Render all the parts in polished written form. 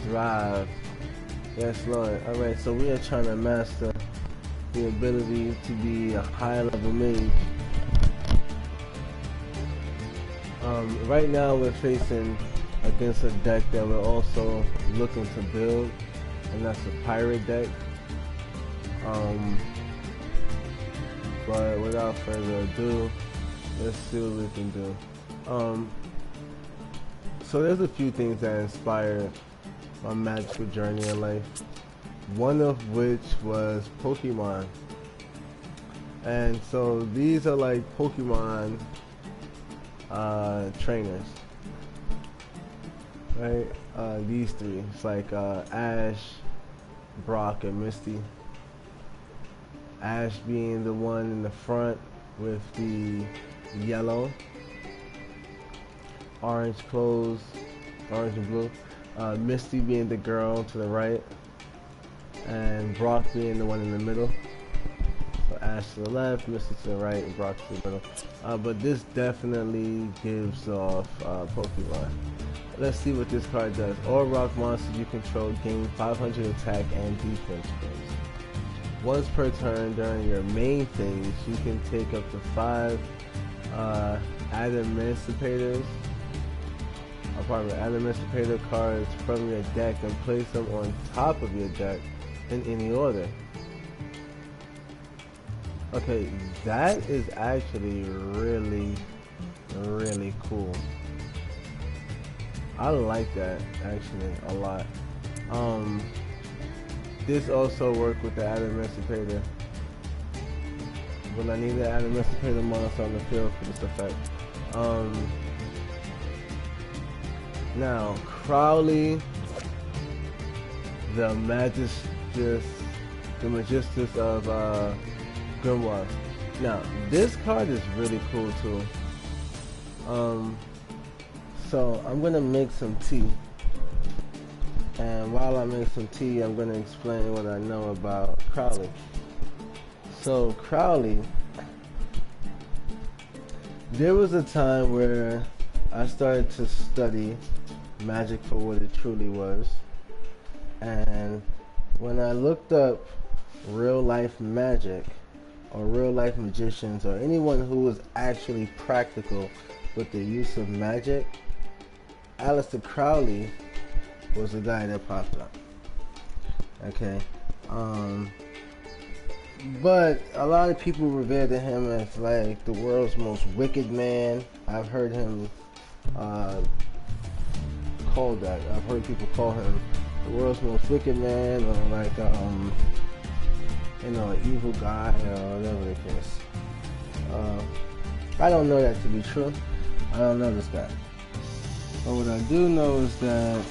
thrive. Yes, Lord. Alright, so we are trying to master the ability to be a high level mage. Right now we're facing against a deck that we're also looking to build, and that's a pirate deck. But without further ado, let's see what we can do. So there's a few things that inspired my magical journey in life. One of which was Pokemon. And so these are like Pokemon trainers. Right? These three. It's like Ash, Brock, and Misty. Ash being the one in the front with the yellow, orange clothes, orange and blue. Misty being the girl to the right, and Brock being the one in the middle. So Ash to the left, Misty to the right, and Brock to the middle. But this definitely gives off Pokemon. Let's see what this card does. All rock monsters you control gain 500 attack and defense points. Once per turn during your main phase, you can take up to 5 Emancipators cards from your deck and place them on top of your deck in any order. Okay, that is actually really cool. I like that actually a lot. This also worked with the Emancipator. When I need the Emancipator monster on the field for this effect. Now, Crowley, the Magistus of Grimoire. Now, this card is really cool too. So I'm gonna make some tea. And while I make some tea, I'm going to explain what I know about Crowley. So Crowley, there was a time where I started to study magic for what it truly was. And when I looked up real life magic, or real life magicians, or anyone who was actually practical with the use of magic, Aleister Crowley was the guy that popped up. Okay. But a lot of people revered him as like the world's most wicked man. I've heard him called that. I've heard people call him the world's most wicked man, or like an evil guy, or whatever the case. I don't know that to be true. I don't know this guy. But what I do know is that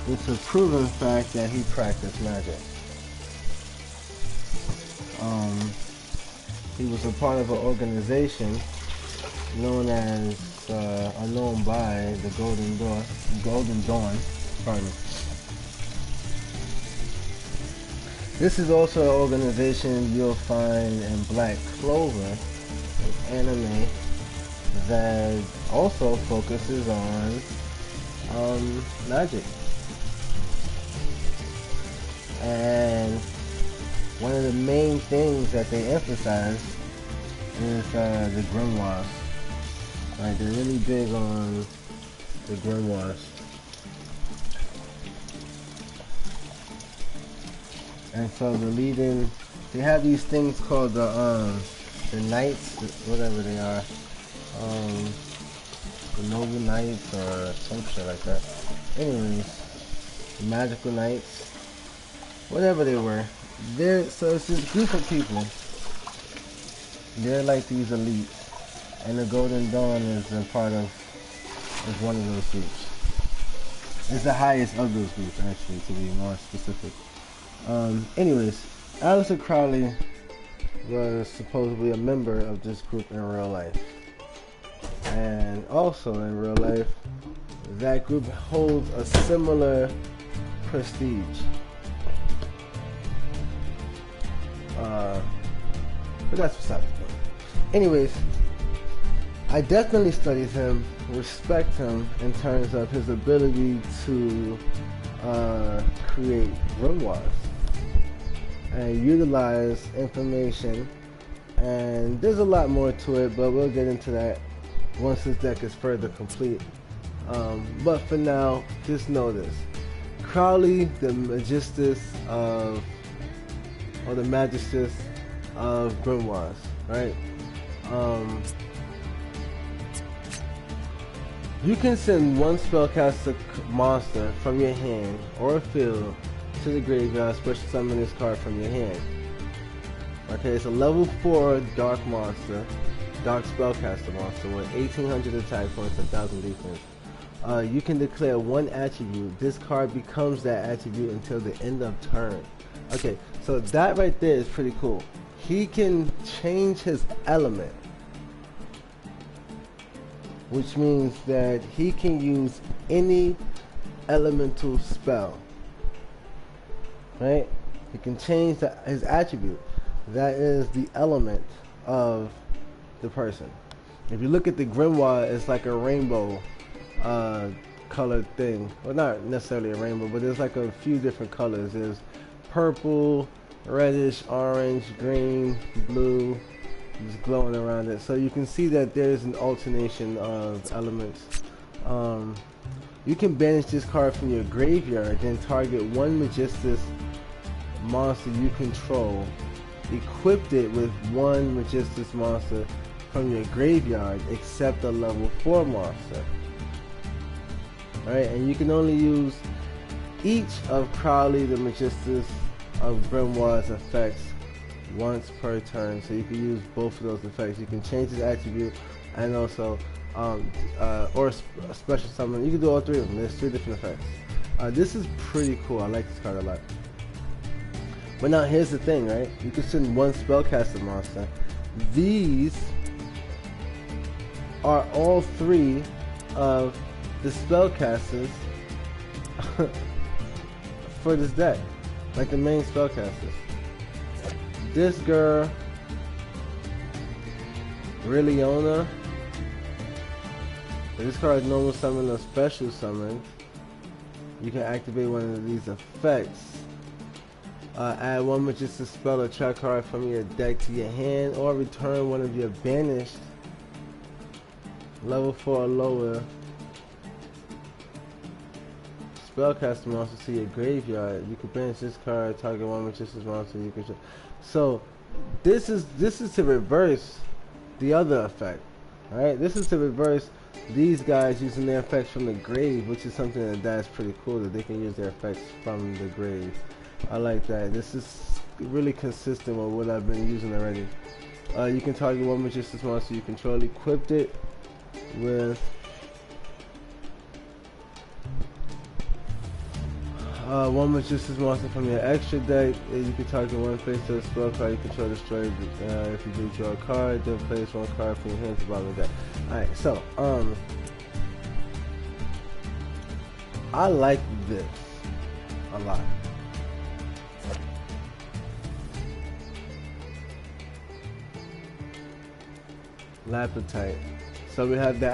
it's a proven fact that he practiced magic. He was a part of an organization known as, or known by the Golden Dawn. Pardon me. This is also an organization you'll find in Black Clover, an anime that also focuses on magic. And one of the main things that they emphasize is the grimoires. Right, they're really big on the grimoires. And so they have these things called the knights, whatever they are, the noble knights or some shit like that. Anyways, the magical knights. Whatever they were, so it's this group of people. They're like these elites, and the Golden Dawn is one of those groups. It's the highest of those groups, actually, to be more specific. Anyways, Aleister Crowley was supposedly a member of this group in real life, and also in real life, that group holds a similar prestige. But that's beside the point. Anyways, I definitely studied him, respect him in terms of his ability to create grimoires and utilize information. And there's a lot more to it, but we'll get into that once this deck is further complete. But for now, just know this. Crowley, the Magistus of, or the Magistus of grimoires, right? You can send one Spellcaster monster from your hand or field to the graveyard, special summon this card from your hand. Okay, it's a level 4 dark monster, dark Spellcaster monster with 1800 attack points and 1000 defense. You can declare one attribute. This card becomes that attribute until the end of turn. Okay, so that right there is pretty cool. He can change his element, which means that he can use any elemental spell, right? He can change his attribute. That is the element of the person. If you look at the grimoire, it's like a rainbow colored thing. Well, not necessarily a rainbow, but there's like a few different colors. There's purple, reddish, orange, green, blue, just glowing around it. So you can see that there's an alternation of elements. You can banish this card from your graveyard, then target one Magistus monster you control. Equip it with one Magistus monster from your graveyard except a level 4 monster. Alright, and you can only use each of Crowley the Magistus of Grimoire's effects once per turn. So you can use both of those effects. You can change his attribute and also or a special summon. You can do all three of them. There's 3 different effects. This is pretty cool. I like this card a lot. But now here's the thing, right? You can send one Spellcaster monster. These are all 3 of the Spellcasters for this deck, like the main Spellcasters. This girl, Riliona. If this card is normal summon or special summon, you can activate one of these effects. Add one Magistus spell or trap card from your deck to your hand, or return one of your banished level 4 or lower Spellcaster monster to your graveyard. You can banish this card, target one Magistus monster you control. So this is to reverse the other effect. Alright, this is to reverse these guys using their effects from the grave, which is something that's pretty cool, that they can use their effects from the grave. I like that. This is really consistent with what I've been using already. You can target one Magistus monster you control, equipped it with one Magistus monster from your extra deck. You can target one face to a spell card you control, destroy it. If you do draw a card, then place one card from your hand to the bottom of the deck. Alright, so I like this a lot. Lapitite. So we have the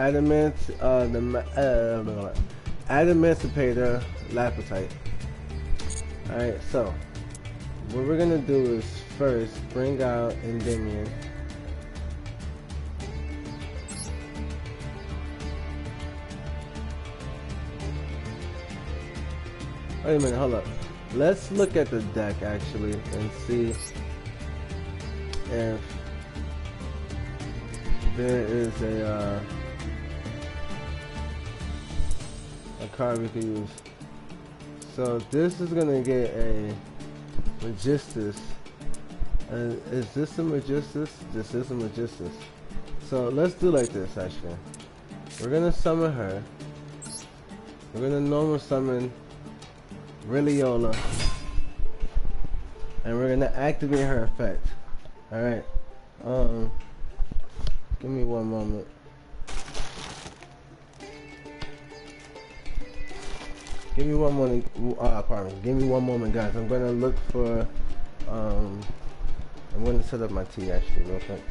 Adamantipator Lapitite. Alright, so what we're gonna do is first bring out Endymion. Wait a minute, hold up. Let's look at the deck actually and see if there is a card we can use. So this is gonna get a Magistus. And is this a Magistus? This is a Magistus. So let's do like this actually. We're gonna summon her. We're gonna normal summon Riliona. And we're gonna activate her effect. Alright. Give me one moment. Give me one moment. Pardon me. Give me one moment, guys. I'm gonna look for. I'm gonna set up my tea actually, real quick.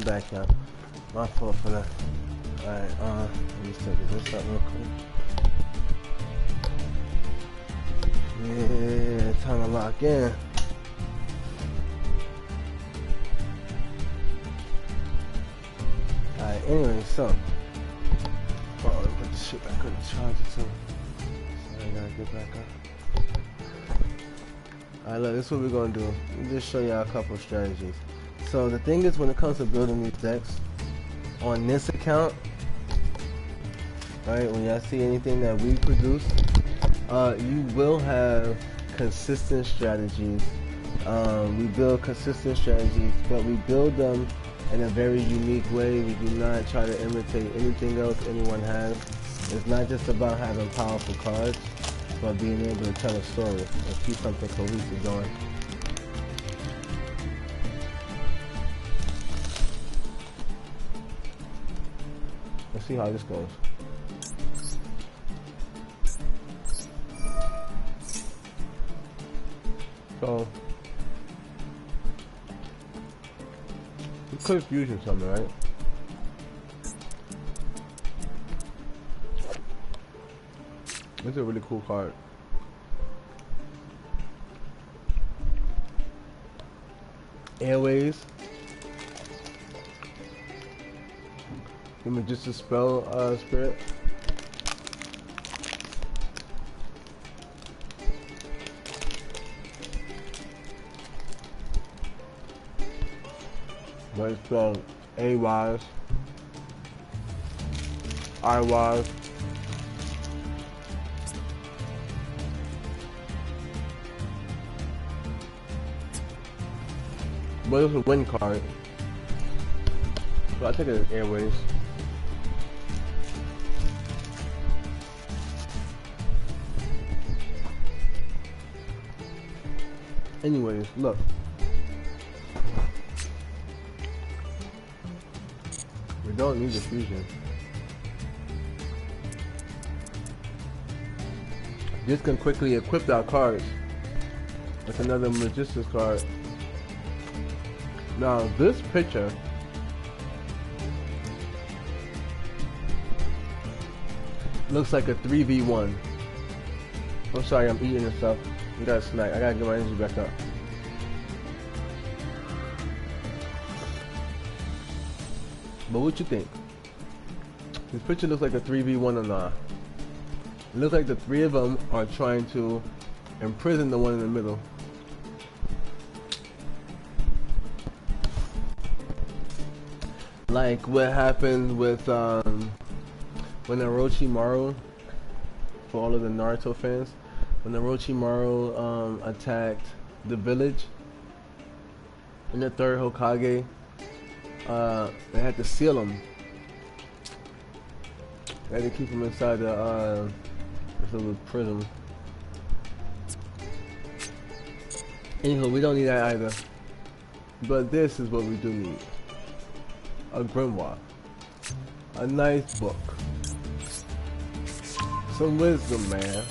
I'm back now. My fault for that. Alright, let me take this up real quick. Yeah, time to lock in. Alright, anyway, so. Oh, let me put this shit back on the charger too. So I gotta get back up. Alright, look, this is what we're gonna do. Let me just show y'all a couple of strategies. So the thing is, when it comes to building these decks, on this account, right, when y'all see anything that we produce, you will have consistent strategies. We build consistent strategies, but we build them in a very unique way. We do not try to imitate anything else anyone has. It's not just about having powerful cards, but being able to tell a story and keep something cohesive going. Let's see how this goes. So, you could fusion something, right? This is a really cool card. Airways. Give me just a spell spirit. But it's spelled A-wise, I-wise. But it's a win card. So I take it as Airways. Anyways, look. We don't need the fusion. This can quickly equip our cards. That's another Magician's card. Now, this picture looks like a 3v1. I'm sorry, I'm eating and stuff. You got a snack. I gotta get my energy back up. But what you think? This picture looks like a 3v1 or not? It looks like the three of them are trying to imprison the one in the middle. Like what happened with when Orochimaru, for all of the Naruto fans, when Orochimaru attacked the village in the third Hokage, they had to seal him. They had to keep him inside the this little prison. Anywho, we don't need that either. But this is what we do need. A grimoire. A nice book. Some wisdom, man.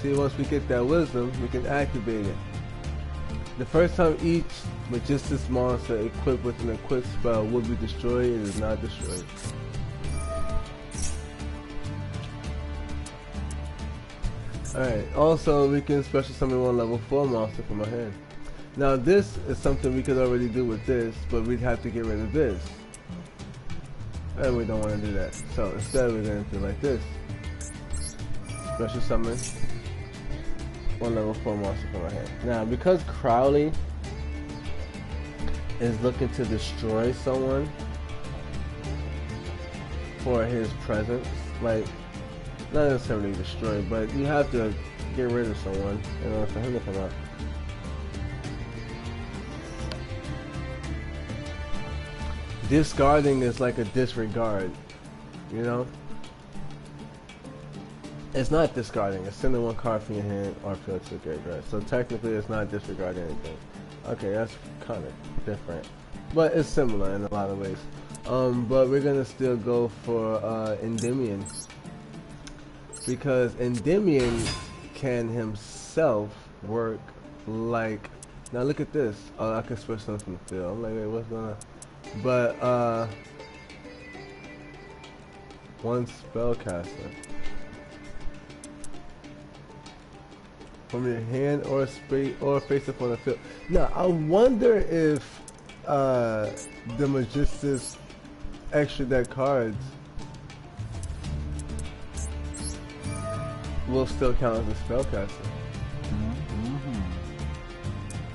See, once we get that wisdom, we can activate it. The first time each Magician's monster equipped with an equipped spell will be destroyed, it is not destroyed. Alright, also we can special summon one level 4 monster from our hand. Now this is something we could already do with this, but we'd have to get rid of this. And we don't want to do that. So instead we're going to do like this. Special summon one level 4 monster from our hand. Now because Crowley is looking to destroy someone for his presence, like, not necessarily destroy, but you have to get rid of someone in order for him to come out. Discarding is like a disregard, you know? It's not discarding, it's sending one card from your hand or field to the graveyard. So technically it's not disregarding anything. Okay, that's kind of different. But it's similar in a lot of ways. But we're gonna still go for Endymion. Because Endymion can himself work like... Now look at this. Oh, I can switch them from the field. I'm like, wait, what's going on? But one spellcaster from your hand or face up on the field. Now I wonder if the Magistus extra deck cards will still count as a spellcaster.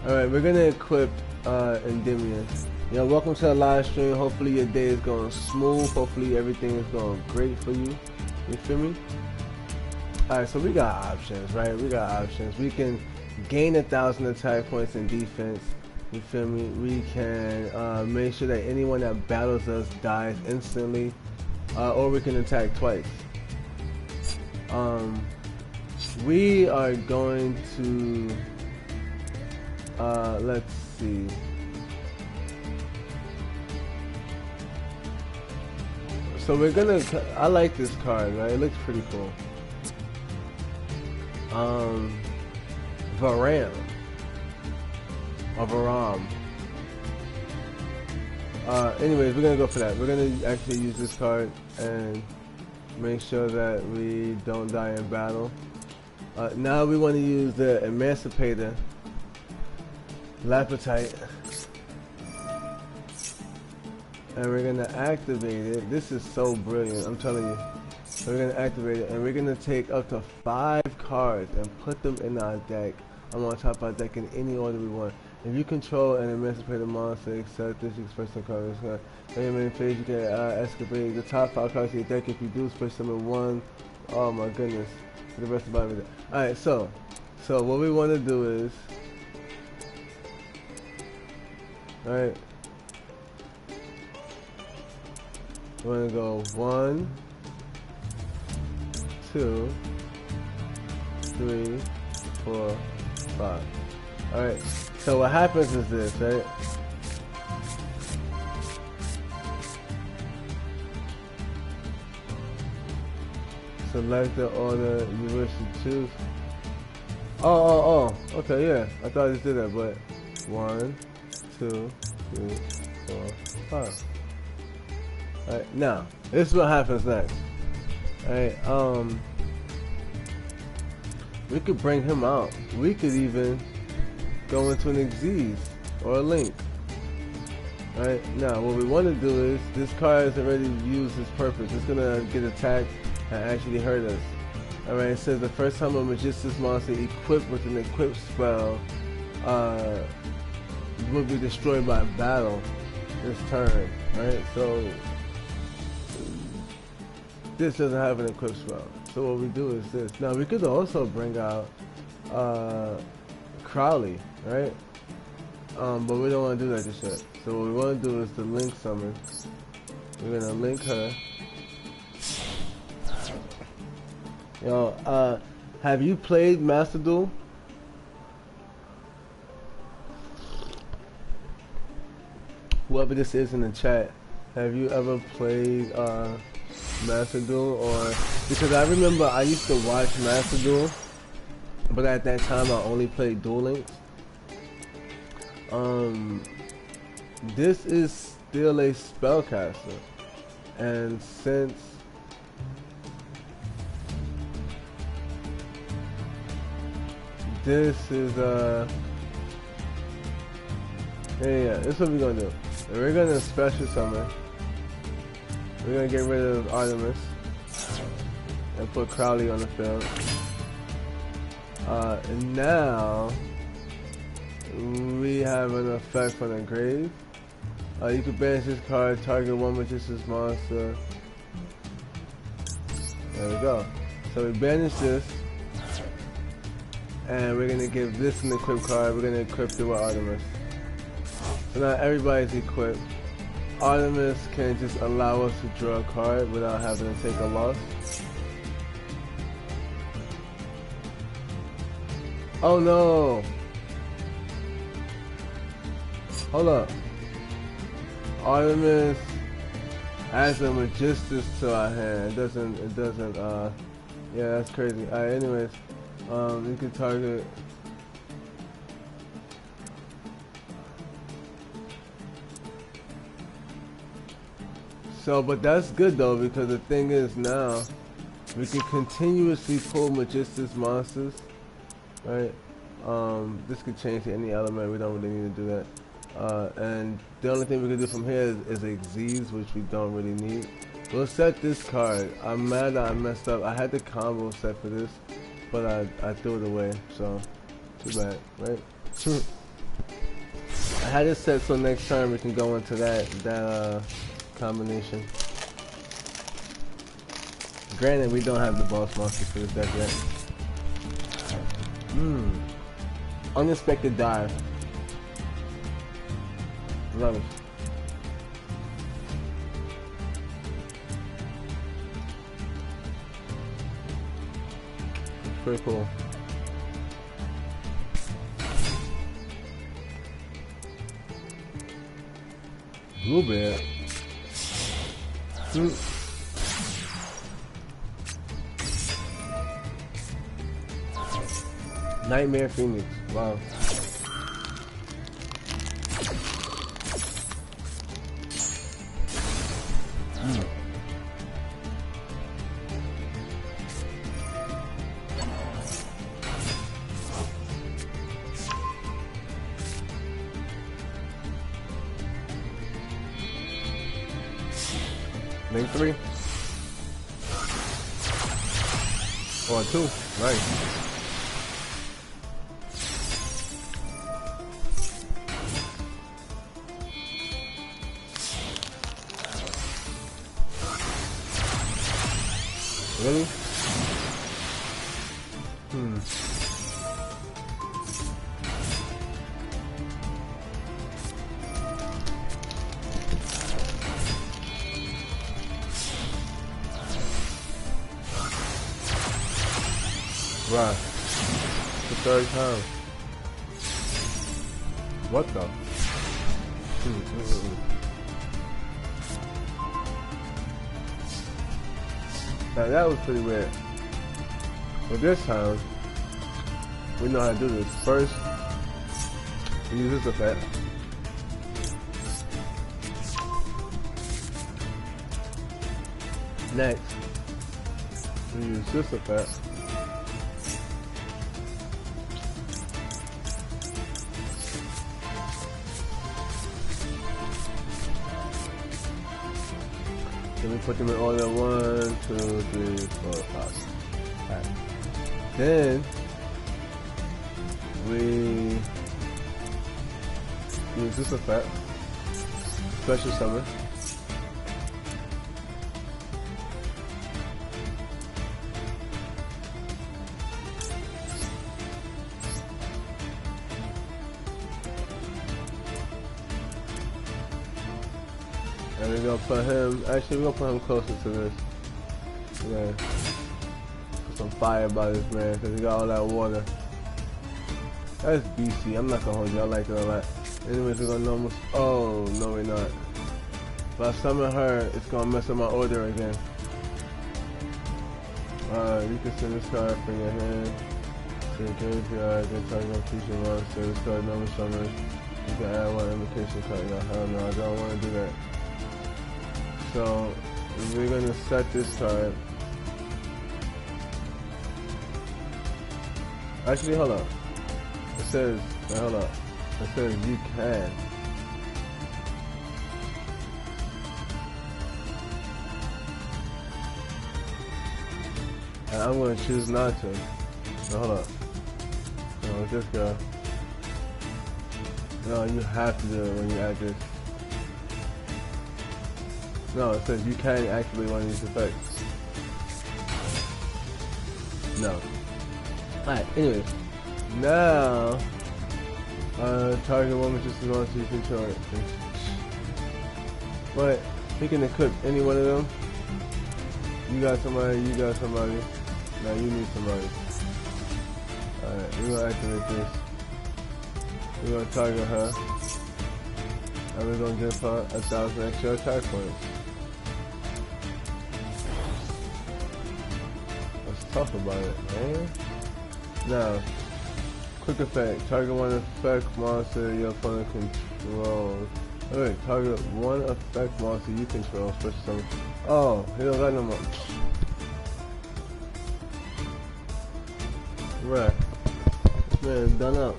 Alright, we're gonna equip Endymion. Yo, welcome to the live stream. Hopefully your day is going smooth. Hopefully everything is going great for you. You feel me? Alright, so we got options, right? We got options. We can gain 1,000 attack points in defense. You feel me? We can make sure that anyone that battles us dies instantly. Or we can attack twice. We are going to let's see. So we're gonna, I like this card, right? It looks pretty cool. Varam. Or Varam. Anyways, we're gonna go for that. We're gonna actually use this card and make sure that we don't die in battle. Now we want to use the Emancipator. Lapetite. And we're gonna activate it. This is so brilliant, I'm telling you. So we're gonna activate it and we're gonna take up to 5 cards and put them in our deck. I'm on top of our deck in any order we want. If you control an Emancipated monster, except this expression card, on your main phase you can escapade the top 5 cards of your deck. If you do, switch them in 1. Oh my goodness. For the rest of the deck. Alright, so what we wanna do is, alright, we're gonna go 1, 2, 3, 4, 5. Alright, so what happens is this, right? Select the order you wish to choose. Oh, okay, yeah. I thought I just did that, but 1, 2, 3, 4, 5. Alright, now, this is what happens next. Alright, we could bring him out. We could even go into an Xyz or a Link. Alright, now what we want to do is, this card has already used its purpose. It's gonna get attacked and actually hurt us. Alright, it says the first time a Magistus monster equipped with an equipped spell will be destroyed by battle this turn. Right, so this doesn't have an equipped spell. So what we do is this. Now we could also bring out Crowley, right? But we don't want to do that just yet. So what we want to do is the Link summon. We're gonna link her. Yo, have you played Master Duel? Whoever this is in the chat, have you ever played Master Duel? Or because I remember I used to watch Master Duel, but at that time I only played Duel Links. This is still a spellcaster, and since this is yeah, this is what we're gonna do. We're gonna special summon. We're gonna get rid of Artemis and put Crowley on the field. And now we have an effect from the grave. You can banish this card, target one Magistus monster. There we go. So we banish this, and we're gonna give this an equip card. We're gonna equip it with Artemis. So now everybody's equipped. Artemis can just allow us to draw a card without having to take a loss. Oh no! Hold up. Artemis adds a Magistus to our hand. It doesn't, yeah, that's crazy. Alright, anyways, you can target. So, but that's good though, because the thing is now we can continuously pull Magistus monsters, right? This could change to any element. We don't really need to do that. And the only thing we can do from here is Xyz, which we don't really need. We'll set this card. I'm mad that I messed up. I had the combo set for this, but I threw it away. So, too bad, right? I had it set so next time we can go into that combination. Granted, we don't have the boss monster for this deck yet. Unexpected dive. Love it. Pretty cool. Bluebeard. Nightmare Phoenix. Wow. Make 3 or 2, right? Really? Right. The third time. What the? Now that was pretty weird. But this time, we know how to do this. First, we use this effect. Next, we use this effect. Then we put them in order 1, 2, 3, 4, 5. Alright. Then we use this effect, special summon. And we're gonna put him, actually we're gonna put him closer to this. Yeah. Put some fire by this man, because he got all that water. That's BC, I'm not gonna hold you, I like it a lot. Anyways, we're gonna normal, oh, no we're not. If I summon her, it's gonna mess up my order again. You can send this card from your hand to the graveyard, then target on future monster, this card normal summon. You can add 1 invocation card, no, hell no, I don't wanna do that. So, we're gonna set this card. Actually, hold up. It says, hold up. It says you can. And I'm gonna choose not to. So hold up. No, it's this guy. No, you have to do it when you add this. No, it says you can activate one of these effects. No. Alright, anyways. Now, target one with just as long as you control it. But, he can equip any one of them. You got somebody, you got somebody. Now you need somebody. Alright, we're gonna activate this. We're gonna target her. And we're gonna give her 1,000 extra attack points. Talk about it, man. Now, quick effect. Target one effect monster your opponent controls Alright, target one effect monster you control, special summon. Oh, he don't got no more. Right. Man, done up.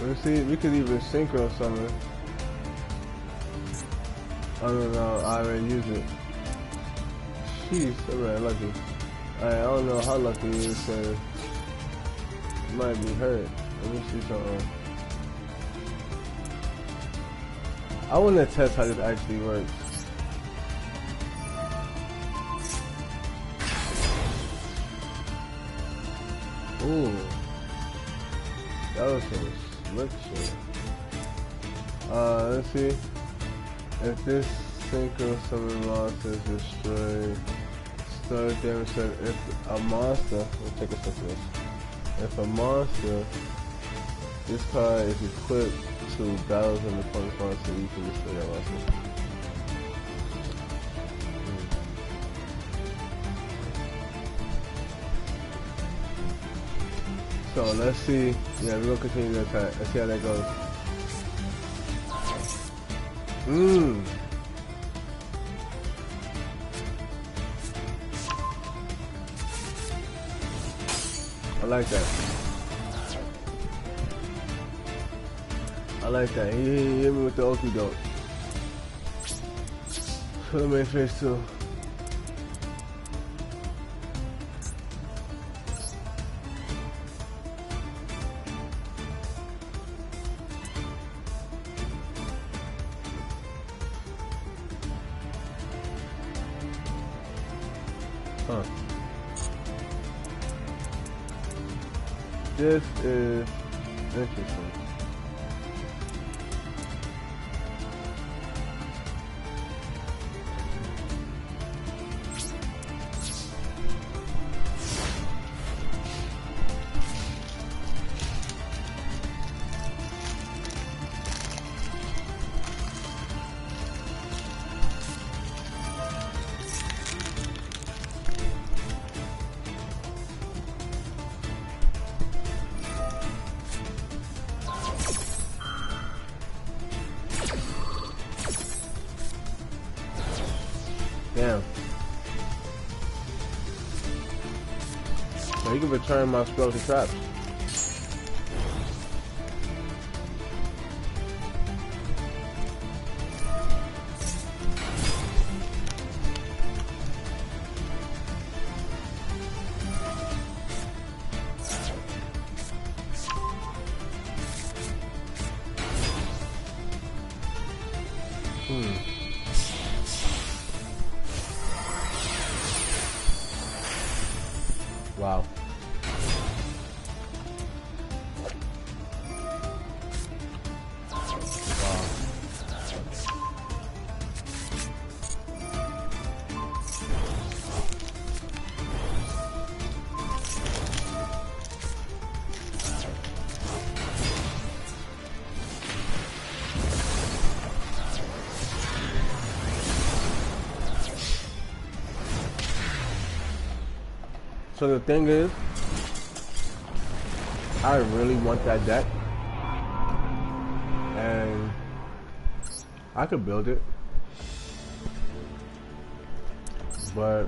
Let's see, we could even synchro summon. I don't know, I already used it. Jeez, alright, lucky. I don't know how lucky he is, because it might be hurt. Let me see something. I want to test how this actually works. Ooh. That was some slick shit. Let's see. If this synchro summon monster is destroyed, start damage said if a monster, let's take a step to this. If a monster, this card is equipped to battles in the opponent's monster, you can destroy that monster. So let's see, yeah, we're gonna continue the attack. Let's see how that goes. I like that. I like that. He hit me with the okie doke. For the main phase too. Huh. This is interesting. Damn. So you can return my spells and traps. Wow. So the thing is, I really want that deck, and I could build it, but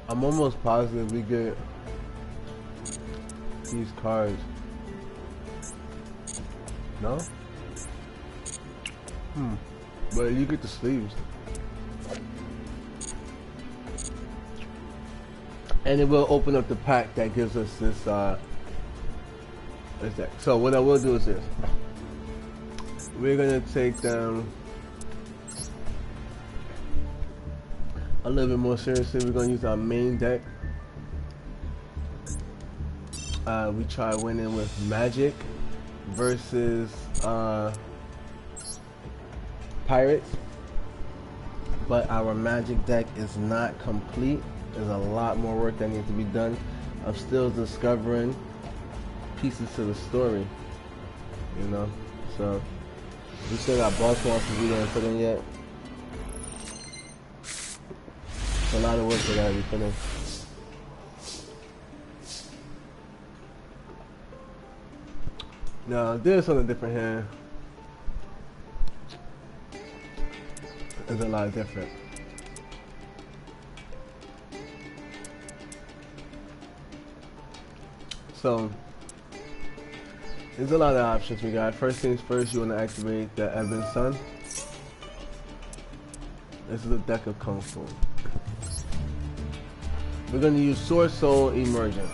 I'm almost positive we get these cards. No? But you get the sleeves. And it will open up the pack that gives us this deck. So what I will do is this. We're gonna take them a little bit more seriously. We're gonna use our main deck. We try winning with Magic versus Pirates. But our Magic deck is not complete. There's a lot more work that needs to be done. I'm still discovering pieces to the story, you know. So we still got boss monsters we didn't put in yet. It's a lot of work that gotta be put in. Now this on a different hand is a lot different. So there's a lot of options we got. First things first, you want to activate the Ebon Sun. This is a deck of Kung Fu. We're going to use Sword Soul Emergence.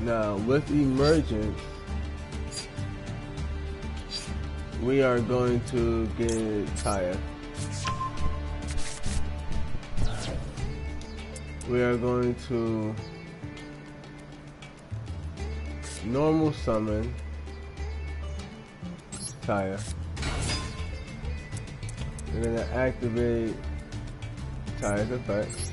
Now with Emergence, we are going to get Taya. We are going to normal summon Taya. We're going to activate Taya's effect.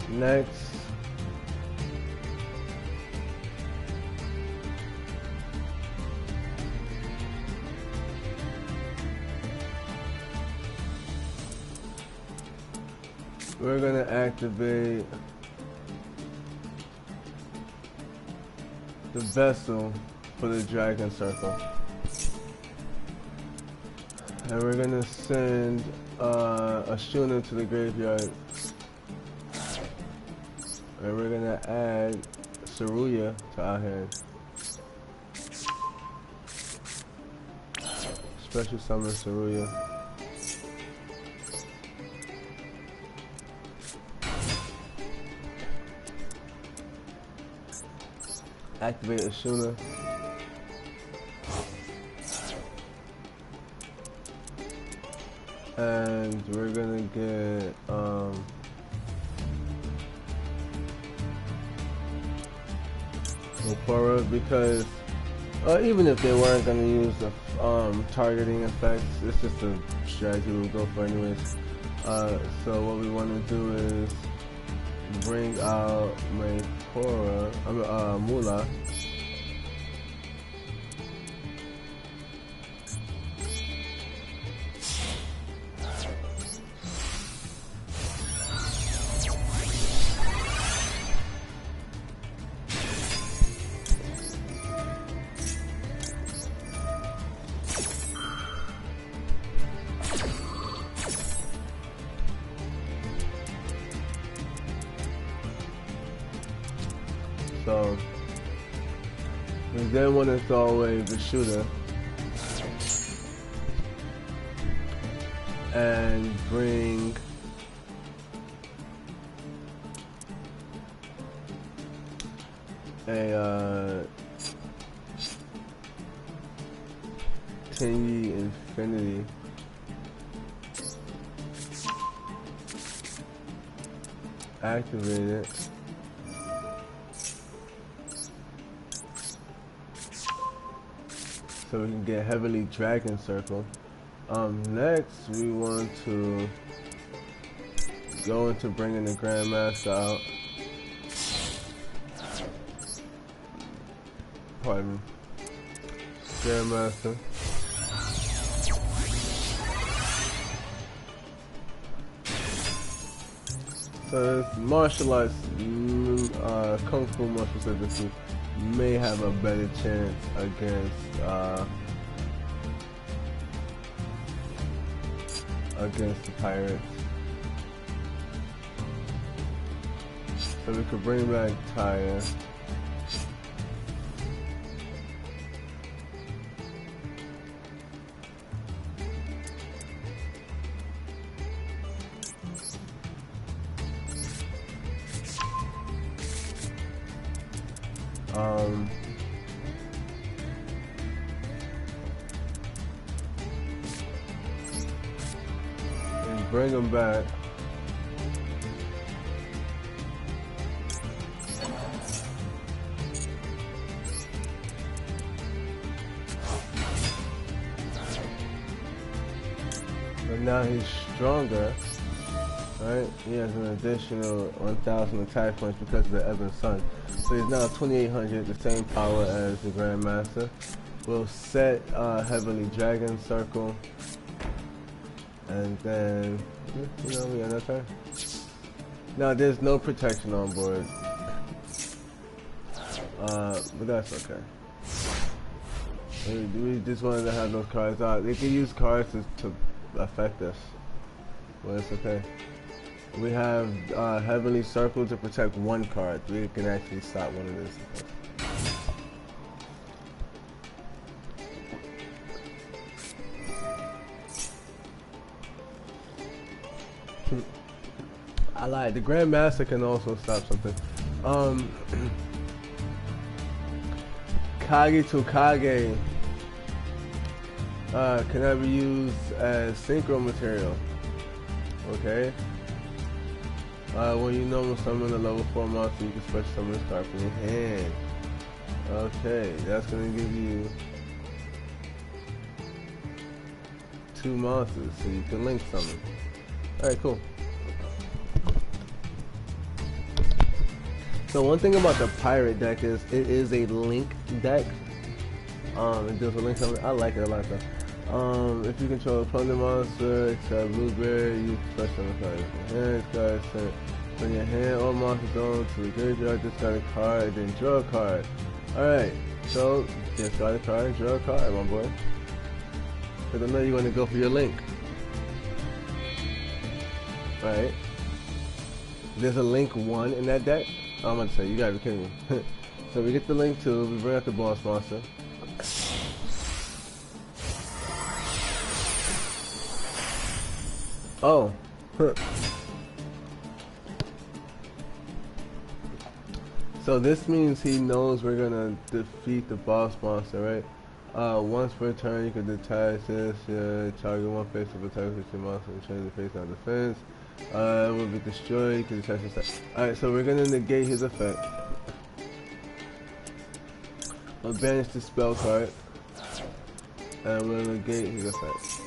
Next, we're going to activate the vessel for the Dragon Circle. And we're going to send a Shuna to the graveyard. And we're going to add Saruya to our hand. Special summon Saruya. Activate Ashuna. And we're gonna get Okora, because even if they weren't gonna use the targeting effects, it's just a strategy we'll go for anyways. So what we want to do is bring out Mula. So we then want to throw away the shooter and bring a Tenyi Infinity. Activate it. So we can get heavily Dragon Circle. Next we want to go into bringing the Grandmaster out. Pardon me. Grandmaster. So this martial arts, Kung Fu more specifically, may have a better chance against the pirates. So we could bring back Taya. And bring them back. But now he's stronger, right? He has an additional 1,000 attack points because of the Ebon Sun. So he's now 2800, the same power as the Grandmaster. We'll set Heavenly Dragon Circle. And then, we end our turn. Now there's no protection on board. But that's okay. We just wanted to have those cards out. They can use cards to affect us. But it's okay. We have Heavenly Circle to protect one card. We can actually stop one of this. I lied. The Grandmaster can also stop something. Kage to Kage cannot be used as synchro material. Okay. When you normal summon a level 4 monster, you can special summon this card from your hand. Okay, that's gonna give you 2 monsters, so you can link summon. Alright, cool. So one thing about the pirate deck is it is a link deck. It deals with link summon. I like it a lot though. If you control a opponent monster, except blueberry, you special summon card from your hand. Card sent from your hand or monster zone to the graveyard, discard a card, then draw a card. Alright, so discard a card and draw a card, my boy. Because I know you want to go for your link. Alright. There's a link 1 in that deck. I'm about to say, you gotta be kidding me. So we get the link 2, we bring out the boss monster. Oh. So this means he knows we're gonna defeat the boss monster, right? Once per turn, you can detach this. Target one face of attack with your monster and change the face on defense. Will be destroyed. You can detach this. Alright, so we're gonna negate his effect. We'll banish the spell card. And we'll negate his effect.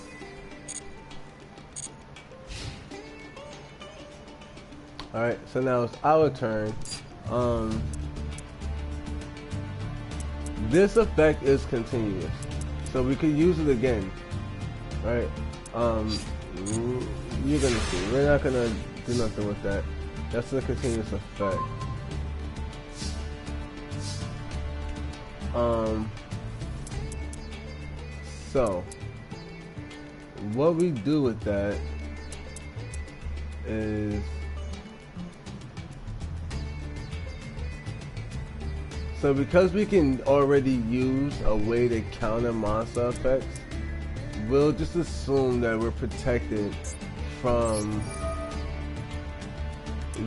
Alright, so now it's our turn. This effect is continuous, so we could use it again, right? You're gonna see. We're not gonna do nothing with that. That's a continuous effect. So what we do with that is, so because we can already use a way to counter monster effects, we'll just assume that we're protected from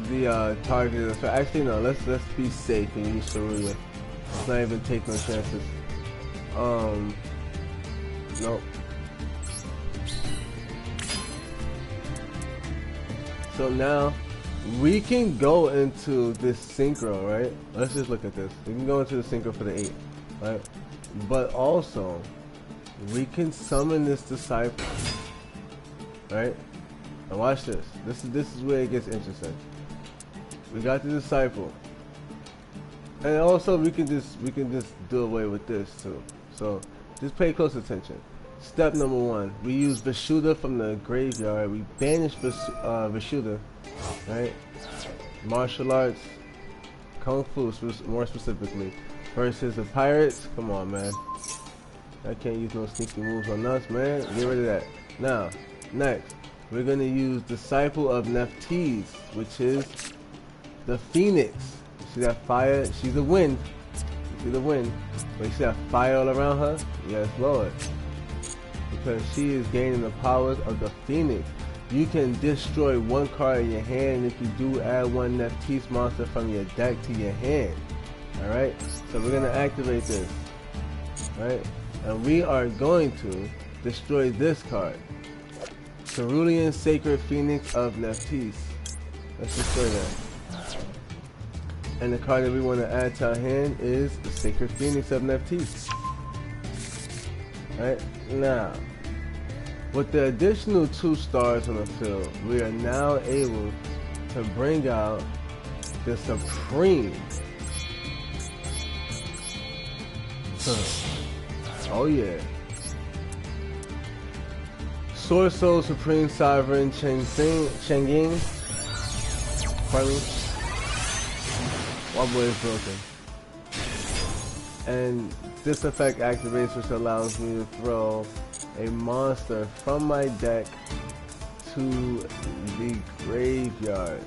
the targeted effect. Actually, no, let's be safe and use Saruya. Let's not even take no chances. Nope. So now we can go into this synchro, right? Let's just look at this. We can go into the synchro for the 8, right? But also, we can summon this disciple, right? Now watch this. This is where it gets interesting. We got the disciple, and also we can just do away with this too. So just pay close attention. Step number 1: we use Vishuddha from the graveyard. We banish Vishuddha. Right? Martial arts, Kung Fu more specifically, versus the pirates. Come on, man. I can't use no sneaky moves on us, man. Get rid of that. Now, next, we're gonna use Disciple of Nephthys, which is the Phoenix. You see that fire? She's a wind. You see the wind? But you see that fire all around her? Yes, Lord. Because she is gaining the powers of the Phoenix. You can destroy one card in your hand if you do add one Nephthys monster from your deck to your hand. Alright? So we're going to activate this. Right? And we are going to destroy this card. Cerulean Sacred Phoenix of Nephthys. Let's destroy that. And the card that we want to add to our hand is the Sacred Phoenix of Nephthys. Right? Now, with the additional 2 stars on the field, we are now able to bring out the Supreme Oh yeah. Sword Soul Supreme Sovereign Chenging. Pardon me. My boy is broken. And this effect activates, which allows me to throw a monster from my deck to the graveyard.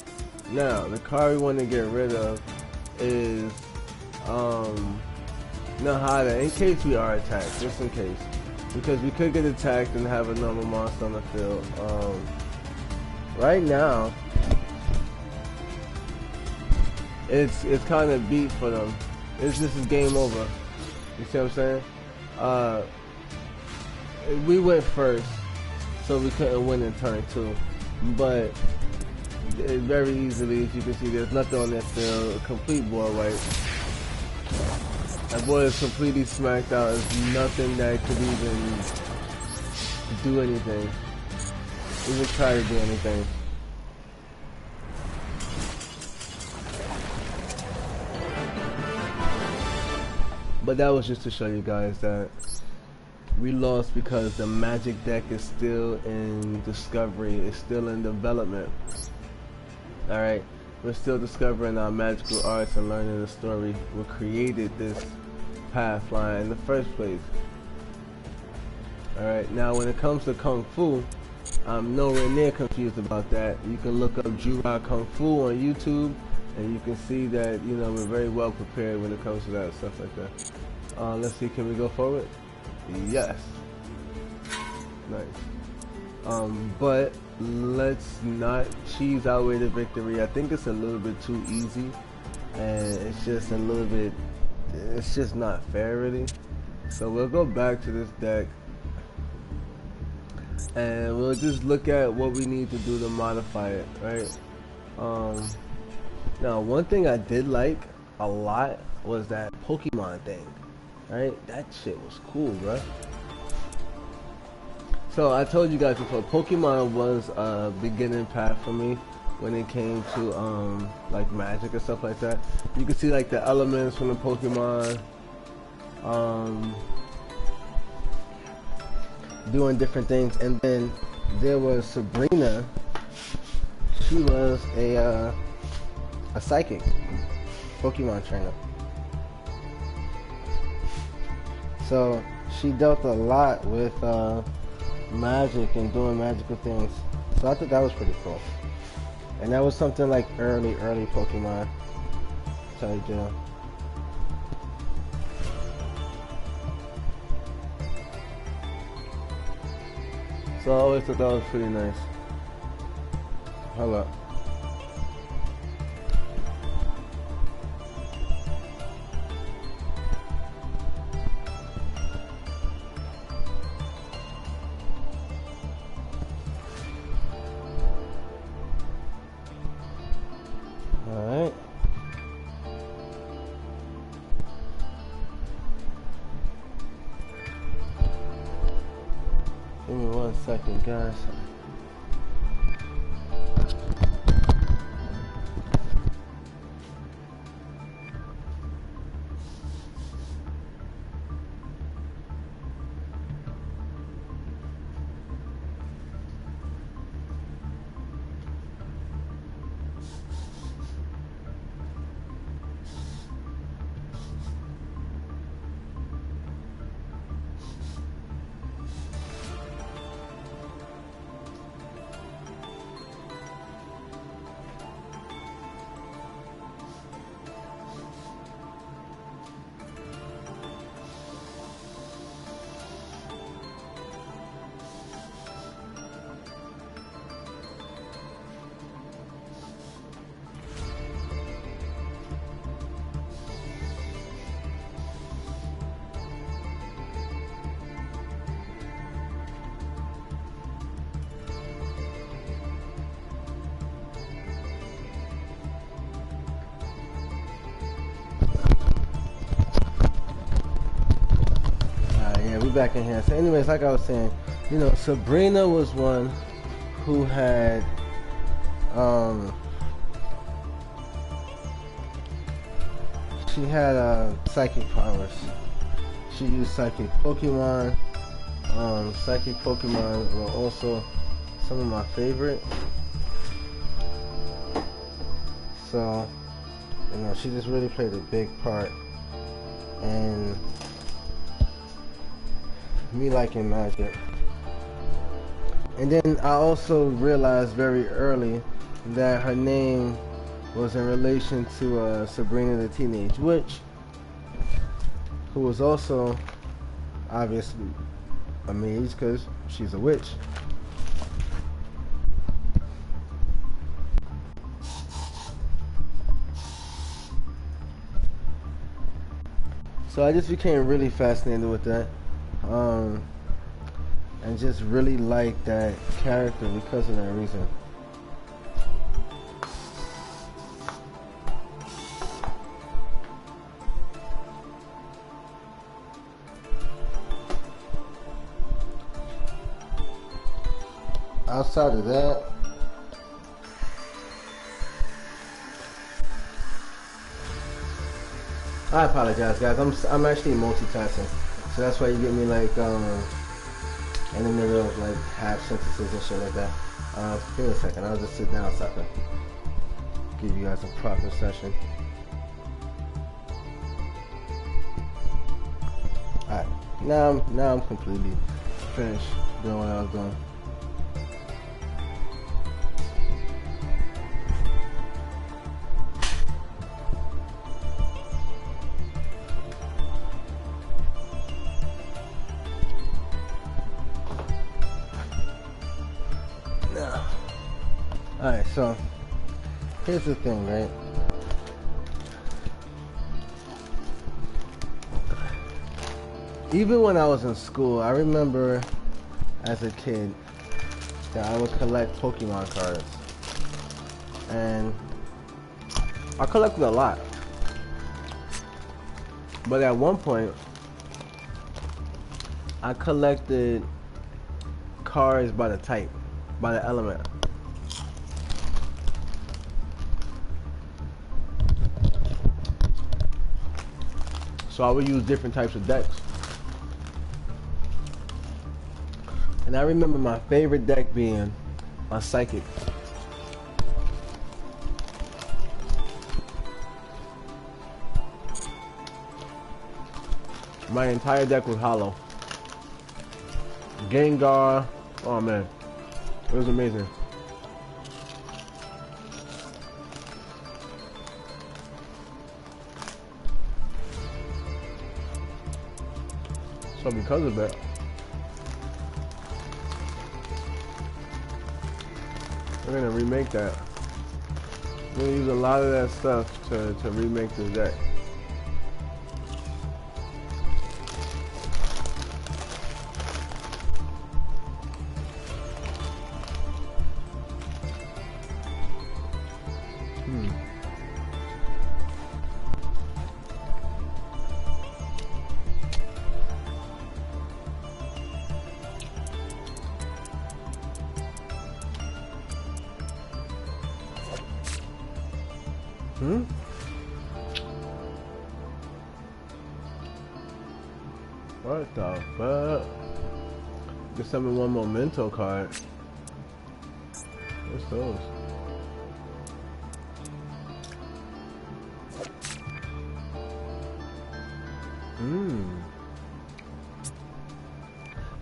Now, the card we want to get rid of is Nahada, in case we are attacked, just in case. Because we could get attacked and have a normal monster on the field. Right now, it's kind of beat for them. This is game over. You see what I'm saying? We went first, so we couldn't win in turn 2. But very easily, as you can see, there's nothing on that field. A complete board wipe. That boy is completely smacked out. There's nothing that could even do anything. Even try to do anything. But that was just to show you guys that we lost because the Magic deck is still in discovery. It's still in development. Alright, we're still discovering our magical arts and learning the story. We created this path line in the first place. Alright, now when it comes to Kung Fu, I'm nowhere near confused about that. You can look up Jura Kung Fu on YouTube and you can see that, you know, we're very well prepared when it comes to that, stuff like that. Let's see, can we go forward? Yes. Nice. But let's not cheese our way to victory. I think it's a little bit too easy, and it's just a little bit, it's just not fair really. So we'll go back to this deck and we'll just look at what we need to do to modify it, right? Now one thing I did like a lot was that Pokemon thing, right? That shit was cool, bro. So I told you guys before, Pokemon was a beginning path for me when it came to like Magic and stuff like that. You can see like the elements from the Pokemon, doing different things. And then there was Sabrina. She was a psychic Pokemon trainer. So she dealt a lot with magic and doing magical things. So I thought that was pretty cool. And that was something like early Pokemon type deal. So I always thought that was pretty nice. Hold up. Alright. Give me 1 second, guys. Back in here. So anyways, like I was saying, you know, Sabrina was one who had she had psychic powers. She used Psychic Pokemon. Psychic Pokemon were also some of my favorite. So, you know, she just really played a big part in me liking Magic. And then I also realized very early that her name was in relation to Sabrina the Teenage Witch, who was also obviously a mage because she's a witch. So I just became really fascinated with that, and just really liked that character because of that reason. Outside of that, I apologize, guys. I'm actually multitasking, so that's why you get me like in the middle of like half sentences and shit like that. Give me a second. I'll just sit down so I can give you guys a proper session. All right, now I'm completely finished doing what I was doing. Alright, so here's the thing, right? Even when I was in school, I remember as a kid that I would collect Pokemon cards. And I collected a lot. But at one point, I collected cards by the type, by the element. So I would use different types of decks. And I remember my favorite deck being my Psychic. My entire deck was hollow. Gengar, oh man, it was amazing. So because of that, we're gonna remake that. We're gonna use a lot of that stuff to remake this deck. What the fuck? Just summon one memento card. What's those?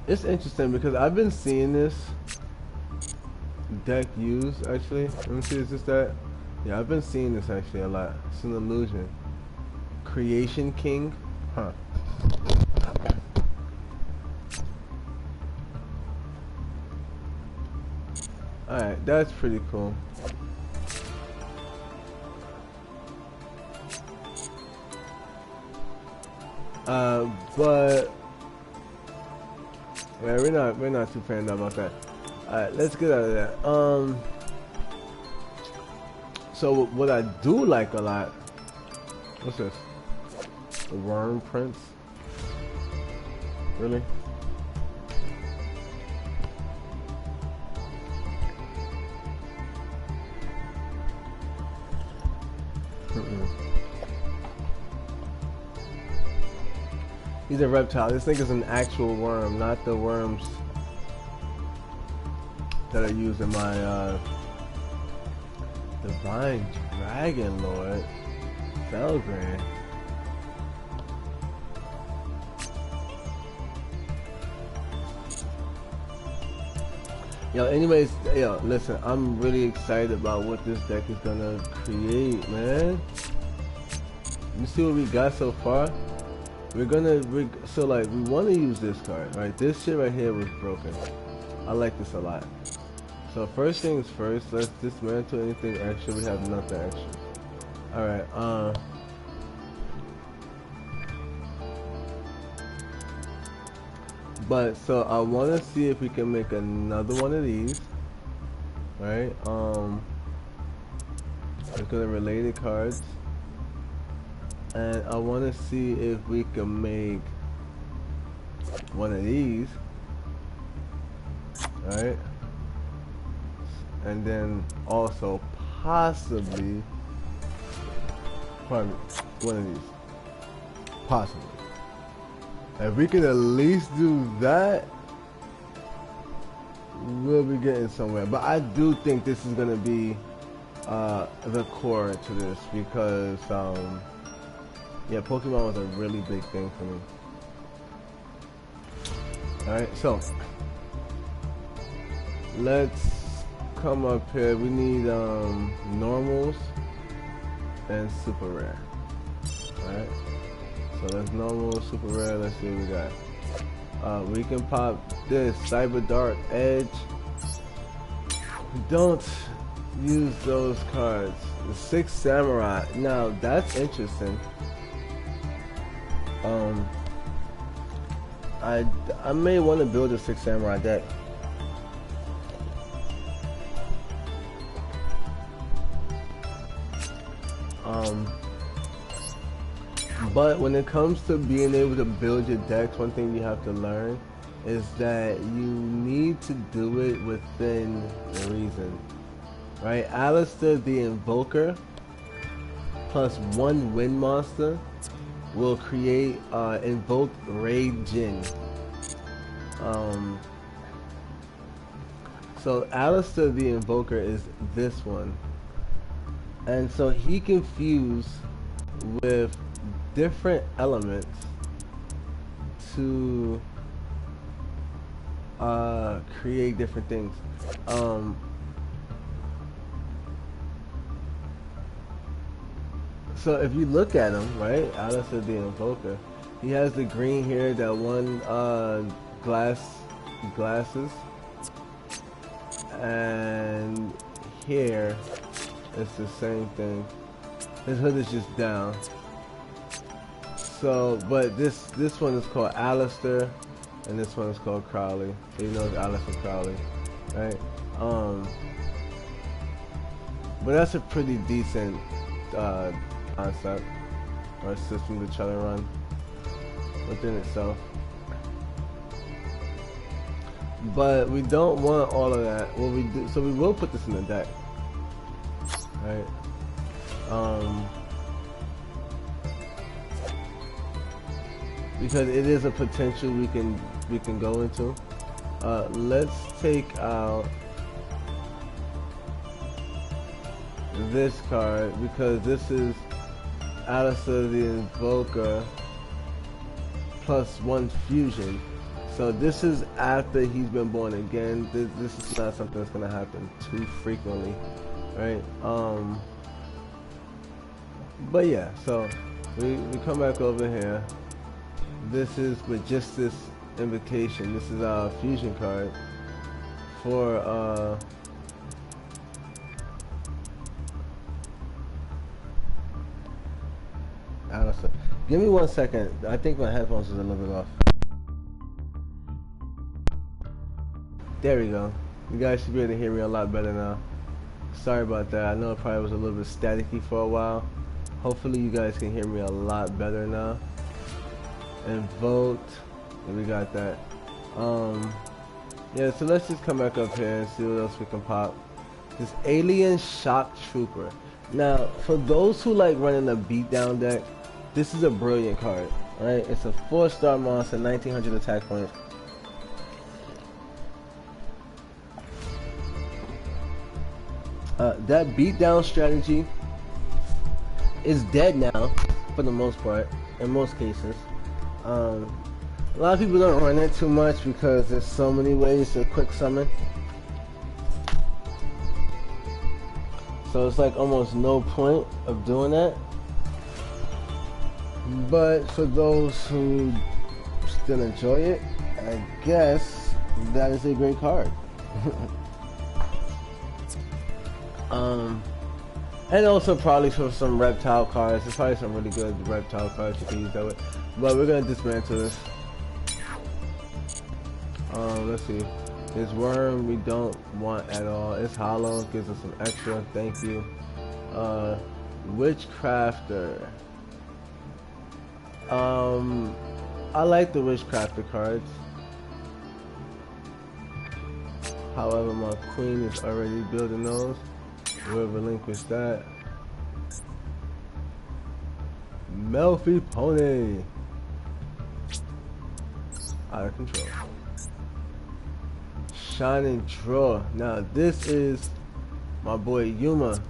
It's interesting because I've been seeing this deck used actually. Let me see, is this that? Yeah, I've been seeing this actually a lot. It's an illusion. Creation King? Huh. Alright, that's pretty cool. But yeah, we're not too fan about that. Alright, let's get out of that. So what I do like a lot, what's this? The Worm Prince? Really? He's a reptile. This nigga's an actual worm, not the worms that are used in my Divine Dragon Lord. Felgrin. Yo, anyways, yo, listen, I'm really excited about what this deck is gonna create, man. You see what we got so far? We want to use this card, right? This shit right here was broken. I like this a lot. So first things first, let's dismantle anything extra. We have nothing extra. Alright, but so I want to see if we can make another one of these, right? Look at the related cards, and I want to see if we can make one of these, right? And then also possibly one of these, possibly. If we can at least do that, we'll be getting somewhere. But I do think this is gonna be the core to this because yeah, Pokemon was a really big thing for me. Alright, so let's come up here. We need normals and super rare. Alright. So that's normal, super rare. Let's see what we got. We can pop this Cyber Dark Edge. Don't use those cards. The 6 Samurai. Now that's interesting. I may want to build a 6 Samurai deck. But when it comes to being able to build your decks, one thing you have to learn is that you need to do it within reason, right? Alistair the Invoker plus 1 Wind Monster will create Invoke Raid Jin. So Alistair the Invoker is this one, and so he can fuse with different elements to create different things. So if you look at him, right, Alistair the Invoker, he has the green here, that one glasses, and here it's the same thing. His hood is just down. So, but this one is called Alistair, and this one is called Crowley. So you know it's Alistair Crowley, right? But that's a pretty decent concept or system to try to run within itself. But we don't want all of that. What we do, so we will put this in the deck, right? Because it is a potential we can go into. Let's take out this card because this is Alistair the Invoker plus 1 fusion. So this is after he's been born again. This is not something that's gonna happen too frequently, right? But yeah, so we come back over here. This is with just this invocation. This is our fusion card for Alistair. Give me 1 second. I think my headphones is a little bit off. There we go. You guys should be able to hear me a lot better now. Sorry about that. I know it probably was a little bit staticky for a while. Hopefully you guys can hear me a lot better now. Invoked. We got that. Yeah, so let's just come back up here and see what else we can pop. This Alien Shock Trooper. Now, for those who like running a beatdown deck, this is a brilliant card. Alright, it's a 4-star monster, 1900 attack points. That beatdown strategy is dead now, for the most part, in most cases. A lot of people don't run it too much because there's so many ways to quick summon. So it's like almost no point of doing that. But for those who still enjoy it, I guess that is a great card. And also probably for some reptile cards. There's probably some really good reptile cards you can use that with. But we're gonna dismantle this. Let's see. This worm we don't want at all. It's hollow, gives us some extra. Thank you. Witchcrafter. I like the Witchcrafter cards. However, my queen is already building those. We'll relinquish that. Melfi Pony. Out of control. Shining Draw. Now this is my boy Yuma.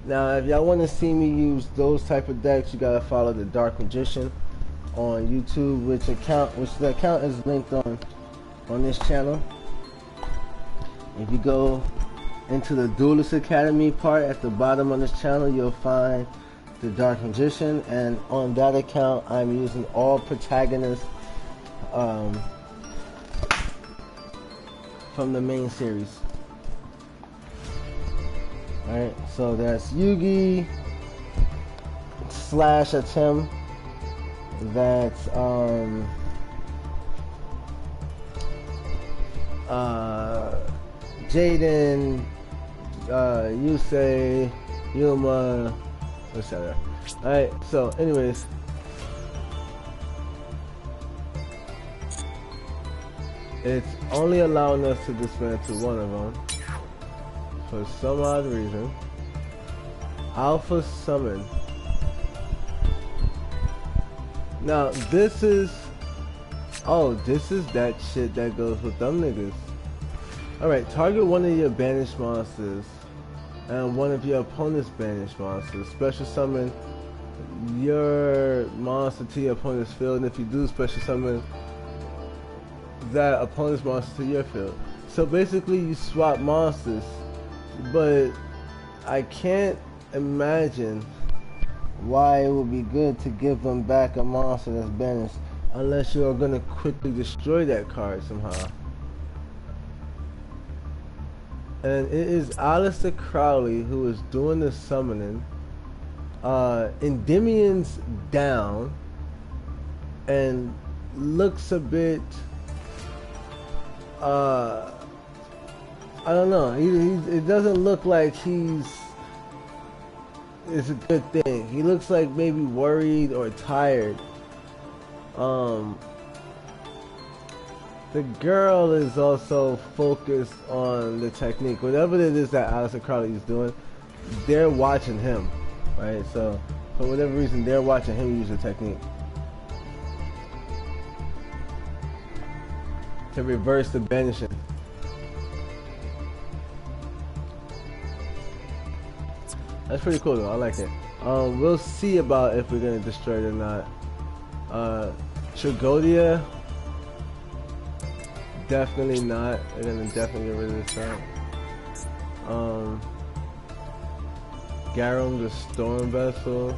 Now if y'all want to see me use those type of decks, you gotta follow the Dark Magician on YouTube, which the account is linked on this channel. If you go into the Duelist Academy part at the bottom on this channel, you'll find the Dark Magician, and on that account I'm using all protagonists from the main series. Alright, so that's Yugi / Atem. That's Jaden, Yusei, Yuma, etc. Alright, so anyways, it's only allowing us to dismantle one of them for some odd reason. Alpha Summon. Now this is, oh, this is that shit that goes with them niggas. Alright, target one of your banished monsters and one of your opponent's banished monsters. Special summon your monster to your opponent's field, and if you do, special summon that opponent's monster to your field. So basically you swap monsters, but I can't imagine why it would be good to give them back a monster that's banished unless you're gonna quickly destroy that card somehow. And it is Aleister Crowley who is doing the summoning. Endymion's down and looks a bit I don't know, it doesn't look like it's a good thing. He looks like maybe worried or tired. The girl is also focused on the technique. Whatever it is that Aleister Crowley is doing, they're watching him, right? So for whatever reason, they're watching him use the technique to reverse the banishing. That's pretty cool though, I like it. We'll see about if we're gonna destroy it or not. Tragodia, definitely not. We're gonna definitely get rid of this time. Garum the Storm Vessel.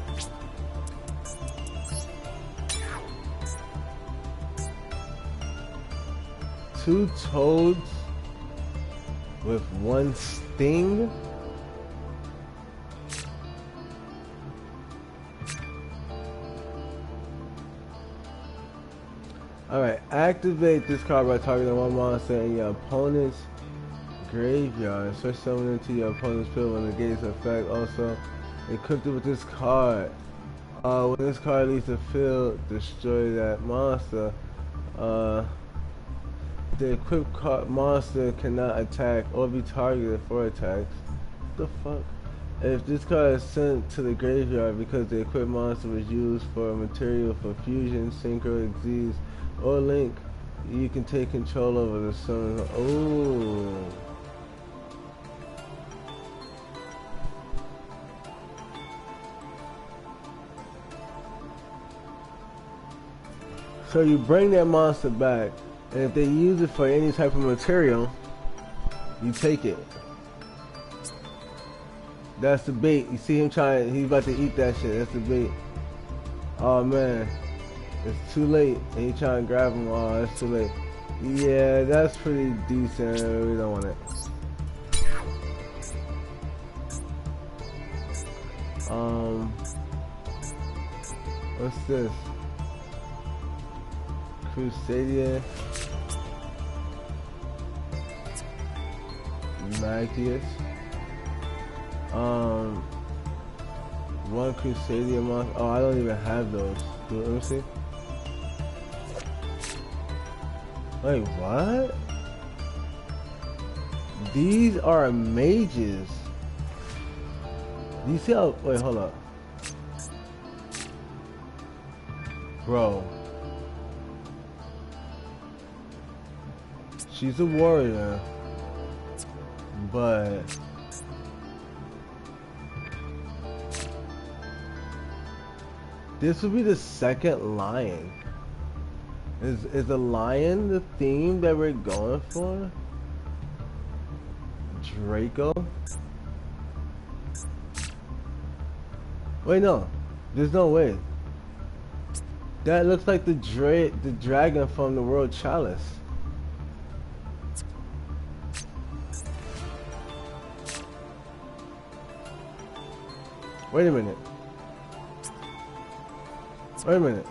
Two Toads with one Sting. Alright, activate this card by targeting one monster in your opponent's graveyard. Switch summon into your opponent's field when negates effect. Also, equipped it with this card. When this card leaves the field, destroy that monster. The equipped monster cannot attack or be targeted for attacks. What the fuck? If this card is sent to the graveyard because the equipped monster was used for material for fusion, synchro, exceeds, or link, you can take control over the summon. Oh. So you bring that monster back, and if they use it for any type of material, you take it. That's the bait. You see him trying, he's about to eat that shit. That's the bait. Oh man, it's too late. And he trying to grab him. Oh, it's too late. Yeah, that's pretty decent. We don't want it. What's this? Crusadia. Magnus. One Crusadia monster. Oh, I don't even have those. Let me see. Wait, what? These are mages. Do you see how? Wait, hold up. Bro. She's a warrior. But this would be the second lion. Is the lion the theme that we're going for? Draco? Wait, no. There's no way. That looks like the dragon from the World Chalice. Wait a minute. Wait a minute.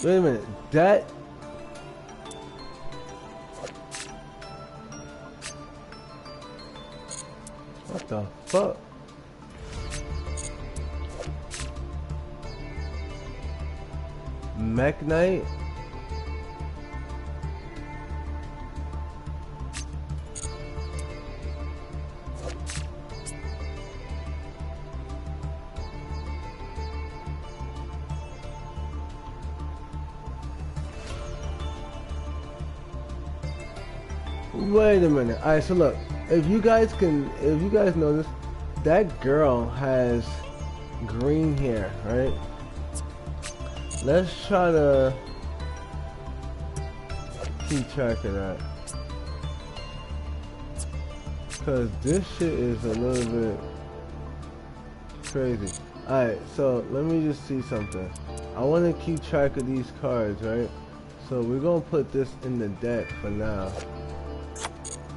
Wait a minute. That... What the fuck? Mech Knight? Wait a minute. Alright, so look, if you guys notice, that girl has green hair, right? Let's try to keep track of that. Cause this shit is a little bit crazy. Alright, so let me just see something. I want to keep track of these cards, right? So we're gonna put this in the deck for now.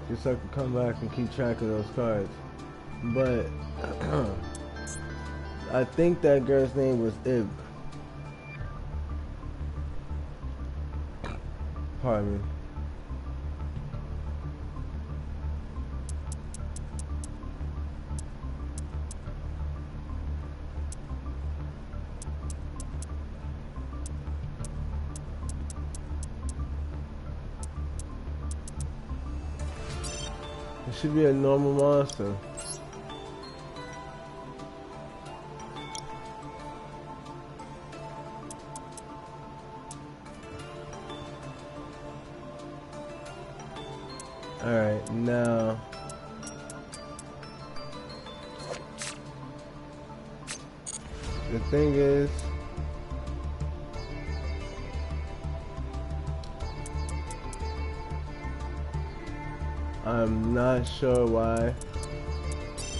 Just so I can come back and keep track of those cards. But I think that girl's name was Ib. Pardon me. It should be a normal monster. Alright, now the thing is, I'm not sure why.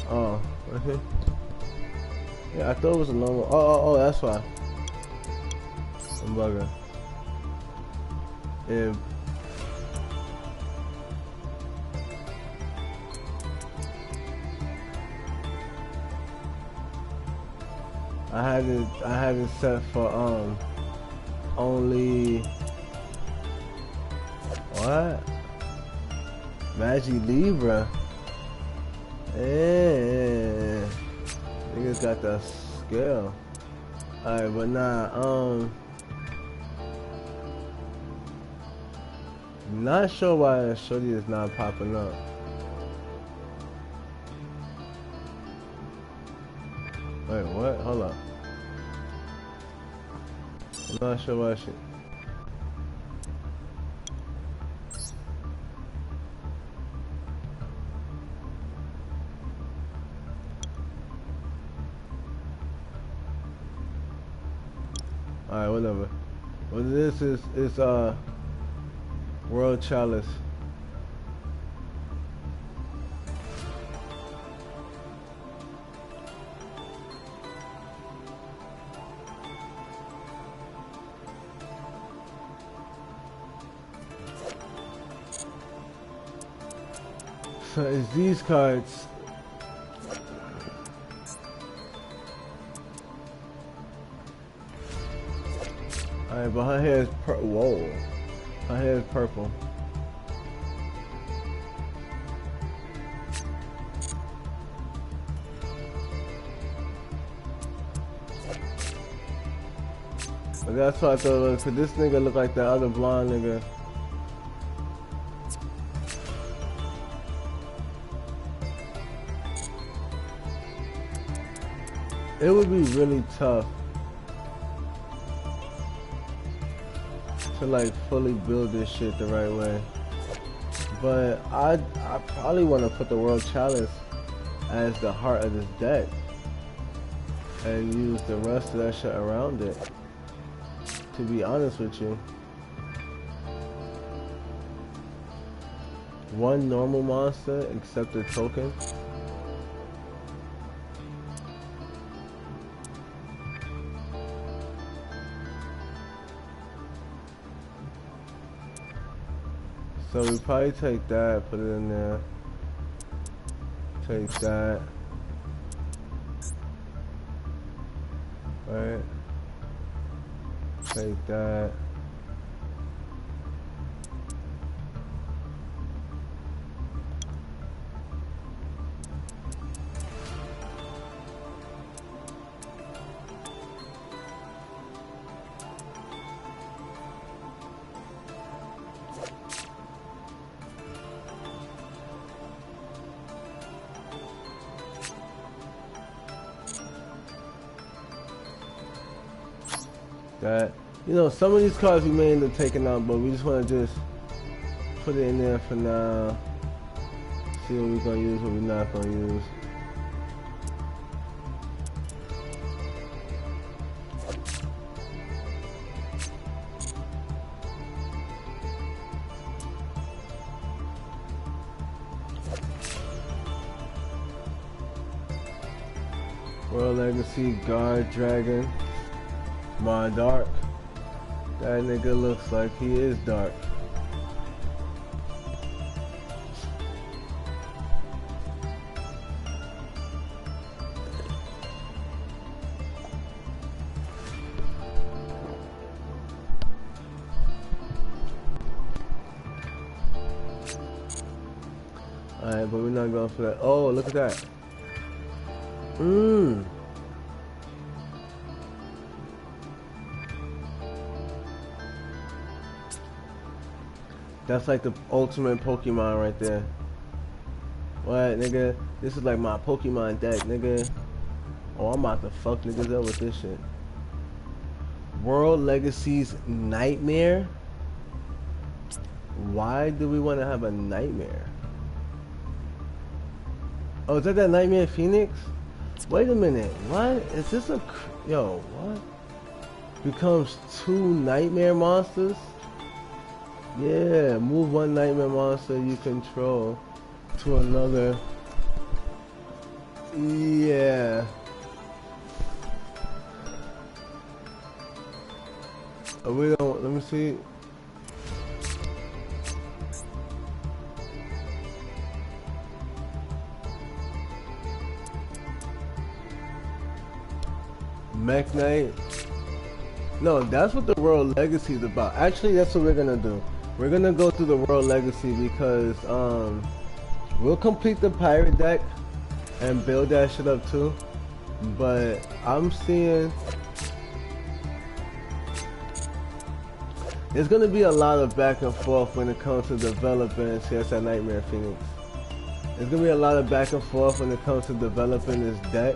Oh, okay. Yeah, I thought it was a normal. Oh, that's why. I'm bugging. If I had it set for only what? Magic Libra. Yeah. Niggas got the skill. Alright, but nah, not sure why Shorty is not popping up. Wait, what? Hold up. I'm not sure why shit. Alright, whatever. What this is World Chalice. So it's these cards. Alright, but her hair is whoa. Her hair is purple. But that's what I thought it was, cause this nigga look like the other blonde nigga. It would be really tough to like fully build this shit the right way. But I probably want to put the World Chalice as the heart of this deck and use the rest of that shit around it, to be honest with you. One normal monster except the token. So we probably take that, put it in there. Take that. Right. Take that. That, you know, some of these cards we may end up taking out, but we just want to just put it in there for now. See what we're gonna use, what we're not gonna use. World Legacy, Guard Dragon. My dark. That nigga looks like he is dark. Alright, but we're not going for that. Oh, look at that. That's like the ultimate Pokemon right there. What, nigga? This is like my Pokemon deck, nigga. Oh, I'm about to fuck niggas up with this shit. World Legacy's Nightmare? Why do we want to have a Nightmare? Oh, is that Nightmare Phoenix? Wait a minute. What? Is this a... Yo, what? Becomes 2 Nightmare monsters? Yeah, move one Nightmare monster you control to another. Yeah. Oh, we don't, let me see. Mech Knight. No, that's what the World Legacy is about. Actually, that's what we're gonna do. We're gonna go through the World Legacy because we'll complete the pirate deck and build that shit up too. But I'm seeing there's gonna be a lot of back and forth when it comes to developing. See, that's that Nightmare Phoenix. There's gonna be a lot of back and forth when it comes to developing this deck.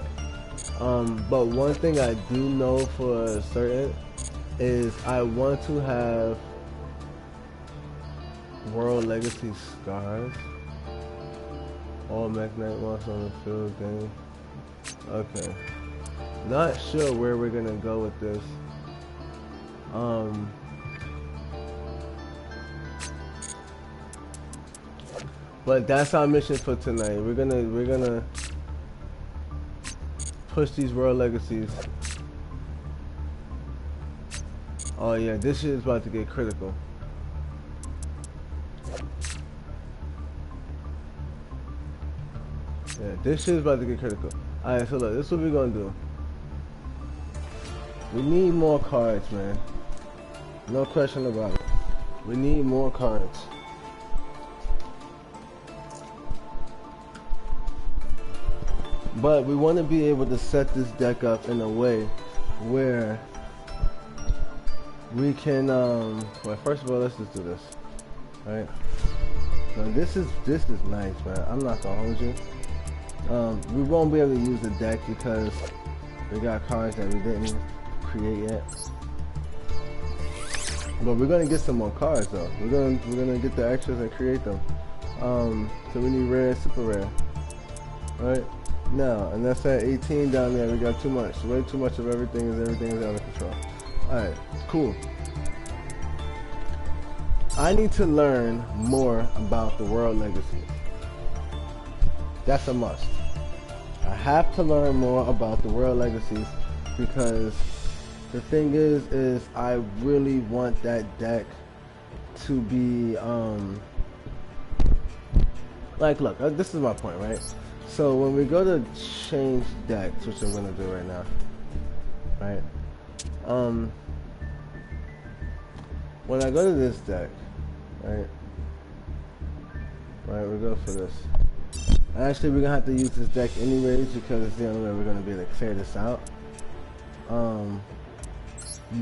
But one thing I do know for certain is I want to have World Legacy Scars. All Mech Knight wants on the field game. Okay. Not sure where we're gonna go with this. But that's our mission for tonight. We're gonna push these World Legacies. Oh yeah, this shit is about to get critical. Yeah, this shit is about to get critical. Alright, so look, this is what we're gonna do. We need more cards, man. No question about it. We need more cards. But we want to be able to set this deck up in a way where we can, well, first of all, let's just do this, right? So this is nice, man. I'm not gonna hold you. We won't be able to use the deck because we got cards that we didn't create yet. But we're gonna get some more cards though. We're gonna get the extras and create them. So we need rare and super rare, right? Now, and that's at 18 down there. We got too much, way too much of everything. Everything is out of control. All right, cool. I need to learn more about the World Legacy. That's a must. I have to learn more about the World Legacies because the thing is I really want that deck to be like, look, this is my point, right? So when we go to change decks, which I'm gonna do right now, right? When I go to this deck, right, we go for this. Actually, we're gonna have to use this deck anyways because it's the only way we're gonna be able to clear this out.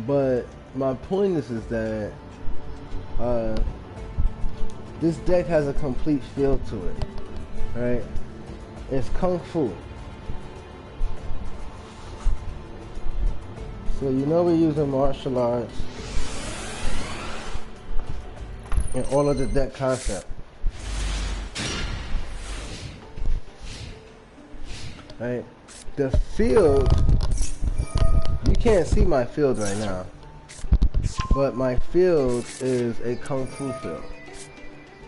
But my point is that this deck has a complete feel to it, right? It's Kung Fu. So you know we're using martial arts in all of the deck concept. Right? The field, you can't see my field right now, but my field is a Kung Fu field.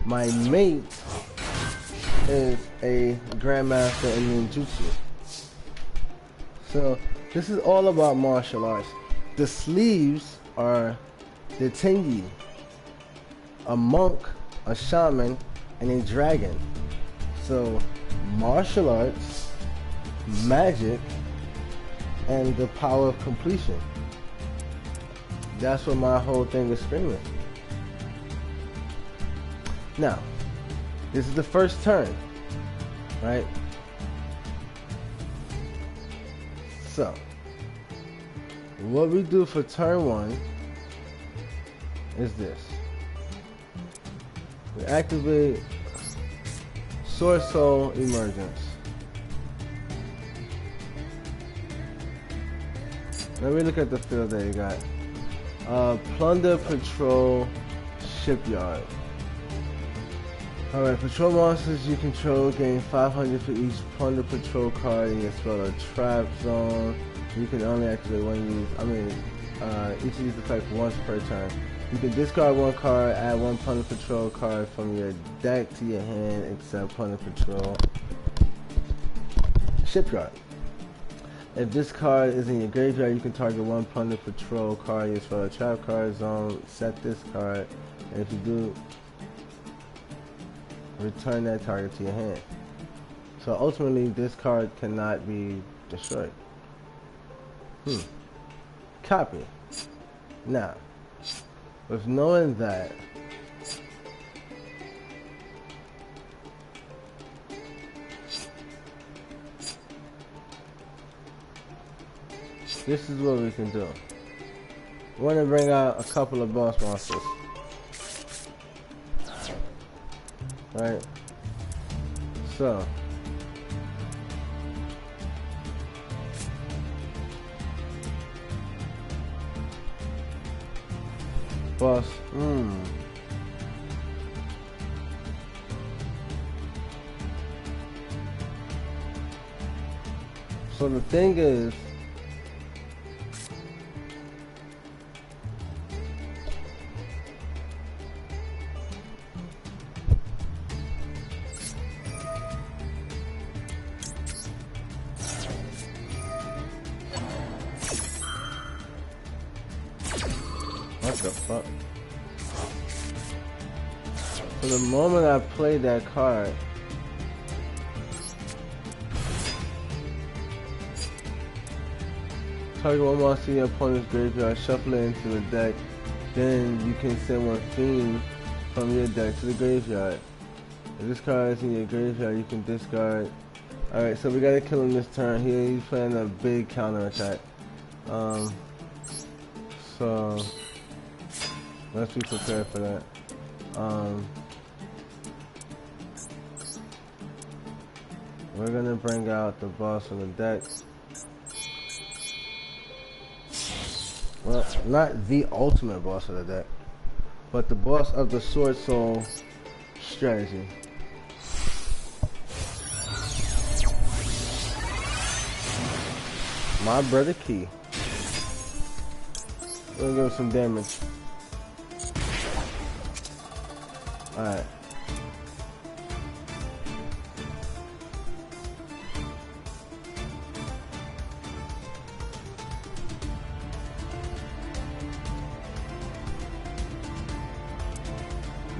My mate is a Grandmaster in Ninjutsu. So this is all about martial arts. The sleeves are the Tengi, a monk, a shaman, and a dragon. So martial arts, magic, and the power of completion. That's what my whole thing is screaming. Now, this is the first turn, right? So, what we do for turn one is this. We activate Source Soul Emergence. Let me look at the field that you got. Plunder Patrol Shipyard. Alright, patrol monsters you control gain 500 for each Plunder Patrol card in your spell or trap zone. You can only activate each of these effects once per turn. You can discard one card, add one Plunder Patrol card from your deck to your hand except Plunder Patrol Shipyard. If this card is in your graveyard, you can target one Plunder Patrol card in your spell or trap card zone, set this card, and if you do, return that target to your hand. So ultimately, this card cannot be destroyed. Copy. Now, with knowing that, this is what we can do. We want to bring out a couple of boss monsters. Right? So, Boss. So the thing is, what the fuck? So the moment I play that card, target one monster in your opponent's graveyard, shuffle it into the deck, then you can send one fiend from your deck to the graveyard. If this card is in your graveyard, you can discard. Alright, so we gotta kill him this turn. He's playing a big counter attack. So let's be prepared for that. We're gonna bring out the boss of the deck. Well, not the ultimate boss of the deck, but the boss of the Sword Soul strategy. My brother Key. We'll give him some damage. Alright.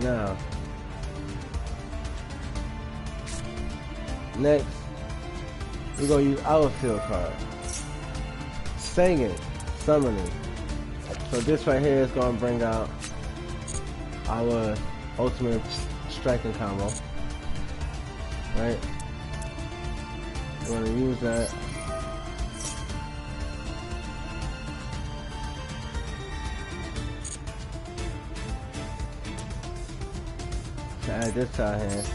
Now, next, we're gonna use our field card. Singing, summoning. So this right here is gonna bring out our ultimate striking combo. Right? We're gonna use that. To add this to our hand.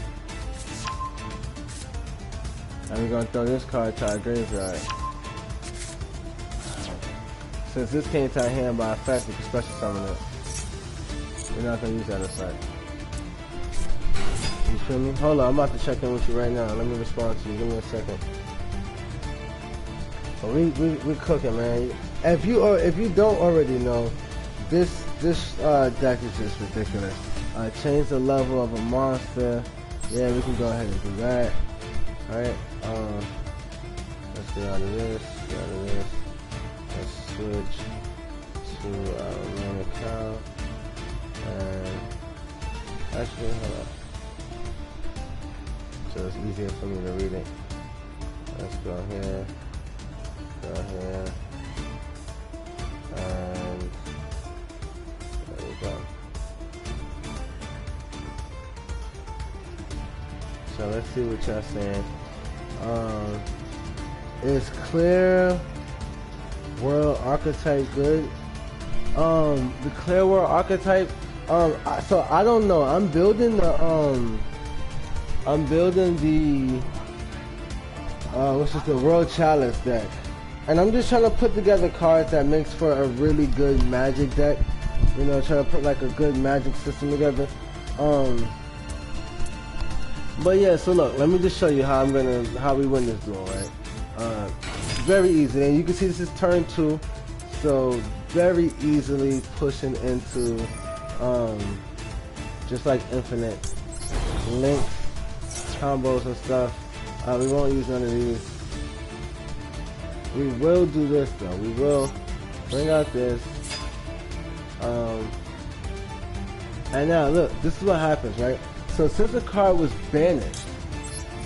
And we're gonna throw this card to our graveyard. Since this came to our hand by effect, we can special summon it. We're not gonna use that aside. You feel me? Hold on, I'm about to check in with you right now. Let me respond to you. Give me a second. But we cooking, man. If you don't already know, this deck is just ridiculous. Change the level of a monster. Yeah, we can go ahead and do that. Alright, let's get out of this, get out of this. Let's switch to main account. And actually, hold up. So it's easier for me to read it. Let's go here, and there we go. So let's see what y'all saying. Is Clear World Archetype good? The Clear World Archetype. So I don't know. I'm building the what's it, the World Chalice deck, and I'm just trying to put together cards that makes for a really good Magic deck. You know, trying to put like a good Magic system together. But yeah, so look, let me just show you how we win this duel, right? Very easy, and you can see this is turn 2, so very easily pushing into just like infinite links, combos and stuff. We won't use none of these. We will do this though. We will bring out this. And now look, this is what happens, right? So since the card was banished,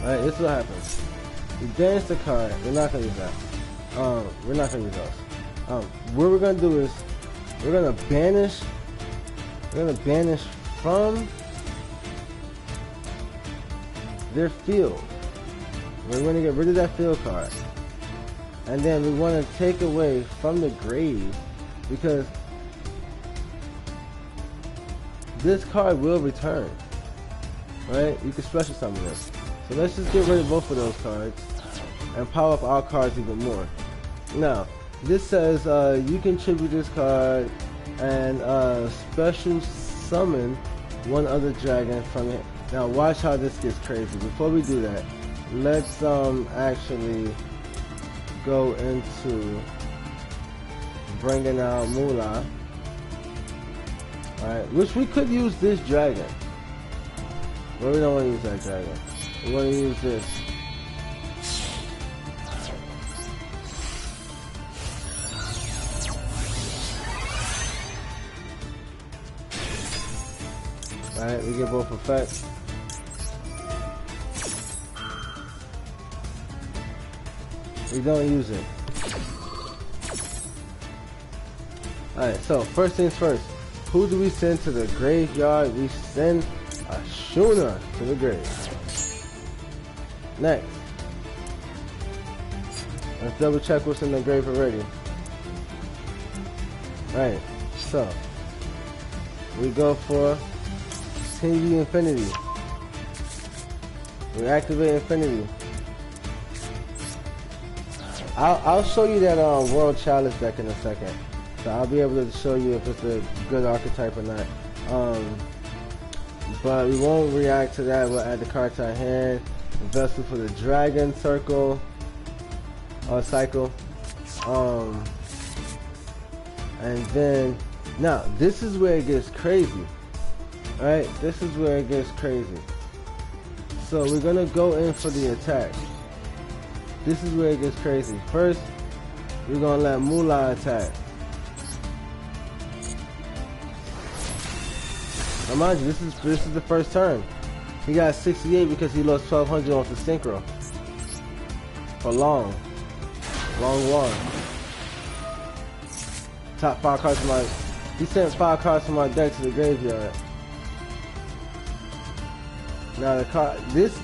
right, this is what happens. We banish the card. We're not gonna use that. We're not gonna use those. What we're gonna do is we're gonna banish from their field. We're gonna get rid of that field card, and then we want to take away from the grave, because this card will return. Right? You can special summon this. So let's just get rid of both of those cards and power up our cards even more. Now, this says you can tribute this card and special summon one other dragon from it. Now watch how this gets crazy. Before we do that, let's actually go into bringing out Moolah. Alright, which we could use this dragon. But we don't want to use that dragon. We want to use this. Alright, we get both effects. We don't use it. Alright, so first things first. Who do we send to the graveyard? We send a Shuna to the grave. Next. Let's double check what's in the grave already. Alright, so we go for Continue Infinity. We activate Infinity. I'll show you that World Chalice deck in a second. So I'll be able to show you if it's a good archetype or not. But we won't react to that. We'll add the card to our hand. Vessel for the Dragon Circle. Cycle. And then, now, this is where it gets crazy. Alright, this is where it gets crazy. So we're gonna go in for the attack. This is where it gets crazy. First, we're gonna let Moolah attack. Now mind you, this is the first turn. He got 68 because he lost 1200 off the synchro. For long one. Top 5 cards from my. He sent 5 cards from my deck to the graveyard. Now the card, this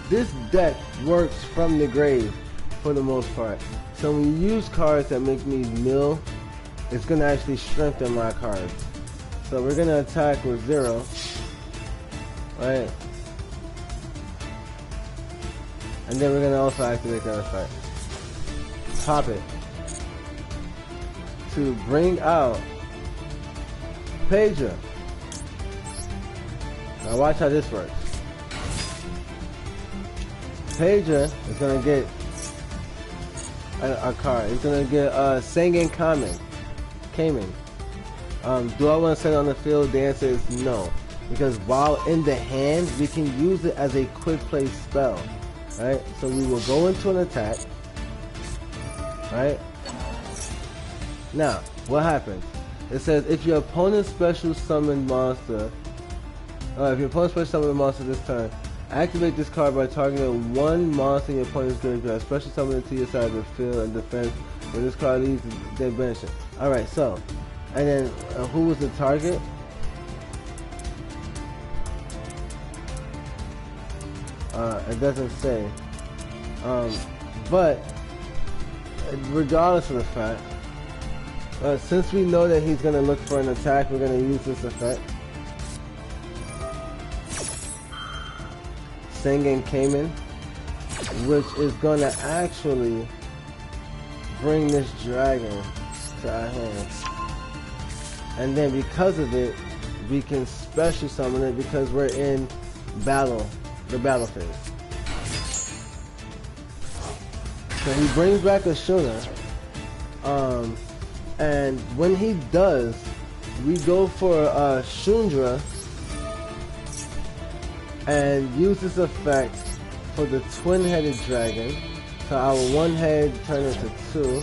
deck works from the grave for the most part. So when you use cards that make me mill, it's gonna actually strengthen my cards. So we're gonna attack with 0, right? And then we're gonna also activate that effect. Pop it to bring out Pager. Now watch how this works. Pager is gonna get a card. It's gonna get Sengen Cayman. Do I want to set it on the field? The answer is no, because while in the hand, we can use it as a quick play spell. Right? So we will go into an attack. Right? Now, what happens? It says if your opponent's special summon monster, if your opponent's special summon a monster this turn, activate this card by targeting one monster in your opponent's graveyard. Special summon it to your side of the field and defense. When this card leaves, they banish it. Alright, so, and then who was the target? It doesn't say. But regardless of the fact, since we know that he's gonna look for an attack, we're gonna use this effect. Sengen Cayman, which is gonna actually bring this dragon to our hands. And then because of it, we can special summon it because we're in battle, the battle phase. So he brings back a Shuna, and when he does, we go for Shundra and use this effect for the twin-headed dragon. So our one head turn into 2.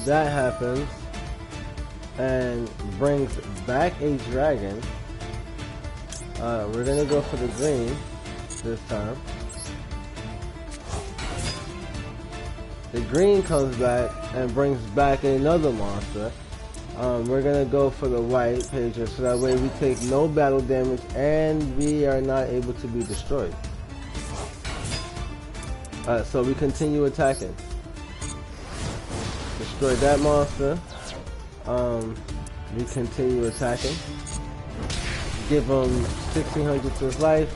That happens and brings back a dragon. We're gonna go for the green this time. The green comes back and brings back another monster. We're gonna go for the white Pager, so that way we take no battle damage and we are not able to be destroyed. So we continue attacking. Destroy that monster. We continue attacking. Give him 1600 to his life,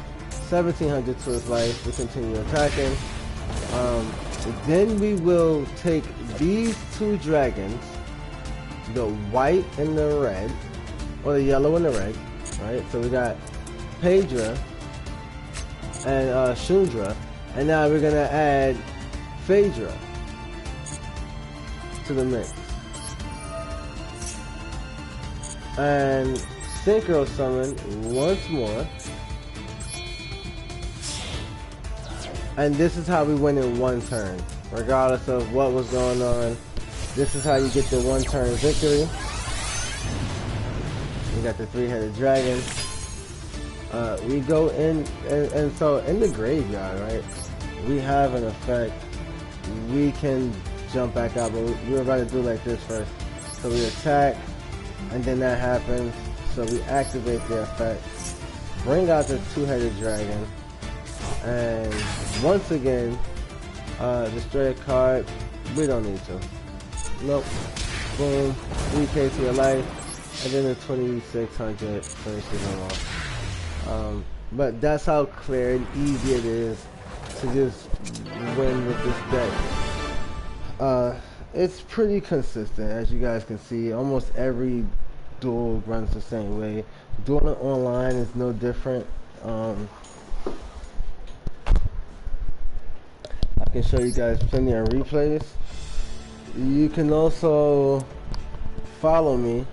1700 to his life. We continue attacking. Then we will take these two dragons, the white and the red, or the yellow and the red, right? So we got Pedra and Shundra, and now we're gonna add Phaedra to the mix. And Synchro Summon once more. And this is how we win in one turn. Regardless of what was going on, this is how you get the one turn victory. We got the three-headed dragon. We go in, and so in the graveyard, right, we have an effect. We can jump back out, but we're about to do like this first. So we attack, and then that happens. So we activate the effect, bring out the two-headed dragon, and once again, destroy a card. We don't need to. Nope. Boom. 3k to your life, and then the 2600 finishes them off. But that's how clear and easy it is to just win with this deck. It's pretty consistent, as you guys can see. Almost every duel runs the same way. Dueling online is no different. I can show you guys plenty of replays. You can also follow me.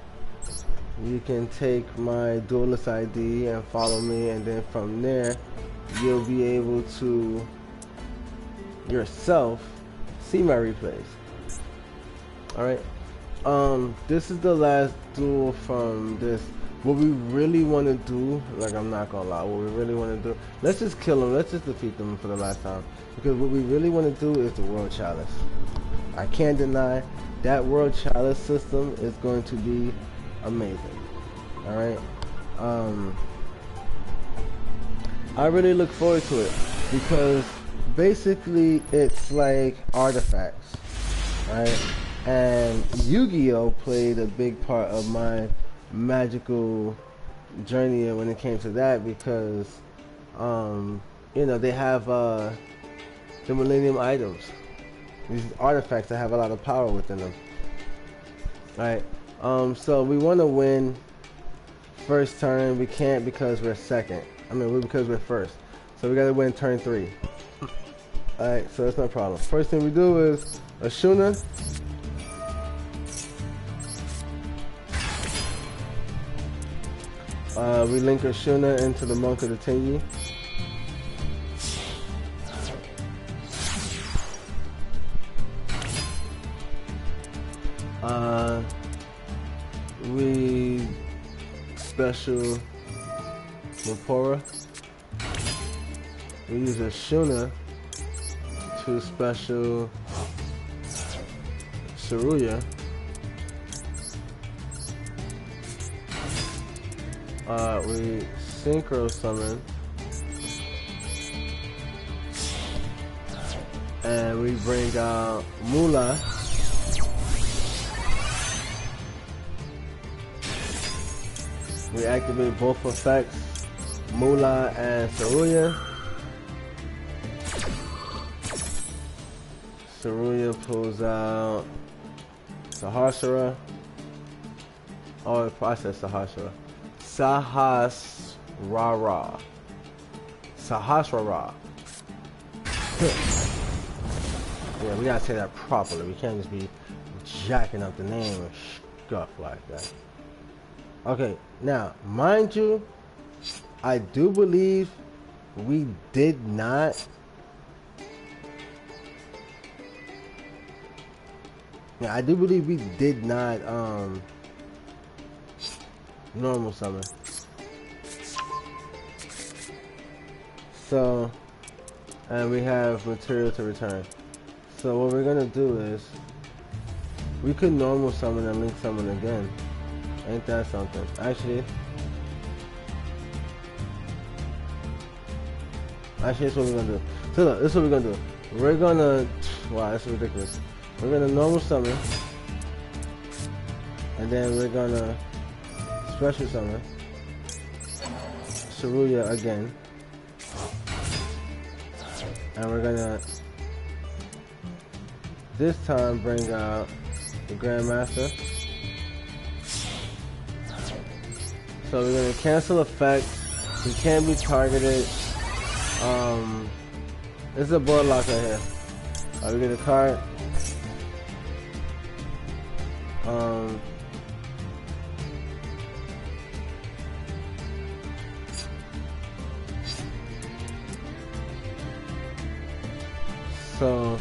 You can take my Duelist ID and follow me, and then from there you'll be able to yourself see my replays. Alright, this is the last duel from this. What we really want to do, like, I'm not gonna lie, what we really want to do, let's just kill them, let's just defeat them for the last time, because what we really want to do is the World Chalice. I can't deny that World Chalice system is going to be amazing. Alright, I really look forward to it, because basically it's like artifacts, right? And Yu-Gi-Oh! Played a big part of my magical journey when it came to that, because you know, they have the Millennium items, these artifacts that have a lot of power within them, right? So we want to win first turn. We can't because we're second. Because we're first, so we gotta win turn 3. Alright, so that's no problem. First thing we do is Ashuna. We link Ashuna into the Monk of the Tenyi. We special Rapora. We use Ashuna to special Saruya. We Synchro Summon, and we bring out Mula. We activate both effects, Mula and Saruya. Saruya pulls out Sahasrara. Oh, I said Sahasrara. Sahasrara. Sahasrara. Yeah, we gotta say that properly. We can't just be jacking up the name and stuff like that. Okay, now, mind you, I do believe we did not. Yeah, I do believe we did not normal summon. So, and we have material to return. So what we're gonna do is, we could normal summon and link summon again. Ain't that something? Actually, this is what we're gonna do. So look, this is what we're gonna do. We're gonna, wow, this is ridiculous. We're gonna normal summon, and then we're gonna special summon Saruya again, and we're gonna this time bring out the Grandmaster. So we're gonna cancel effects. He can't be targeted. This is a board lock right here. We get a card. So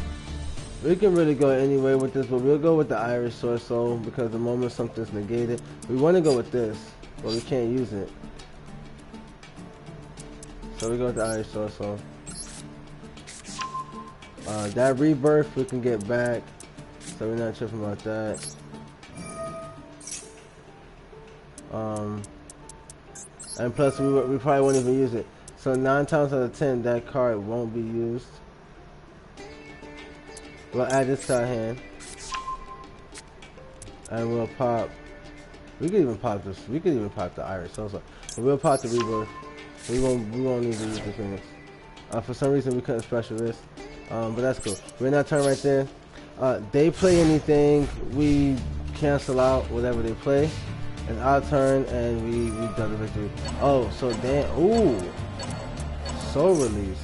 we can really go anyway with this, but we'll go with the Irish Sword Soul because the moment something's negated, we want to go with this, but we can't use it. So we go with the Irish Sword Soul. That rebirth we can get back, so we're not tripping about that. And plus we probably won't even use it. So 9 times out of 10 that card won't be used. We'll add this to our hand. And we'll pop. We could even pop this. We could even pop the Irish. So we'll pop the rebirth. We won't need to use the Phoenix. For some reason we couldn't special this. But that's cool. We're in our turn right there. They play anything, we cancel out whatever they play. It's our turn and we done the victory. Oh, so damn. Ooh. Soul Release.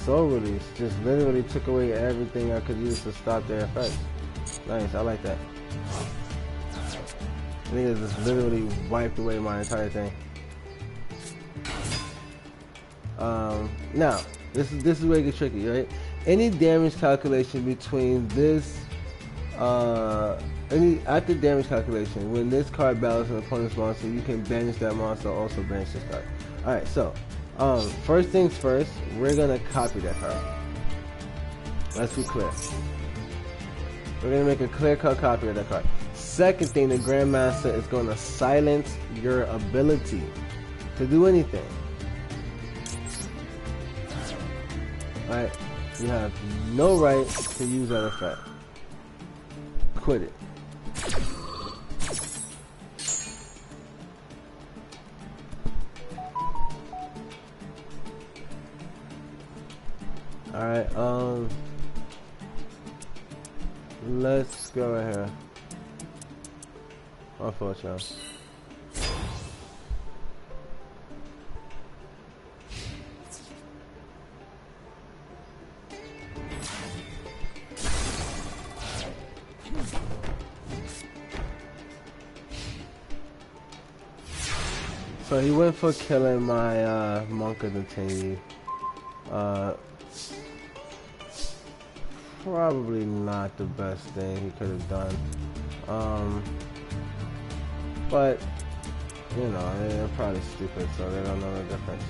Soul Release just literally took away everything I could use to stop their effects. Nice, I like that. I think it just literally wiped away my entire thing. Now, this is where it gets tricky, right? Any damage calculation between this, after damage calculation, when this card battles an opponent's monster, you can banish that monster, also banish this card. Alright, so, first things first, we're gonna copy that card. Let's be clear. We're gonna make a clear-cut copy of that card. Second thing, the Grandmaster is gonna silence your ability to do anything. Alright, you have no right to use that effect. Quit it. Alright, let's go right here. Unfortunately. So he went for killing my Monk of the Tingy. Probably not the best thing he could have done. But you know, they're probably stupid, so they don't know the difference.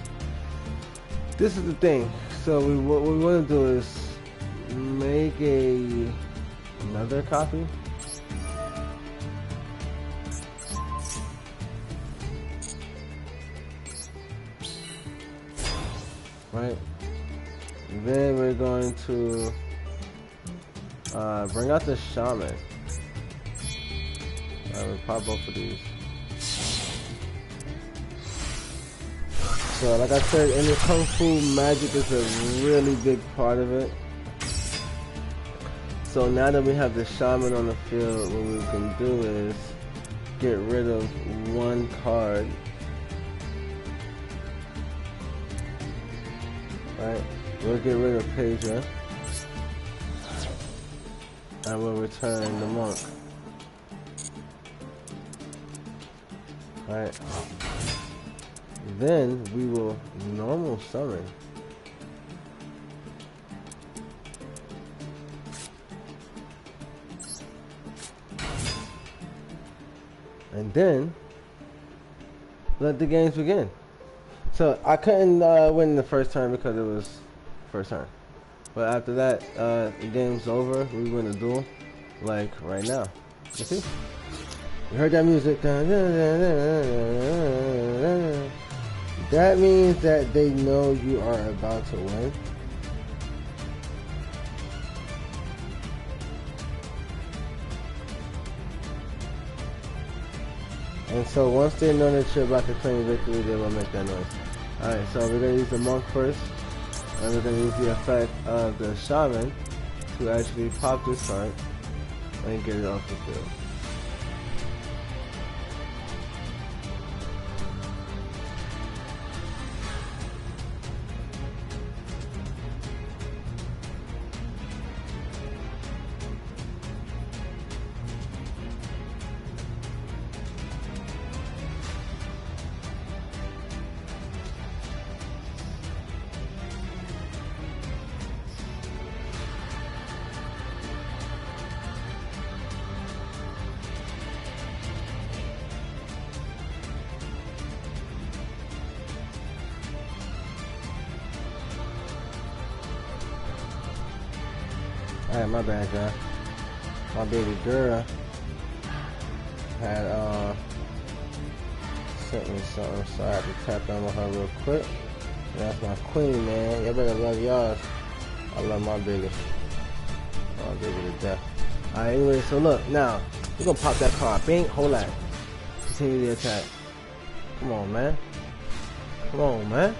This is the thing. So what we want to do is make another copy. Right. Then we're going to bring out the Shaman. We'll pop both of these. So, like I said, in the Kung Fu, magic is a really big part of it. So now that we have the Shaman on the field, what we can do is get rid of one card. Right, we'll get rid of Pedra, and we'll return the Monk. Right, then we will normal summon. And then let the games begin. So I couldn't win the first turn because it was first turn. But after that, the game's over. We win a duel, like right now. You see? You heard that music? That means that they know you are about to win. And so once they know that you're about to claim victory, they will make that noise. Alright, so we're going to use the Monk first. And we're going to use the effect of the Shaman to actually pop this card and get it off the field. Alright, my bad, y'all. My baby girl had sent me something, so I had to tap in with her real quick. And that's my queen, man. Y'all better love y'all. I love my baby. My baby to death. Alright, anyway, so look, now we're gonna pop that card. Bing, hold that. Continue the attack. Come on, man. Come on, man.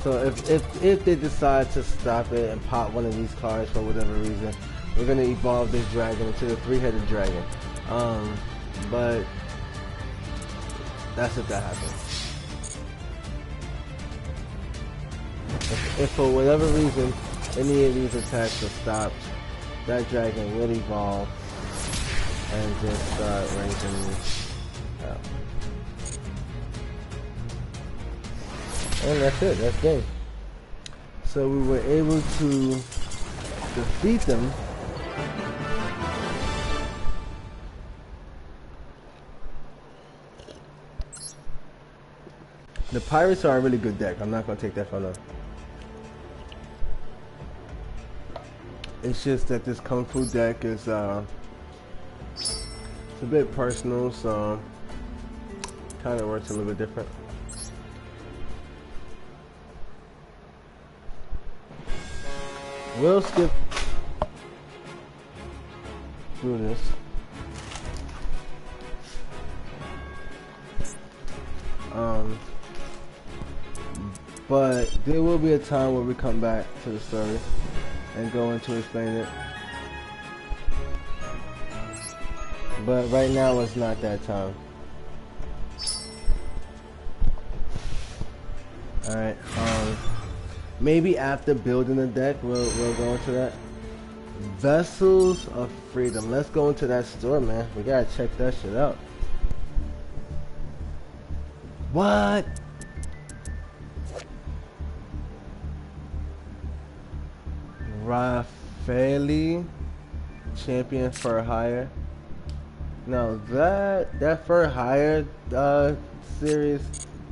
So if they decide to stop it and pop one of these cards for whatever reason, we're gonna evolve this dragon into the 3-headed dragon. But that's if that happens. If for whatever reason any of these attacks are stopped, that dragon will evolve and just start raising up. And that's it, that's game. So we were able to defeat them. The pirates are a really good deck, I'm not going to take that from them. It's just that this Kung Fu deck is it's a bit personal, so kind of works a little bit different. We'll skip through this. But there will be a time where we come back to the story and go into explaining it. But right now it's not that time. Alright, maybe after building the deck, we'll go into that. Vessels of Freedom. Let's go into that store, man. We gotta check that shit out. What? Raffaele, champion for hire. Now that for hire series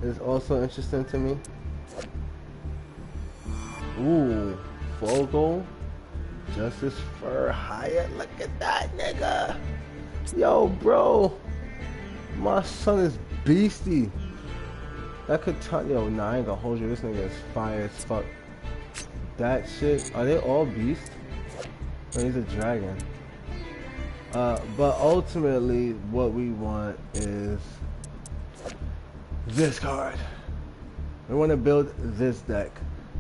is also interesting to me. Ooh, Fogo, Justice for hire. Look at that, nigga. Yo, bro, my son is beastie. That could turn. Yo, nah, I ain't gonna hold you. This nigga is fire as fuck. That shit. Are they all beasts? Oh, he's a dragon. But ultimately, what we want is this card. We want to build this deck.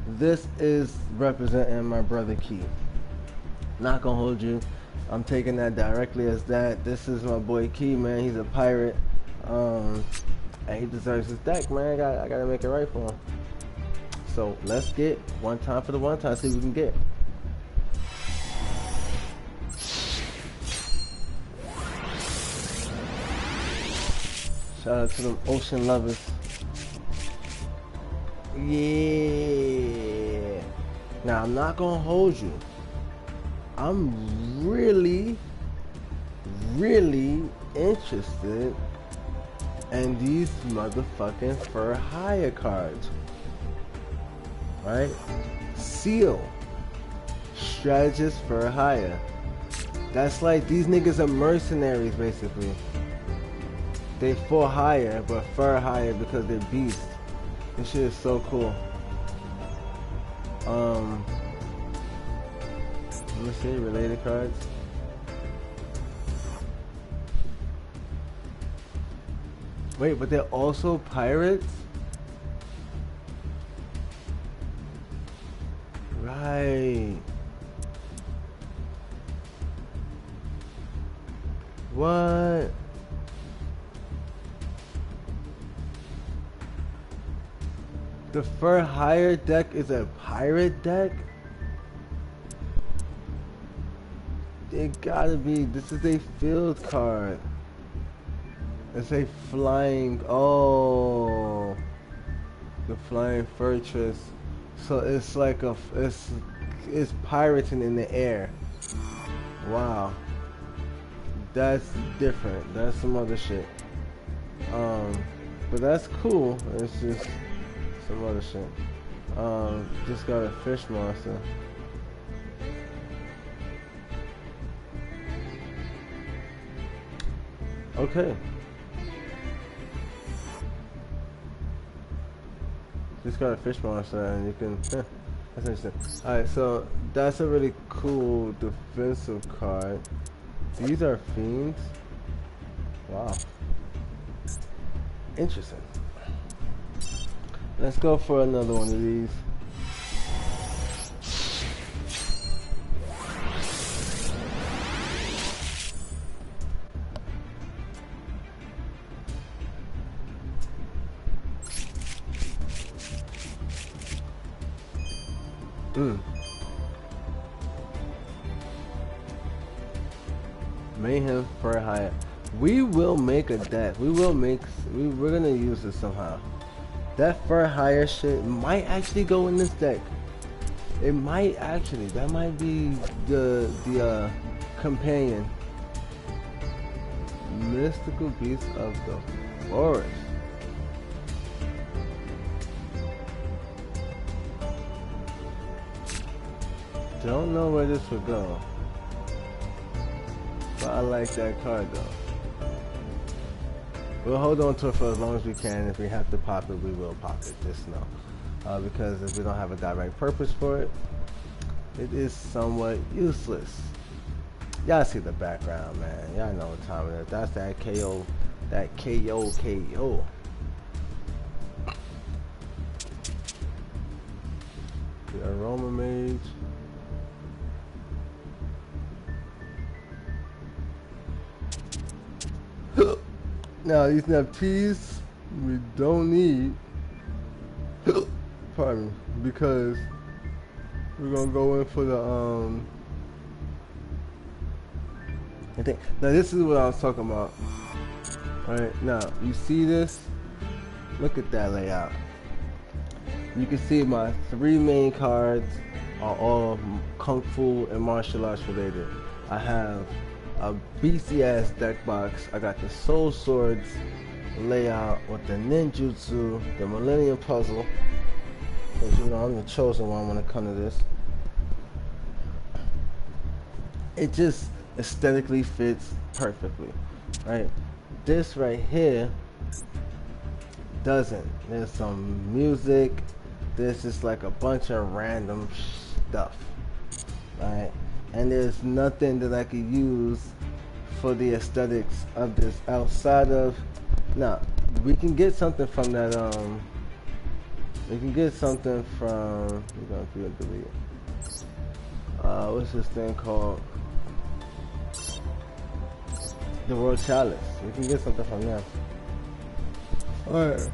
This is representing my brother Key. Not gonna hold you. I'm taking that directly as that. This is my boy Key, man. He's a pirate. And he deserves his deck, man. I gotta make it right for him. So let's get one time for the one time, see what we can get. Shout out to them ocean lovers. Yeah. Now I'm not gonna hold you. I'm really interested in these motherfucking for hire cards. Right? Seal. Strategist for hire. That's like these niggas are mercenaries basically. They for hire, but for hire because they're beasts. This shit is so cool. Let me see, related cards. Wait, but they're also pirates? right. What? The for hire deck is a pirate deck? It gotta be. This is a field card. It's a flying. Oh, the flying fortress. So it's like it's pirating in the air. Wow, that's different. That's some other shit. But that's cool. It's just some other shit. Just got a fish monster. Okay. Just got a fish monster and you can, that's interesting. Alright, so that's a really cool defensive card. These are fiends. Wow. Interesting. Let's go for another one of these. Mayhem for hire. We will make a deck. We're gonna use this somehow. That for hire shit might actually go in this deck. It might actually. That might be the companion. Mystical beast of the forest. Don't know where this would go, but I like that card though. We'll hold on to it for as long as we can. If we have to pop it, we will pop it. Just know, because if we don't have a direct purpose for it, it is somewhat useless. Y'all see the background, man. Y'all know what time it is. That's that KO, that KO. The Aroma Mage. Now these NFTs we don't need, pardon me, because we're gonna go in for the I think now this is what I was talking about. Alright, now you see this? Look at that layout. You can see my three main cards are all Kung Fu and martial arts related. I have a beastie ass deck box. I got the Soul Swords layout with the ninjutsu, the Millennium Puzzle. Cause you know I'm the chosen one when it comes to this. It just aesthetically fits perfectly, right? This right here doesn't. There's some music. There's just like a bunch of random stuff, right? And there's nothing that I could use for the aesthetics of this outside of, now we can get something from that, we can get something from, we're going to delete what's this thing called, the World Chalice. We can get something from them. Alright.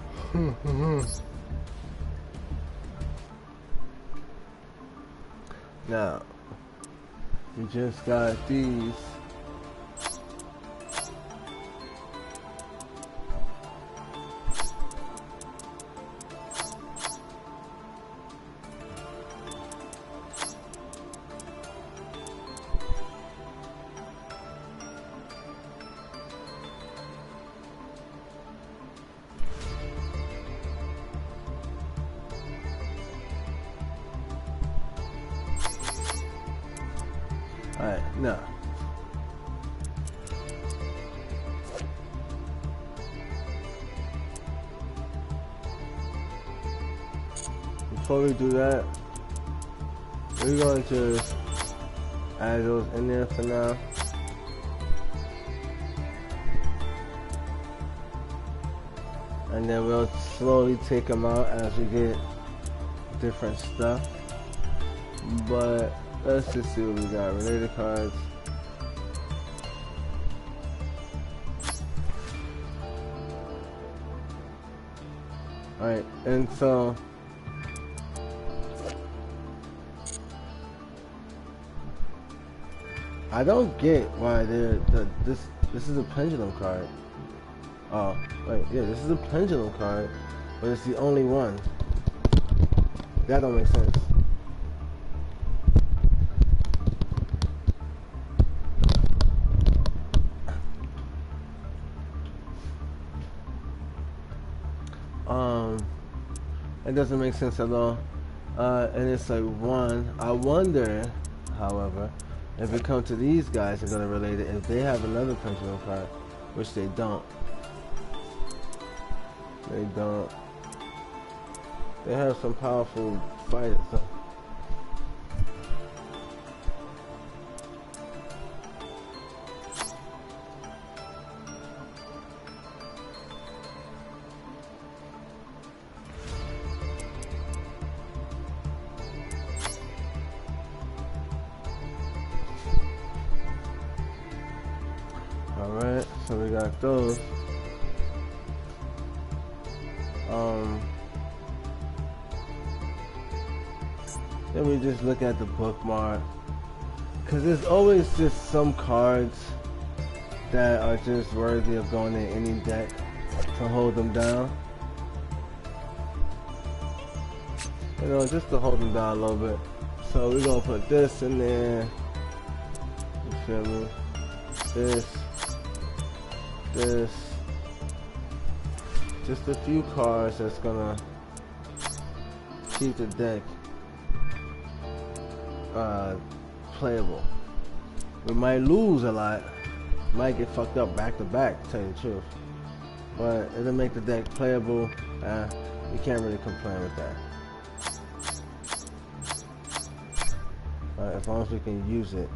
Now we just got these. Alright, now before we do that, we're going to add those in there for now. And then we'll slowly take them out as we get different stuff. But let's just see what we got. Related cards. Alright, and so I don't get why this is a pendulum card. Oh, wait, yeah, this is a pendulum card, but it's the only one. That don't make sense. It doesn't make sense at all. And it's like one. I wonder, however, if it comes to these guys, they're gonna relate it. If they have another pendulum card, which they don't. They don't. They have some powerful fighters. So. Alright, so we got those. Then we just look at the bookmark, because there's always just some cards that are just worthy of going in any deck to hold them down. You know, just to hold them down a little bit. So we're gonna put this in there. You feel me? This. Just a few cards that's gonna keep the deck playable. We might lose a lot, might get fucked up back to back, to tell you the truth, but it'll make the deck playable. You can't really complain with that. As long as we can use it.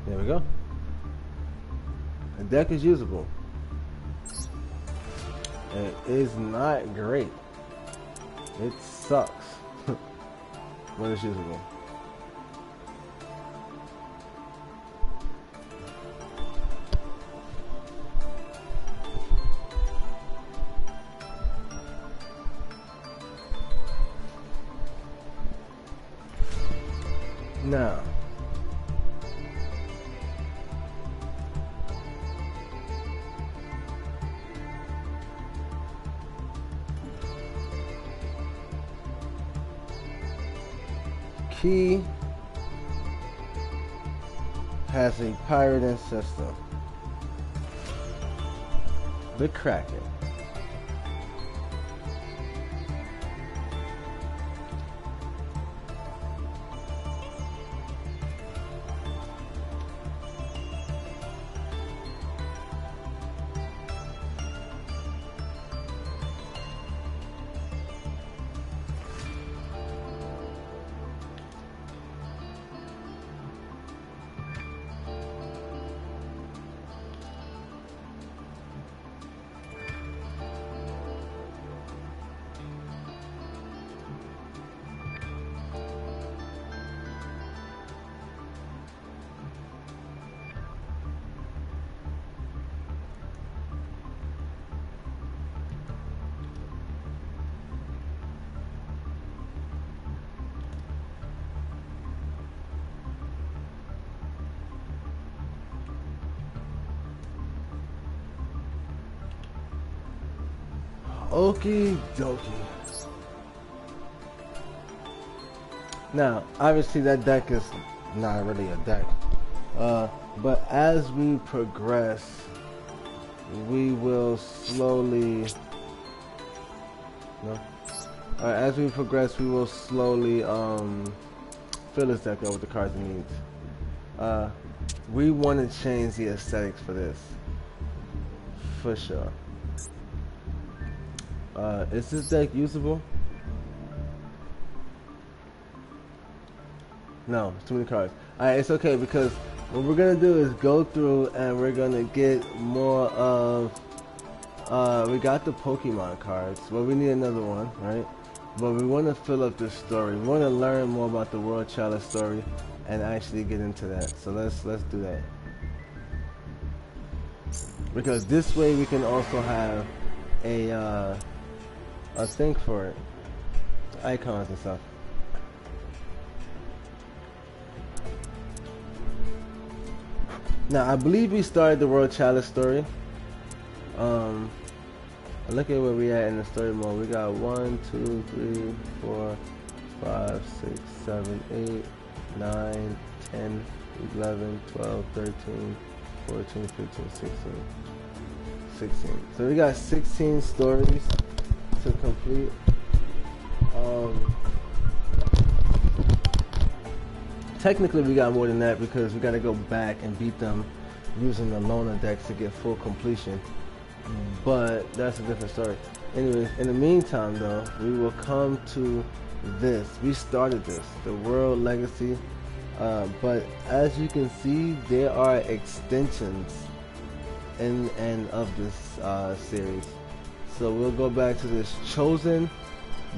There we go. The deck is usable. It is not great. It sucks. But it's usable. Now, Key has a pirating system. The Kraken. Okie dokie. Now, obviously that deck is not really a deck. But as we progress, we will slowly... No? As we progress, we will slowly fill this deck up with the cards it needs. We want to change the aesthetics for this. For sure. Is this deck usable? No, it's too many cards. Alright, it's okay because what we're gonna do is go through and we're gonna get more of we got the Pokemon cards, but we need another one, right? But we want to fill up this story. We want to learn more about the World Chalice story and actually get into that. So let's do that. Because this way we can also have a thing for it. Icons and stuff. Now I believe we started the World Chalice story. Look at where we at in the story mode. We got 1, 2, 3, 4, 5, 6, 7, 8, 9, 10, 11, 12, 13, 14, 15, 16. So we got 16 stories to complete. Technically we got more than that because we got to go back and beat them using the loner decks to get full completion. But that's a different story. Anyways, in the meantime though, we will come to this. We started this, the World Legacy, but as you can see, there are extensions in and of this series. So we'll go back to this, chosen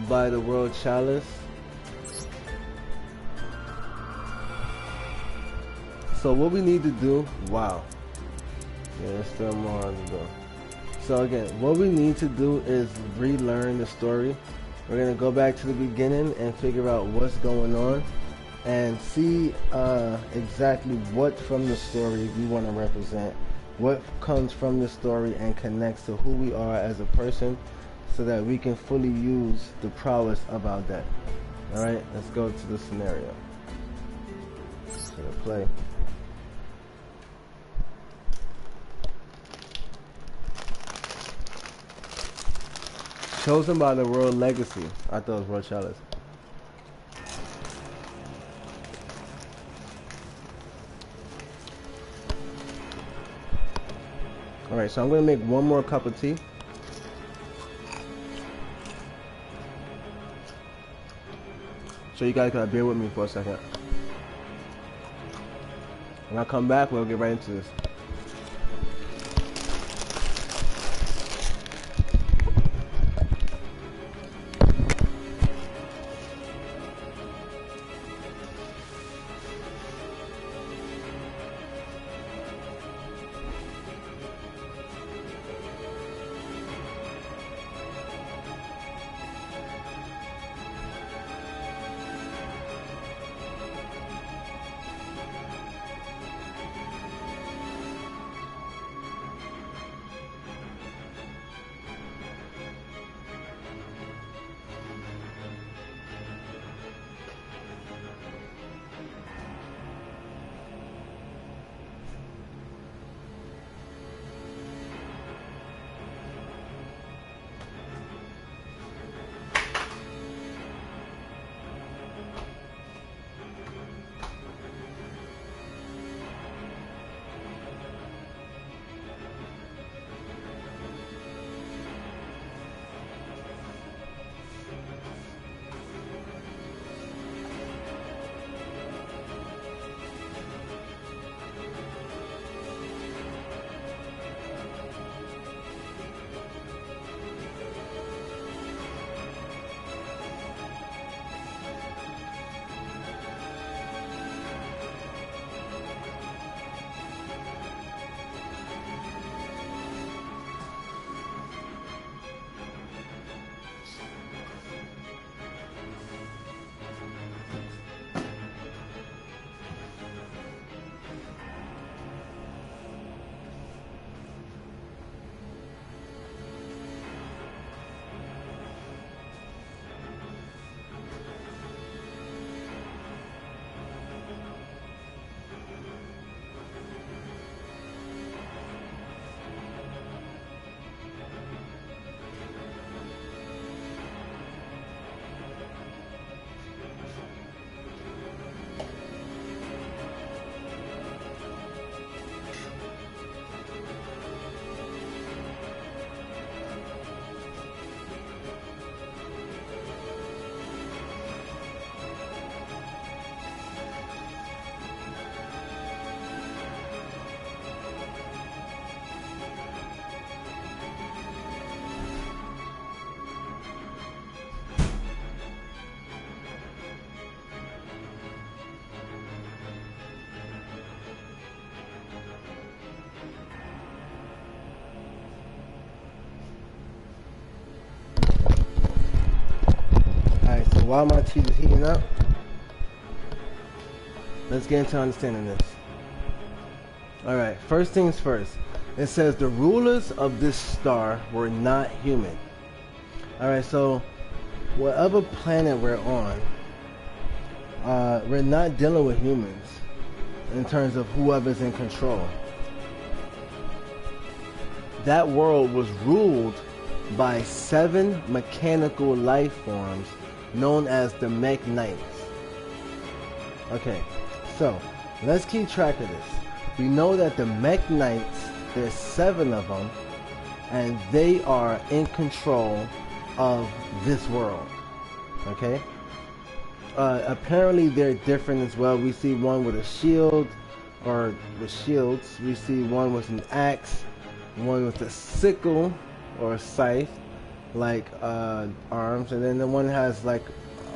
by the World Chalice. So what we need to do, wow, yeah, there's still more to go. So again, what we need to do is relearn the story. We're going to go back to the beginning and figure out what's going on and see exactly what from the story we want to represent, what comes from the story and connects to who we are as a person so that we can fully use the prowess of our deck. Alright, let's go to the scenario. So play. Chosen by the World Legacy. I thought it was World Chalice. Alright, so I'm going to make one more cup of tea. So you guys gotta bear with me for a second. When I come back, we'll get right into this. Alright, so while my tea is heating up, let's get into understanding this. Alright, first things first. It says the rulers of this star were not human. Alright, so whatever planet we're on, we're not dealing with humans in terms of whoever's in control. That world was ruled by 7 mechanical life forms known as the Mech Knights. Okay, so let's keep track of this. We know that the Mech Knights, there's 7 of them, and they are in control of this world. Okay? Apparently they're different as well. We see one with a shield, or with shields. We see one with an axe, one with a sickle or a scythe, like arms, and then the one has like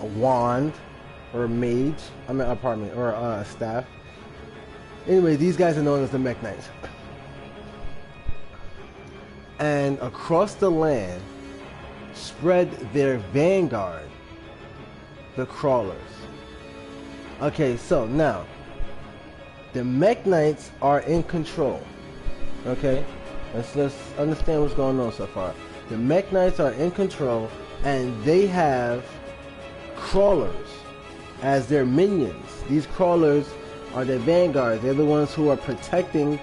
a wand or a mage. Or a staff. Anyway, these guys are known as the Mech Knights. And across the land spread their vanguard, the crawlers. Okay, so now the Mech Knights are in control. Okay, let's understand what's going on so far. The Mech Knights are in control, and they have crawlers as their minions. These crawlers are their vanguards. They're the ones who are protecting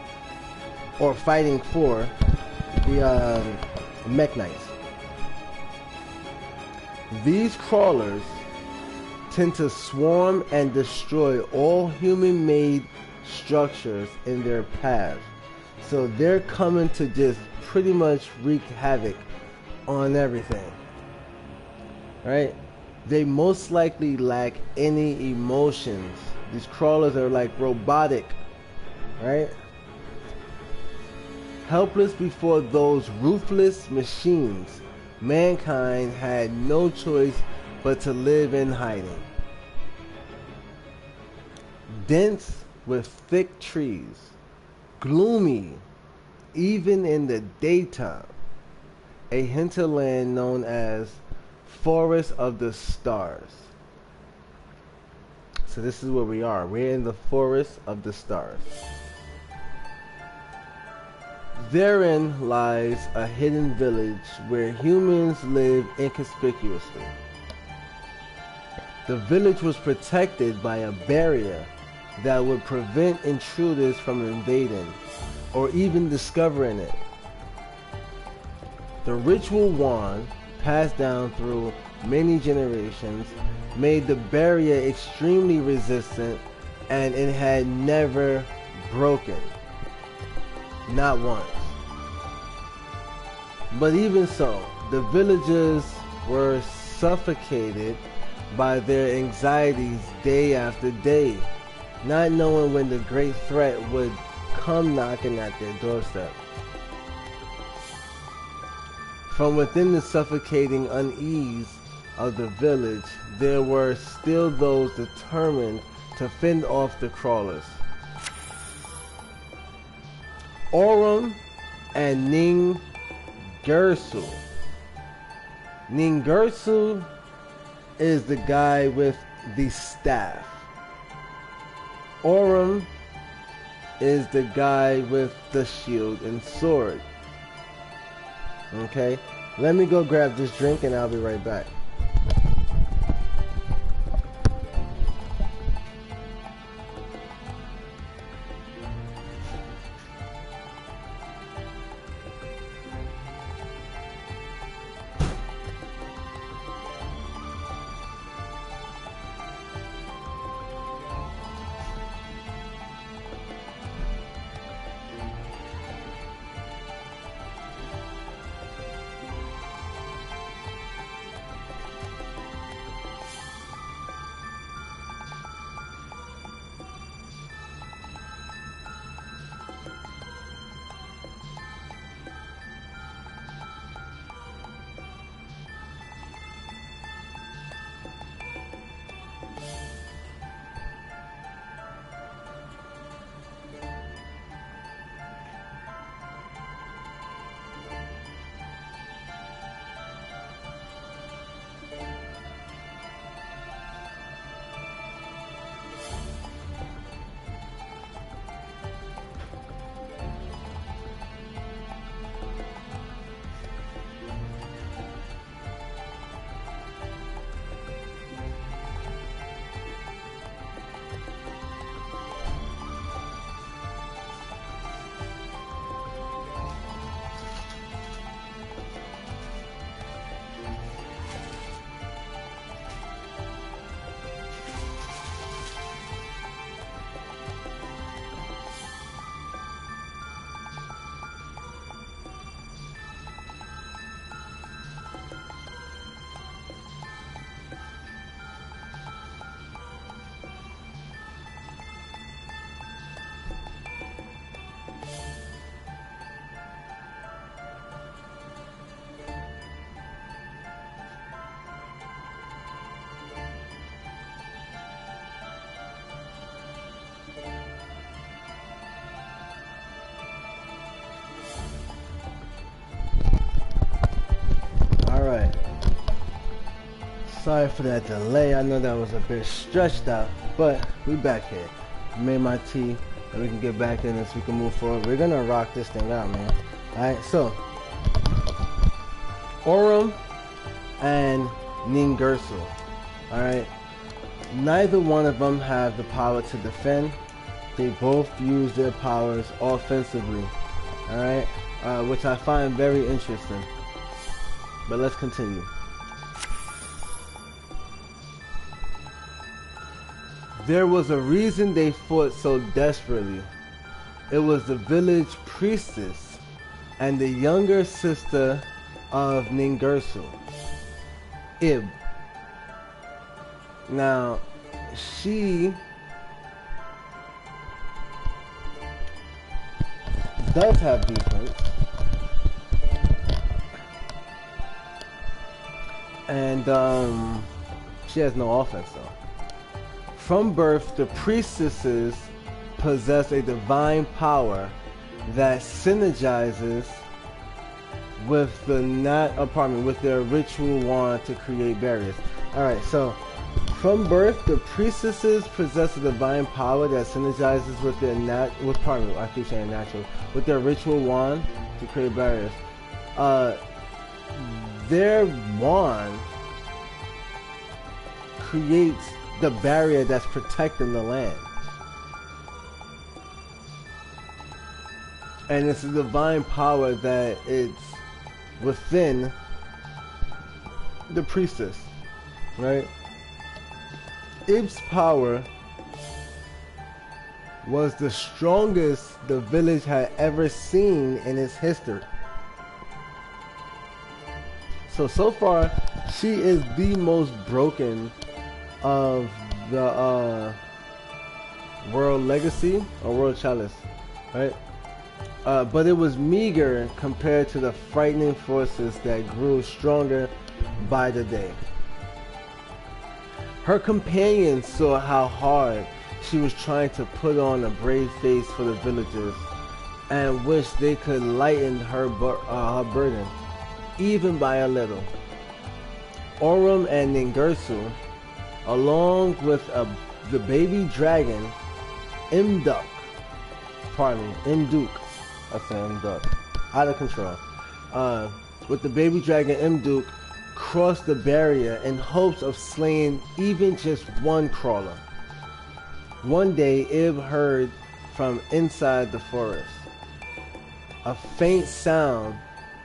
or fighting for the Mech Knights. These crawlers tend to swarm and destroy all human-made structures in their path. So they're coming to just pretty much wreak havoc on everything. Right? They most likely lack any emotions. These crawlers are like robotic. Right? Helpless before those ruthless machines, mankind had no choice but to live in hiding. Dense with thick trees, gloomy even in the daytime, a hinterland known as Forest of the Stars. So this is where we are. We're in the Forest of the Stars. Therein lies a hidden village where humans live inconspicuously. The village was protected by a barrier that would prevent intruders from invading or even discovering it. The ritual wand, passed down through many generations, made the barrier extremely resistant, and it had never broken. Not once. But even so, the villagers were suffocated by their anxieties day after day, not knowing when the great threat would come knocking at their doorstep. From within the suffocating unease of the village, there were still those determined to fend off the crawlers. Aurum and Ningirsu. Ningirsu is the guy with the staff. Aurum is the guy with the shield and sword. Okay, let me go grab this drink and I'll be right back. Sorry for that delay. I know that was a bit stretched out, but we back here. Made my tea, and we can get back in this. We can move forward. We're gonna rock this thing out, man. All right, so Orym and Ningirsu. All right, neither one of them have the power to defend. They both use their powers offensively. All right, which I find very interesting. But let's continue. There was a reason they fought so desperately. It was the village priestess and the younger sister of Ningirsu, Ib. Now, she does have defense, and she has no offense though. From birth, the priestesses possess a divine power that synergizes with with their ritual wand to create barriers. All right, so from birth, the priestesses possess a divine power that synergizes with their with their ritual wand to create barriers. Their wand creates the barrier that's protecting the land. And it's a divine power that it's within the priestess, right? Ib's power was the strongest the village had ever seen in its history. So far, she is the most broken of the World Legacy or World Chalice, right? But it was meager compared to the frightening forces that grew stronger by the day. Her companions saw how hard she was trying to put on a brave face for the villagers and wished they could lighten her burden, even by a little. Orym and Ningirsu, along with the baby dragon, Imduke, I say Imduke, out of control. With the baby dragon Imduke, crossed the barrier in hopes of slaying even just one crawler. One day, Ib heard from inside the forest a faint sound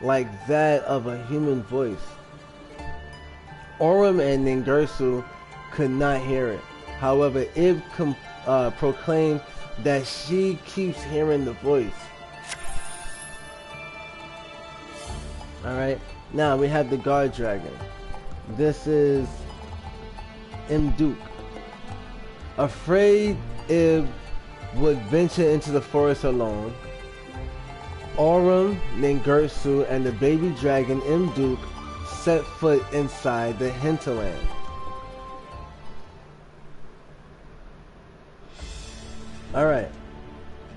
like that of a human voice. Orym and Ningirsu could not hear it. However, Ib proclaimed that she keeps hearing the voice. Alright, now we have the guard dragon. This is Imduke. Afraid Ib would venture into the forest alone, Orym, Ningirsu, and the baby dragon Imduke set foot inside the hinterland. Alright,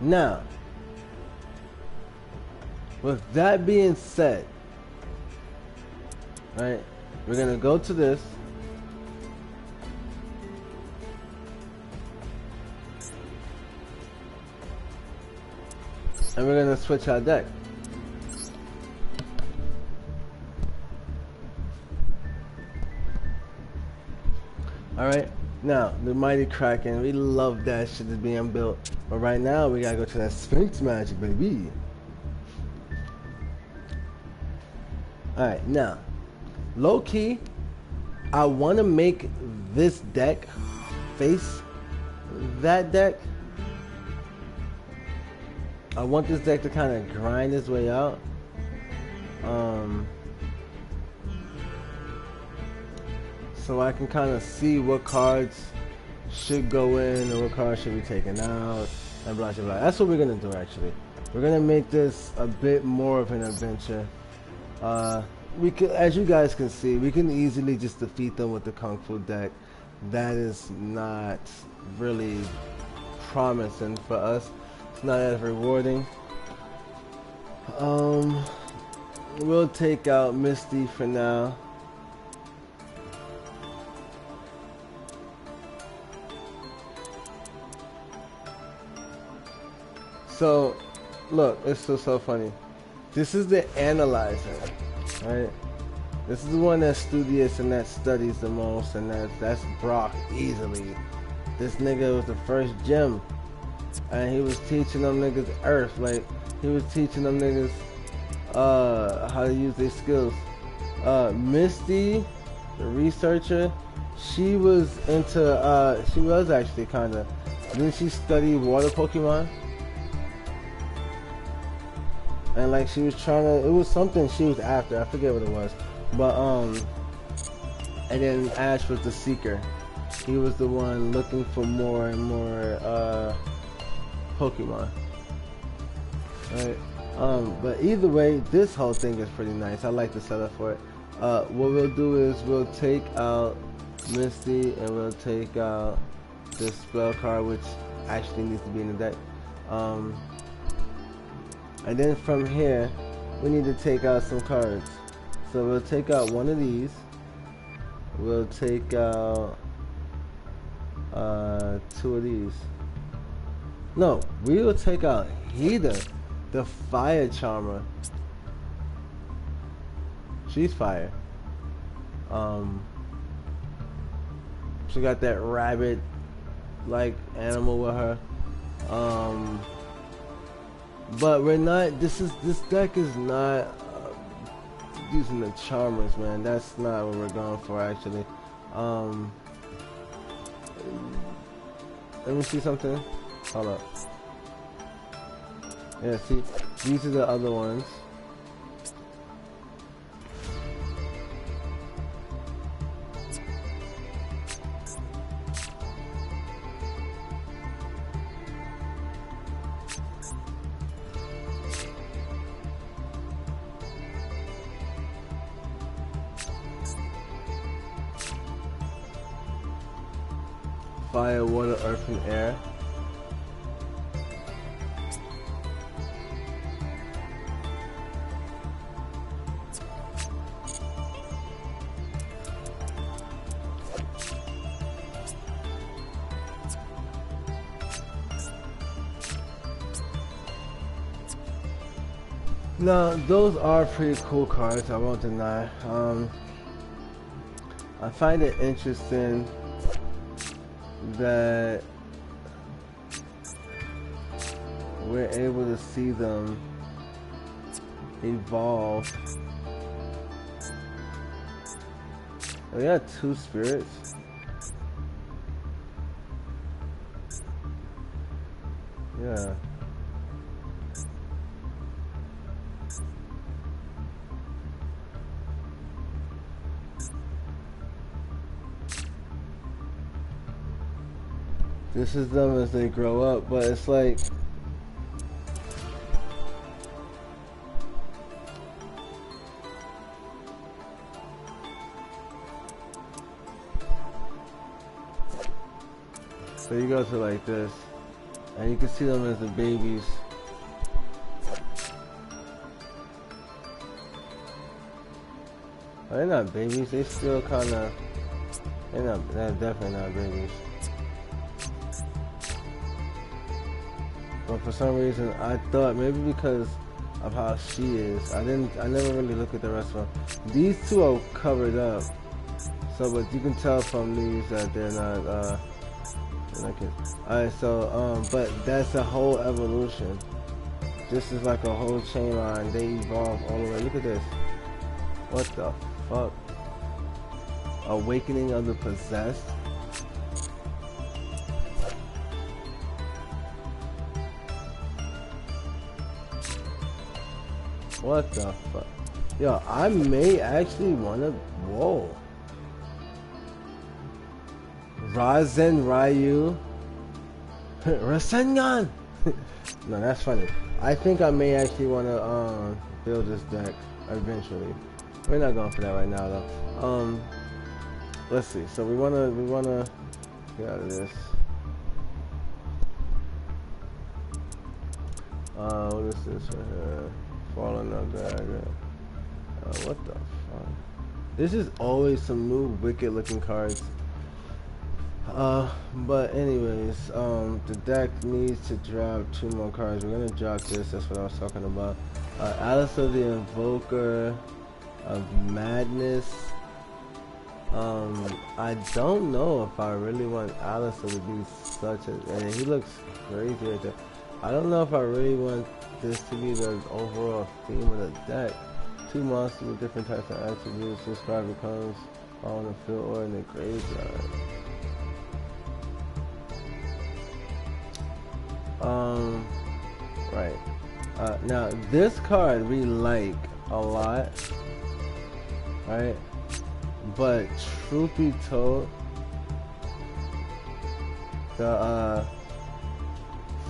now, with that being said, right, we're gonna go to this. And we're gonna switch our deck. Alright, now the Mighty Kraken, we love that shit is being built. But right now we gotta go to that Sphinx magic, baby. Alright, now, low key, I wanna make this deck face that deck. I want this deck to kind of grind its way out. So I can kind of see what cards should go in and what cards should be taken out and blah blah blah. That's what we're gonna do actually. We're gonna make this a bit more of an adventure. We could, as you guys can see, we can easily just defeat them with the Kung Fu deck. That is not really promising for us. It's not as rewarding. We'll take out Misty for now. So, look, it's so funny. This is the analyzer, right? This is the one that's studious and that studies the most, and that's Brock easily. This nigga was the first gem, and he was teaching them niggas Earth, like he was teaching them niggas how to use their skills. Misty, the researcher, she was she was actually kinda. Didn't she study water Pokemon? And like she was trying to, it was something she was after, I forget what it was. But and then Ash was the seeker. He was the one looking for more and more Pokemon. Right? But either way, this whole thing is pretty nice. I like the setup for it. What we'll do is we'll take out Misty and we'll take out this spell card, which actually needs to be in the deck. And then from here, we need to take out some cards. So we'll take out one of these. We'll take out two of these. No, we will take out Hida, the fire charmer. She's fire. She got that rabbit like animal with her. But we're not, this deck is not using the charmers, man. That's not what we're going for, actually. Let me see something. Hold up. Yeah, see, these are the other ones. Fire, water, earth, and air. Now, those are pretty cool cards, I won't deny. I find it interesting that we're able to see them evolve. We got two spirits. Yeah. This is them as they grow up, but it's like so you go to like this and you can see them as the babies. They're not babies, they still kinda, they're definitely not babies. But for some reason, I thought maybe because of how she is, I never really looked at the rest of them. These two are covered up, so but you can tell from these that they're not kids. Alright, so but that's a whole evolution. This is like a whole chain line. They evolve all the way. Look at this. What the fuck? Awakening of the possessed. What the fuck? Yo, I may actually wanna. Whoa. Rasen Ryu. Rasengan! No, that's funny. I think I may actually wanna build this deck eventually. We're not going for that right now though. Let's see. So we wanna get out of this. What is this right here? Falling up there. What the fuck? This is always some new wicked looking cards. But anyways, the deck needs to drop 2 more cards. We're gonna drop this. That's what I was talking about. Alistair the Invoker of Madness. I don't know if I really want Alistair to be such a. And he looks crazy right there. I don't know if I really want this to be the overall theme of the deck. 2 monsters with different types of attributes. This card becomes on the field or in the graveyard. Right. Now this card we like a lot, right? But truth be told, the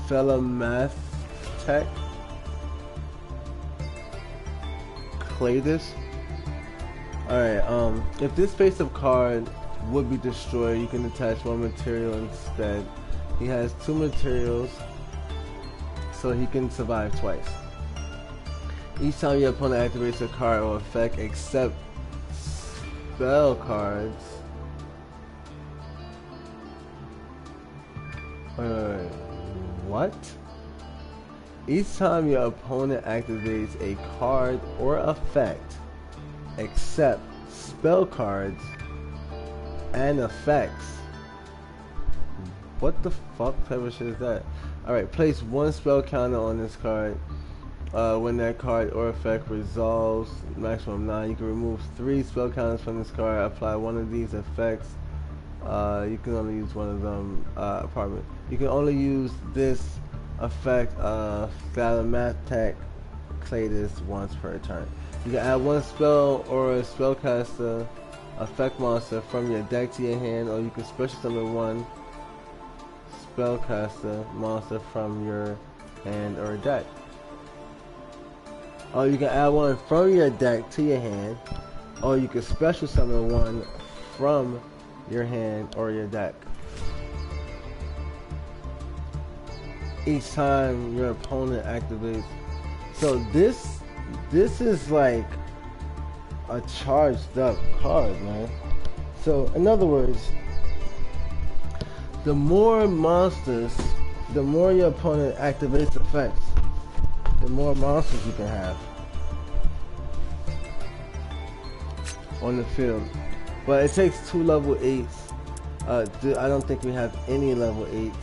fellow math tech Cladis. Alright, if this face-up card would be destroyed, you can attach 1 material instead. He has 2 materials, so he can survive twice. Each time your opponent activates a card or effect except spell cards. What? Each time your opponent activates a card or effect except spell cards and effects. What the fuck type of shit is that? Alright, place 1 spell counter on this card. When that card or effect resolves, maximum 9. You can remove 3 spell counters from this card. Apply 1 of these effects. You can only use 1 of them. You can only use this effect, Math-Tech Cladis once per turn. You can add 1 spell or a spellcaster effect monster from your deck to your hand, or you can special summon 1 spellcaster monster from your hand or deck. Or you can add 1 from your deck to your hand, or you can special summon 1 from your hand or your deck. Each time your opponent activates. So this is like a charged up card, man. So in other words, the more monsters, the more your opponent activates effects, the more monsters you can have on the field. But it takes 2 level 8s. I don't think we have any level 8s.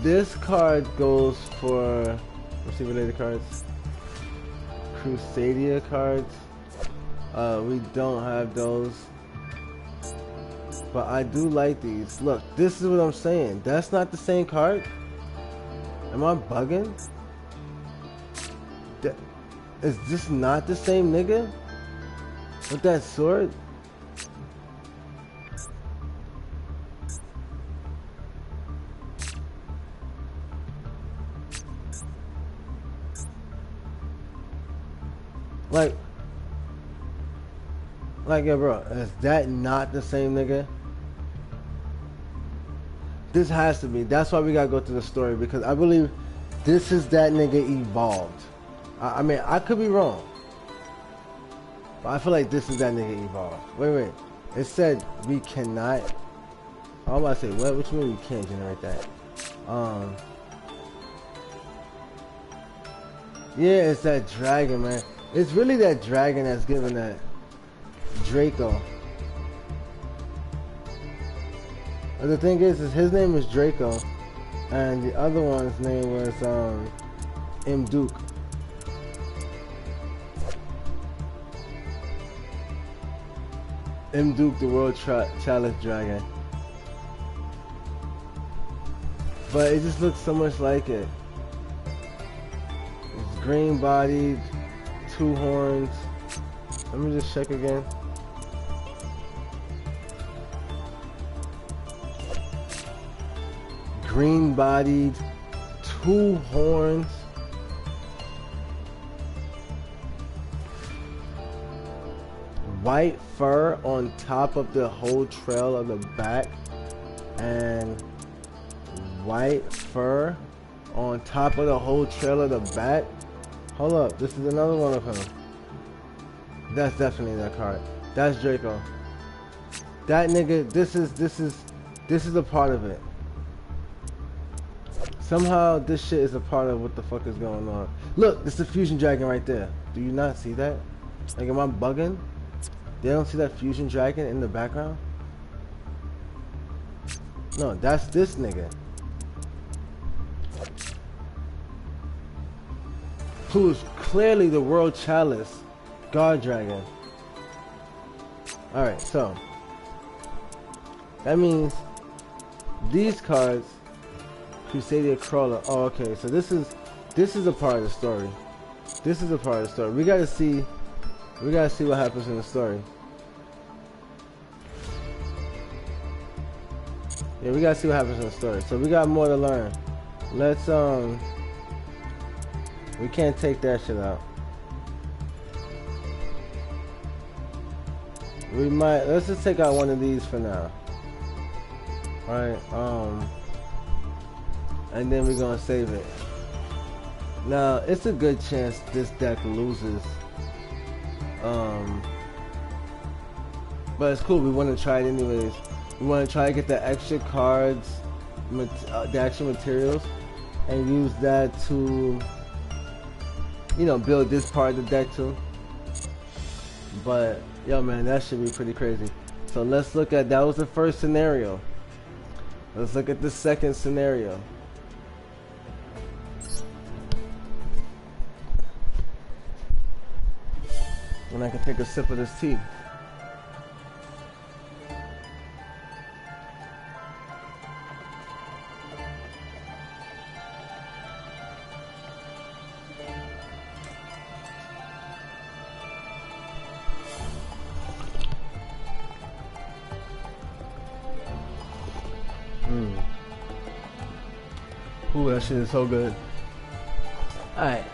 This card goes for, let's see, related cards. Crusadia cards. We don't have those. But I do like these. Look, this is what I'm saying. That's not the same card? Am I bugging? Is this not the same nigga? With that sword? Like, yeah, bro, is that not the same nigga? This has to be. That's why we gotta go through the story, because I believe this is that nigga evolved. I mean, I could be wrong, but I feel like this is that nigga evolved. Wait. It said we cannot. I'm about to say, what you mean we can't generate that? Yeah, it's that dragon, man. It's really that dragon that's giving that Draco. And the thing is his name is Draco, and the other one's name was M. Duke. M. Duke, the World Chalice Dragon. But it just looks so much like it. It's green bodied, 2 horns. Let me just check again. Green bodied, 2 horns. White fur on top of the whole trail of the back, and white fur on top of the whole trail of the back. Hold up, this is another one of him. That's definitely that card. That's Draco. That nigga, this is a part of it. Somehow this shit is a part of what the fuck is going on. Look, this is the fusion dragon right there. Do you not see that? Like, am I bugging? They don't see that fusion dragon in the background? No, that's this nigga. Who's clearly the World Chalice God Dragon. Alright, so that means these cards, Crusadia Crawler. Oh, okay, so this is a part of the story. This is a part of the story. We gotta see what happens in the story. Yeah, we gotta see what happens in the story. So we got more to learn. Let's we can't take that shit out. We might, let's just take out one of these for now. Alright, and then we're gonna save it. Now, it's a good chance this deck loses. But it's cool, we wanna try it anyways. We wanna try to get the extra cards, the extra materials, and use that to, you know, build this part of the deck too. But yo, man, that should be pretty crazy. So let's look at, that was the first scenario. Let's look at the second scenario. And I can take a sip of this tea. Ooh, that shit is so good. Alright.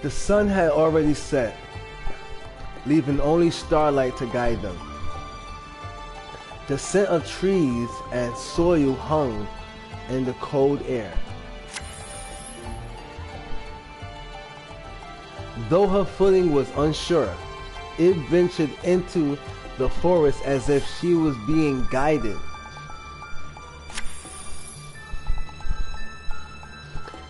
The sun had already set, leaving only starlight to guide them. The scent of trees and soil hung in the cold air. Though her footing was unsure, it ventured into the forest as if she was being guided.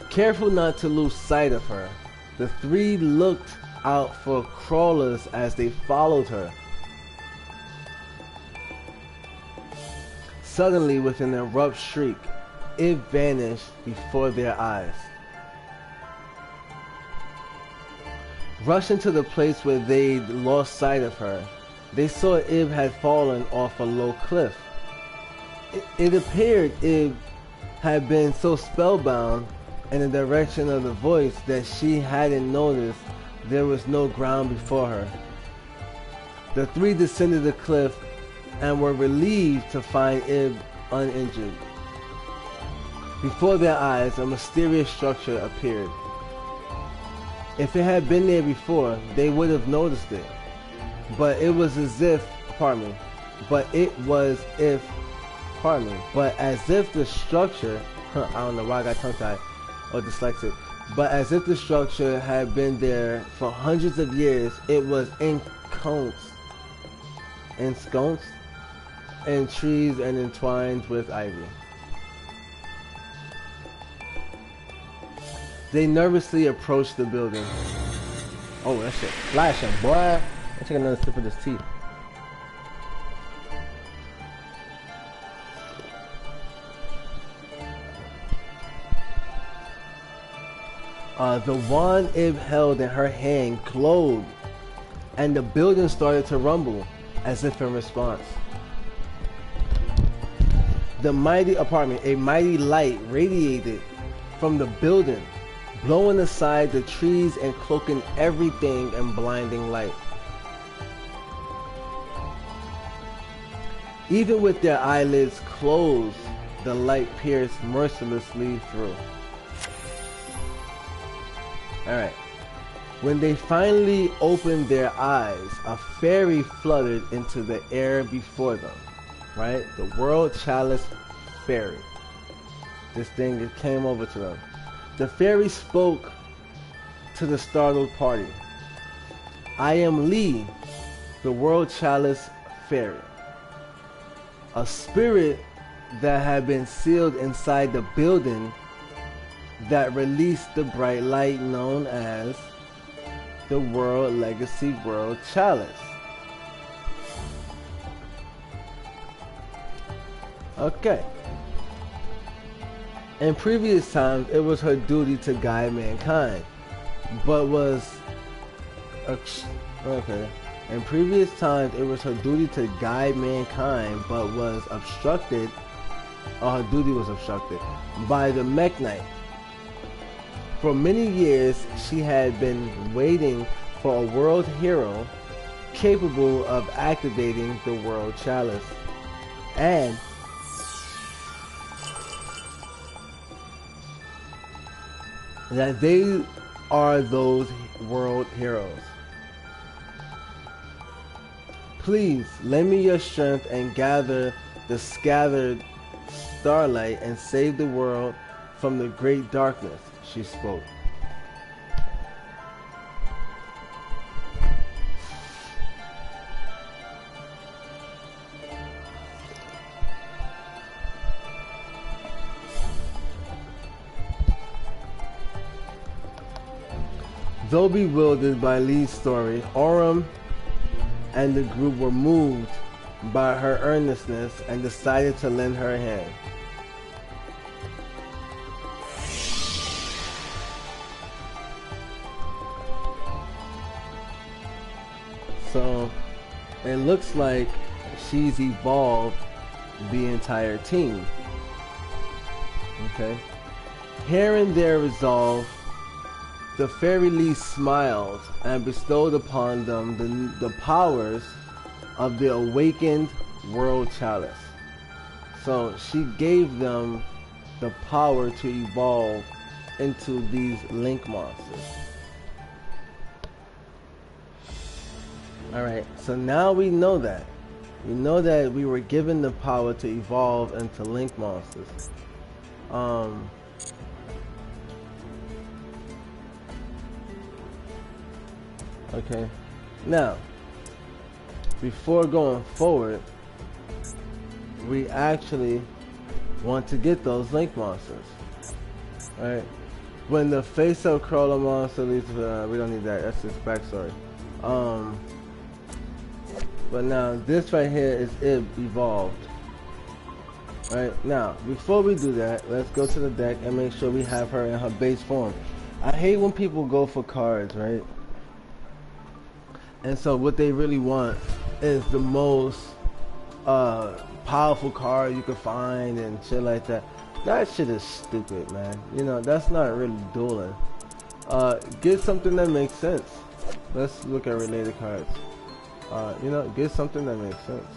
Careful not to lose sight of her, the three looked out for crawlers as they followed her. Suddenly, with an abrupt shriek, it vanished before their eyes. Rushing to the place where they'd lost sight of her, they saw Ib had fallen off a low cliff. It appeared Ib had been so spellbound in the direction of the voice that she hadn't noticed there was no ground before her. The three descended the cliff and were relieved to find Ib uninjured. Before their eyes, a mysterious structure appeared. If it had been there before, they would have noticed it. But it was as if, but as if the structure, I don't know why I got tongue-tied, or dyslexic, but as if the structure had been there for hundreds of years, it was ensconced in trees and entwined with ivy. They nervously approached the building. Oh, that shit flashing, boy. Let's take another sip of this tea. The wand Ib held in her hand glowed, and the building started to rumble, as if in response. A mighty light radiated from the building, blowing aside the trees and cloaking everything in blinding light. Even with their eyelids closed, the light pierced mercilessly through. Alright. When they finally opened their eyes, a fairy fluttered into the air before them. Right? The World Chalice Fairy. This thing, it came over to them. The fairy spoke to the startled party. I am Lee, the World Chalice Fairy, a spirit that had been sealed inside the building that released the bright light known as the World Legacy World Chalice. Okay. In previous times, it was her duty to guide mankind, but was okay. In previous times, it was her duty to guide mankind, but was obstructed, or her duty was obstructed, by the Mech Knight. For many years, she had been waiting for a world hero capable of activating the World Chalice, and that they are those world heroes. Please lend me your strength and gather the scattered starlight and save the world from the great darkness, she spoke. Though bewildered by Lee's story, Aurum and the group were moved by her earnestness and decided to lend her a hand. So it looks like she's evolved the entire team. Okay. Hearing their resolve, the Fairy Lee smiled and bestowed upon them the powers of the awakened World Chalice. So she gave them the power to evolve into these Link monsters. Alright, so now we know that. We know that we were given the power to evolve into Link monsters. Okay, now, before going forward, we actually want to get those Link monsters. Right? When the face of crawler monster leaves, we don't need that, that's just backstory. But now, this right here is evolved. Right, now, before we do that, let's go to the deck and make sure we have her in her base form. I hate when people go for cards, right? And so what they really want is the most powerful card you can find and shit like that. That shit is stupid, man. You know, that's not really dueling. Get something that makes sense. Let's look at related cards. You know, get something that makes sense.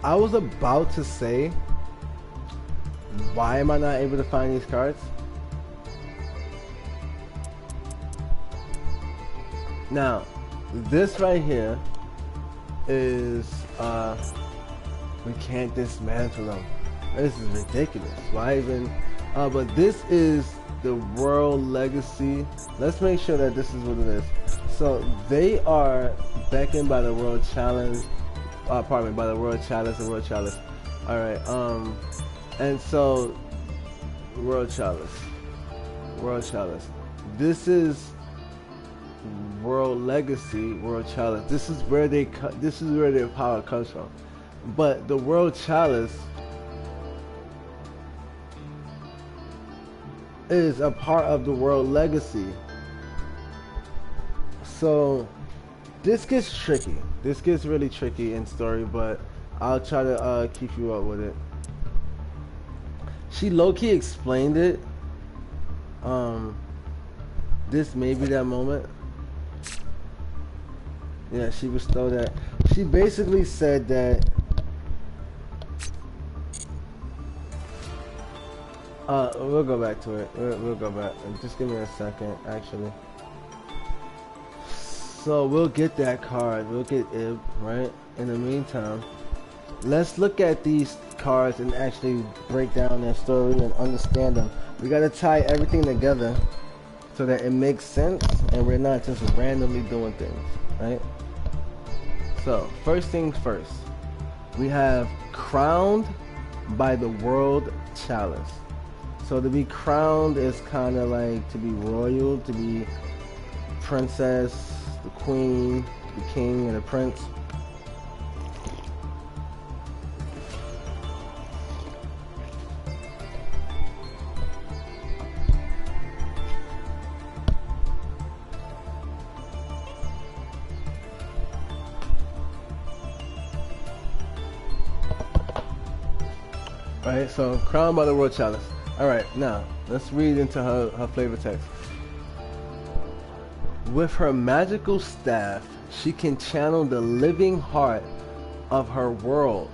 I was about to say, why am I not able to find these cards? Now, this right here is, we can't dismantle them. This is ridiculous. Why even, but this is the World Legacy. Let's make sure that this is what it is. So, they are beckoned by the World Challenge. By the World Chalice and World Chalice. Alright, and so World Chalice. This is World Legacy, World Chalice. This is where their power comes from. But the World Chalice is a part of the World Legacy. So this gets tricky. This gets really tricky in story, but I'll try to keep you up with it. She low-key explained it. This may be that moment. Yeah, she bestowed that. She basically said that we'll go back to it. We'll go back. Just give me a second, actually. So we'll get that card. We'll get Ib, right? In the meantime, let's look at these cards and actually break down their story and understand them. We gotta tie everything together so that it makes sense and we're not just randomly doing things, right? So, first things first, we have crowned by the world chalice. So to be crowned is kind of like to be royal, to be princess, the queen, the king, and the prince. Alright, so crowned by the world chalice. Alright, now let's read into her flavor text. With her magical staff, she can channel the living heart of her world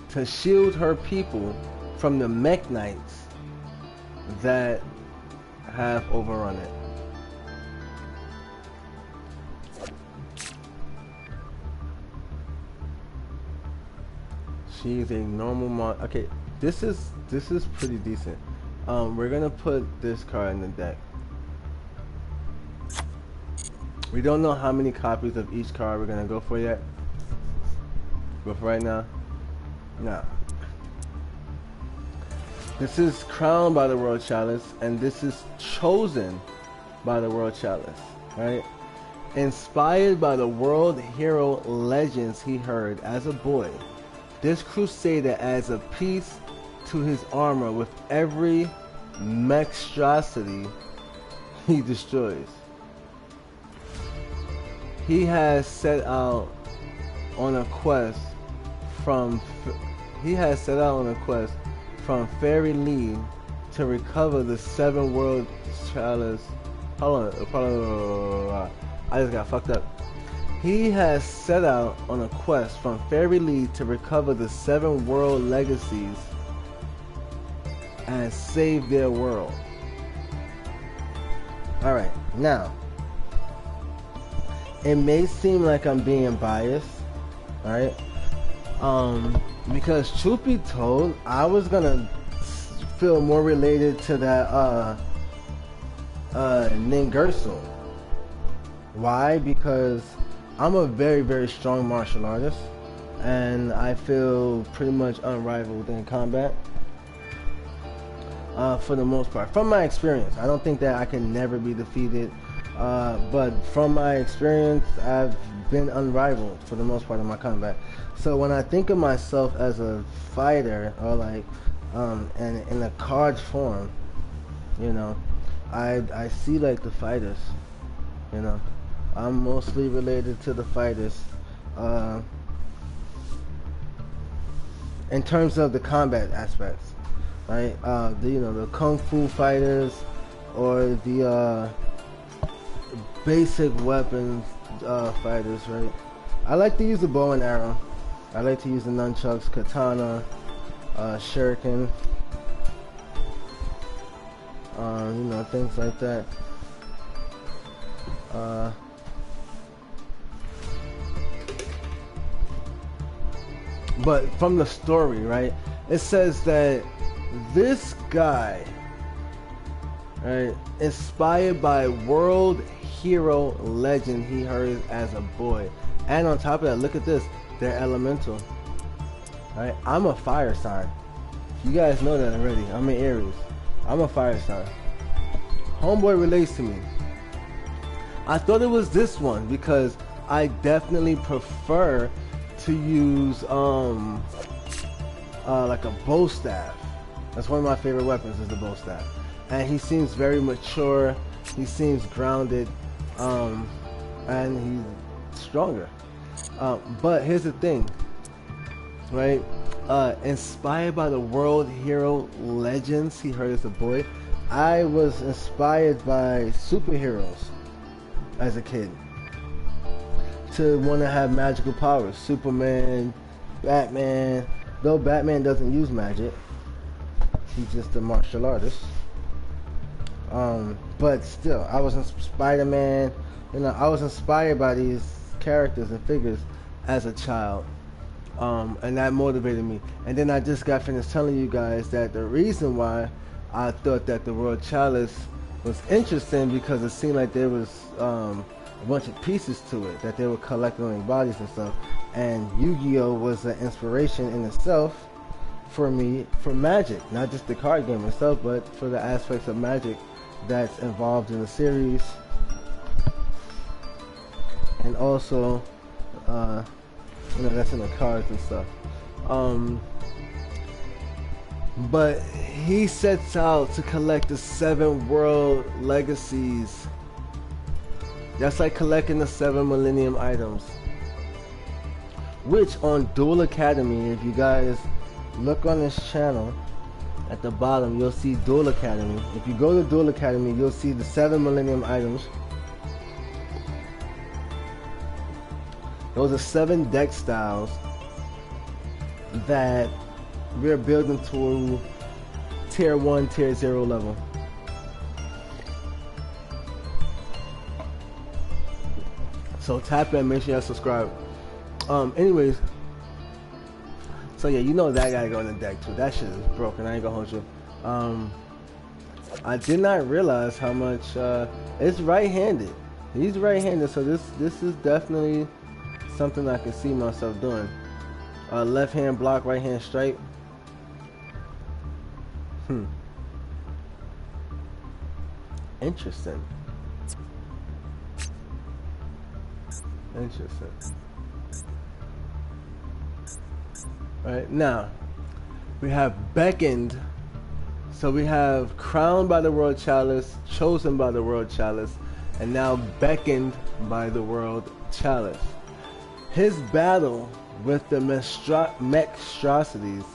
to shield her people from the mech knights that have overrun it. She's a normal mod. Okay, this is pretty decent. We're gonna put this card in the deck. We don't know how many copies of each card we're gonna go for yet, but for right now, no. This is crowned by the World Chalice, and this is chosen by the World Chalice, right? Inspired by the world hero legends he heard as a boy, this crusader adds a piece to his armor with every monstrosity he destroys. He has set out on a quest from Fairy Lee to recover the 7 world chalice. Hold on, I just got fucked up. He has set out on a quest from Fairy Lee to recover the 7 world legacies and save their world. Alright, now, it may seem like I'm being biased, alright? Because truth be told, I was gonna feel more related to that, Ningerso. Why? Because I'm a very, very strong martial artist, and I feel pretty much unrivaled in combat. For the most part, from my experience, I don't think that I can never be defeated. But from my experience, I've been unrivaled for the most part in my combat. So when I think of myself as a fighter, or like, and in a card form, you know, I see like the fighters, you know. I'm mostly related to the fighters, in terms of the combat aspects, right? The kung fu fighters, or the basic weapons fighters, right? I like to use the bow and arrow. I like to use the nunchucks, katana, shuriken, things like that. But from the story, right, it says that this guy, right, inspired by world hero legend he heard as a boy, and on top of that, look at this, they're elemental, right? I'm a fire sign. You guys know that already. I'm an Aries. I'm a fire sign. Homeboy relates to me. I thought it was this one because I definitely prefer to use like a bow staff. That's one of my favorite weapons, is the bow staff. And he seems very mature. He seems grounded, and he's stronger. But here's the thing, right? Inspired by the world hero legends he heard as a boy, I was inspired by superheroes as a kid to want to have magical powers. Superman, Batman. Though Batman doesn't use magic, he's just a martial artist. But still, I was in Spider-Man. I was inspired by these characters and figures as a child. And that motivated me. And then I just got finished telling you guys that the reason why I thought that the World Chalice was interesting because it seemed like there was a bunch of pieces to it that they were collecting on bodies and stuff. And Yu-Gi-Oh was an inspiration in itself for me for Magic, not just the card game itself, but for the aspects of Magic that's involved in the series, and also that's in the cards and stuff. But he sets out to collect the 7 world legacies. That's like collecting the 7 Millennium items, which on Duel Academy, if you guys look on this channel at the bottom, you'll see Duel Academy. If you go to Duel Academy, you'll see the 7 Millennium items. Those are 7 deck styles that we're building to tier 1, tier 0 level. So tap in, make sure you subscribe. Anyways, so yeah, you know that gotta go in the deck too. That shit is broken, I ain't gonna hold you. I did not realize how much it's right-handed. He's right-handed, so this is definitely something I can see myself doing. Left hand block, right hand strike. Interesting. Right now, we have beckoned. So we have crowned by the World Chalice, chosen by the World Chalice, and now beckoned by the World Chalice. His battle with the monstrosities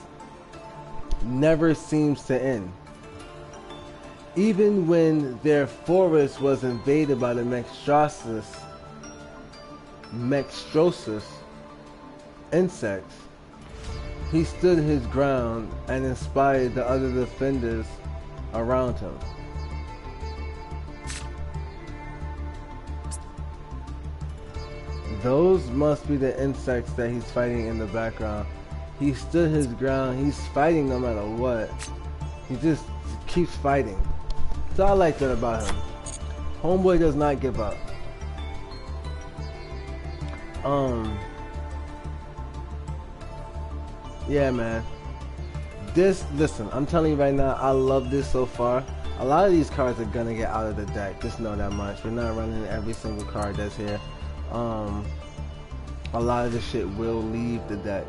never seems to end. Even when their forest was invaded by the monstrosities insects, he stood his ground and inspired the other defenders around him. Those must be the insects that he's fighting in the background. He stood his ground. He's fighting no matter what. He just keeps fighting. So I like that about him. Homeboy does not give up. Yeah, man. Listen, I'm telling you right now, I love this so far. A lot of these cards are gonna get out of the deck. Just know that much. We're not running every single card that's here. A lot of this shit will leave the deck.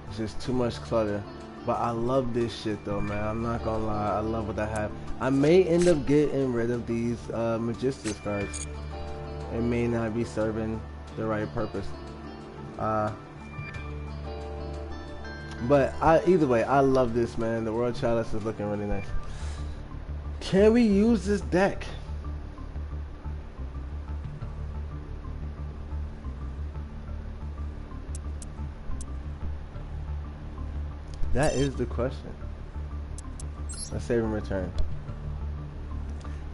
It's just too much clutter. But I love this shit though, man. I'm not gonna lie. I love what I have. I may end up getting rid of these Magistus cards. It may not be serving the right purpose. But either way, I love this, man. The World Chalice is looking really nice. Can we use this deck? That is the question. Let's save and return.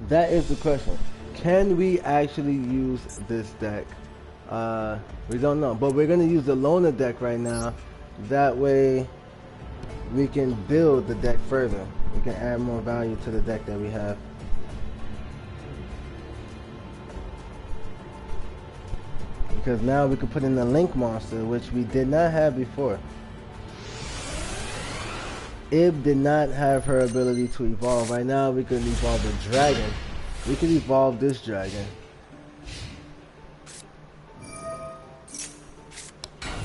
That is the question. Can we actually use this deck? We don't know, but we're gonna use the loner deck right now. That way we can build the deck further. We can add more value to the deck that we have. Because now we can put in the Link monster, which we did not have before. Ib did not have her ability to evolve. Right now we can evolve a dragon. We can evolve this dragon.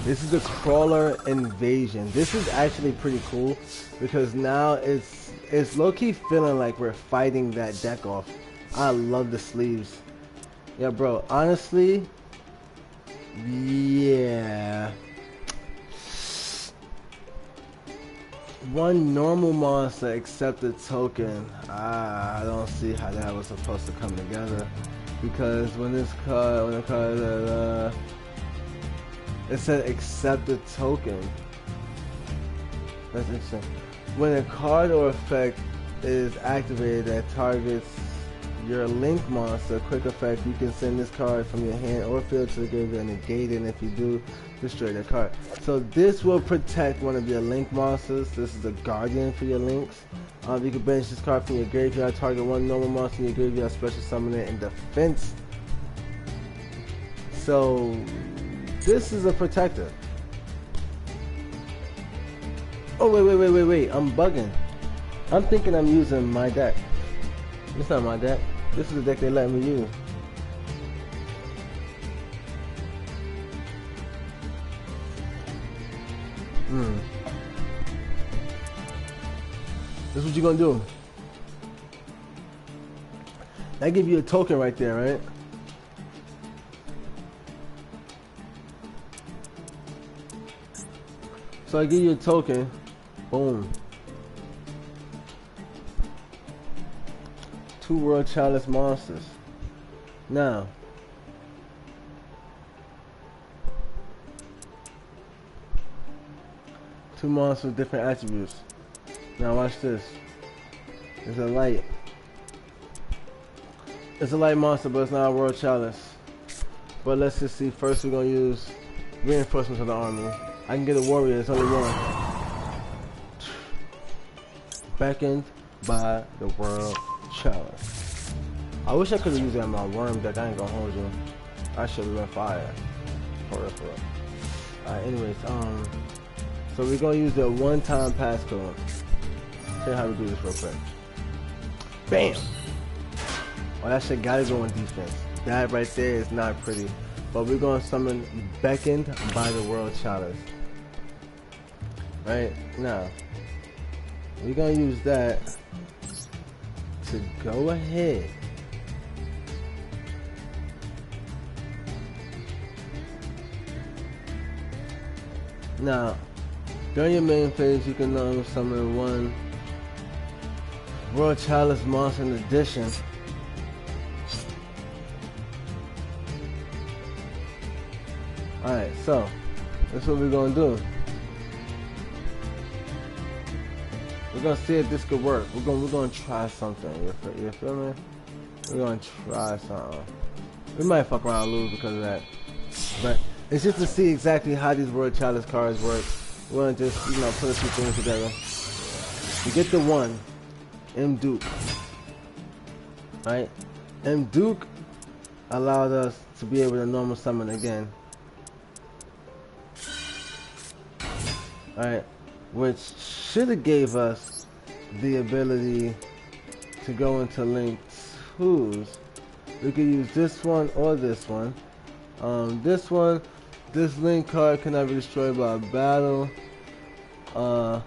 This is the Crawler Invasion. This is actually pretty cool because now it's low-key feeling like we're fighting that deck off. I love the sleeves. Yeah, bro, honestly, yeah. One normal monster accept a token. I don't see how that was supposed to come together, because when the card it said accept a token. That's interesting. When a card or effect is activated that targets your link monster, quick effect, you can send this card from your hand or field to the graveyard and negate it, and if you do, destroy the card. So this will protect one of your link monsters. This is a guardian for your links. You can banish this card from your graveyard, target one normal monster in your graveyard, special summon it in defense. So this is a protector. Oh wait, I'm bugging. I'm thinking I'm using my deck. It's not my deck. This is the deck they let me use. This is what you gonna do. I give you a token right there, right? So I give you a token. Boom. 2 World Chalice monsters. Now, two monsters with different attributes. Now watch this. It's a light. It's a light monster, but it's not a World Chalice. But let's just see. First, we're gonna use reinforcements of the army. I can get a warrior. It's only one. Beckoned by the World Chalice. I wish I could have used that in my worm deck. I ain't gonna hold you. I should have been fire. For real. Alright, anyways, so we're gonna use the one-time passcode. Tell you how to do this real quick. Bam! Oh, that shit gotta go on defense. That right there is not pretty. But we're gonna summon Beckoned by the World Chalice. Right now, we're gonna use that to go ahead now. During your main phase, you can summon 1 World Chalice monster in addition. Alright, so that's what we're gonna do. We're gonna see if this could work. We're gonna try something. You feel me? We're gonna try something. We might fuck around and lose because of that, but it's just to see exactly how these World Chalice cards work. We're gonna just, put a few things together. We get the 1, M Duke. Right? M Duke allowed us to be able to normal summon again. Alright, which should have gave us the ability to go into link 2s. We could use this one or this one. This one, this link card cannot be destroyed by a battle. Or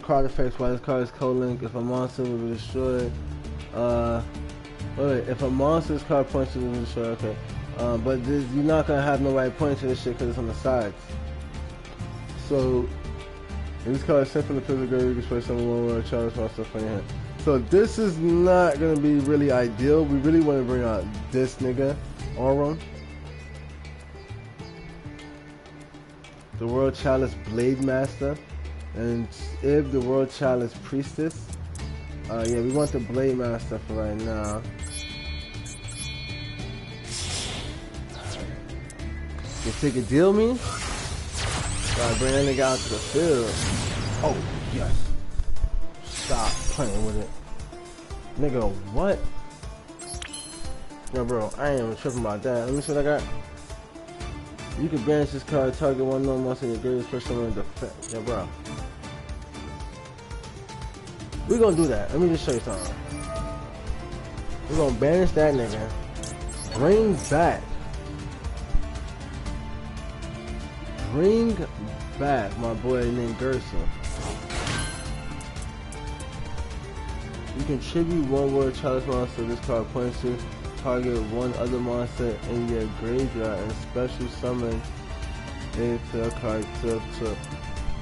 card effects while this card is co-linked. If a monster will be destroyed. Wait, if a monster's card points to it will be destroyed, okay. But you're not gonna have no right point to this shit because it's on the sides. So, if this card is sent from the physical grave, you can play someone 1 World Chalice monster from your hand. So this is not gonna be really ideal. We really want to bring out this nigga, Aurum. The World Chalice Blade Master. And Ib, the World Chalice Priestess. Yeah, we want the Blade Master for right now. You take a deal me? Gotta bring that nigga out to the field. Oh, yes. Stop playing with it. Nigga, what? No, bro, I ain't even tripping about that. Let me see what I got. You can banish this card, target 1 normal monster in your greatest person in defense. Yeah, bro. We're gonna do that. Let me just show you something. We're gonna banish that nigga. Bring back my boy named Gerson. You contribute 1 World Chalice monster this card points to. Target 1 other monster in your graveyard and special summon it to a card to.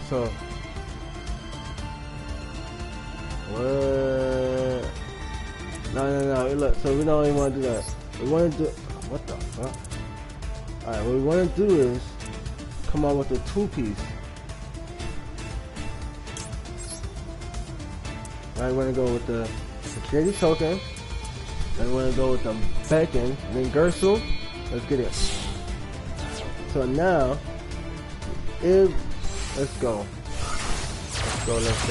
So what? No. Look, so we don't even want to do that. We want to do. What the fuck? Alright, what we want to do is come out with a 2-piece. I'm gonna go with the security token. I'm gonna go with the Beacon, then Gersu. Let's get it. So now, let's go. Let's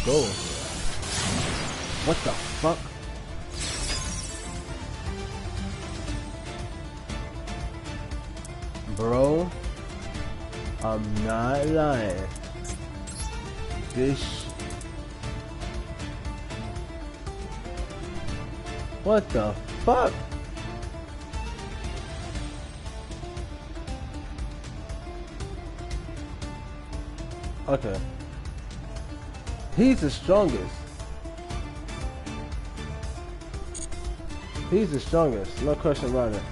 go. What the fuck? Bro, I'm not lying. What the fuck? Okay. He's the strongest. He's the strongest, no question about it.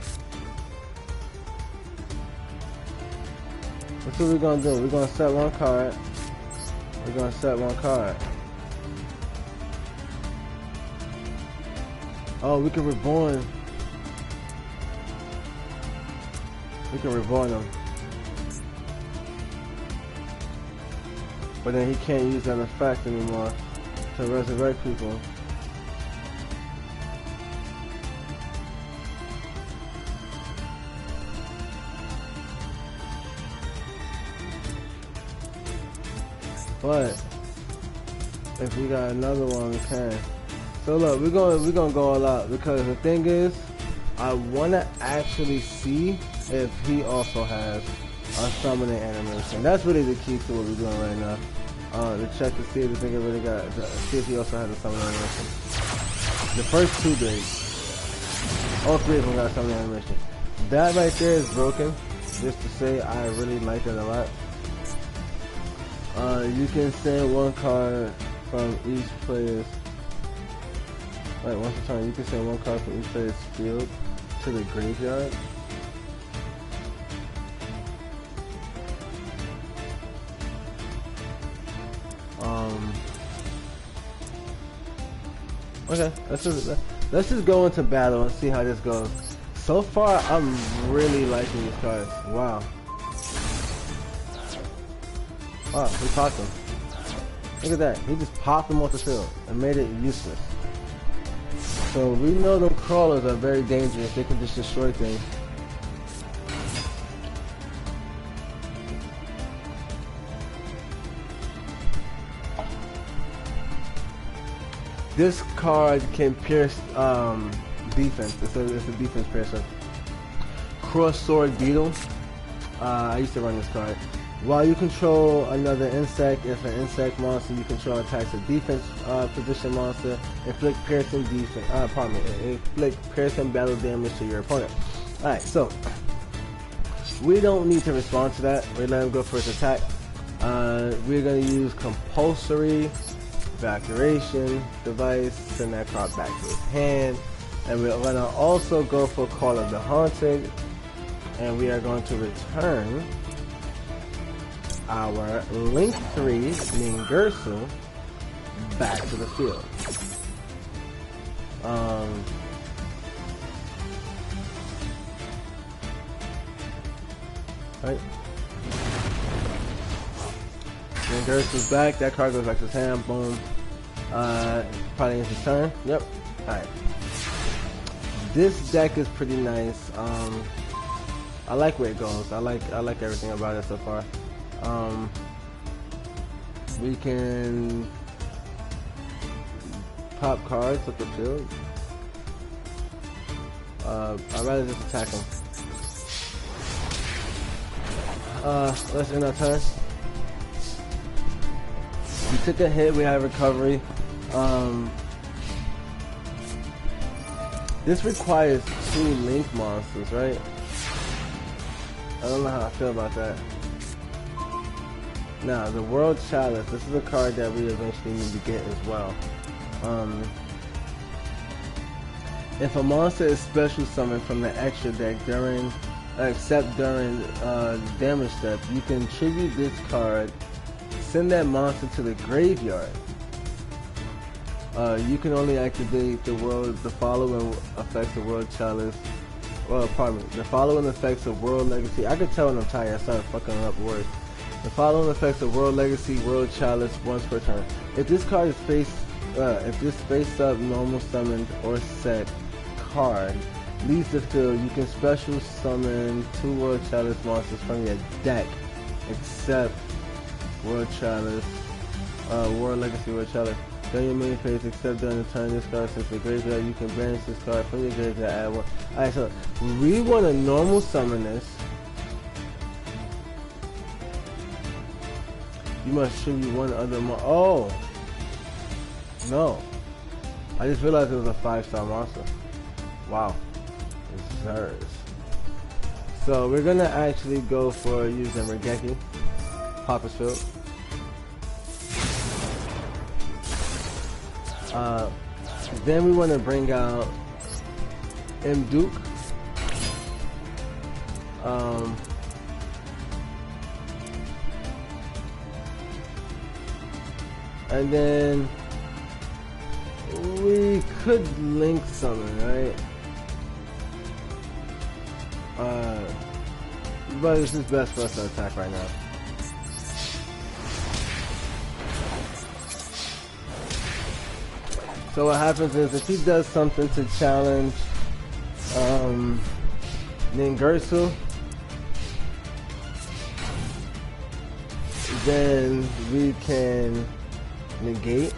That's what we're gonna do. We're gonna set one card. Oh, we can reborn. Him. But then he can't use that effect anymore to resurrect people. But if we got another one, we can. So look, we're gonna go all out, because the thing is, I wanna actually see if he also has a summoning animation. That's really the key to what we're doing right now. To check to see if the nigga really got, see if he also has a summoning animation. The first two did. All three of them got a summoning animation. That right there is broken. Just to say, I really like it a lot. You can send one card from each player's. Wait, once a time, you can send one card from each player's field to the graveyard. Okay, let's just go into battle and see how this goes. So far, I'm really liking these cards. Wow. Oh, he popped him. Look at that. He just popped him off the field and made it useless. So we know them crawlers are very dangerous. They can just destroy things. This card can pierce defense. It's a defense piercer. Cross Sword Beetle. I used to run this card. While you control another insect, if an insect monster you control attacks a defense position monster, inflict piercing inflict piercing battle damage to your opponent. Alright, so we don't need to respond to that. We let him go for his attack. We're gonna use compulsory evacuation device, send that card back to his hand, and we're gonna also go for Call of the Haunted, and we are going to return our Link 3 Ningersu back to the field. Right. Ningersu's back. That card goes back to his hand. Boom. Probably ends his turn. Yep. Alright. This deck is pretty nice. I like where it goes. I like everything about it so far. We can pop cards with the field. I'd rather just attack him. Let's end our turn. We took a hit, we have recovery. This requires 2 Link monsters, right? I don't know how I feel about that. Now, the World Chalice, this is a card that we eventually need to get as well. If a monster is special summoned from the extra deck except during damage step, you can tribute this card, send that monster to the graveyard. You can only activate the following effects of World Chalice. Well, pardon me. The following effects of World Legacy. I could tell when I'm tired. I started fucking up words. The following effects of World Legacy, World Chalice once per turn. If this card is if this face-up normal summoned or set card leaves the field, you can special summon 2 World Chalice monsters from your deck, except World Chalice, World Legacy World Chalice. During your main phase, except during the turn, this card since the graveyard, you can banish this card from your graveyard. Add 1. Alright, so we want to normal summon this. You must tribute 1 other oh! No. I just realized it was a 5-star monster. Wow. It's hers. So we're gonna actually go for using Regeki. Popper's Field. Then we want to bring out M. Duke. And then we could link summon, right? But it's just best for us to attack right now. So what happens is if he does something to challenge Ningirsu, then we can negate.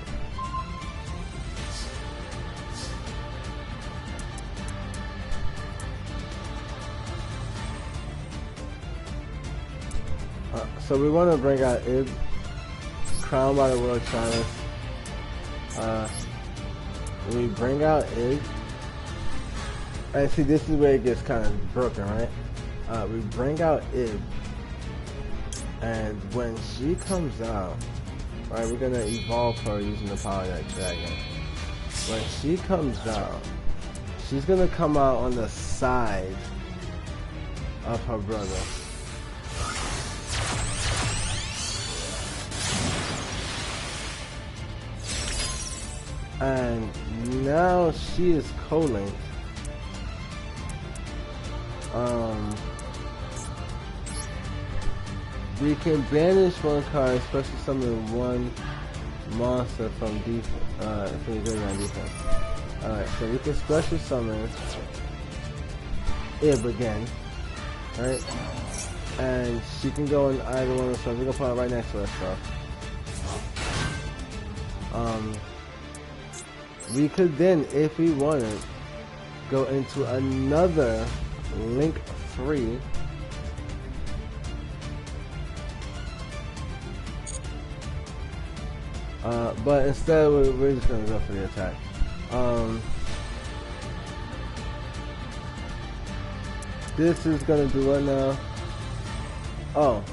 So we want to bring out Ib, Crown by the World Chalice. We bring out Ib, and see, this is where it gets kind of broken, right? We bring out Ib, and when she comes out, right, we're gonna evolve her using the power of that dragon. When she comes out, she's gonna come out on the side of her brother. And now she is co-linked. We can banish 1 card, special summon 1 monster from defense, from your graveyard defense. Alright, so we can special summon Ib again, right? And she can go in either one of the stuff. We're gonna put it right next to her stuff. We could then, if we wanted, go into another Link 3. But instead, we're just going to go for the attack. This is going to do what now? Oh.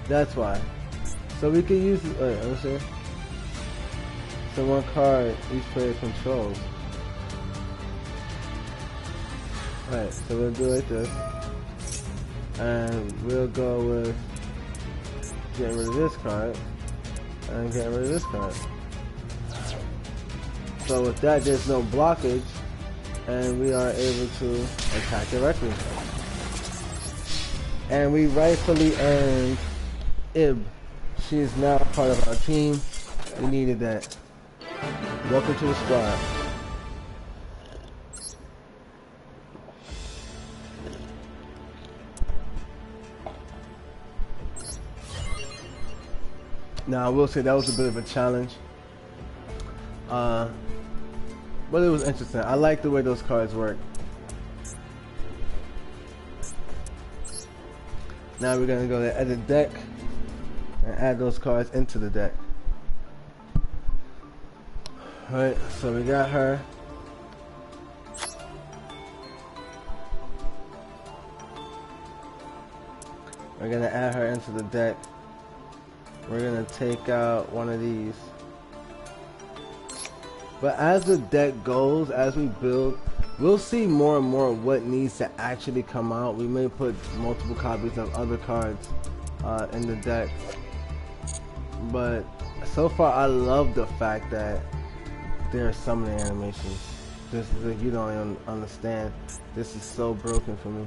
That's why. So we could use... Wait, let me see. So 1 card each player controls. Alright, so we'll do it like this. And we'll go with getting rid of this card and getting rid of this card. So with that, there's no blockage, and we are able to attack directly. And we rightfully earned Ib. She is now part of our team. We needed that. Welcome to the squad. Now I will say that was a bit of a challenge, but it was interesting. I like the way those cards work. Now we're gonna go to edit deck and add those cards into the deck. Alright, so we got her. We're gonna add her into the deck. We're gonna take out one of these. But as the deck goes, as we build, we'll see more and more what needs to actually come out. We may put multiple copies of other cards in the deck. But so far, I love the fact that there are summoning animations. This is like, you don't even understand. This is so broken for me.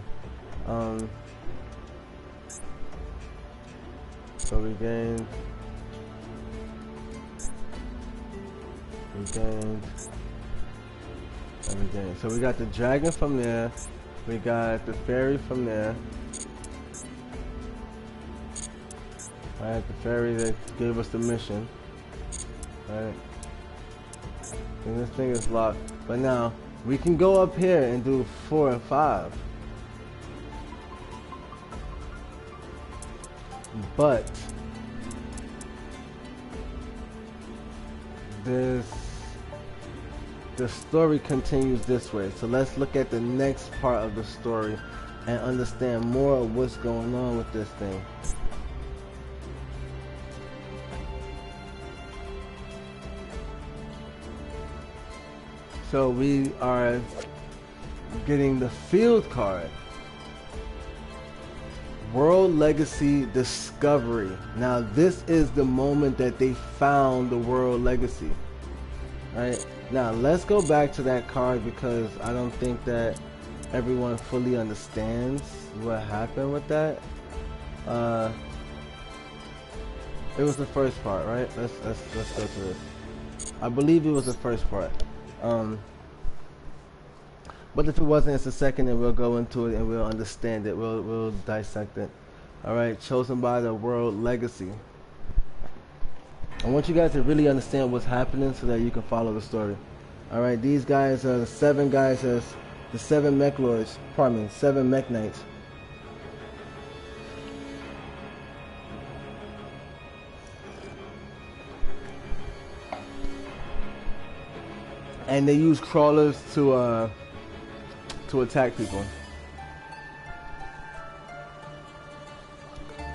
So we gained We gained everything. So we got the dragon from there. We got the fairy from there. Alright, the fairy that gave us the mission. Alright. And this thing is locked. But now, we can go up here and do 4 and 5. But the story continues this way. So let's look at the next part of the story and understand more of what's going on with this thing. So we are getting the field card. World Legacy Discovery. Now this is the moment that they found the World Legacy. Right? Now let's go back to that card because I don't think that everyone fully understands what happened with that. It was the first part, right? Let's go to this. I believe it was the first part. But if it wasn't, it's the second, and we'll go into it and we'll understand it. We'll dissect it. All right, chosen by the World Legacy. I want you guys to really understand what's happening so that you can follow the story. All right, these guys are the 7 guys as the 7 mech lords. Pardon me, 7 mech knights. And they use crawlers to attack people.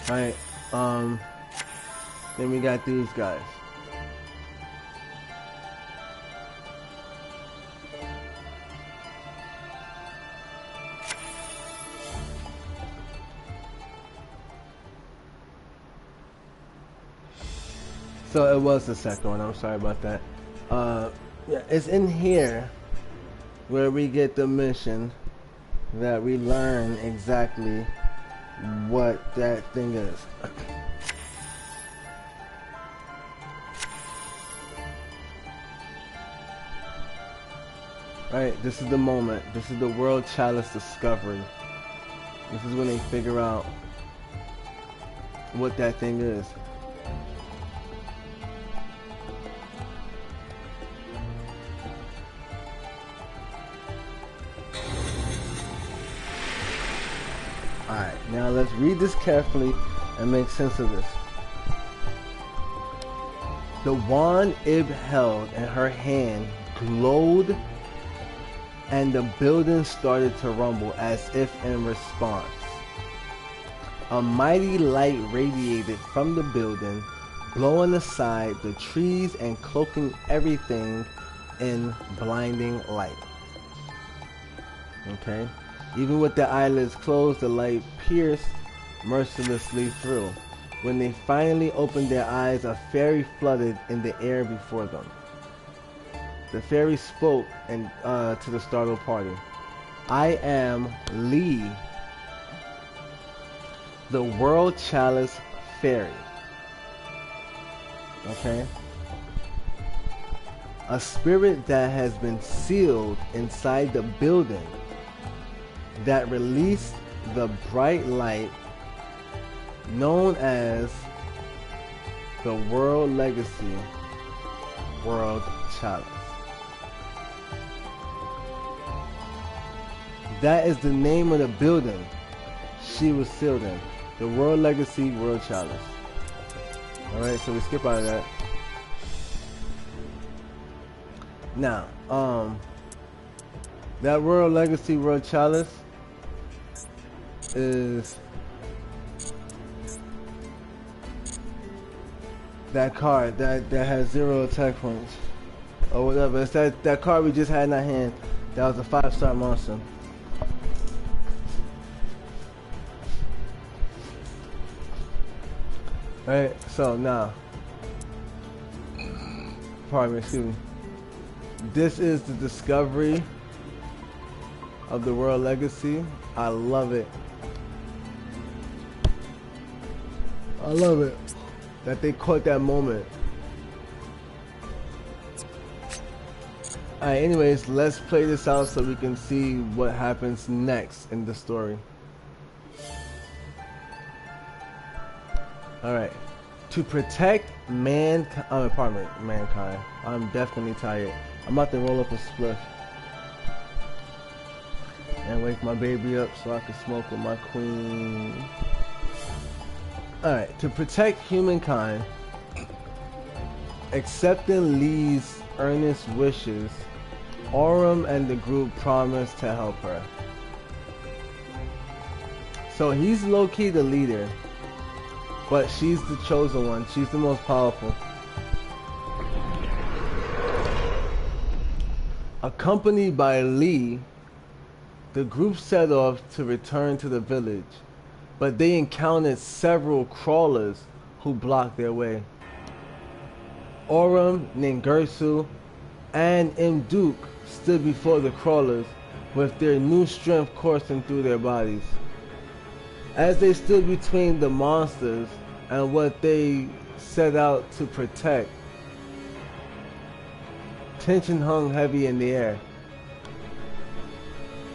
Alright, then we got these guys. So it was the second one, I'm sorry about that. Yeah, it's in here where we get the mission that we learn exactly what that thing is. Alright, this is the moment. This is the World Chalice Discovery. This is when they figure out what that thing is. Alright, now let's read this carefully and make sense of this. The wand Ib held in her hand glowed and the building started to rumble as if in response. A mighty light radiated from the building, blowing aside the trees and cloaking everything in blinding light. Okay? Even with their eyelids closed, the light pierced mercilessly through. When they finally opened their eyes, a fairy flooded in the air before them. The fairy spoke to the startled party. I am Lee, the World Chalice Fairy. Okay? A spirit that has been sealed inside the building that released the bright light known as the World Legacy World Chalice. That is the name of the building she was sealed in. The World Legacy World Chalice. Alright, so we skip out of that. Now, that World Legacy World Chalice is that card that has 0 attack points or whatever. It's that card we just had in our hand. That was a 5-star monster. Alright, so now, pardon me, excuse me. This is the discovery of the World Legacy. I love it. I love it that they caught that moment. Alright, anyways, let's play this out so we can see what happens next in the story. Alright. To protect mankind. I'm definitely tired. I'm about to roll up a spliff and wake my baby up so I can smoke with my queen. Alright, to protect humankind, accepting Lee's earnest wishes, Aurum and the group promise to help her. So he's low-key the leader, but she's the chosen one. She's the most powerful. Accompanied by Lee, the group set off to return to the village, but they encountered several crawlers who blocked their way. Aurum, Ningirsu, and Mduke stood before the crawlers with their new strength coursing through their bodies. As they stood between the monsters and what they set out to protect, tension hung heavy in the air.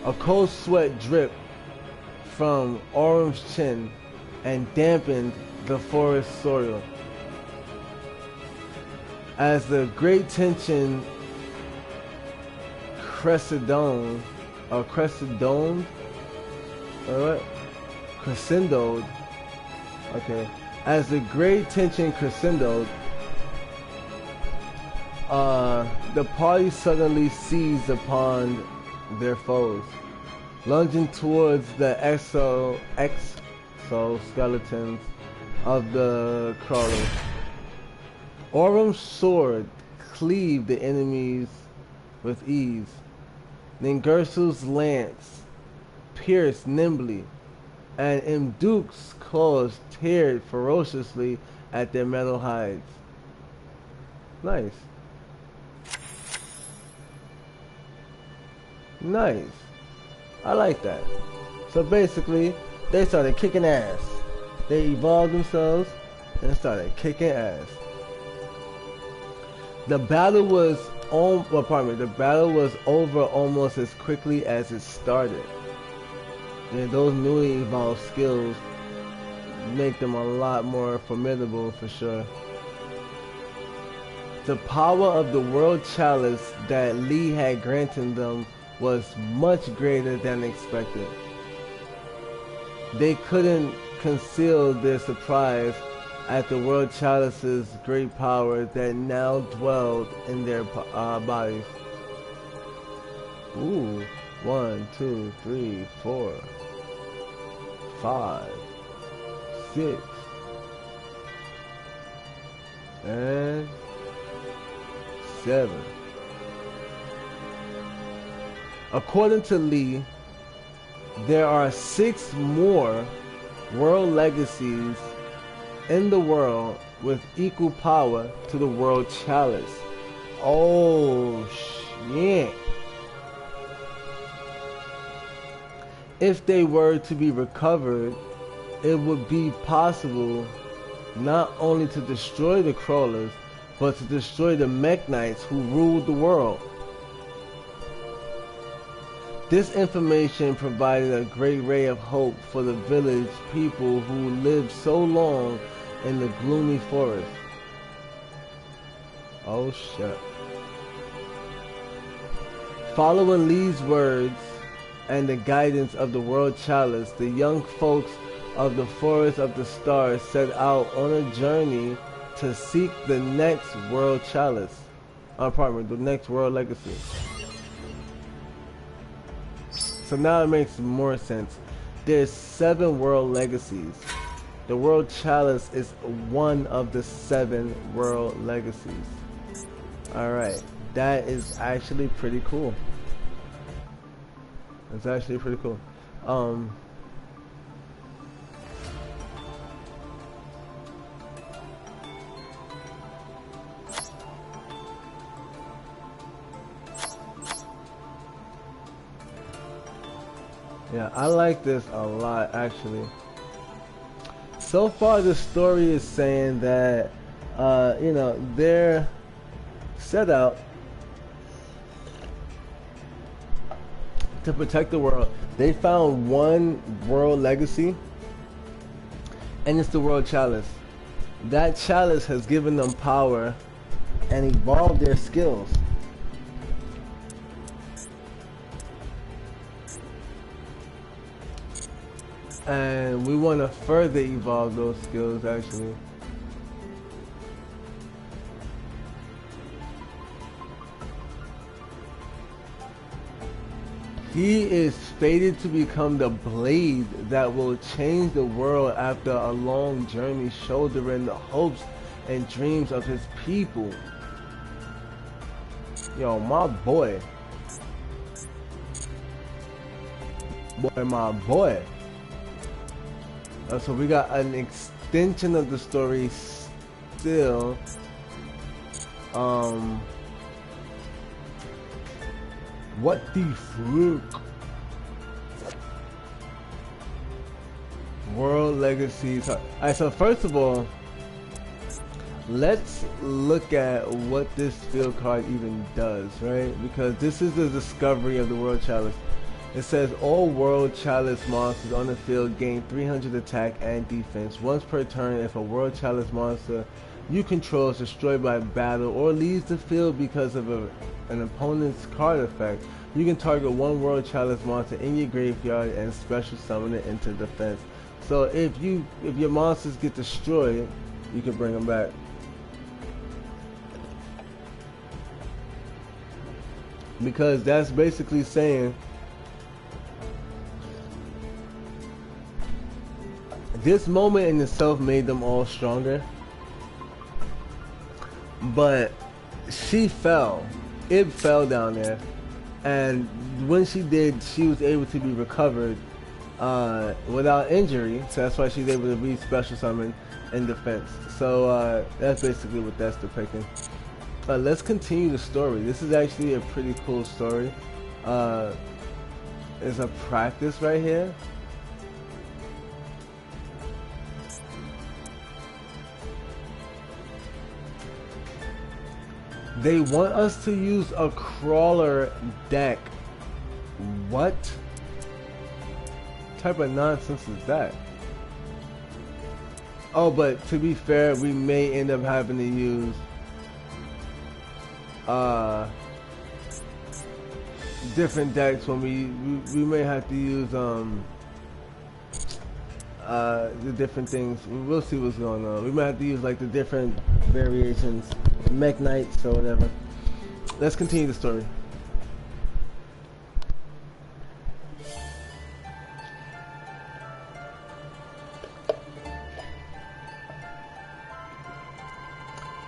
A cold sweat dripped from Aurum's chin and dampened the forest soil. As the great tension crescendoed, okay. As the great tension crescendoed, the party suddenly seized upon their foes, lunging towards the exoskeletons of the crawlers. Aurum's sword cleaved the enemies with ease. Ningirsu's lance pierced nimbly, and Mduke's claws teared ferociously at their metal hides. Nice. Nice. I like that. So basically, they started kicking ass. They evolved themselves and started kicking ass. The battle was over almost as quickly as it started. And those newly evolved skills make them a lot more formidable for sure. The power of the world chalice that Lee had granted them was much greater than expected. They couldn't conceal their surprise at the world chalice's great power that now dwelled in their bodies. Ooh, 1, 2, 3, 4, 5, 6, and 7. According to Lee, there are 6 more world legacies in the world with equal power to the world chalice. Oh shit. If they were to be recovered, it would be possible not only to destroy the crawlers, but to destroy the Mech Knights who ruled the world. This information provided a great ray of hope for the village people who lived so long in the gloomy forest. Oh shit. Following Lee's words and the guidance of the world chalice, the young folks of the Forest of the Stars set out on a journey to seek the next world chalice. The next world legacy. So now it makes more sense. There's 7 world legacies. The world chalice is one of the 7 world legacies. Alright, that is actually pretty cool. It's actually pretty cool. Yeah, I like this a lot actually. So far the story is saying that you know, they're set out to protect the world. They found one world legacy, and it's the World Chalice. That chalice has given them power and evolved their skills. And we want to further evolve those skills, actually. He is fated to become the blade that will change the world after a long journey, shouldering the hopes and dreams of his people. Yo, my boy. My boy. So we got an extension of the story still. What the fuck? World Legacy. Alright, so first of all, let's look at what this field card even does, right? Because this is the discovery of the World Chalice. It says all World Chalice monsters on the field gain 300 attack and defense once per turn if a World Chalice monster you control is destroyed by battle or leaves the field because of an opponent's card effect. You can target one World Chalice monster in your graveyard and special summon it into defense. So if your monsters get destroyed, you can bring them back. Because that's basically saying this moment in itself made them all stronger. But she fell. Ib fell down there. And when she did, she was able to be recovered without injury. So that's why she's able to be special summon in defense. So that's basically what that's depicting. Let's continue the story. This is actually a pretty cool story. There's a practice right here. They want us to use a crawler deck. What type of nonsense is that? Oh, but to be fair, we may end up having to use different decks when we may have to use the different things. We'll see what's going on. We might have to use like the different variations, mech knights or whatever. Let's continue the story.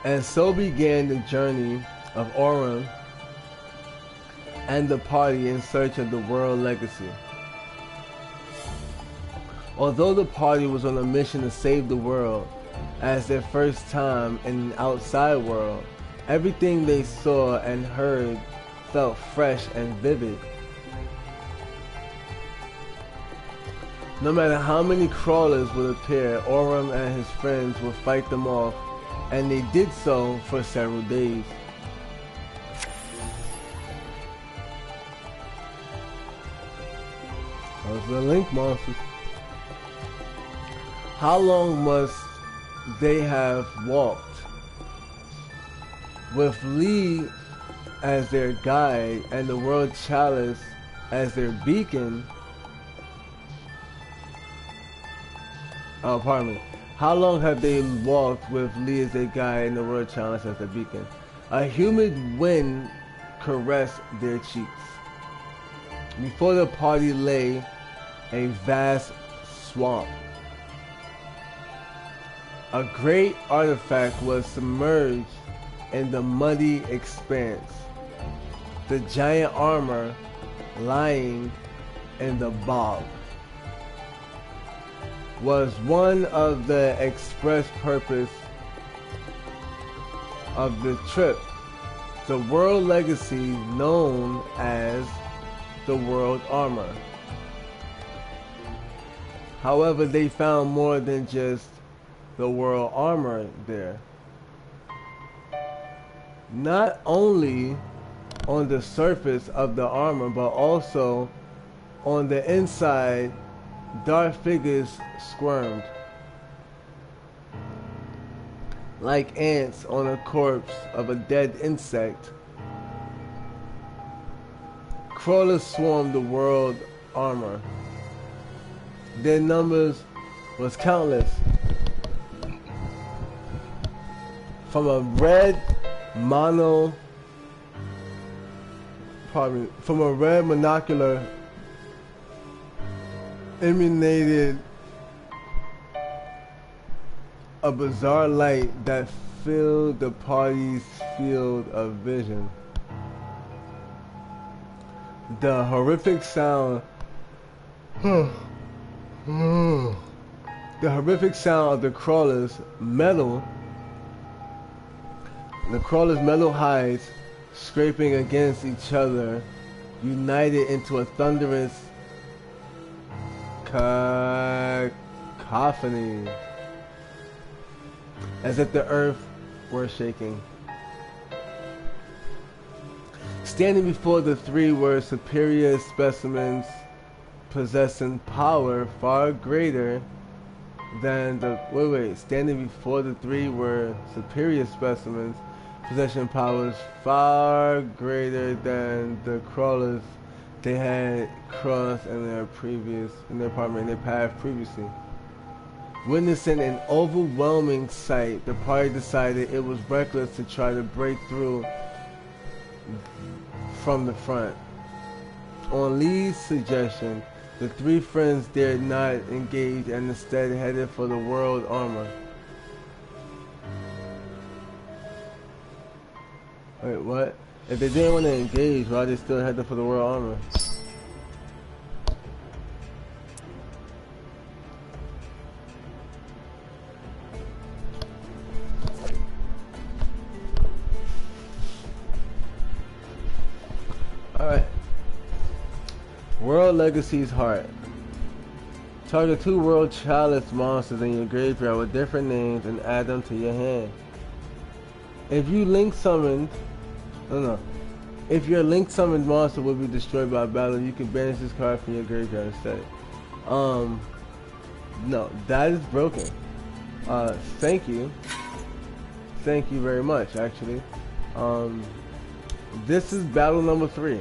And so began the journey of Aurum and the party in search of the world legacy. Although the party was on a mission to save the world as their first time in an outside world, everything they saw and heard felt fresh and vivid. No matter how many crawlers would appear, Aurum and his friends would fight them off, and they did so for several days. Those are the link monsters. How long must they have walked? With Lee as their guide and the World Chalice as their beacon. Oh, pardon me. How long have they walked with Lee as their guide and the World Chalice as their beacon? A humid wind caressed their cheeks. Before the party lay a vast swamp. A great artifact was submerged in the muddy expanse. The giant armor lying in the bog was one of the express purpose of the trip. The world legacy known as the world armor. However, they found more than just the world armor there. Not only on the surface of the armor, but also On the inside, dark figures squirmed like ants on a corpse of a dead insect. Crawlers swarmed the world armor. Their numbers was countless. From a red monocular emanated a bizarre light that filled the party's field of vision. The horrific sound of the crawler's metal hides scraping against each other united into a thunderous cacophony, as if the earth were shaking. Standing before the three were superior specimens possessing power far greater than the Standing before the three were superior specimens possessing powers far greater than the crawlers they had crossed in their path previously. Witnessing an overwhelming sight, the party decided it was reckless to try to break through from the front. On Lee's suggestion, the three friends dared not engage and instead headed for the world armor. Wait, what? If they didn't want to engage, why they still headed for the world armor? Alright. World Legacy's Heart. Target 2 World Chalice monsters in your graveyard with different names and add them to your hand. If you link summoned... If your link summoned monster will be destroyed by battle, you can banish this card from your graveyard instead. No, that is broken. Thank you. Thank you very much, actually. This is battle number 3.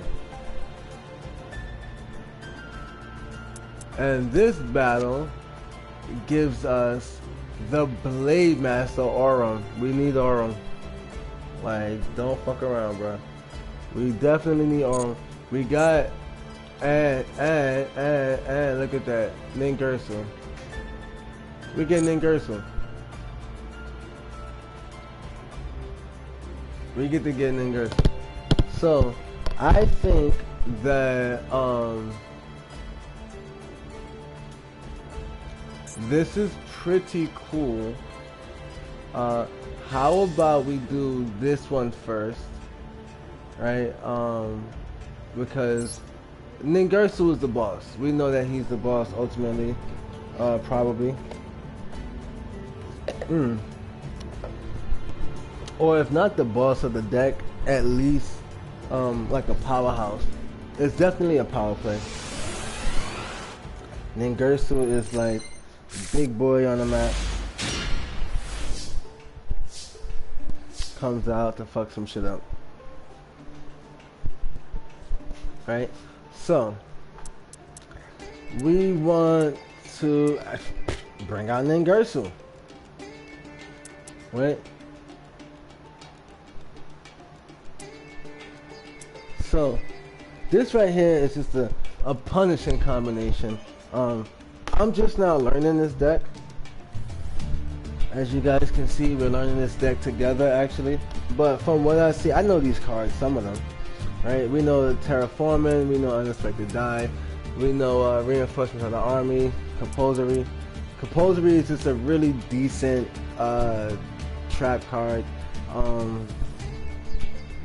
And this battle gives us the Blade Master Aurum. We need Aurum. Like, don't fuck around, bro. We definitely need Aurum. We got and look at that. Ningirsu. We get Ningirsu. We get to get Ningirsu. So I think that this is pretty cool. How about we do this one first, right? Because Ningirsu is the boss. We know that he's the boss ultimately, probably. Or if not the boss of the deck, at least like a powerhouse. It's definitely a power play. Ningirsu is like big boy on the map. Comes out to fuck some shit up. Right? So we want to bring out Ningirsu. Right? So this right here is just a punishing combination. I'm just now learning this deck. As you guys can see, we're learning this deck together actually. But from what I see, I know these cards, some of them. Right? We know Terraforming, we know Unexpected Die, we know Reinforcements of the Army, Compulsory. Compulsory is just a really decent trap card.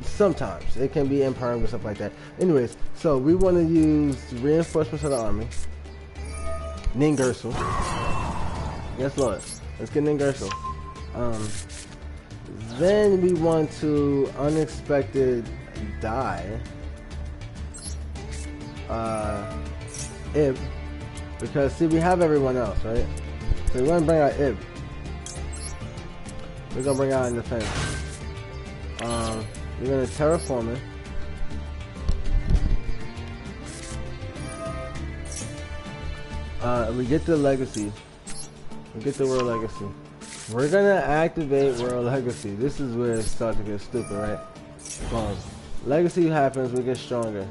Sometimes it can be impermanent and stuff like that. Anyways, so we want to use Reinforcements of the Army, Ningirsu. Yes, Lord. Let's get Ningirsu. Then we want to Unexpected Die. Ib, because see, we have everyone else, right? So we're gonna bring out Ib. We're gonna bring out in defense. We're gonna terraform it. We get the legacy. We get the world legacy. We're gonna activate world legacy. This is where it starts to get stupid, right? Legacy happens, we get stronger.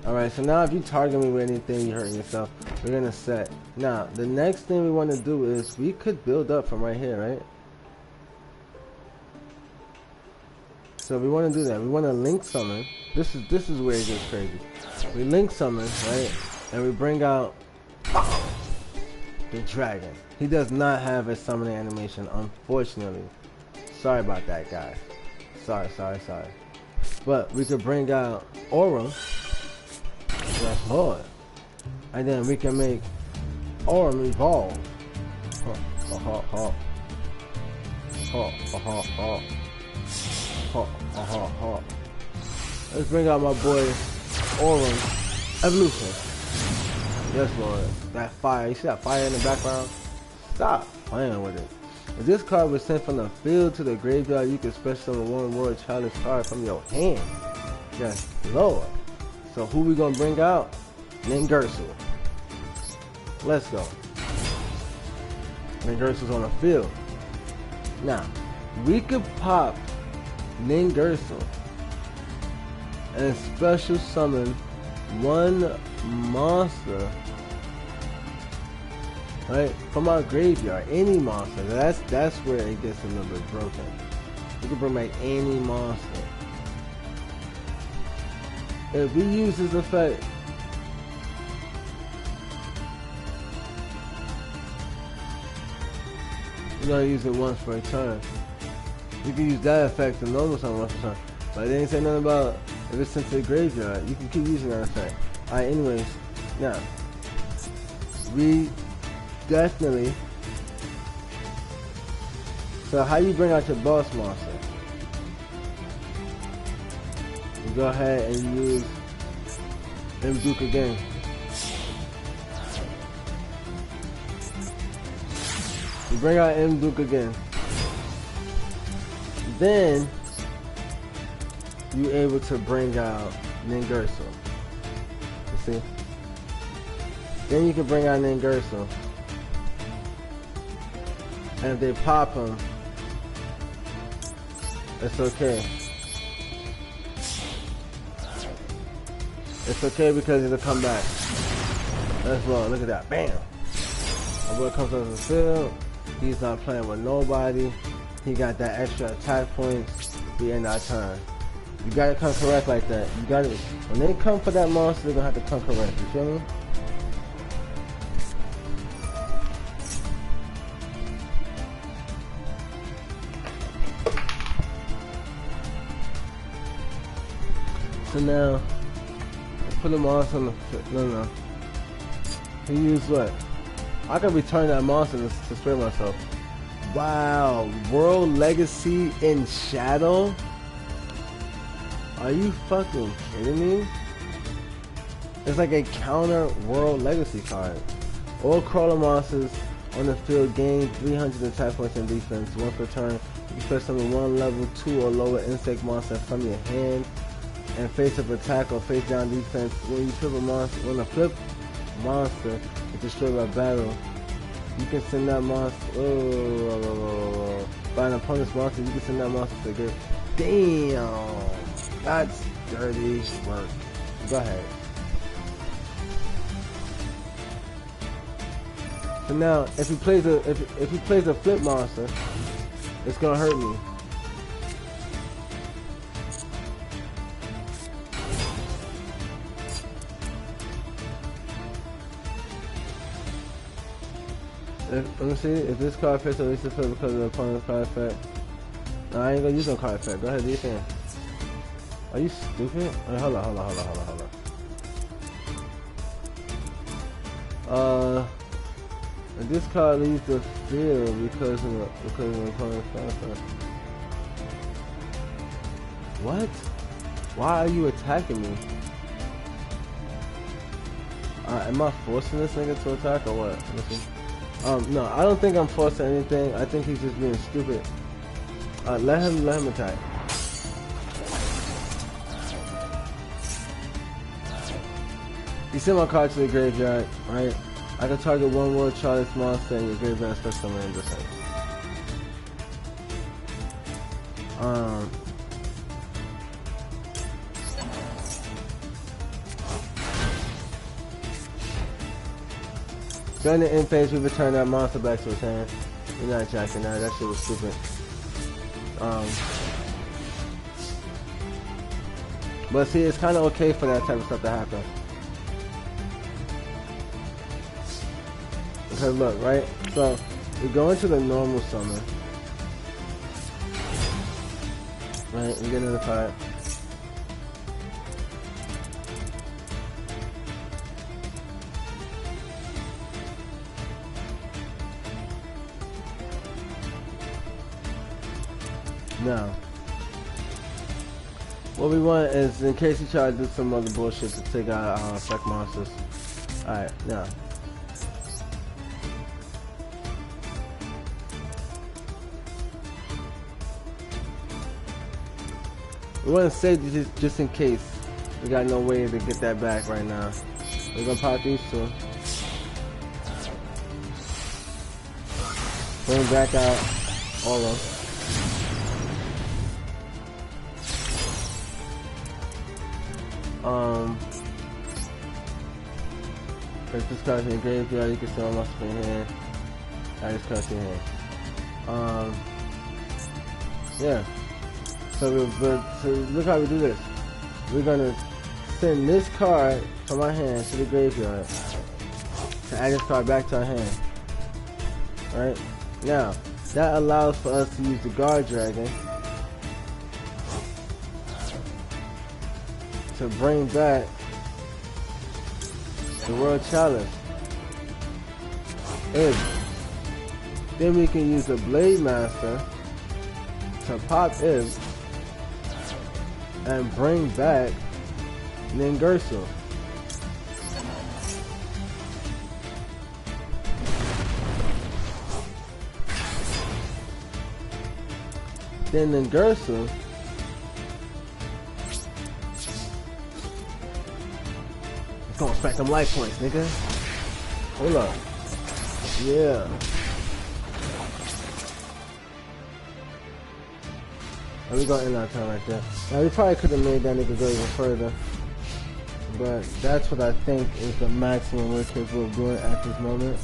Alright, so now if you target me with anything, you're hurting yourself. We're gonna set. Now, the next thing we want to do is we could build up from right here, right? So we want to do that. We want to link summon. This is where it gets crazy. We link summon, right? And we bring out the dragon. He does not have a summoning animation, unfortunately. Sorry about that, guys. Sorry. But we could bring out Aura. That's hard. And then we can make Aura evolve. Let's bring out my boy Aura Evolution. Yes, Lord. That fire. You see that fire in the background? Stop playing with it. If this card was sent from the field to the graveyard, you can special summon one World Challenge card from your hand. Yes, Lord. So who we gonna bring out? Ningirsu. Let's go. Ningirsu's on the field. Now, we could pop Ningirsu and special summon one monster, right, from our graveyard. Any monster. That's where it gets a little bit broken. We can bring back any monster. If we use this effect, we're gonna use it once for a turn. You can use that effect to normal summon once per turn. But they didn't say nothing about if it's sent to the graveyard. You can keep using that effect. Alright, anyways, now we definitely. So how you bring out your boss monster? You go ahead and use Duke again. You bring out Duke again. Then you're able to bring out Ningirsu. You see? Then you can bring out Ningirsu. And if they pop him, it's okay. It's okay because it'll come back. That's wrong. Look at that. Bam! My boy comes on the field. He's not playing with nobody. He got that extra attack point. We end our turn. You gotta come correct like that. You gotta. When they come for that monster, they're gonna have to come correct. You feel me? So now, let's put the monster on the. No. He used what? I can return that monster to spare myself. Wow, World Legacy in Shadow? Are you fucking kidding me? It's like a counter World Legacy card. All crawler monsters on the field gain 300 attack points and defense. Once per turn, you can special summon one level 2 or lower insect monster from your hand and face up attack or face down defense. When you flip a monster, when a flip monster is destroyed by battle, you can send that monster by an opponent's monster. You can send that monster to the grave. Damn, that's dirty work. Go ahead. So now, if he plays a flip monster, it's gonna hurt me. Let me see, if this card fits at least a flip because of the opponent's card effect. No, I ain't gonna use no card effect. Go ahead, do your thing. Are you stupid? Wait, hold on. If this card leaves the field because of the opponent's card effect. What? Why are you attacking me? Am I forcing this nigga to attack or what? Listen. No, I don't think I'm forcing anything. I think he's just being stupid. Let him attack. You send my card to the graveyard, right? I can target one more Charlie's monster in your graveyard special summon in this thing. During the end phase, we return that monster back to its hand. You're not jacking that. That shit was stupid. But see, it's kind of okay for that type of stuff to happen. Because look, right? So, we go into the normal summon. Right? We get another card. Now, what we want is, in case you try to do some other bullshit, to take out effect monsters. Alright, now. We want to save this just in case. We got no way to get that back right now. We're gonna pop these two. Bring back out all of them. If this card's in the graveyard, you can sell my spin hand. I just card in hand. Yeah. So look how we do this. We're gonna send this card from our hand to the graveyard to add this card back to our hand. Right? Now, that allows for us to use the guard dragon to bring back the World Challenge. And then we can use the Blade Master to pop Ib and bring back Ningirsu. Then Ningirsu gonna stack them life points, nigga. Hold up. Yeah. And we gonna end our time right there. Now we probably could have made that nigga go even further. But that's what I think is the maximum we're capable of doing at this moment.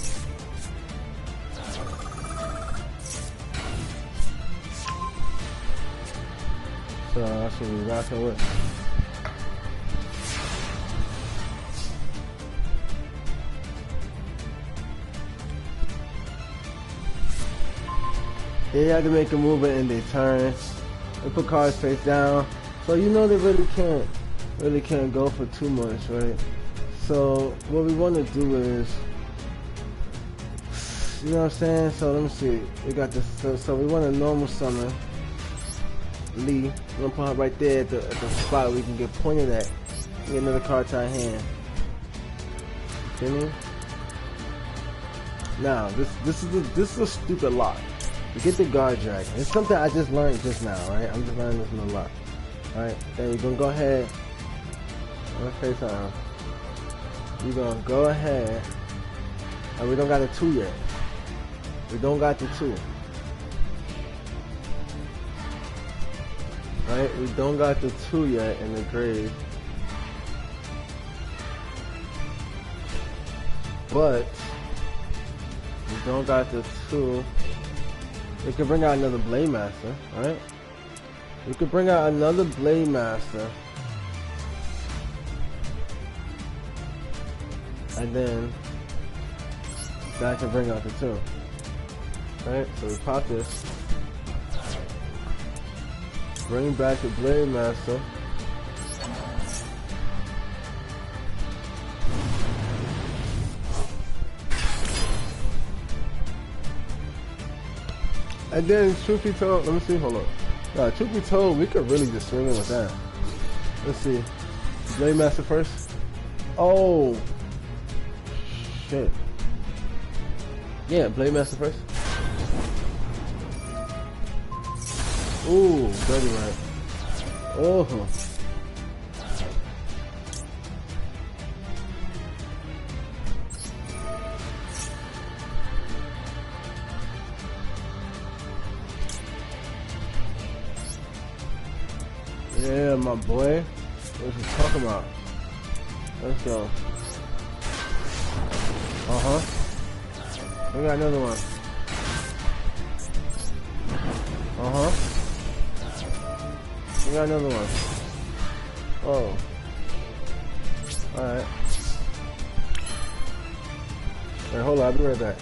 So that's what we're rocking with. They had to make a movement in their turn. They put cards face down. So you know they really can't go for too much, right? So what we want to do is, you know what I'm saying? So let me see. We got this. So we want a normal summon Lee. We're gonna put her right there at the spot where we can get pointed at. Get another card to our hand. See me? Now this is a stupid lock. You get the guard dragon. It's something I just learned just now, right? I'm just learning this in a lot. Alright, then we're gonna go ahead. I'm gonna say something. We're gonna go ahead. And we don't got a 2 yet. We don't got the 2. Right? We don't got the 2 yet in the grave. But we don't got the 2. We could bring out another Blade Master, right? We could bring out another Blade Master. And then that can bring out the 2. Right? So we pop this. Bring back the Blade Master. And then, truth be told, let me see, hold up. Truth be told, we could really just swing in with that. Let's see. Blade Master first. Oh. Shit. Yeah, Blade Master first. Ooh, dirty right. Oh. Yeah, my boy. What you talking about? Let's go. We got another one. We got another one. Oh. Alright. Wait, hold on, I'll be right back.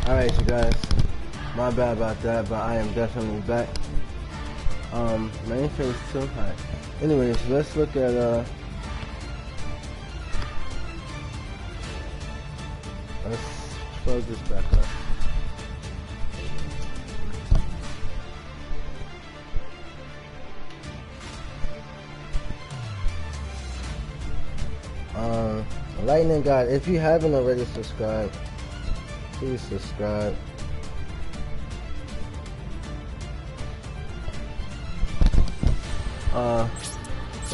Alright, you guys. My bad about that, but I am definitely back. Main phase 2. Alright. Anyways, let's look at let's plug this back up. Lightning God, if you haven't already subscribed, please subscribe.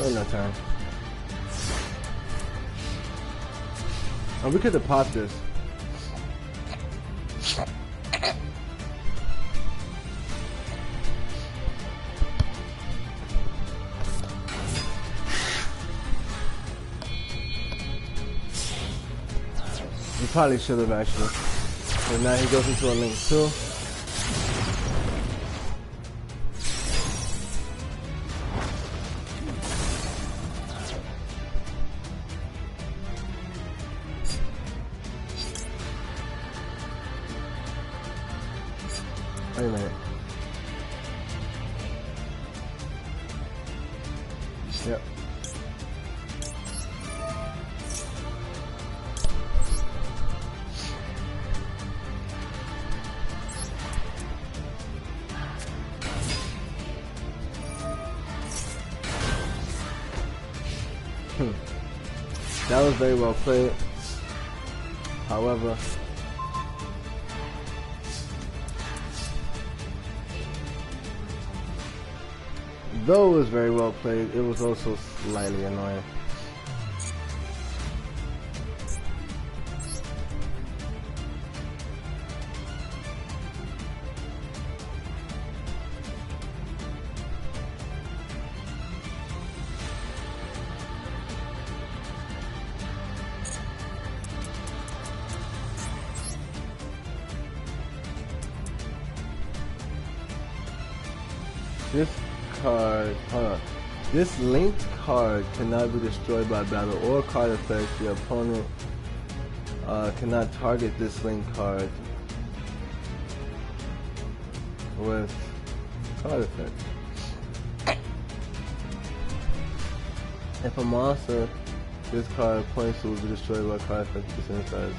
No time. Oh, we could have popped this. We probably should have actually. So now he goes into a link 2. Wait a minute. Yep. That was very well played. However, though it was very well played, it was also slightly annoying. This card, hold on. This linked card cannot be destroyed by battle or card effects. The opponent cannot target this linked card with card effects. If a monster this card points to will be destroyed by card effects, the same size.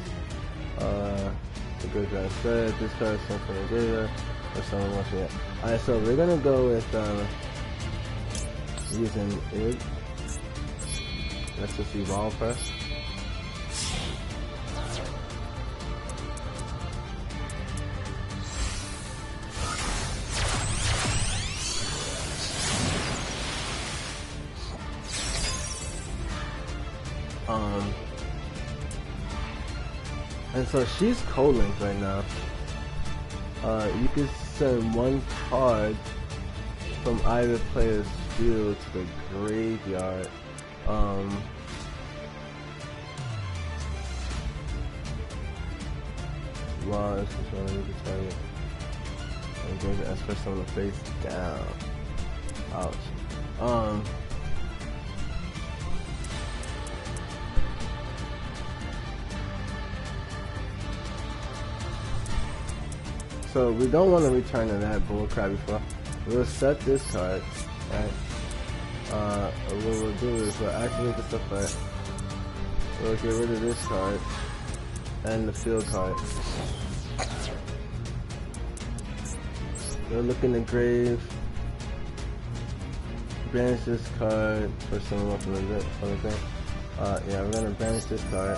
The graveyard said this card is sent from the graveyard. Or someone wants it. Alright, so we're gonna go with using IG. Let's just evolve first. And so she's co-linked right now. You can send one card from either player's field to the graveyard. Wow, this is what I need to tell you. I'm going to ask for on the face down. Ouch. So we don't want to return to that bullcrap before. We'll set this card, right? What we'll do is we'll activate this effect. We'll get rid of this card and the field card. We'll look in the grave. Banish this card for someone from the thing. Yeah, we're gonna banish this card.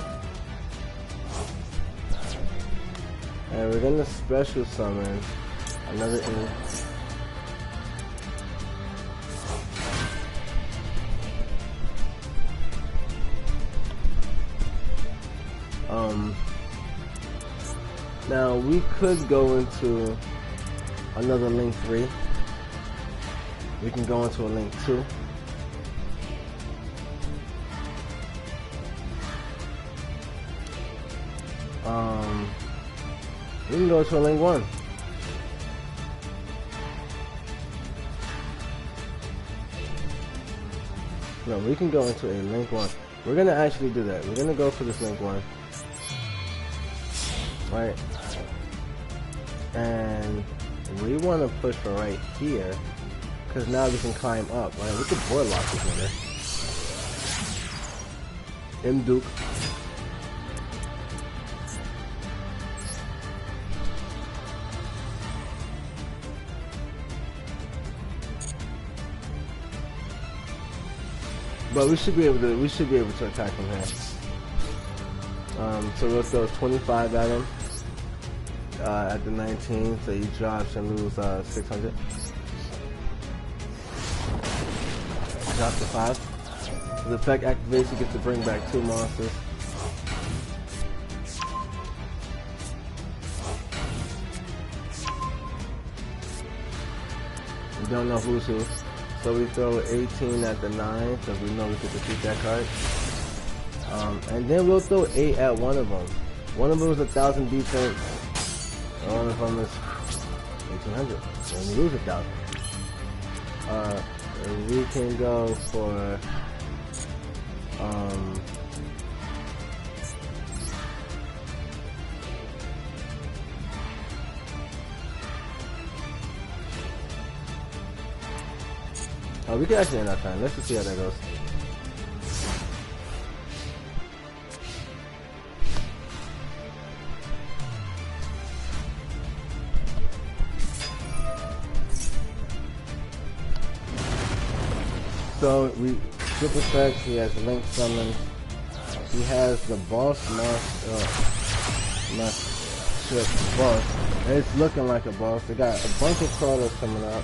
And we're gonna special summon another ink. Now we could go into another link 3. We can go into a link 2. We can go to a link 1. No, we can go into a link 1. We're gonna actually do that. We're gonna go for this link 1. Right. And we want to push for right here, because now we can climb up. Right? We could board lock this nigga. M Duke. But we should be able to attack from here. So we'll throw 25 at him at the 19, so he drops and lose 600. Drop to 5. The effect activates, you get to bring back 2 monsters. We don't know who's who. So we throw 18 at the 9, so we know we could defeat that card. And then we'll throw 8 at one of them. One of them is 1,000 defense. One of them is 1,800. And we lose 1,000. We can go for oh, we can actually end our time. Let's just see how that goes. So we flip effects. He has Link Summon. He has the boss boss. And it's looking like a boss. They got a bunch of crawlers coming out.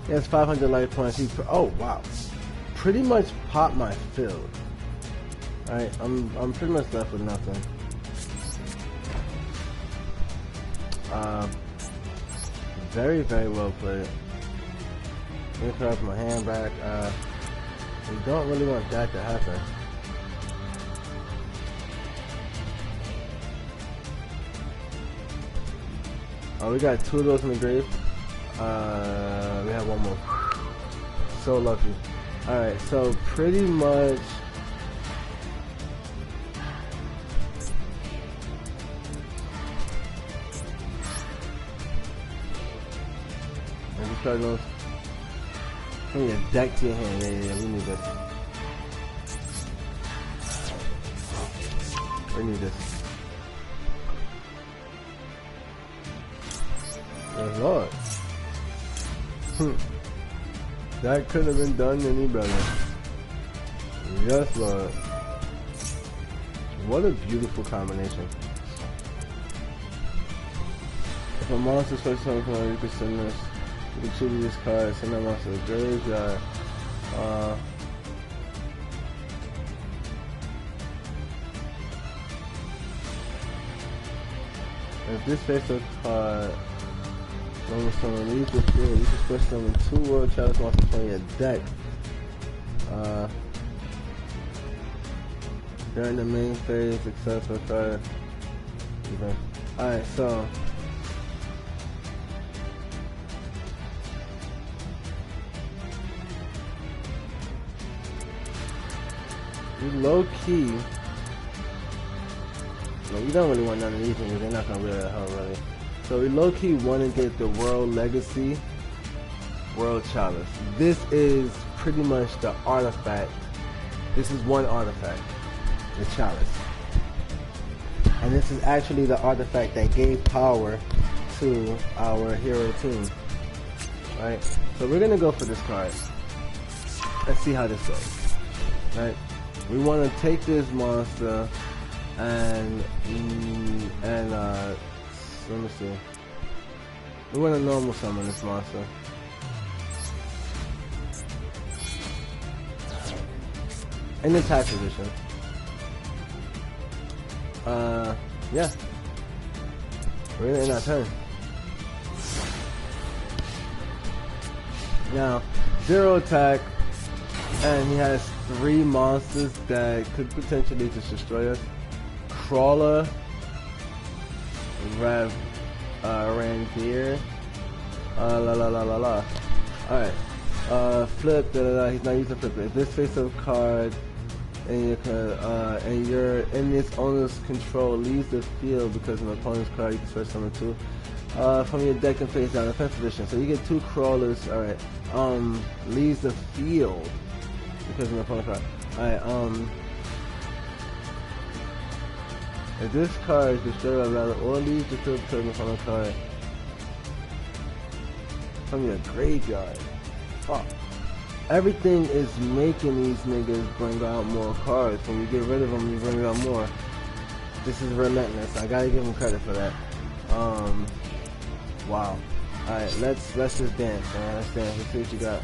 He has 500 life points. Oh wow. Pretty much popped my field. Alright, I'm pretty much left with nothing. Very, very well played. Let me craft my hand back. We don't really want that to happen. Oh, we got 2 of those in the grave. We have 1 more. So lucky. Alright, so pretty much those. Bring your deck to your hand. Yeah, we need this. We need this. Good Lord. That could have been done any better. Yes, Lord. What a beautiful combination. If a monster's first time from you can send this. You can choose this card, send that monster to the graveyard. If this face-up card when someone leaves the field, you can switch them in 2 World Challenge monsters from your deck. During the main phase, except for card event. Alright, so we low key. No, we don't really want none of these things. They're not gonna really help, really. So we low key want to get the World Legacy World Chalice. This is pretty much the artifact. This is one artifact, the Chalice. And this is actually the artifact that gave power to our hero team. Right? So we're gonna go for this card. Let's see how this goes. Right? We want to take this monster and let me see. We want to normal summon this monster. In attack position. Yeah. We're in our turn. Now, 0 attack, and he has 3 monsters that could potentially just destroy us. Crawler, Randir, La la la la la. Alright. Flip, da da da. He's not using flip. If this face-up card and you're in its owner's control leaves the field because of an opponent's card, you can search summon 2. From your deck and face down defense position. So you get 2 crawlers, alright. Leaves the field because of an opponent's card. Alright, if this card is destroyed by battle or leaves the field because of an opponent's card from your graveyard. Fuck. Everything is making these niggas bring out more cards. When you get rid of them, you bring out more. This is relentless. I gotta give them credit for that. Wow. Alright, let's just dance, man. Let's dance. Let's see what you got.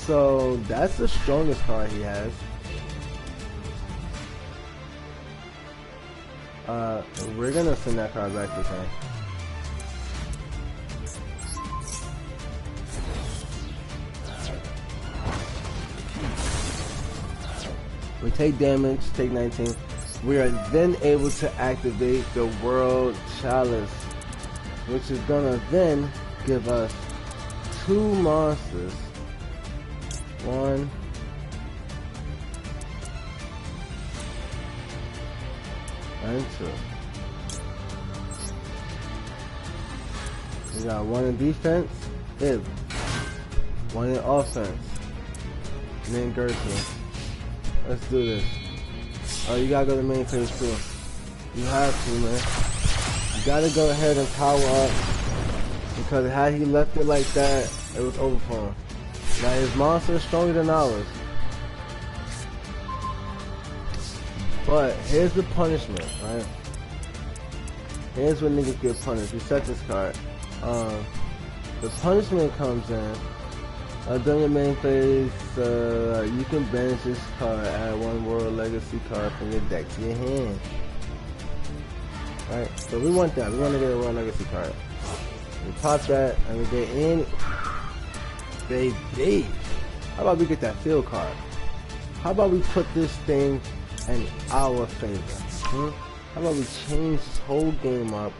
So that's the strongest card he has. We're gonna send that card back to his hand. We take damage, take 19. We are then able to activate the World Chalice, which is gonna then give us 2 monsters. 1. And 2. We got 1 in defense, Ib. 1 in offense, and then Gertrude. Let's do this. Oh, you gotta go to the main page too. You have to, man. You gotta go ahead and power up, because had he left it like that, it was over for him. Now his monster is stronger than ours. But here's the punishment, right? Here's when niggas get punished. We set this card. The punishment comes in. During your main phase, you can banish this card, add 1 World Legacy card from your deck to your hand. Alright, so we want that. We want to get a World Legacy card. We pop that, and we get in. Baby! How about we get that field card? How about we put this thing in our favor? How about we change this whole game up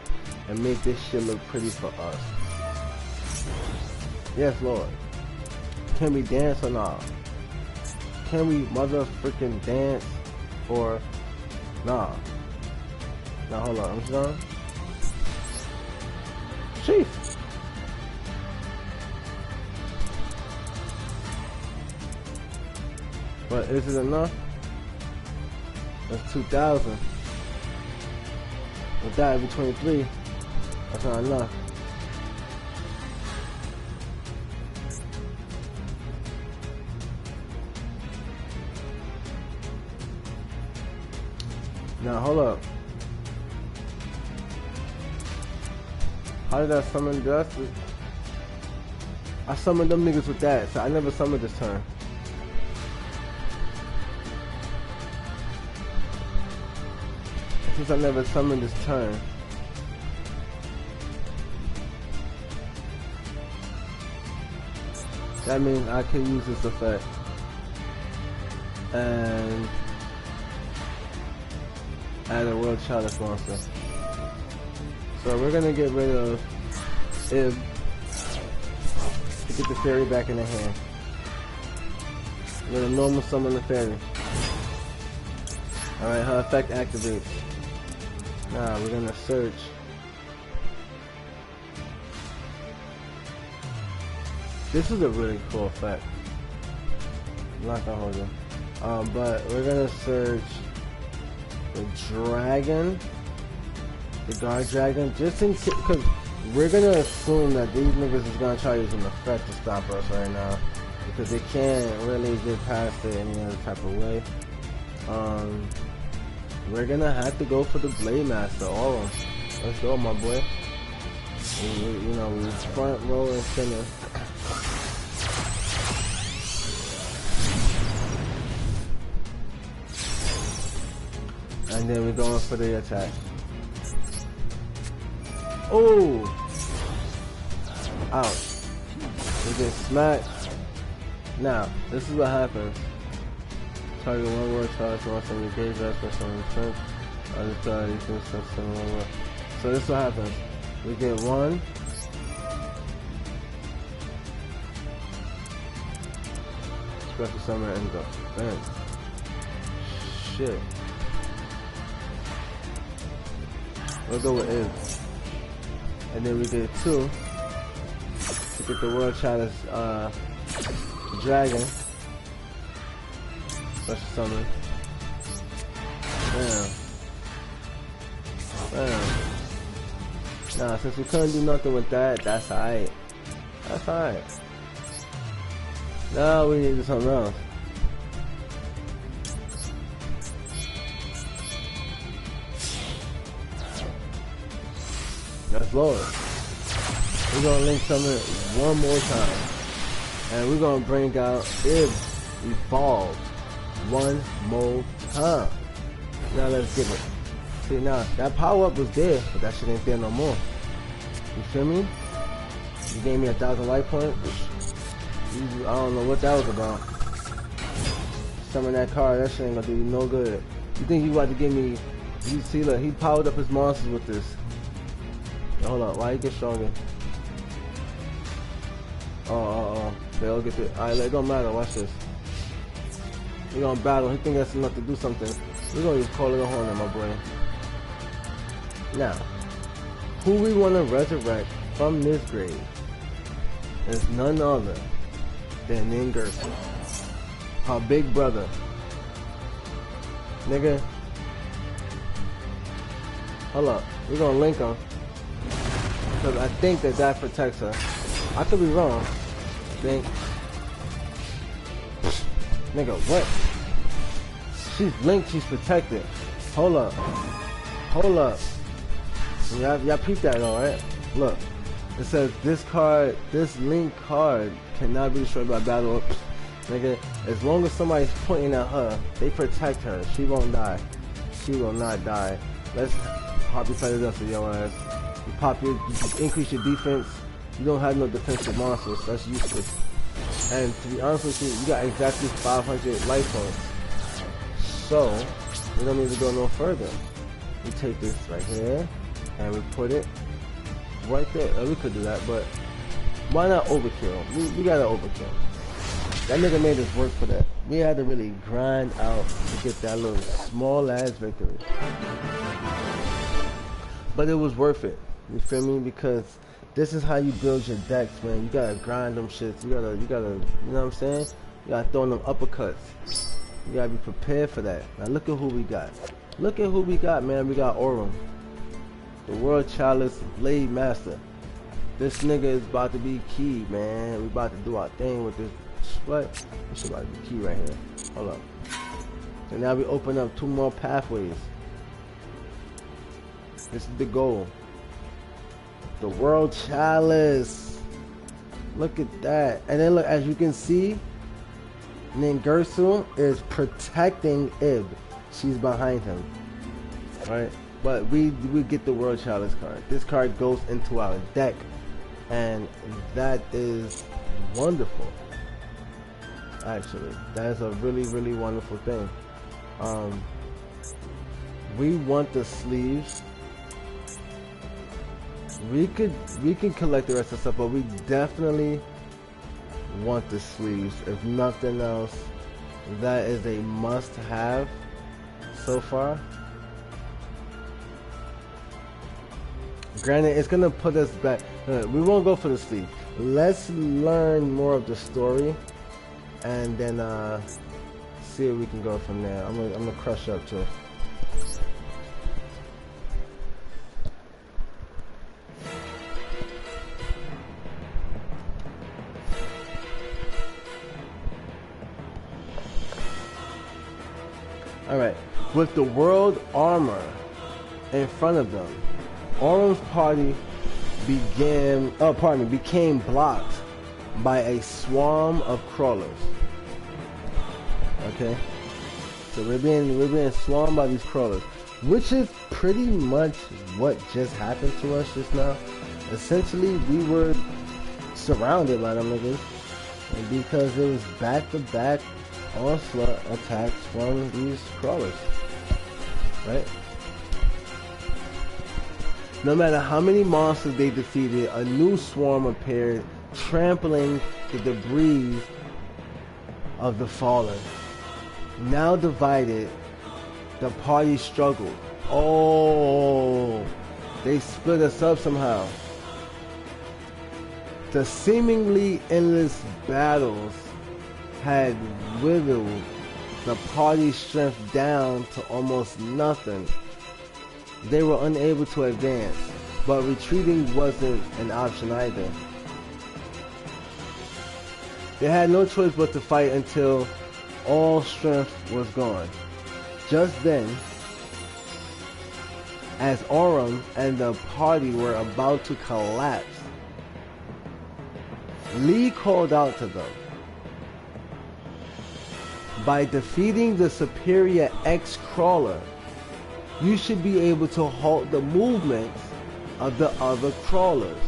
and make this shit look pretty for us? Yes, Lord. Can we dance or not? Can we motherfucking dance or nah? Now hold on, I'm done. Chief. But is it enough? That's 2,000. With that, it'd be 23. That's not enough. Now hold up. How did I summon Justice? I summoned them niggas with that, so I never summoned this turn. Since I never summoned this turn. That means I can use this effect. And add a World Chalice monster. So we're gonna get rid of Ib to get the fairy back in the hand. We're gonna normal summon the fairy. Alright, her effect activates. Now we're gonna search. This is a really cool effect. I'm not gonna hold you. But we're gonna search the dragon, the guard dragon, just in case, because we're gonna assume that these niggas is gonna try using the effect to stop us right now, because they can't really get past it any other type of way. We're gonna have to go for the Blade Master, all of them. Let's go, my boy. We front row and center. And then we're going for the attack. Oh! Ouch. We get smacked. Now, this is what happens. Target 1 World Chalice once in your gauge, that's for some strength. I'll just tell you can set some over. So this is what happens. We get one. Special summon and go. Bam. Shit. We'll go with is. And then we get two. To get the World Challenge Dragon. Special summon. Bam. Bam. Nah, since we couldn't do nothing with that, that's alright. That's alright. Now we need to do something else. Let's lower it. We're gonna link summon one more time. And we're gonna bring out Evolve one more time. Now let's get it. See, now that power up was there, but that shit ain't there no more. You feel me? You gave me 1,000 life points. I don't know what that was about. Summon that card, that shit ain't gonna do you no good. You think you about to give me? You see, look, he powered up his monsters with this. Yo, hold on, why you get stronger? Oh. They'll get the. Alright, it don't matter. Watch this. We're gonna battle. He think that's enough to do something. We're gonna just call it a hornet, my boy. Now, who we want to resurrect from this grave is none other than Ningerson, our big brother. Nigga, hold up, we're gonna link him because I think that protects her. I could be wrong. Think, nigga, what? She's linked. She's protected. Hold up. Y'all peep that though, right? Look, it says this link card cannot be destroyed by battle. Nigga, as long as somebody's pointing at her, they protect her. She won't die. She will not die. Let's pop your feathers up to your ass. You increase your defense. You don't have no defensive monsters. That's useless. And to be honest with you, you got exactly 500 life points. So we don't need to go no further. We take this right here. And we put it right there. We could do that, but why not overkill? We gotta overkill. That nigga made us work for that. We had to really grind out to get that little small ass victory. But it was worth it. You feel me? Because this is how you build your decks, man. You gotta grind them shits. You gotta, you know what I'm saying? You gotta throw them uppercuts. You gotta be prepared for that. Now look at who we got. Look at who we got, man. We got Aurum. The World Chalice Blade Master. This nigga is about to be key, man. We about to do our thing with this. What? This shit about to be key right here. Hold up. So now we open up 2 more pathways. This is the goal. The World Chalice. Look at that. And then look, as you can see, Ningersu is protecting Ib. She's behind him. Right? But we get the World Chalice card. This card goes into our deck, and that is wonderful. Actually, that is a really, really wonderful thing. We want the sleeves. We can collect the rest of the stuff, but we definitely want the sleeves. If nothing else, that is a must-have so far. Granted, it's gonna put us back. We won't go for the sleeve. Let's learn more of the story, and then see if we can go from there. I'm gonna crush up too. All right, with the world armor in front of them, Aurum's party became blocked by a swarm of crawlers. Okay, so we're being swarmed by these crawlers, which is pretty much what just happened to us just now. Essentially, we were surrounded by them niggas, and because it was back-to-back onslaught attacks from these crawlers, right? No matter how many monsters they defeated, a new swarm appeared, trampling the debris of the fallen. Now divided, the party struggled. Oh, they split us up somehow. The seemingly endless battles had whittled the party's strength down to almost nothing. They were unable to advance, but retreating wasn't an option either. They had no choice but to fight until all strength was gone. Just then, as Aurum and the party were about to collapse, Lee called out to them. By defeating the superior X-Crawler, you should be able to halt the movements of the other crawlers.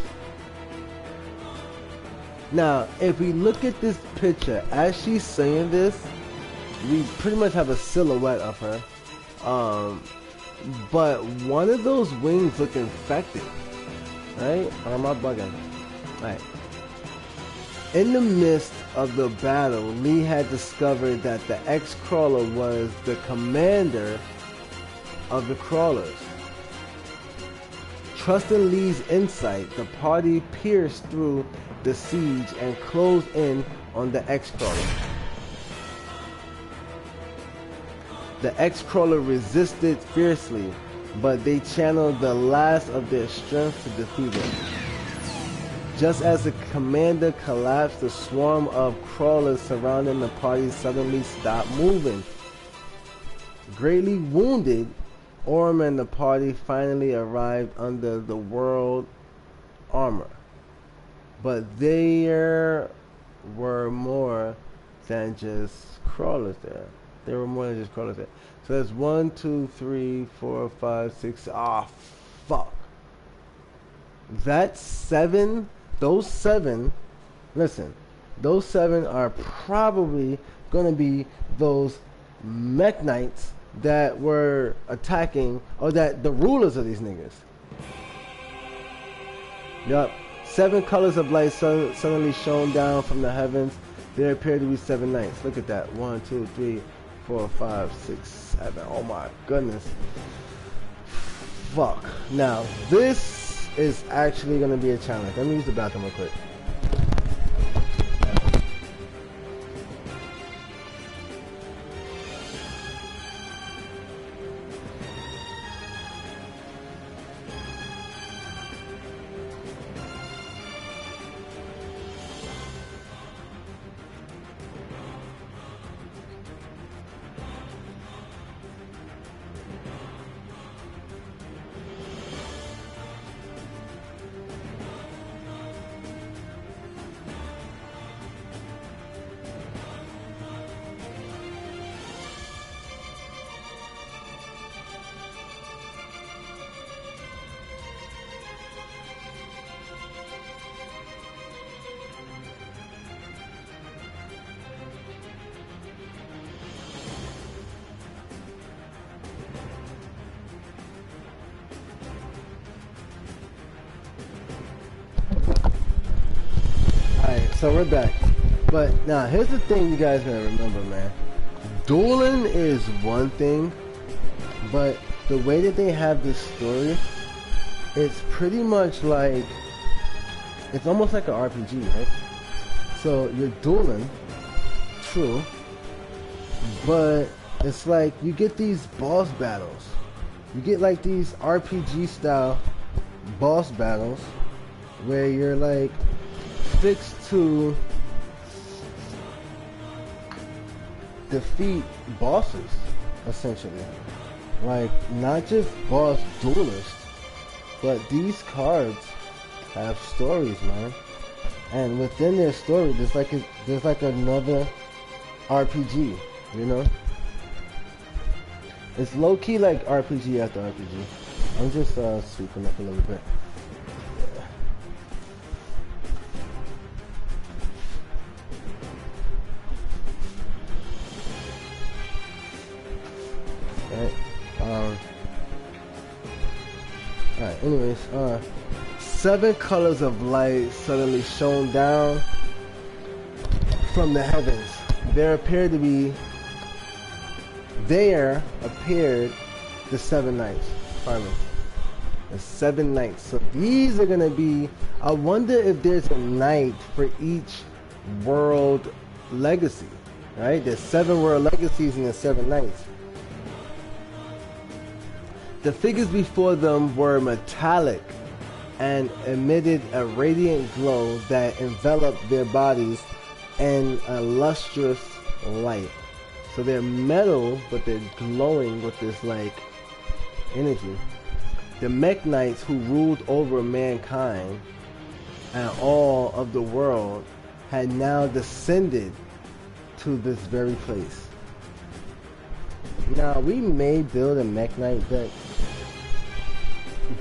Now, if we look at this picture, as she's saying this, we pretty much have a silhouette of her. But one of those wings look infected, right? Or am I bugging? Right. In the midst of the battle, Lee had discovered that the X-Crawler was the commander of the crawlers. Trusting Lee's insight, the party pierced through the siege and closed in on the X-Crawler. The X-Crawler resisted fiercely, but they channeled the last of their strength to defeat him. Just as the commander collapsed, the swarm of crawlers surrounding the party suddenly stopped moving. Greatly wounded, Aurum and the party finally arrived under the world armor. But there were more than just crawlers there. There were more than just crawlers there. So there's 1, 2, 3, 4, 5, 6. Ah, fuck. That's 7. Those 7. Listen, those 7 are probably gonna be those mech knights that were attacking, or that the rulers of these niggas. Yup. 7 colors of light suddenly shone down from the heavens. There appeared to be 7 knights. Look at that. 1, 2, 3, 4, 5, 6, 7. Oh my goodness. Fuck. Now, this is actually going to be a challenge. Let me use the bathroom real quick. So we're back. But now here's the thing you guys gotta remember, man. Dueling is one thing, but the way that they have this story, it's pretty much like, it's almost like an RPG, right? So you're dueling, true, but it's like you get these boss battles. You get like these RPG style boss battles where you're like fixed to defeat bosses, essentially. Like, not just boss duelists, but these cards have stories, man. And within their story, there's like another RPG, you know? It's low-key like RPG after RPG. I'm just sweeping up a little bit. Alright, anyways, 7 colors of light suddenly shone down from the heavens. There appeared the 7 knights. Pardon me. The 7 knights. So these are gonna be, I wonder if there's a knight for each world legacy. Right? There's 7 world legacies and there's 7 knights. The figures before them were metallic and emitted a radiant glow that enveloped their bodies in a lustrous light. So they're metal, but they're glowing with this like energy. The Mech Knights who ruled over mankind and all of the world had now descended to this very place. Now we may build a Mech Knight deck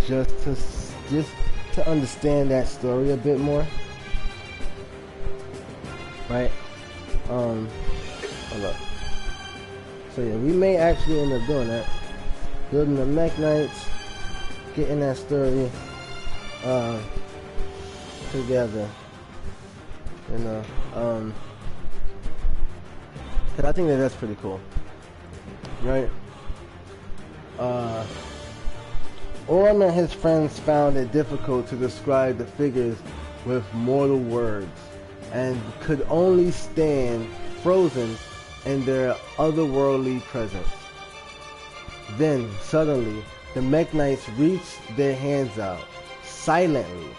just to understand that story a bit more, right? Hold up. So yeah, we may actually end up doing that, building the Mech Knights, getting that story together, you know. Cause I think that's pretty cool, right? Orm and his friends found it difficult to describe the figures with mortal words, and could only stand frozen in their otherworldly presence. Then, suddenly, the Mech Knights reached their hands out, silently.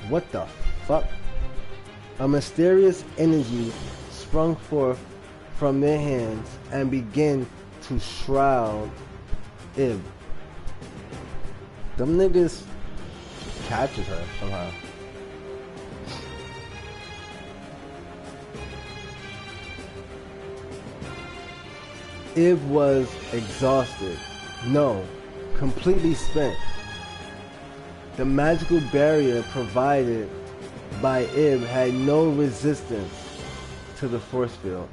What the fuck? A mysterious energy sprung forth from their hands and began to shroud Ib. Them niggas captured her somehow. Ib was exhausted. No, completely spent. The magical barrier provided by Ib had no resistance to the force field.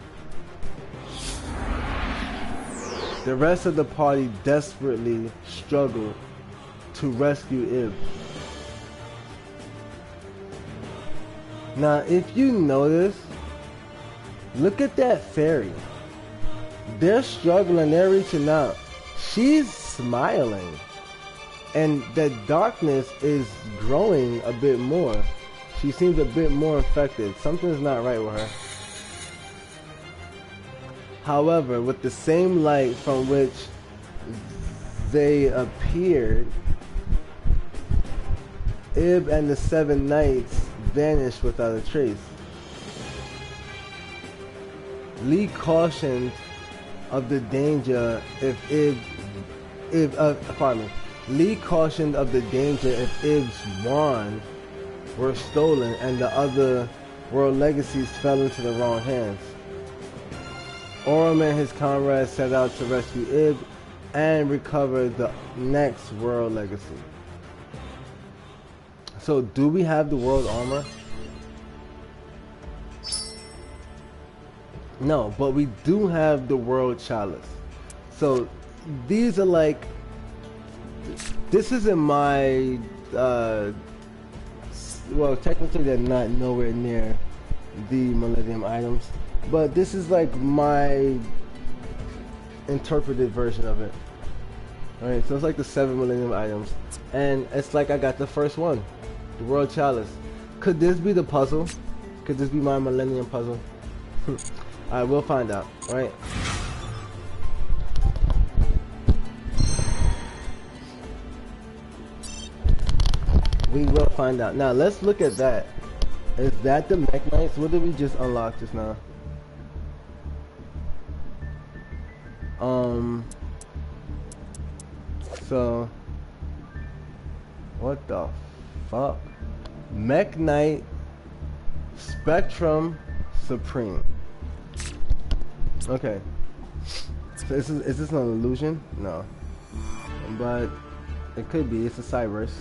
The rest of the party desperately struggled to rescue Ib. Now, if you notice, look at that fairy. They're struggling, they're reaching out. She's smiling. And the darkness is growing a bit more. She seems a bit more infected. Something's not right with her. However, with the same light from which they appeared, Ib and the 7 knights vanished without a trace. Lee cautioned of the danger Lee cautioned of the danger if Ib's wand were stolen and the other world legacies fell into the wrong hands. Orm and his comrades set out to rescue Ib and recover the next world legacy. So, do we have the world armor? No, but we do have the world chalice. So, these are like, this isn't my, well, technically they're not nowhere near the Millennium items, but this is like my interpreted version of it. Alright, so it's like the 7 Millennium items, and it's like I got the first one, the world chalice. Could this be the puzzle? Could this be my Millennium puzzle? Alright, we'll find out, right? We will find out. Now, let's look at that. Is that the Mech Knights? What did we just unlock just now? So, what the fuck? Mech Knight Spectrum Supreme. Okay. So is this an illusion? No. But it could be. It's a Cyberse.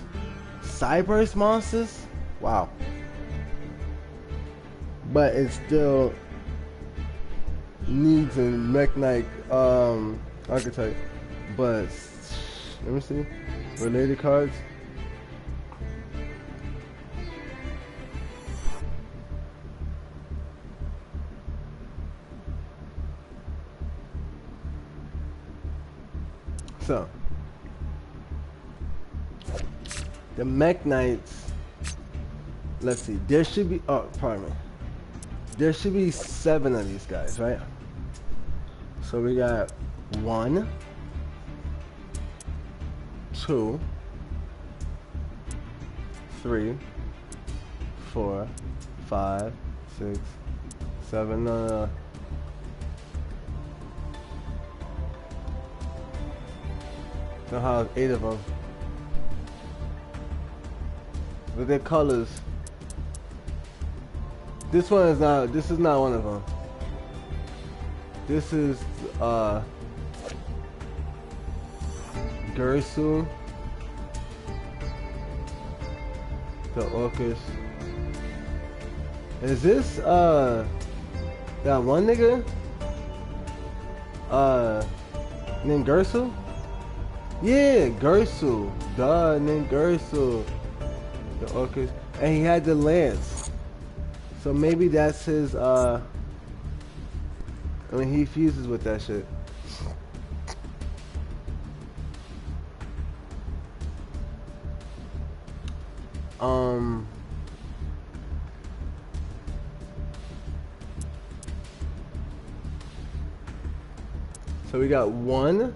Cyberse monsters? Wow. But it still needs a Mech Knight archetype. But Let me see. Related cards. So, the Mech Knights, let's see, there should be, oh, pardon me. There should be 7 of these guys, right? So we got 1, 2, 3, 4, 5, 6, 7, no. Somehow 8 of them. With their colors. This is not one of them. This is, Gersu. The Orcus. Is this, that one nigga? Named Gersu? Yeah, Gersu. Duh, named Gersu. The Orcus. And he had the lance. So maybe that's his, I mean, he fuses with that shit. So we got 1,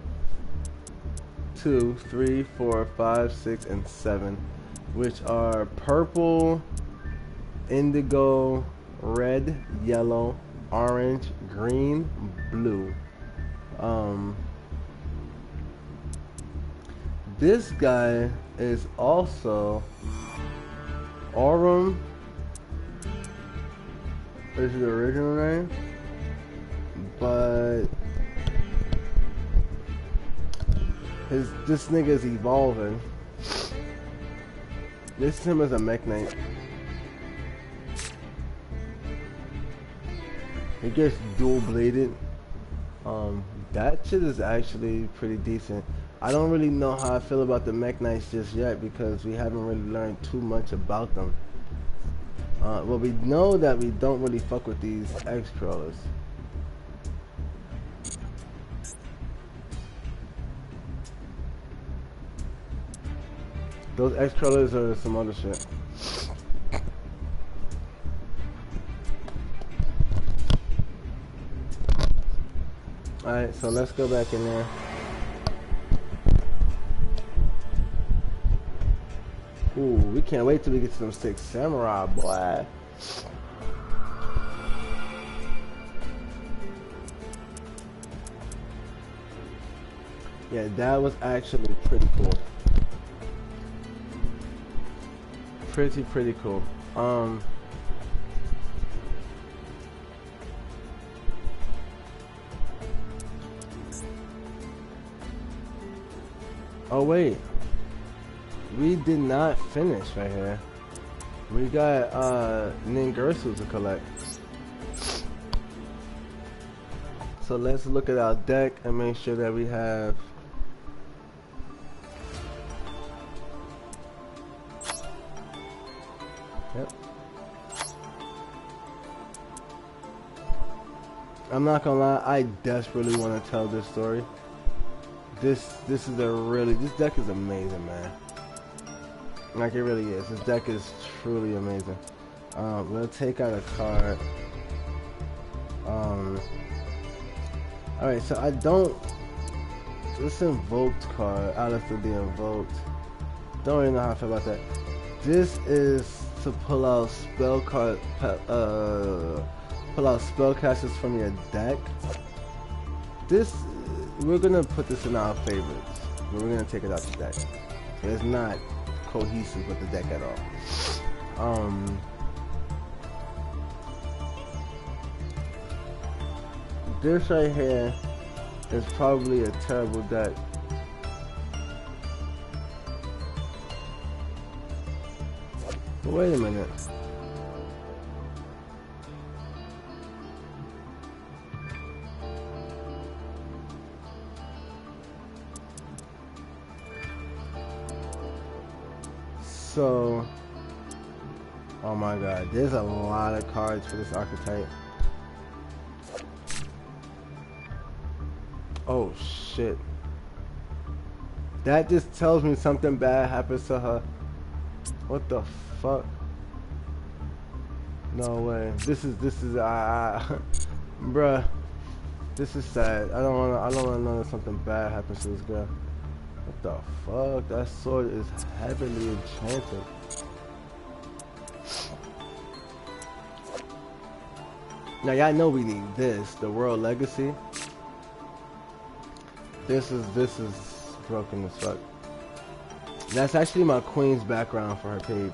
2, 3, 4, 5, 6, and 7, which are purple, indigo, red, yellow, orange, green, blue. This guy is also Aurum. This is the original name, but this nigga is evolving. This is him as a Mech Knight. He gets dual bladed. That shit is actually pretty decent. I don't really know how I feel about the Mech Knights just yet because we haven't really learned too much about them. Well, we know that we don't really fuck with these X-Crawlers. Those X-Crawlers are some other shit. Alright, so let's go back in there. Ooh, we can't wait till we get to them 6 samurai, boy. Yeah, that was actually pretty cool. Pretty cool. Oh wait, we did not finish right here. We got Ningirsu to collect. So let's look at our deck and make sure that we have Yep. I'm not gonna lie, I desperately want to tell this story. This deck is amazing, man. Like, it really is. This deck is truly amazing. We'll take out a card. Alright, so I don't... This invoked card, Alistair the Invoked. Don't really know how I feel about that. This is to pull out spellcasters from your deck. This, we're gonna put this in our favorites. We're gonna take it out the deck. So it's not cohesive with the deck at all. This right here is probably a terrible deck. But wait a minute. So, oh my god, there's a lot of cards for this archetype. Oh shit. That just tells me something bad happens to her. What the fuck? No way. This is bruh. This is sad. I don't wanna know that something bad happens to this girl. What the fuck? That sword is heavily enchanted. Now y'all know we need this, the World Legacy. This is broken as fuck. That's actually my queen's background for her page.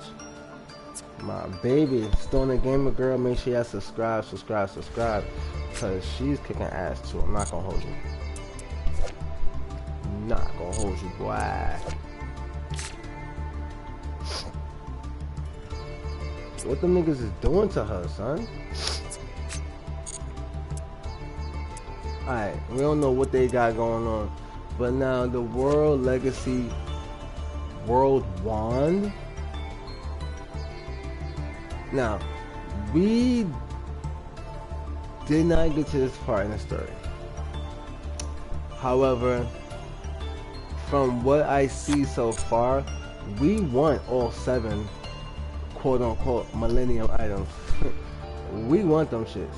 My baby, Stoner Gamer Girl, make sure y'all subscribe. Cause she's kicking ass too. I'm not gonna hold you. Not gonna hold you, boy. What them niggas is doing to her, son? Alright, we don't know what they got going on. But now the World Legacy World Wand. Now, we did not get to this part in the story. However, from what I see so far, we want all 7 quote-unquote millennium items. We want them shits.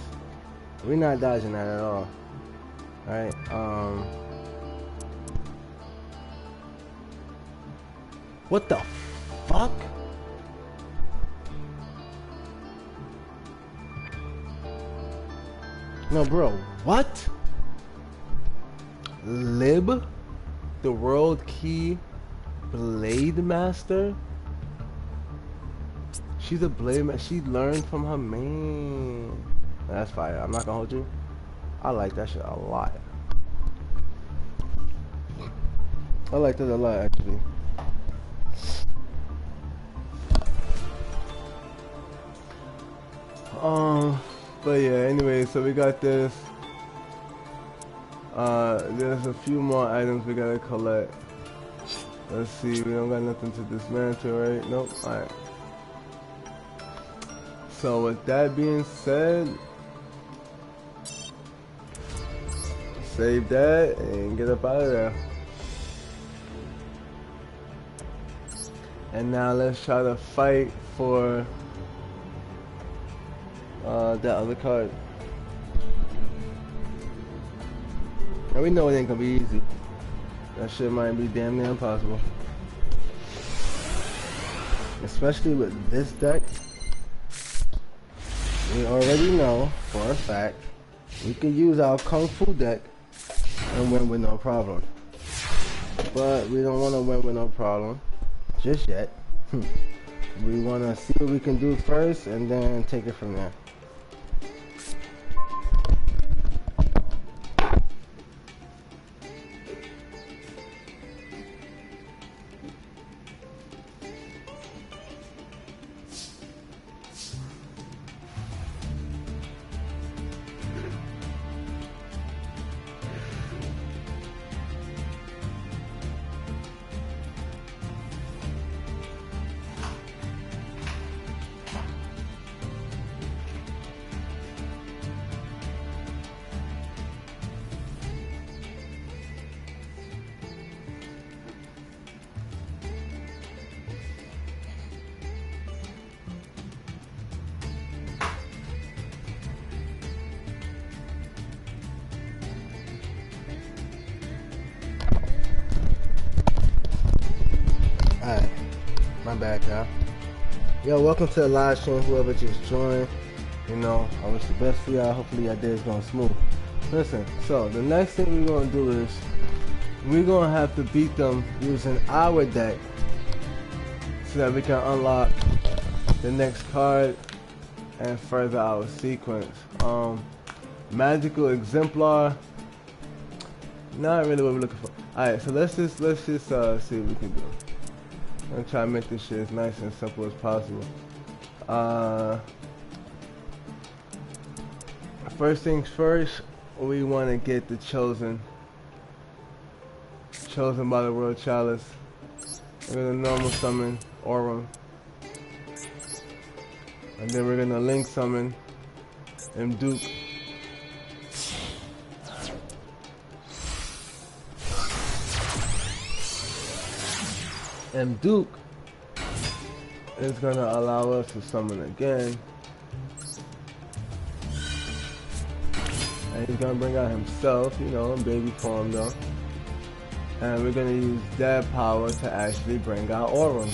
We're not dodging that at all. Alright, what the fuck? No, bro, what? Lib? The World Key Blade Master? She's a blade master. She learned from her man. That's fire. I'm not gonna hold you. I like that shit a lot. I like that a lot, actually. But yeah, anyway, so we got this. There's a few more items we gotta collect. Let's see, we don't got nothing to dismantle, right? Nope, alright. So with that being said, save that and get up out of there. And now let's try to fight for that other card. And we know it ain't gonna be easy. That shit might be damn near impossible. Especially with this deck. We already know for a fact we could use our Kung Fu deck and win with no problem. But we don't want to win with no problem just yet. We want to see what we can do first and then take it from there. Alright, my bad, y'all. Yo, welcome to the live stream, whoever just joined. You know, I wish the best for y'all. Hopefully your day is going smooth. Listen, so the next thing we're going to do is we're going to have to beat them using our deck so that we can unlock the next card and further our sequence. Magical Exemplar, not really what we're looking for. Alright, so let's just see what we can do. I'm gonna try to make this shit as nice and simple as possible. First things first, we want to get the chosen by the World Chalice. We're gonna normal summon Aura. And then we're gonna link summon Duke. Duke is gonna allow us to summon again. And he's gonna bring out himself, you know, in baby form though. And we're gonna use that power to actually bring out Aura.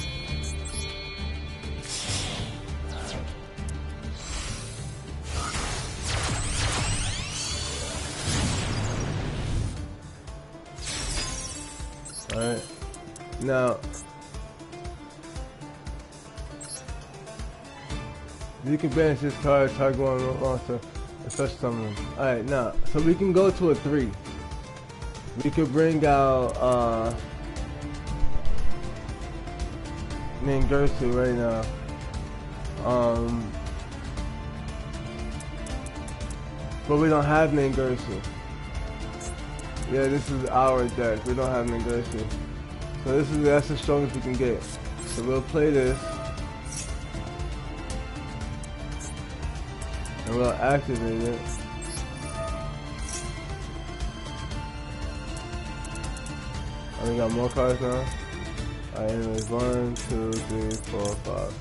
Alright. Now you can banish this card, target one monster, and such summon. Alright, now, so we can go to a 3. We could bring out Ningirsu right now. But we don't have Ningirsu. Yeah, this is our deck. We don't have Ningirsu. So that's the strongest we can get. So we'll play this. And we'll activate it. Oh, we got more cards now? Alright, anyways, 1, 2, 3, 4, 5.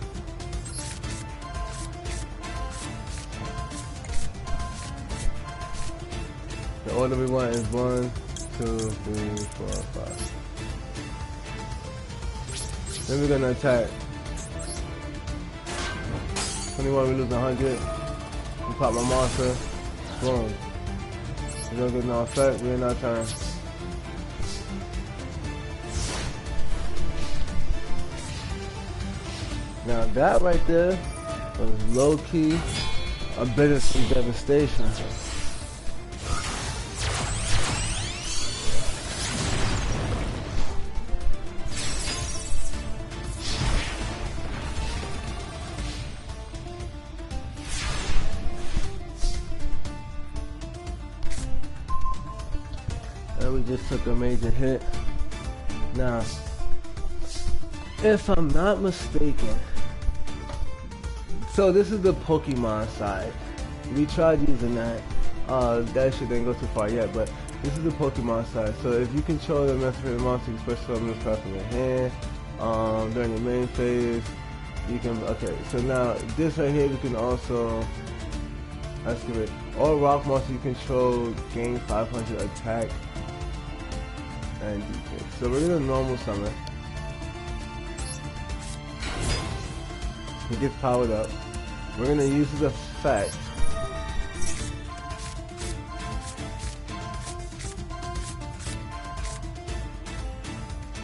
The order we want is 1, 2, 3, 4, 5. Then we're gonna attack. 21, we lose 100. We pop my monster. Boom. We don't get no effect, we're in our turn. Now that right there was low-key a bit of some devastation. And we just took a major hit. Now, if I'm not mistaken, so this is the Pokemon side. We tried using that. That shit didn't go too far yet, but this is the Pokemon side. So if you control the Messenger monster, you can special summon this card from your hand. During your main phase, you can. Okay, so now this right here, we can also excavate. All rock monsters you control gain 500 attack and defense. So we're gonna normal summon. It gets powered up. We're gonna use his effect.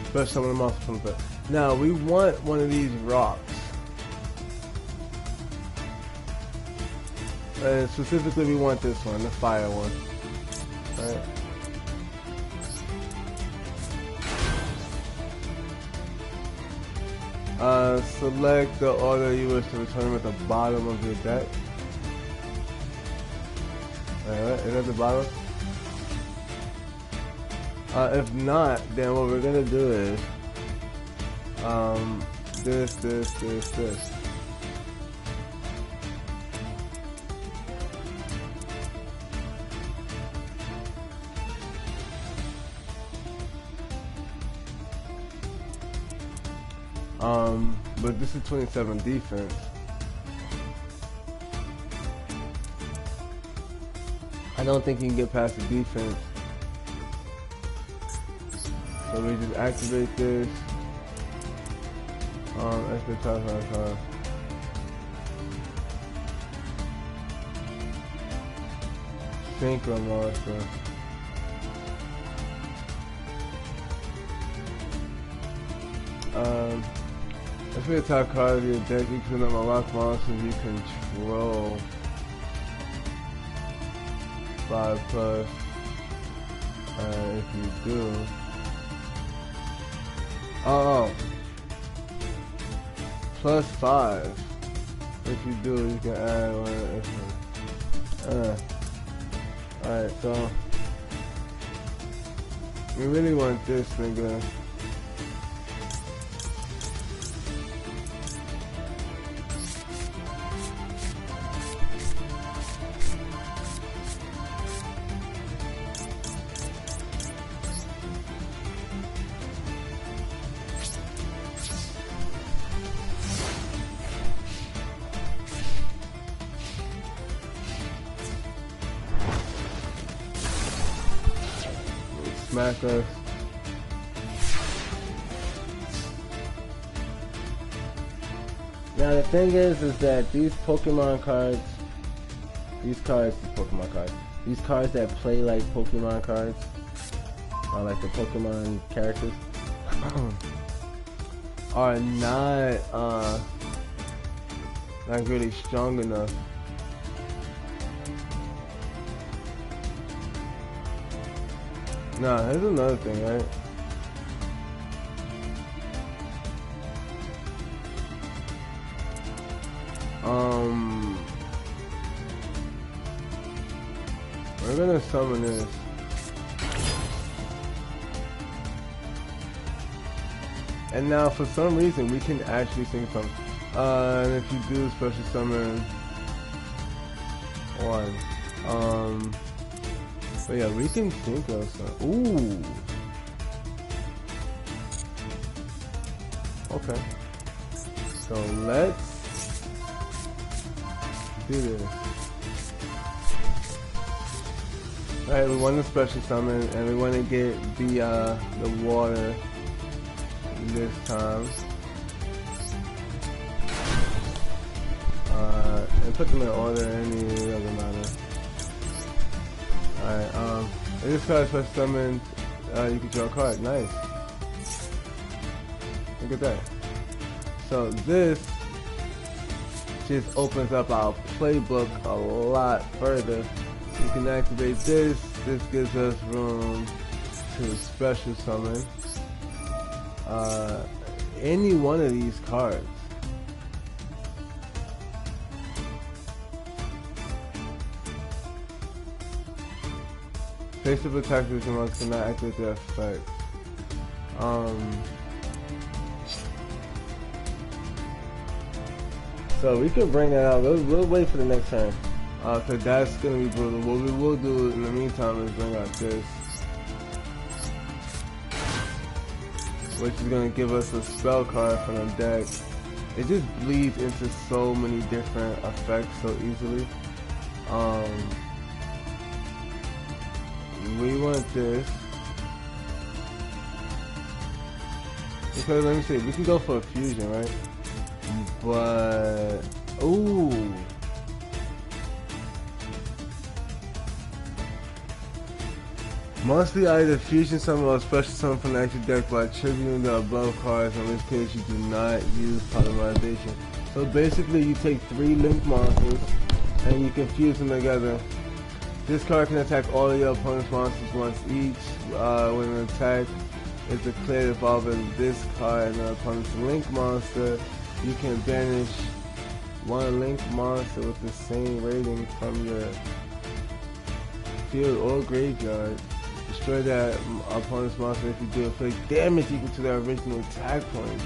Special summon a monster from the pit. Now we want one of these rocks. And specifically we want this one, the fire one. Alright. Select the order you wish to return them at the bottom of your deck. Alright, is that the bottom? If not, then what we're gonna do is this. But this is 27 defense. I don't think you can get past the defense. So we just activate this. Extra card. Synchro monster. If we attack card of your deck, you can unlock monsters you control. 5+. If you do. +5. If you do, you can add one. Alright, so we really want this nigga. smack us. Now the thing is that these Pokemon cards, these cards that play like Pokemon cards, or like the Pokemon characters, are not like really strong enough. Nah, here's another thing, right? We're gonna summon this. And now for some reason we can actually sing some. And if you do special summon one. But yeah, we can think of some. Ooh. Okay. So let's do this. Alright, we want a special summon and we want to get the water this time. And put them in order, any doesn't matter. Alright, in this card special summon, you can draw a card. Nice. Look at that. So this just opens up our playbook a lot further. You can activate this. This gives us room to special summon any one of these cards. Face-up attack with your monster cannot activate their effect. so we could bring that out. We'll wait for the next turn. So that's gonna be brutal. What we will do in the meantime is bring out this, which is gonna give us a spell card from the deck. It just bleeds into so many different effects so easily. We want this. Because let me see, we can go for a fusion, right? But ooh. Mostly either fusion summon or special summon from the extra deck by tributing the above cards, in which case you do not use polymerization. So basically you take 3 link monsters and you can fuse them together. This card can attack all of your opponent's monsters once each. When an attack is declared involving this card and the opponent's link monster, you can banish 1 link monster with the same rating from your field or graveyard. Destroy that opponent's monster if you do inflict damage equal to their original attack point.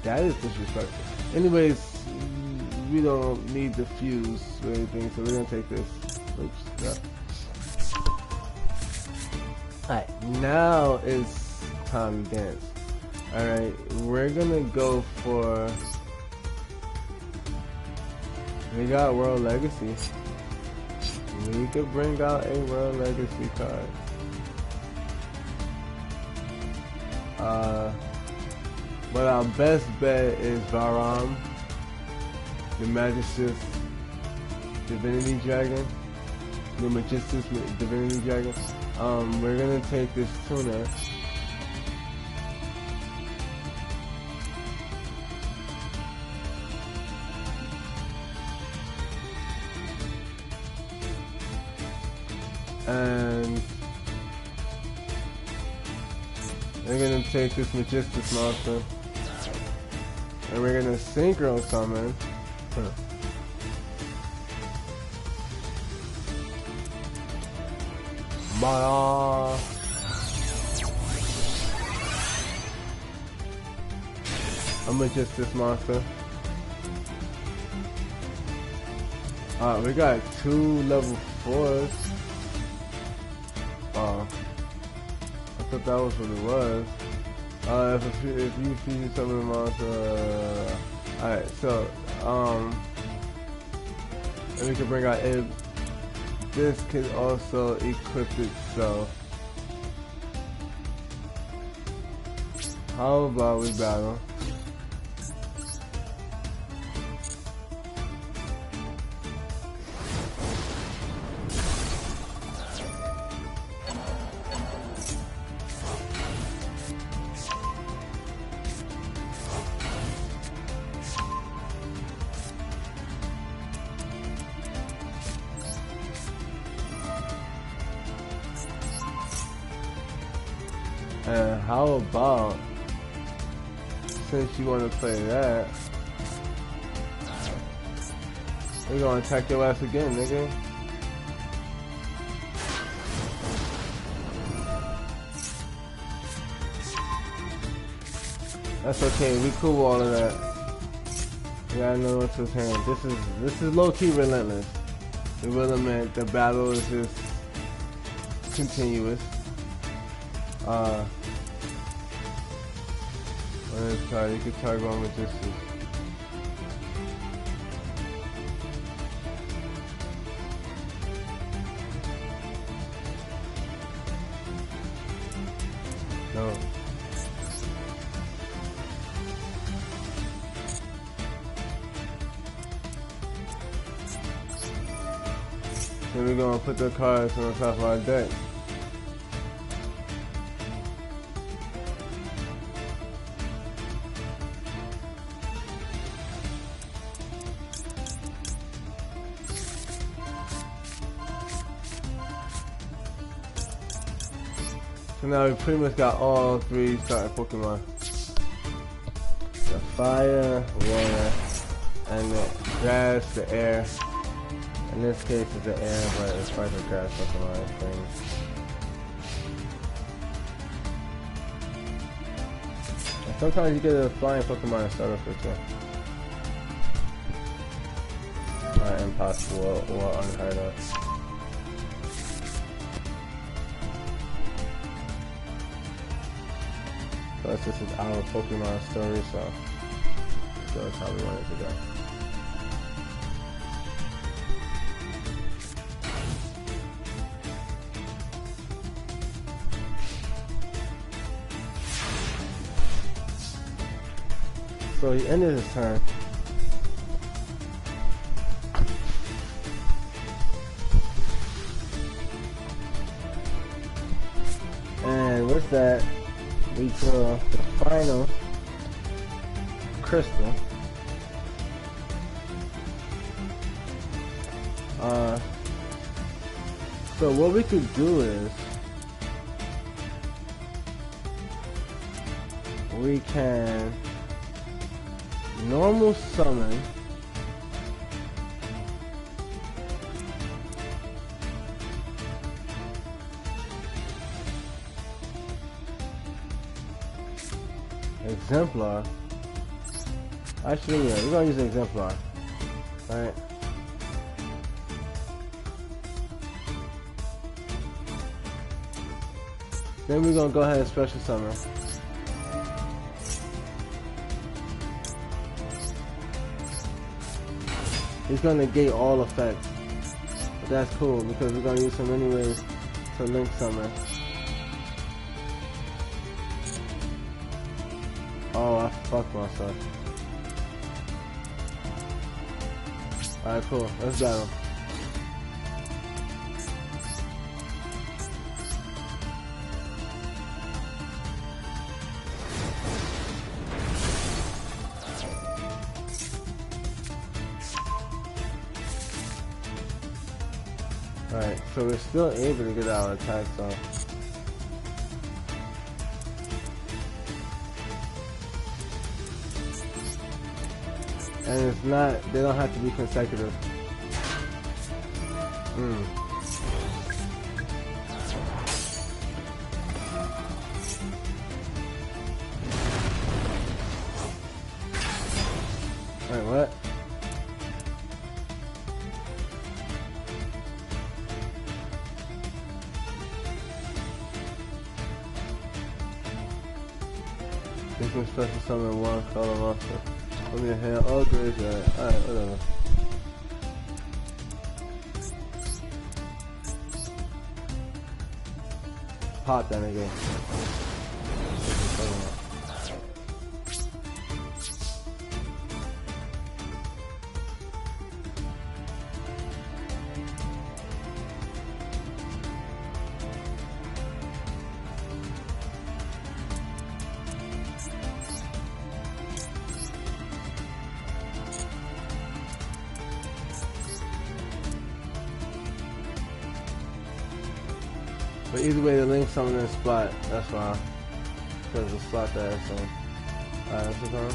That is disrespectful. Anyways, we don't need the fuse or anything, so we're gonna take this. Oops, yeah. Alright, now it's time to dance. Alright, we're gonna go for... We got World Legacy. We could bring out a World Legacy card. But our best bet is Varam, the Magistus Divinity Dragon, the Magistus Divinity Dragon. We're gonna take this Tuna. And we're gonna take this Magistus monster. And we're gonna synchro summon. A Magistus monster. We got 2 level 4s. I thought that was what it was. If you feed some of the monster, alright, so and we can bring out this can also equip itself. How about we battle? And how about, since you want to play that, we're gonna attack your ass again, nigga. That's okay, we cool with all of that. You gotta know what's his hand. This is low-key relentless. We will admit the battle is just continuous. Let's try. You can target one with this. No. Then we're gonna put the cards on top of our deck. So now we pretty much got all three starting Pokemon. The fire, water, and the grass, the air. In this case it's the air, but it's part of grass Pokemon thing. And sometimes you get a flying Pokemon to start off with too. Impossible or unheard of. Plus this is our Pokemon story, so that's how we want it to go. So he ended his turn. And with that, we draw the final crystal. So what we could do is we can normal summon Exemplar. Actually, yeah, we're gonna use Exemplar. Alright. Then we're gonna go ahead and special summon. He's gonna negate all effects. But that's cool because we're gonna use him anyways to link summon. Oh, I fucked myself. Alright, cool. Let's battle. Alright, so we're still able to get our attacks off. And it's not, they don't have to be consecutive. Wait, what? You can special summon one color monster. Let me hell, oh graveyard. Alright, whatever. pop that again. But either way, the link's something in the spot. That's why. Because the spot that it's on. Alright, let's look on.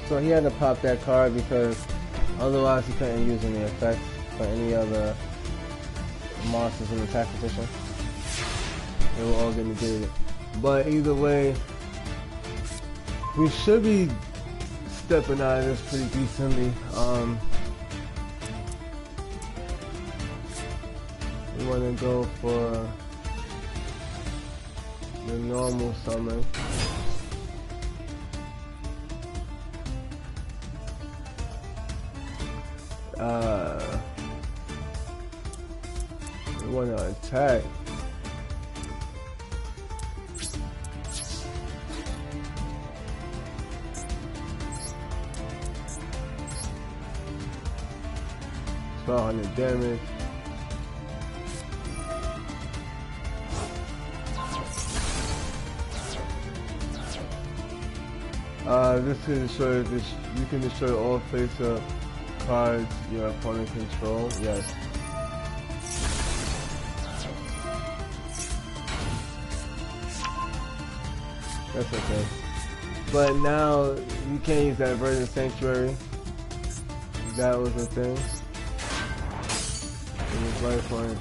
So he had to pop that card because otherwise he couldn't use any effects for any other monsters in the attack position. They will all get negated. But either way, we should be stepping out of this pretty decently. We want to go for the normal summon. We want to attack. $1,200 damage. This can destroy this. You can destroy all face-up cards your opponent control. Yes. That's okay. But now you can't use that Verdant Sanctuary. That was the thing. It was life point.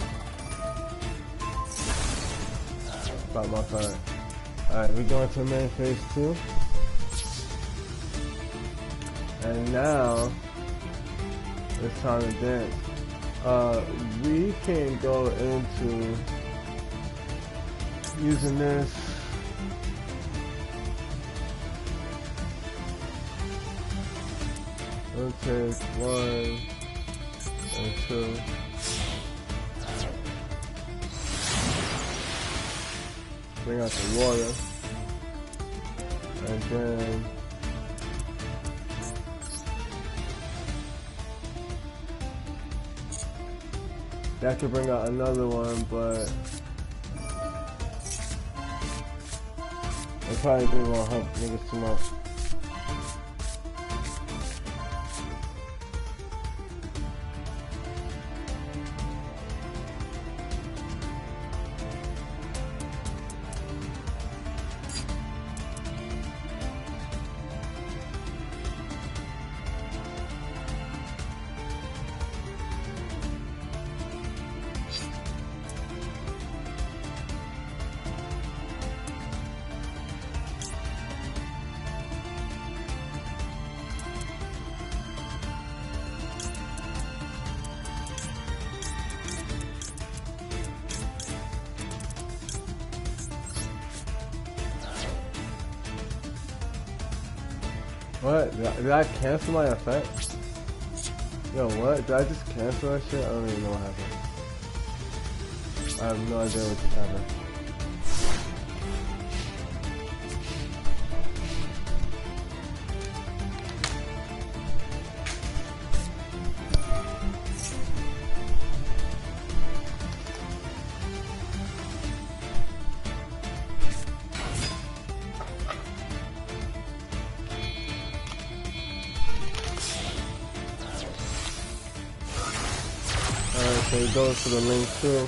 Stop my card. Alright, we're going to main phase 2. And now it's time to dance. We can go into using this. We'll take 1 and 2. Bring out the water. And then that could bring out another one, but it probably won't help niggas too much. What? Did I cancel my effect? Yo, what? Did I just cancel that shit? I don't even know what happened. I have no idea what just happened. So he goes to the link too.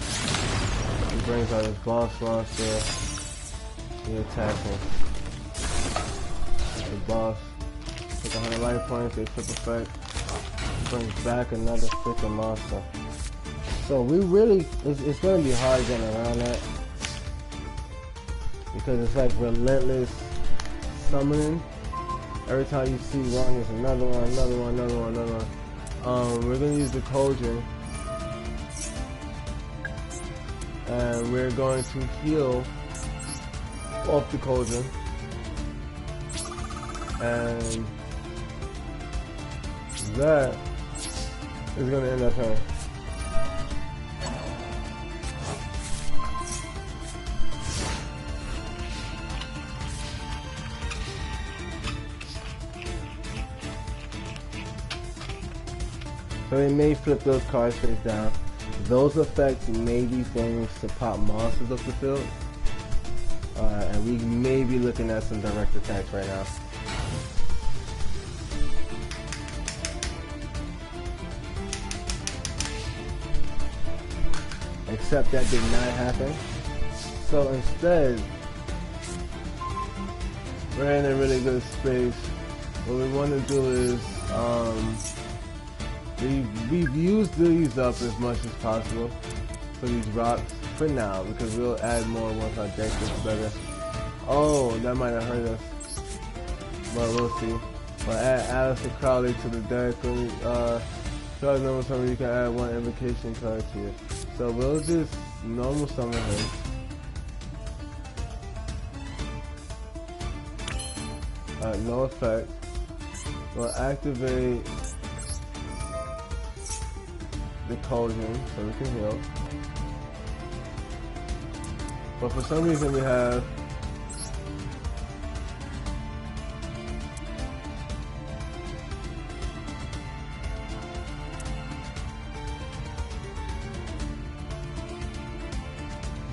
He brings out his boss monster. He attacks him. The boss. Take 100 life points, they flip effect. He brings back another freaking monster. So we really, it's gonna be hard getting around that. because it's like relentless summoning. Every time you see one, there's another one, another one, another one, another one. We're gonna use the cauldron, and we're going to heal off the cauldron, and that is gonna end our turn. So they may flip those cards face down. Those effects may be things to pop monsters off the field. And we may be looking at some direct attacks right now. Except that did not happen. So instead, we're in a really good space. What we want to do is, we've used these up as much as possible for these rocks for now, because we'll add more once our deck gets better. Oh, that might have hurt us, but we'll see. We'll add Alistair Crowley to the deck. Card number summon, you can add one invocation card to it. So we'll just normal summon him. No effect. We'll activate the cauldron so we can heal. But for some reason we have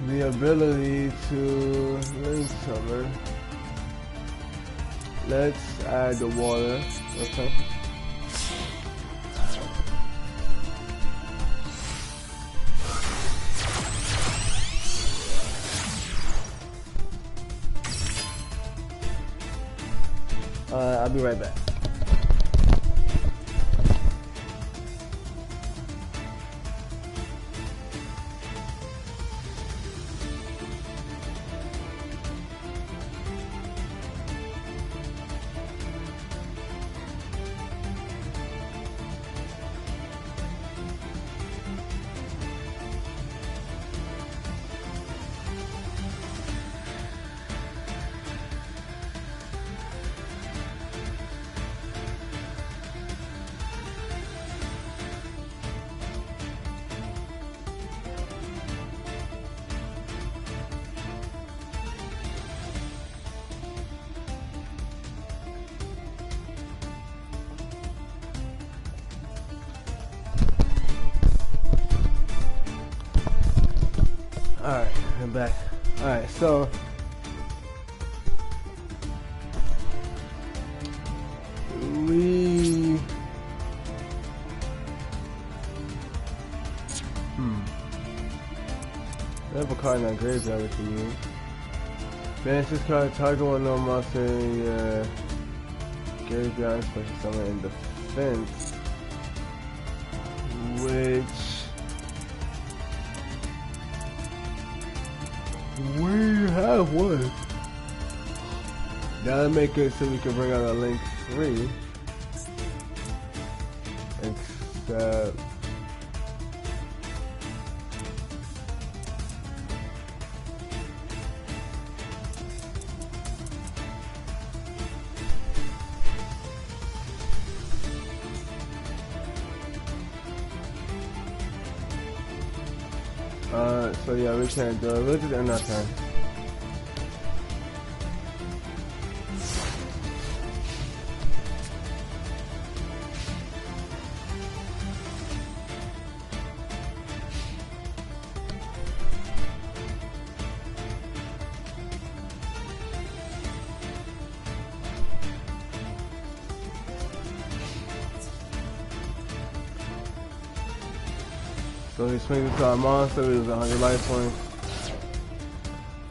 the ability to link summon. Let's add the water. Okay. I'll be right back. Alright, I'm back. Alright, so we have a card in our graveyard we can use. Banish this card, target one no monster in your graveyard, special summon in defense, which we have one. That'll make it so we can bring out a Link 3. Except so yeah, we can't do it. We'll just end our turn. So he swings into our monster, we lose 100 life points.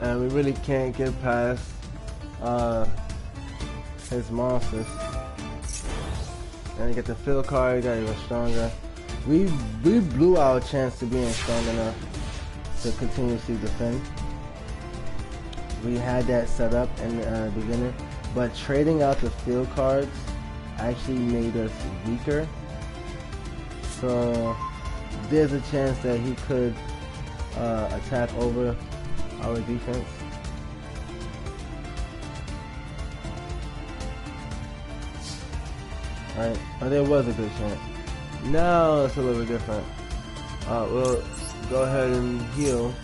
And we really can't get past his monsters. And you get the field card, you got even stronger. We blew our chance to being strong enough to continuously defend. we had that set up in the beginning, but trading out the field cards actually made us weaker. So there's a chance that he could attack over our defense. Right, but there was a good chance. Now it's a little bit different. We'll go ahead and heal.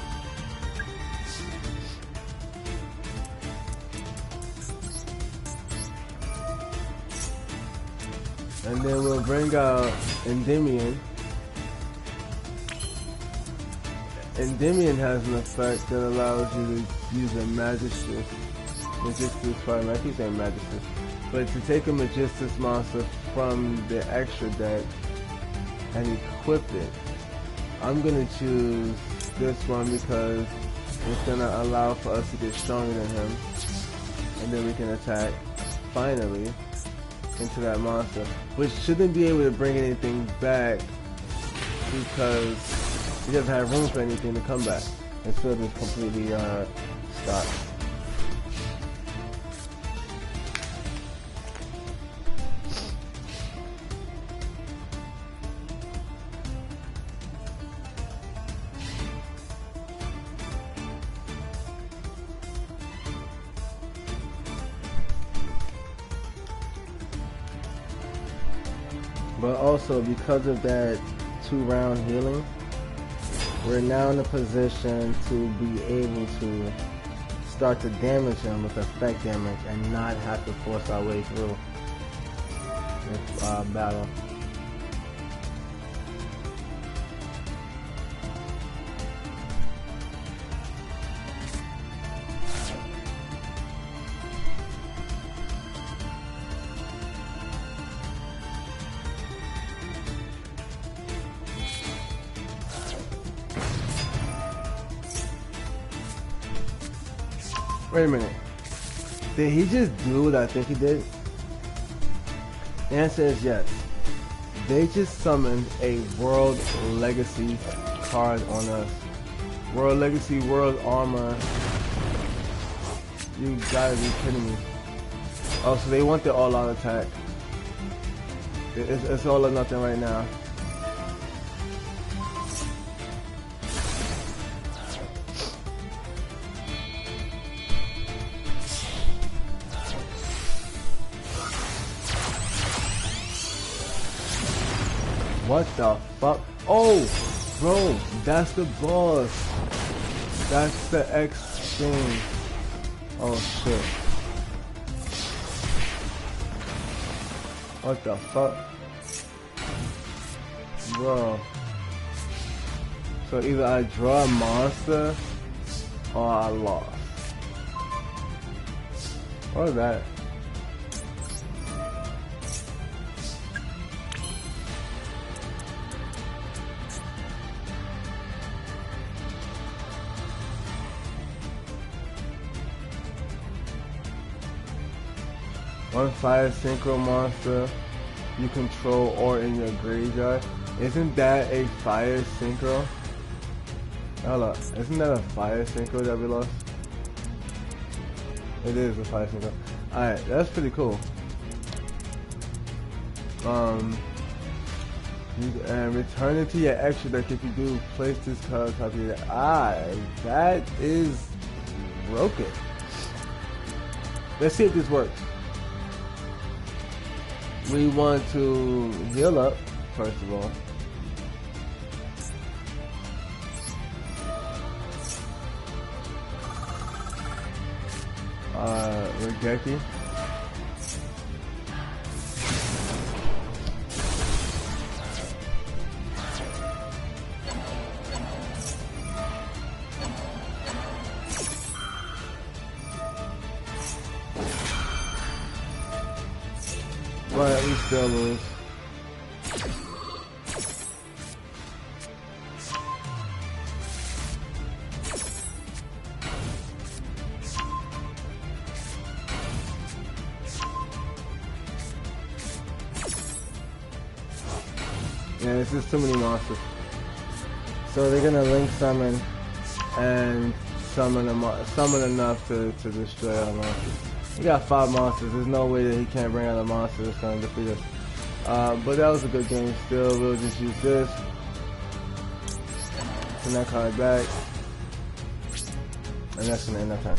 And then we'll bring out Endymion. Endymion has an effect that allows you to use a Magistus. Pardon, I keep saying Magistus. But to take a Magistus monster from the extra deck and equip it, I'm going to choose this one because it's going to allow for us to get stronger than him. And then we can attack, finally, into that monster. Which shouldn't be able to bring anything back because he doesn't have room for anything to come back. His field is completely stopped. But also because of that 2-round healing, we're now in a position to be able to start to damage him with effect damage and not have to force our way through this battle. Wait a minute. Did he just do what I think he did? The answer is yes. They just summoned a World Legacy card on us. World Legacy, World Armor. You gotta be kidding me. Oh, so they want the all-out attack. It's all or nothing right now. What the fuck? Oh, bro, that's the boss. That's the X thing. Oh shit. What the fuck? Bro. So either I draw a monster or I lost. What is that? One fire synchro monster you control or in your graveyard. Isn't that a fire synchro? Hold up. Isn't that a fire synchro that we lost? It is a fire synchro. Alright, that's pretty cool. And return it to your extra deck if you do. Place this card on top of your deck. That is broken. Let's see if this works. We want to heal up, first of all. Regeki. But we still lose. Yeah, it's just too many monsters. So they're gonna link summon and summon enough to destroy our monsters. We got 5 monsters. There's no way that he can't bring out a monster that's gonna defeat us. But that was a good game. Still, we'll just use this. Send that card back, and that's gonna end our turn.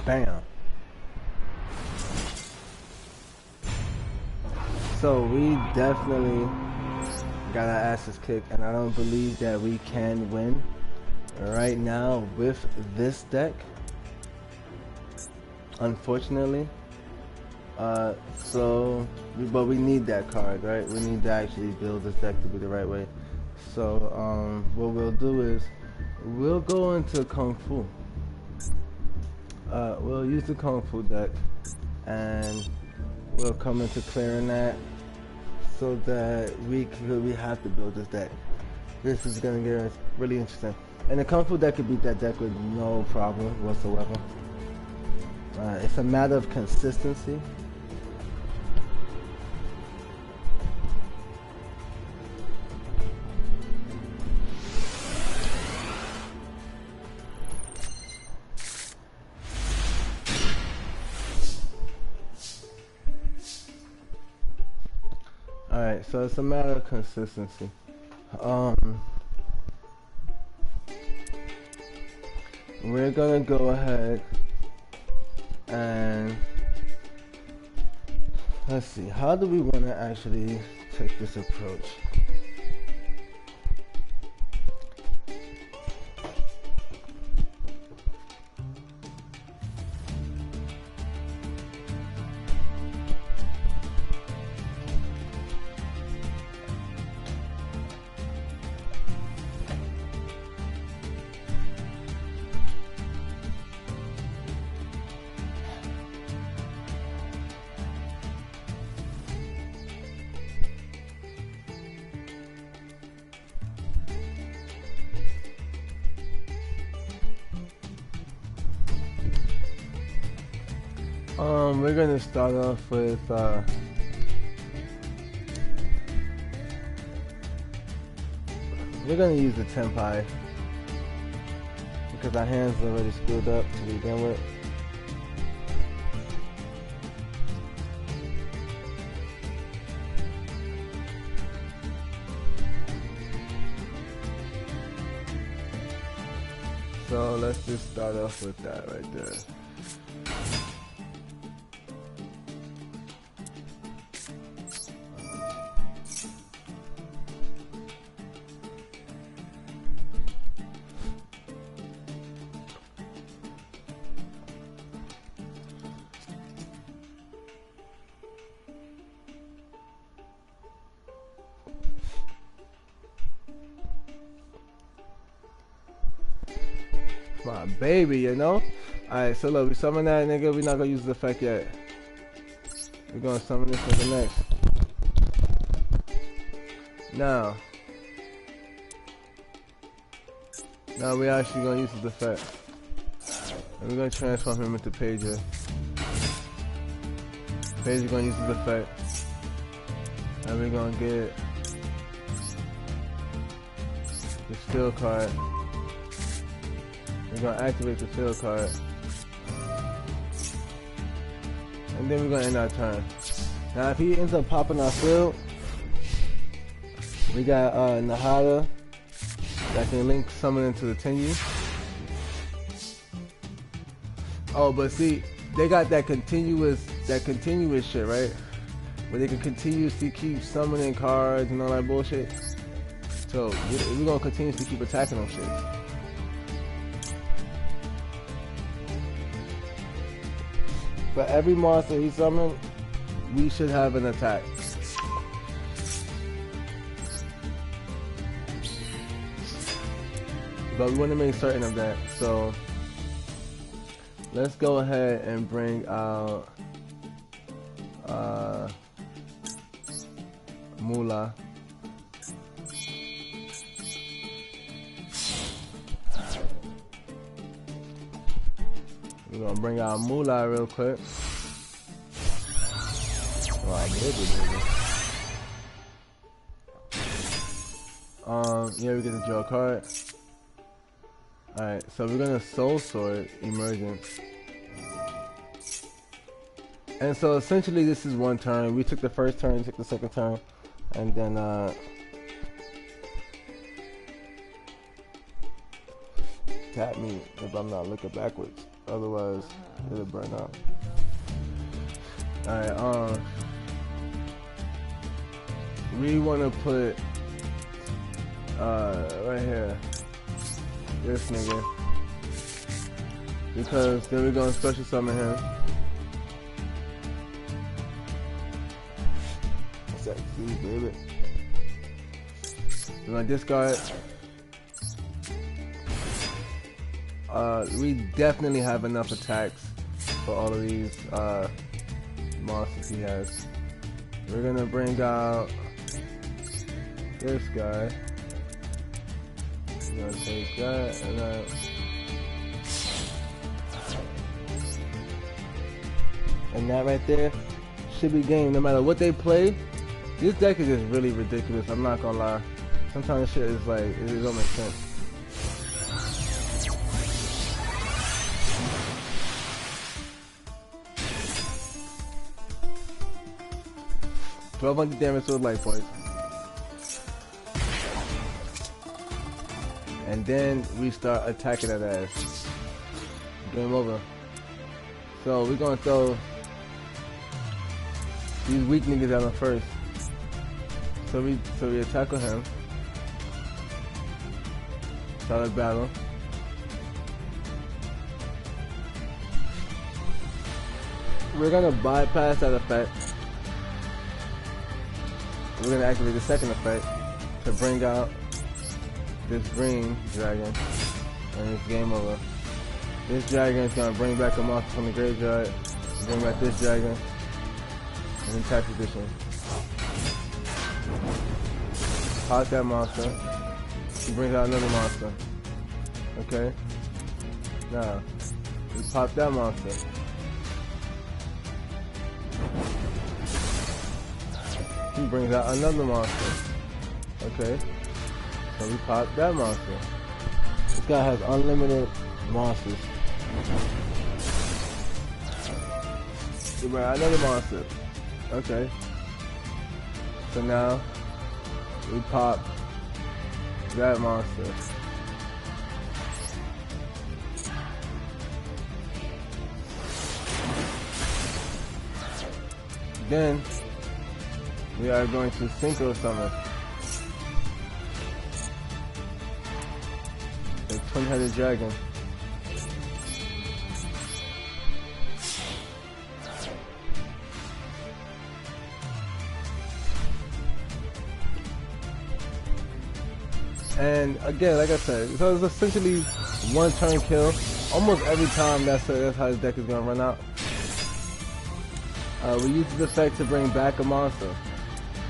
Bam. So we definitely got our asses kicked, and I don't believe that we can win right now with this deck, unfortunately. But we need that card, right? We need to actually build this deck to be the right way. So what we'll do is we'll go into Kung Fu. We'll use the Kung Fu deck, and we'll come into clearing that, so that we have to build this deck. This is gonna get us really interesting, and the Kung Fu deck could beat that deck with no problem whatsoever. It's a matter of consistency. Alright, so it's a matter of consistency. We're gonna go ahead and let's see, how do we want to actually take this approach? We're gonna start off with we're gonna use the Tenpai because our hands are already screwed up to begin with. So let's just start off with that right there. My baby, you know? Alright, so look, we summon that nigga, we're not gonna use the effect yet. We're gonna summon this for the next. Now we're actually gonna use his effect. And we're gonna transform him into Pager. Pager's gonna use his effect. And we're gonna get the Steel card. We're gonna activate the field card, and then we're gonna end our turn. Now, if he ends up popping our field, we got Nahada that can link summon into the Tenyu. Oh, but see, they got that continuous shit, right? Where they can continuously keep summoning cards and all that bullshit. So we're gonna continuously keep attacking them shit. For every monster he summoned, we should have an attack. but we want to make certain of that. So let's go ahead and bring out Moolah. We're gonna bring out Moolah real quick. Wow, yeah, we get to draw a card. Alright, so we're gonna Soul Sword Emergence. And so essentially this is one turn. We took the first turn, took the second turn, and then tap me if I'm not looking backwards. Otherwise it'll burn out. Alright, we wanna put right here this nigga, because then we're gonna special summon him. What's that? Baby. We're gonna discard. We definitely have enough attacks for all of these monsters he has. We're gonna bring out this guy. We're gonna take that and that. And that right there should be game no matter what they play. This deck is just really ridiculous, I'm not gonna lie. Sometimes shit is like, it don't make sense. $1,200 damage to his life points. And then we start attacking that ass. Game over. So we're gonna throw these weak niggas out on first. So we attack with him. Solid battle. We're gonna bypass that effect. We're gonna activate the second effect to bring out this green dragon, and it's game over. This dragon is gonna bring back a monster from the graveyard, bring back this dragon, and then tap edition. Pop that monster. He brings out another monster. Okay? Now, we pop that monster. He brings out another monster. Okay? So we pop that monster. This guy has unlimited monsters. We bring out another monster. Okay. So now we pop that monster. Then we are going to synchro summon the twin-headed dragon. And again, like I said, so it's essentially one turn kill. Almost every time that's how his deck is gonna run out. We use this effect to bring back a monster.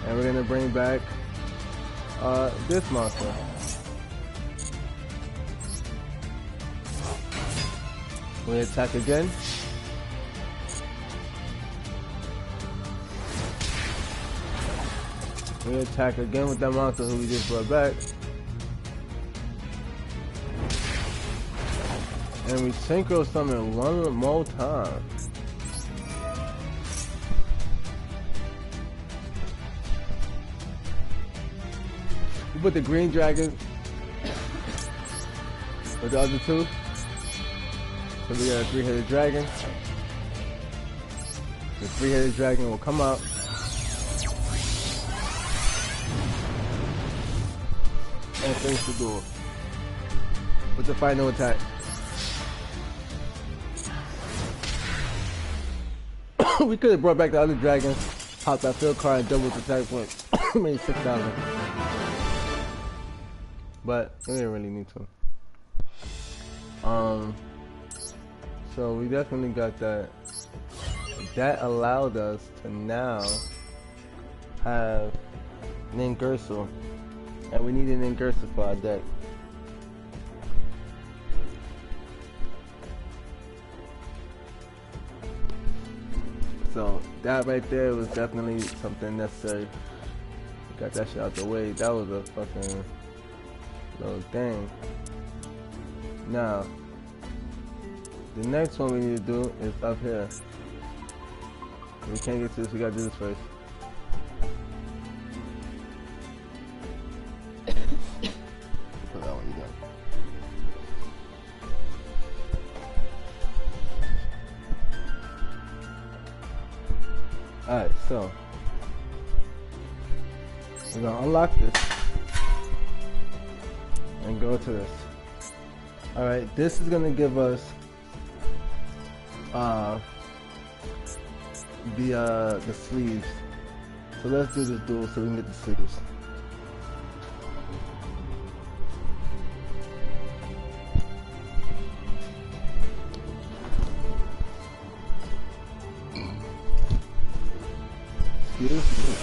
And we're gonna bring back this monster. We attack again. We attack again with that monster who we just brought back. And we synchro summon one more time. We put the green dragon with the other two. So we got a three-headed dragon. The three-headed dragon will come out. And finish the duel with the final attack. We could have brought back the other dragon, popped that field card, and doubled the attack point. Made 6,000. But we didn't really need to. So we definitely got that. That allowed us to now have Ningerso, and we need an Ningerso for our deck. So that right there was definitely something necessary. Got that shit out the way. That was a fucking little thing. Now, the next one we need to do is up here. We can't get to this, we gotta do this first. Put that one down. Alright, so we're gonna unlock this and go to this. Alright, this is gonna give us the sleeves. So let's do this duel so we can get the sleeves. Excuse me.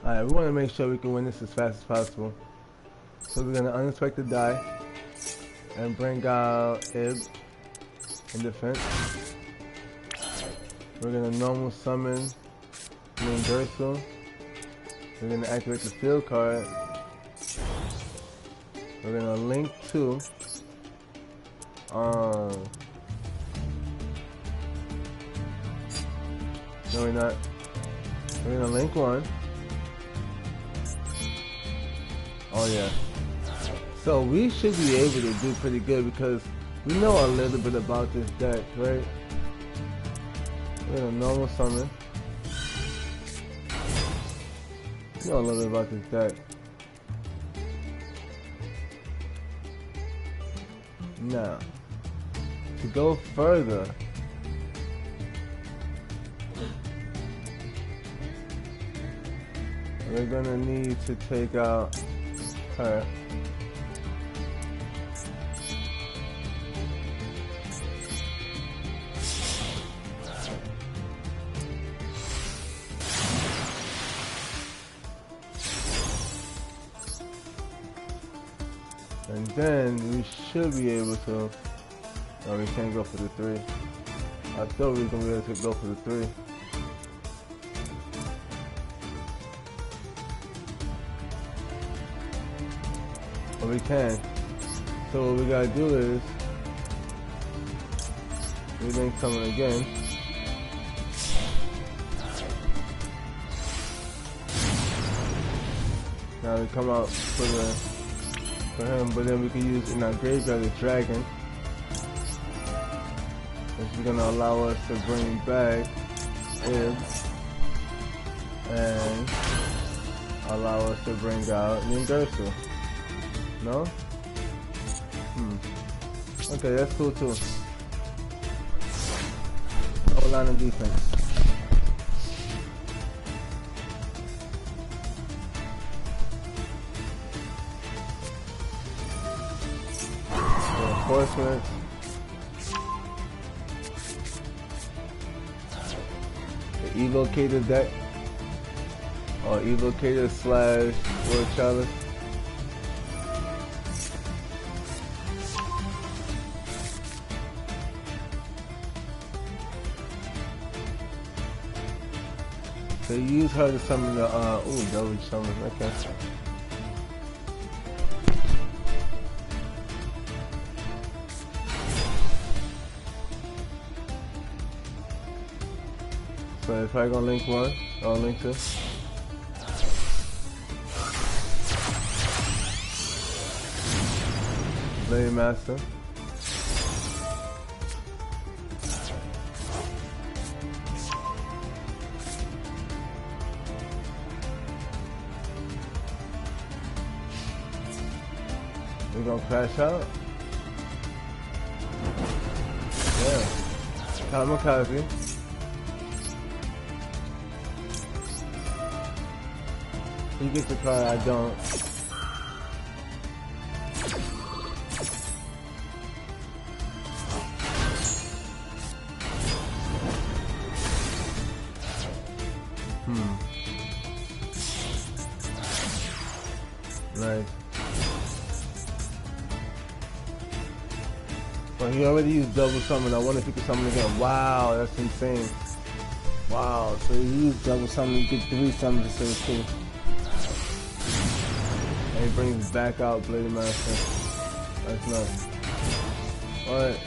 Alright, we want to make sure we can win this as fast as possible. So we're going to unexpected die and bring out Ib in defense. We're going to normal summon Ningerso. We're going to activate the field card. We're going to link 2. No, we're not. We're going to link 1. Oh yeah. So we should be able to do pretty good because we know a little bit about this deck, right? We're gonna normal summon. We know a little bit about this deck. Now, to go further, we're gonna need to take out her. And then we should be able to. No, we can't go for the 3. I thought we were gonna be able to go for the 3. But we can. So what we gotta do is we link summon again. Now we come out for him, but then we can use in our graveyard the dragon. Which is gonna allow us to bring back Ib and allow us to bring out Ningerso. No? Okay, that's cool too. No line of defense. Reinforcements. The Evocator deck. Or Evocator / World Chalice. So you use her to summon the, double summon, okay. So if I go link 1, or link 2. Blade Master. We're gonna crash out. Yeah. Kamikaze. He gets a card, I don't. Nice. Well, he already used double summon. I wonder if he could summon again. Wow, that's insane. Wow, so he used double summon, you get 3 summons instead of 2. And he brings back out Blade Master. That's nuts. Alright.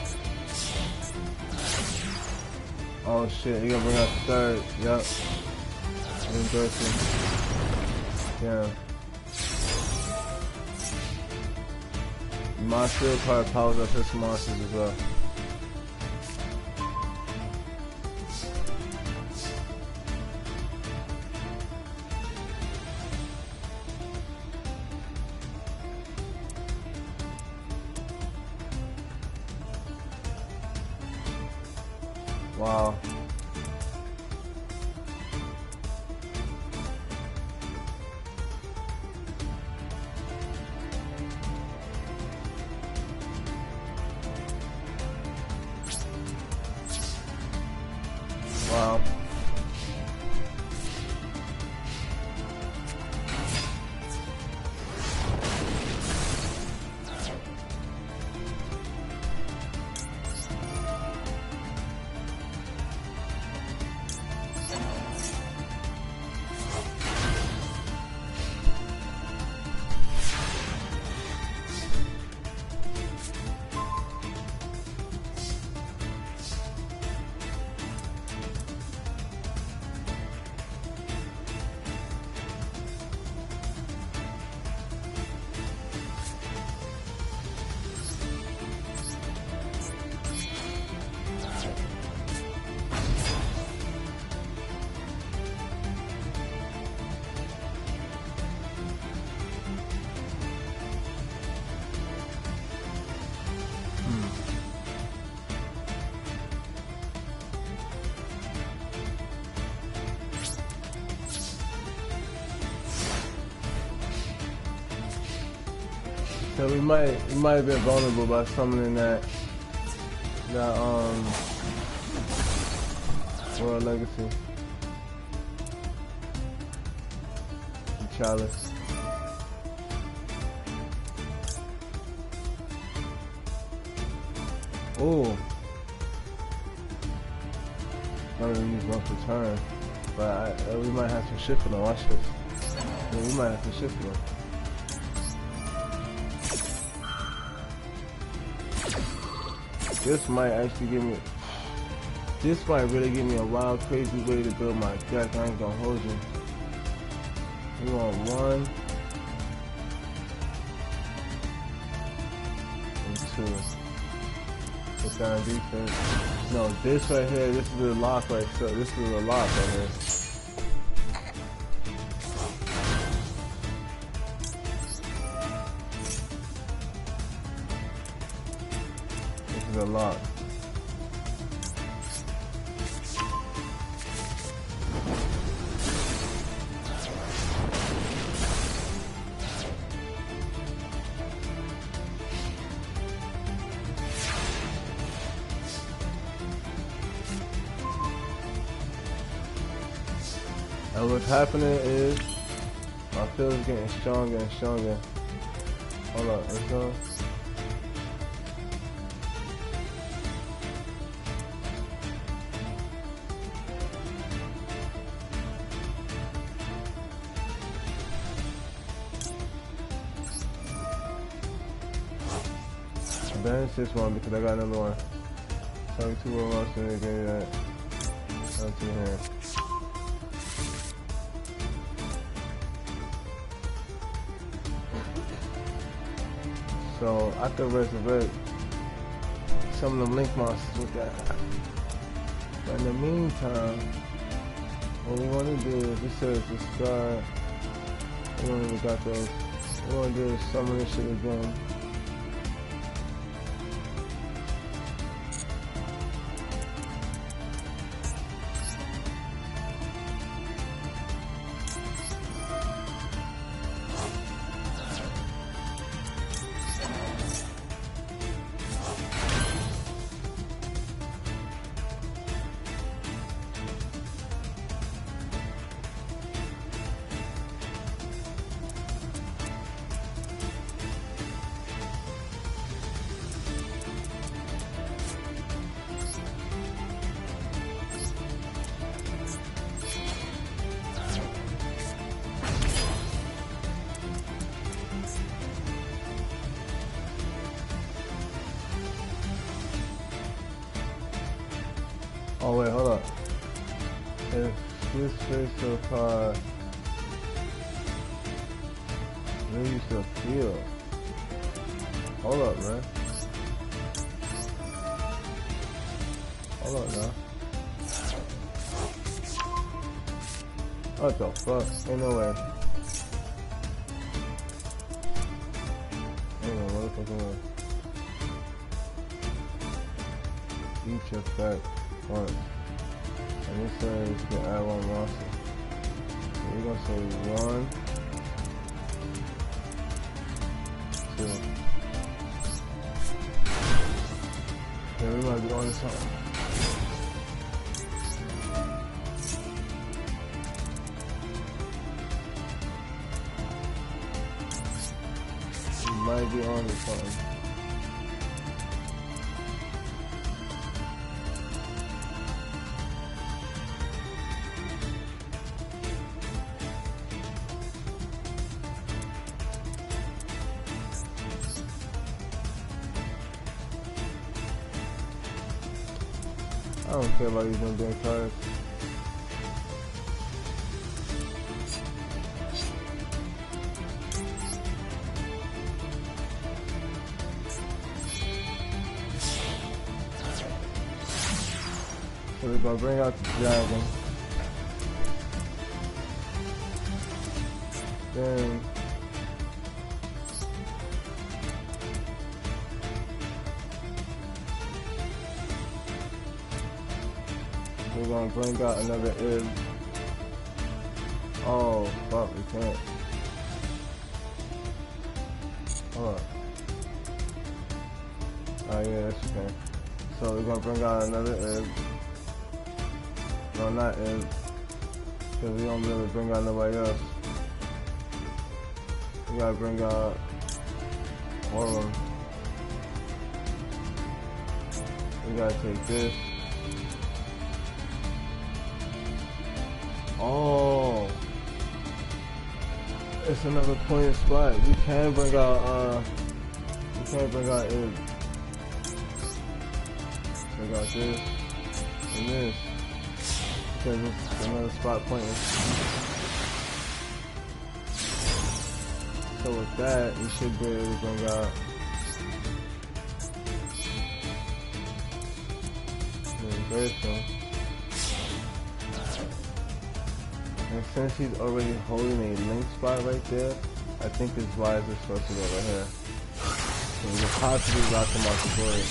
Oh shit, he gonna bring out the 3rd. Yup. Interesting. Yeah. My field card powers up his monsters as well. Wow. Wow. So we might have been vulnerable by summoning that World Legacy. The Chalice. Oh. I'm gonna use one per turn. But we might have to shift it on. Watch this. Yeah, we might have to shift it on. This might actually give me, this might really give me a wild, crazy way to build my deck. I ain't gonna hold you. We want 1 and 2. Put down defense. No, this right here, this is the lock right here. This is the lock right here. A lot. And what's happening is my field is getting stronger and stronger. Hold up, let's go. Banish this one because I got another one. 72 more monsters, give me that. 72 here. So I could resurrect some of them link monsters with that. But in the meantime, what we want to do is, it says discard. We don't even got those. What we want to do is summon this shit again. Oh wait, hold up. If this face of card really still feel. Hold up, man. Hold up now. What the fuck? Ain't no way. Ain't no motherfucking way. Each effect once. And it says you can add one monster. So we're gonna say 1, 2. Yeah, we might be on this one. Might be on to something. I don't care about using big cards. So we're gonna bring out the dragon. Then we're gonna bring out another ib. Oh fuck, we can't. Hold up. Oh yeah, yes we can. So we're gonna bring out another ib. No, not ib. Because we don't really bring out nobody else. We gotta bring out Aurum. We gotta take this. Oh, it's another pointed spot. We can bring out ib. Bring out this and this. Because it's another spot pointing. So with that, you should be able to bring out this one. And since he's already holding a link spot right there, I think it's wise it's supposed to go right here. So we can possibly lock him off the board.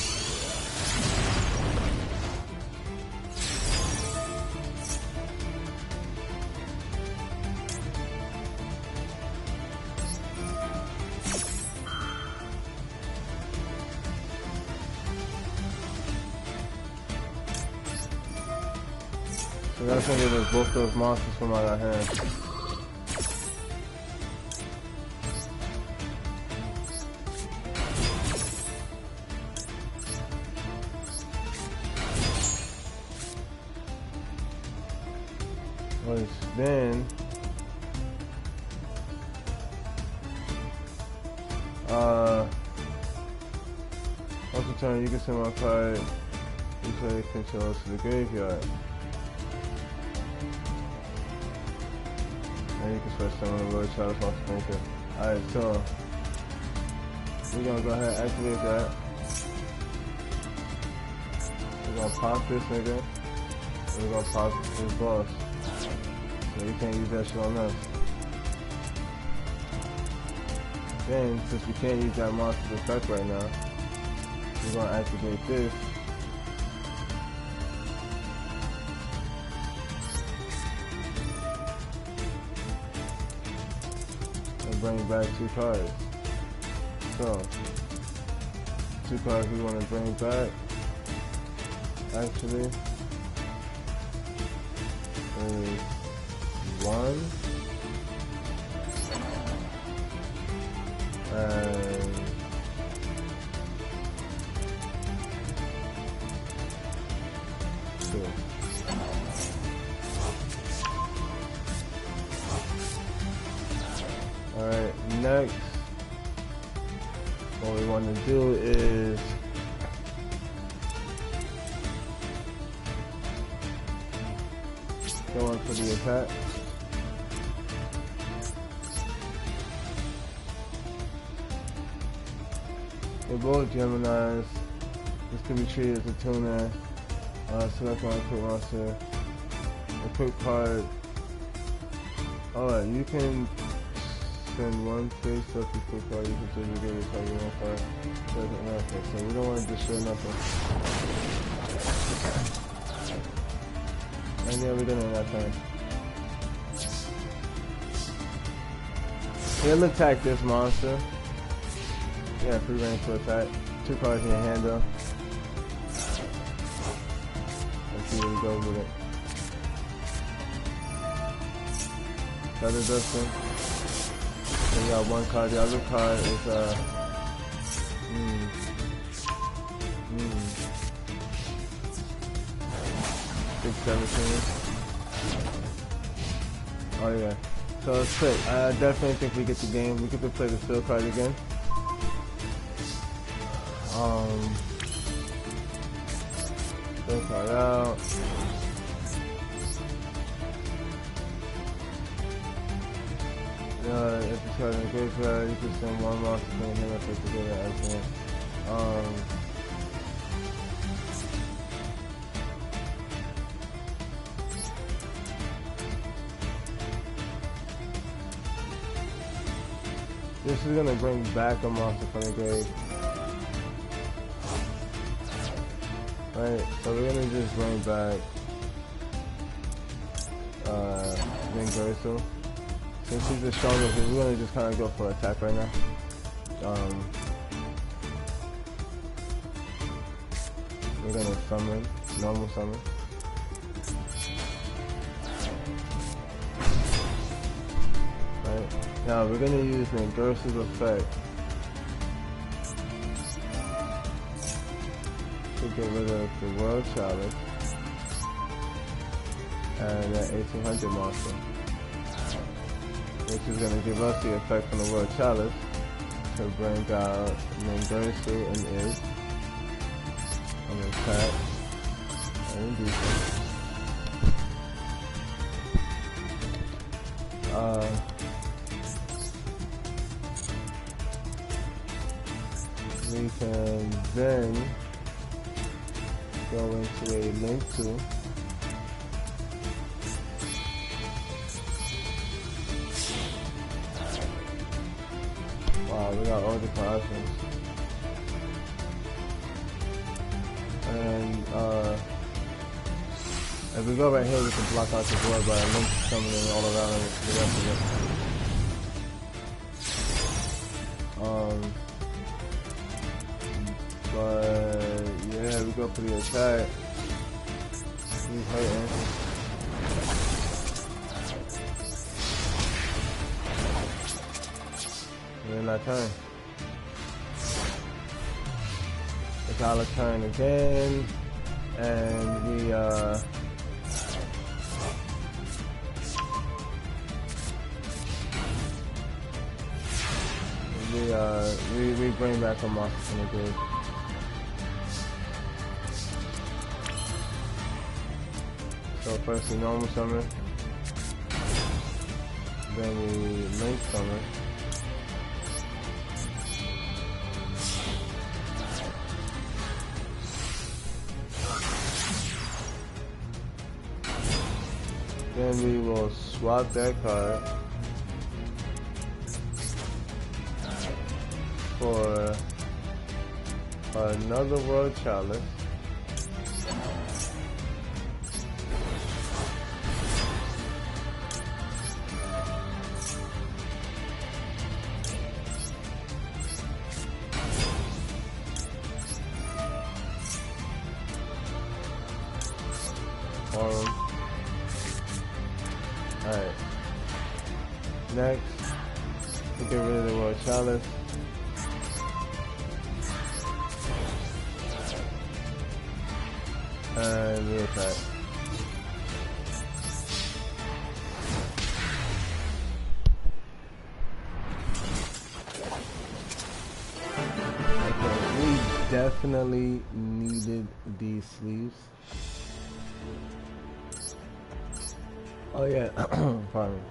So that's gonna give us both those monsters from out our hand. Which then once a turn you can send my card you play controls to the graveyard. And you can switch some of the Lord Child's Monster Maker. Alright, so we're gonna go ahead and activate that. We're gonna pop this nigga. And we're gonna pop his boss. So you can't use that shit on us. Then, since we can't use that monster's effect right now, we're gonna activate this. Bring back 2 cards. So, 2 cards we want to bring back actually is 1 and 2. Alright, next, what we want to do is Going for the attack. They're both Geminis. This could be treated as a tuner. Select one quick monster. A quick card. Alright, you can send one face up to quick card. You can send your game card you want card. Doesn't matter. So we don't want to destroy nothing. And yeah, we're done in that turn. He'll attack this monster. Yeah, free range to attack. 2 cards in your hand though. Let's see where we go with it. Feather Duster. We got 1 card. The other card is 617. Oh yeah. So it's sick. I definitely think we get the game. We get to play the fill card again. Fill card out. If it's card in the graveyard, you can send 1 monster from the hand to together as well. This is gonna bring back a monster from the grave. Right, so we're gonna just bring back Ringurso. Since he's the strongest, we're gonna just kinda go for attack right now. We're gonna summon, normal summon. Right. Now we're gonna use Ringurso's effect to get rid of the World Chalice and that 1800 monster, which is gonna give us the effect from the World Chalice to bring out Ringurso and Ig on attack and defense. We can then go into a link to wow, we got all different options. And if we go right here, we can block out the board by a link coming in all around the rest of it. But yeah, we go for the attack. He's hurting. And then I turn. It's our turn again. And we bring back a monster from the grave. So first we normal summon, then we link summon, then we will swap that card for another World Chalice. Alright. Next, we get rid of the World Chalice. And we attack. Okay, we definitely needed these sleeves. Oh yeah, pardon me.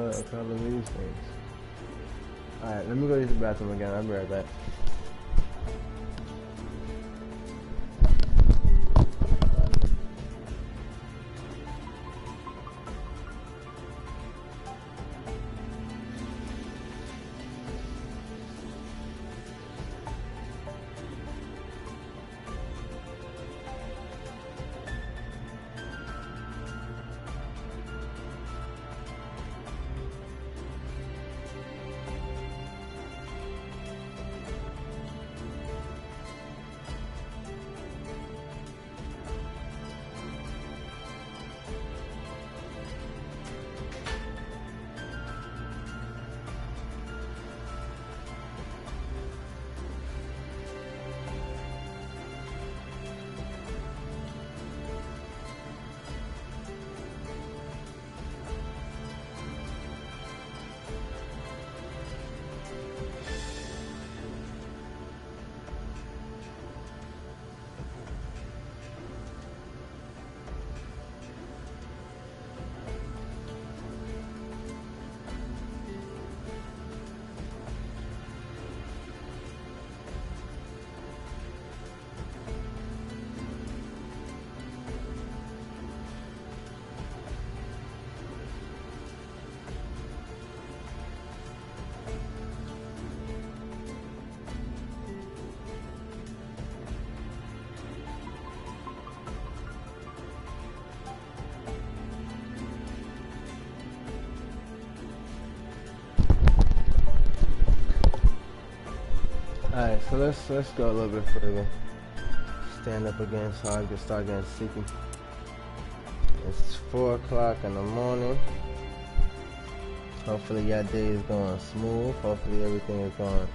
A couple of these things. Alright, let me go to the bathroom again. I'll be right back. Alright, so let's go a little bit further. Stand up again so I can start getting sleepy. It's 4 o'clock in the morning. Hopefully your day is going smooth. Hopefully everything is going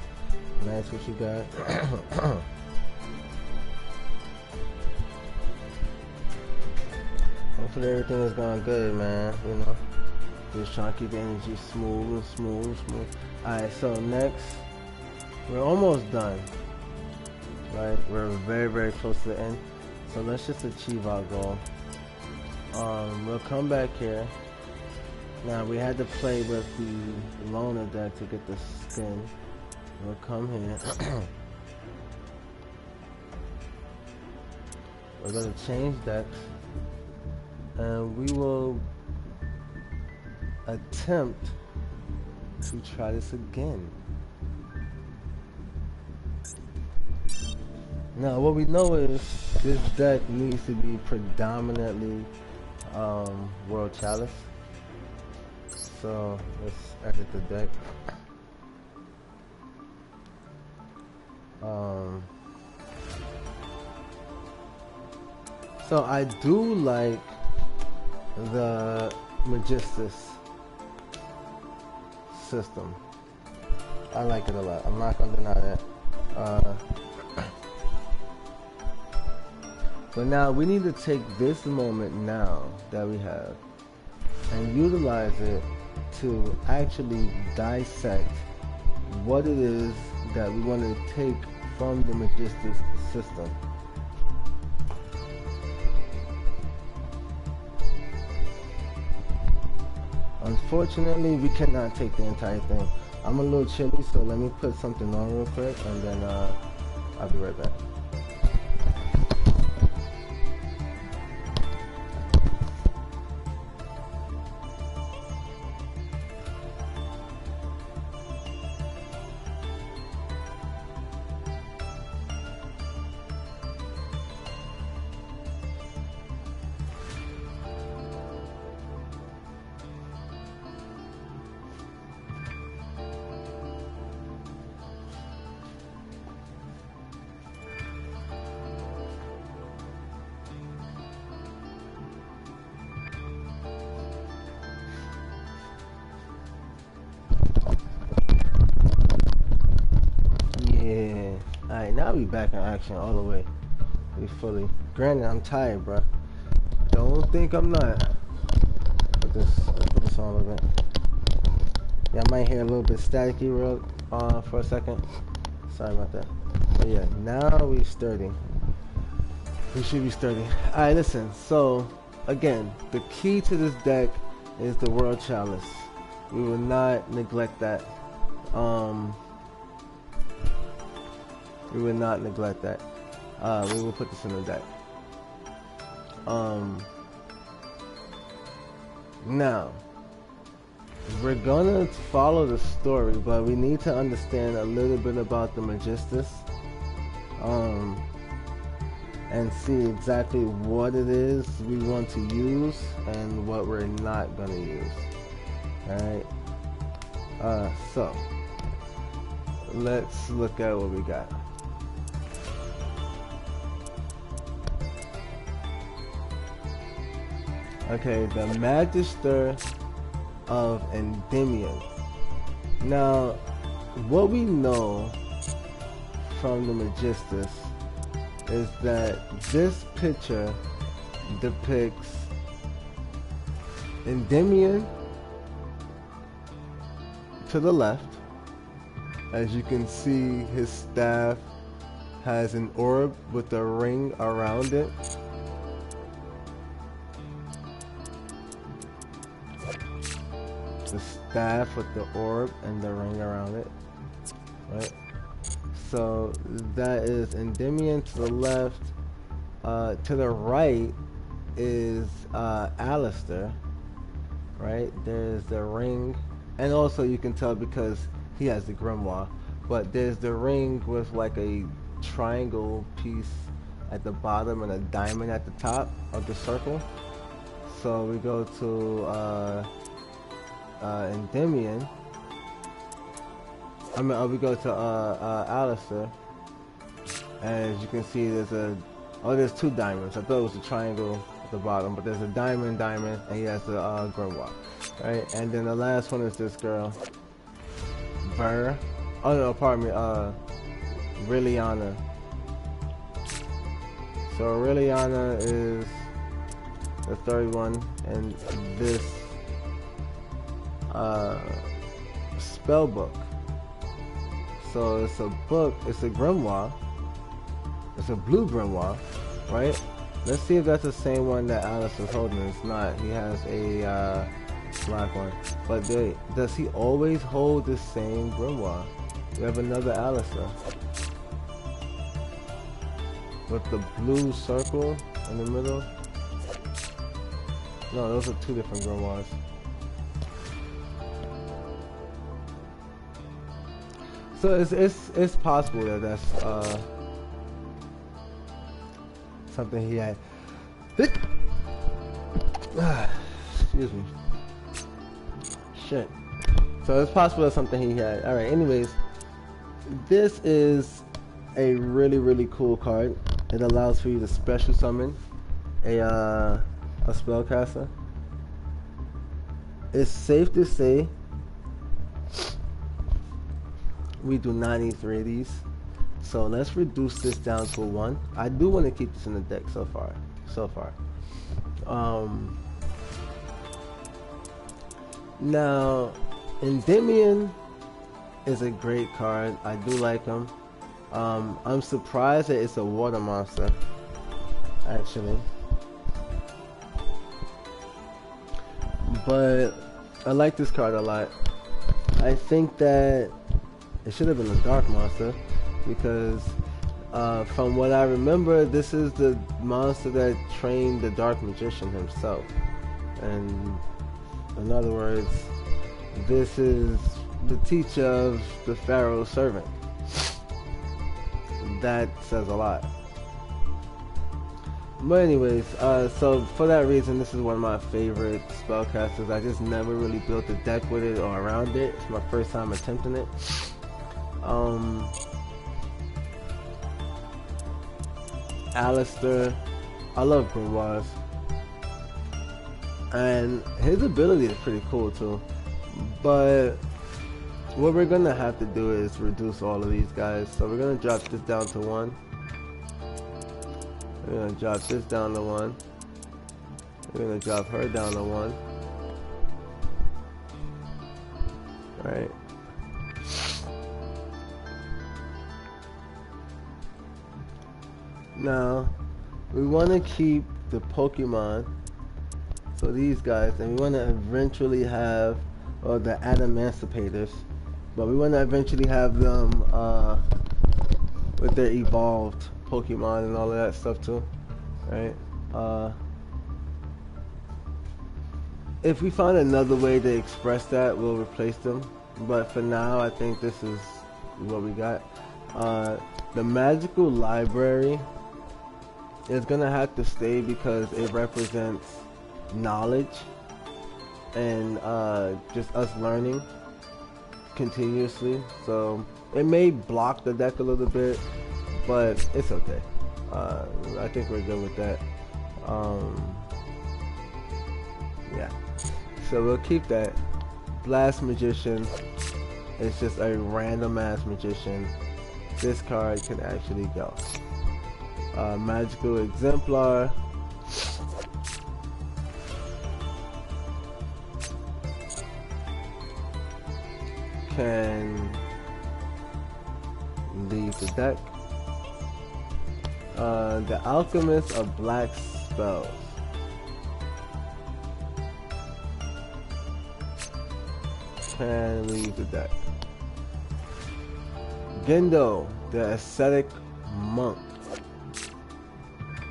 nice what you got. Hopefully everything is going good, man. You know, just trying to keep the energy smooth. Alright, so next, we're almost done. Right, we're very close to the end. So let's just achieve our goal. We'll come back here. Now we had to play with the loner deck to get the skin. We'll come here. We're gonna change decks, and we will attempt to try this again. Now what we know is this deck needs to be predominantly World Chalice. So let's edit the deck. So I do like the Magistus system. I like it a lot. I'm not gonna deny that. But now we need to take this moment now that we have and utilize it to actually dissect what it is that we want to take from the Magistus system. Unfortunately, we cannot take the entire thing. I'm a little chilly, so let me put something on real quick, and then I'll be right back. Alright, now we back in action all the way. We fully. Granted, I'm tired, bro. Don't think I'm not. Let's put this on a little bit. Yeah, I might hear a little bit staticky real for a second. Sorry about that. But yeah, now we sturdy. We should be sturdy. Alright, listen. So, again, the key to this deck is the World Chalice. We will not neglect that. We will not neglect that. We will put this in the deck. Now, we're gonna follow the story, but we need to understand a little bit about the Magistus. And see exactly what it is we want to use and what we're not gonna use. Alright. So let's look at what we got. Okay, the Magister of Endymion. Now, what we know from the Magistus is that this picture depicts Endymion to the left. As you can see, his staff has an orb with a ring around it. The staff with the orb and the ring around it, right? So that is Endymion to the left. To the right is Alistair, right? There's the ring, and also you can tell because he has the grimoire, but there's the ring with like a triangle piece at the bottom and a diamond at the top of the circle. So we go to Endymion. We go to Alistair. As you can see, there's two diamonds. I thought it was a triangle at the bottom, but there's a diamond, and he has the grimoire, right? And then the last one is this girl, Ver. Oh no, pardon me, Rilliana. So Rilliana is the third one, and this spell book. So it's a book, it's a grimoire, it's a blue grimoire, right? Let's see if that's the same one that Alice is holding. It's not. He has a black one. But does he always hold the same grimoire? We have another Alistair with the blue circle in the middle. No, those are two different grimoires. So it's possible that that's something he had. Excuse me. Shit. So it's possible that's something he had. All right. Anyways, this is a really cool card. It allows for you to special summon a spellcaster. It's safe to say we do not need 3 of these, so let's reduce this down to a 1. I do want to keep this in the deck so far. Now, Endymion is a great card. I do like him. I'm surprised that it's a water monster, actually, but I like this card a lot. I think that it should have been a dark monster, because from what I remember, this is the monster that trained the dark magician himself. And in other words, this is the teacher of the Pharaoh's servant. That says a lot. But anyways, so for that reason, this is one of my favorite spellcasters. I just never really built a deck with it or around it. It's my first time attempting it. Alistair, I love grimoires, and his ability is pretty cool too. But what we're gonna have to do is reduce all of these guys. So we're gonna drop this down to 1. We're gonna drop this down to 1. We're gonna drop her down to 1. Right. Now, we want to keep the Pokemon, so these guys, and we want to eventually have, or the Adamanticators, but we want to eventually have them with their evolved Pokemon and all of that stuff too, right? If we find another way to express that, we'll replace them. But for now, I think this is what we got. The magical library is gonna have to stay because it represents knowledge and just us learning continuously. So it may block the deck a little bit, but it's okay. I think we're good with that. Yeah. So we'll keep that. Blast Magician is just a random ass magician. This card can actually go. Magical Exemplar. Can leave the deck. The Alchemist of Black Spells. Can leave the deck. Gendo, the Ascetic Monk.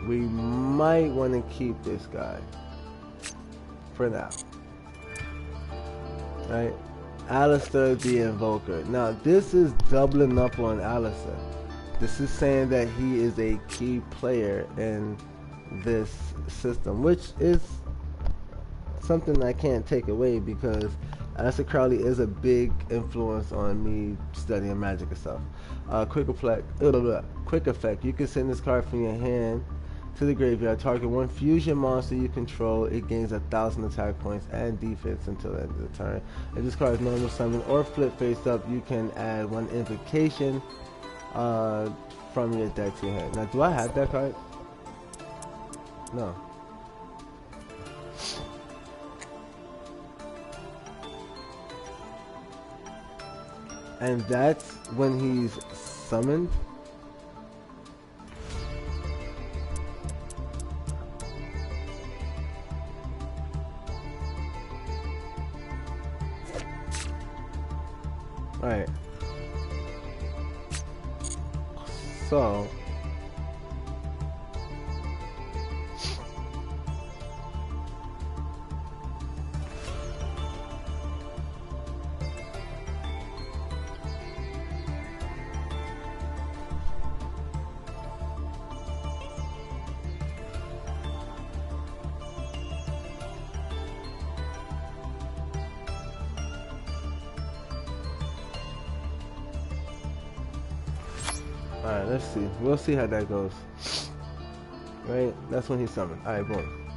We might want to keep this guy for now. Right? Alistair the Invoker. Now this is doubling up on Alistair. This is saying that he is a key player in this system, which is something I can't take away because Alistair Crowley is a big influence on me studying magic and stuff. Quick effect. You can send this card from your hand to the graveyard. Target one fusion monster you control. It gains 1,000 attack points and defense until the end of the turn. If this card is normal summon or flip face up, you can add one invocation from your deck to your hand. Now, do I have that card? No. And that's when he's summoned. Alright. So alright, let's see. We'll see how that goes. Right? That's when he's summoned. Alright, boom.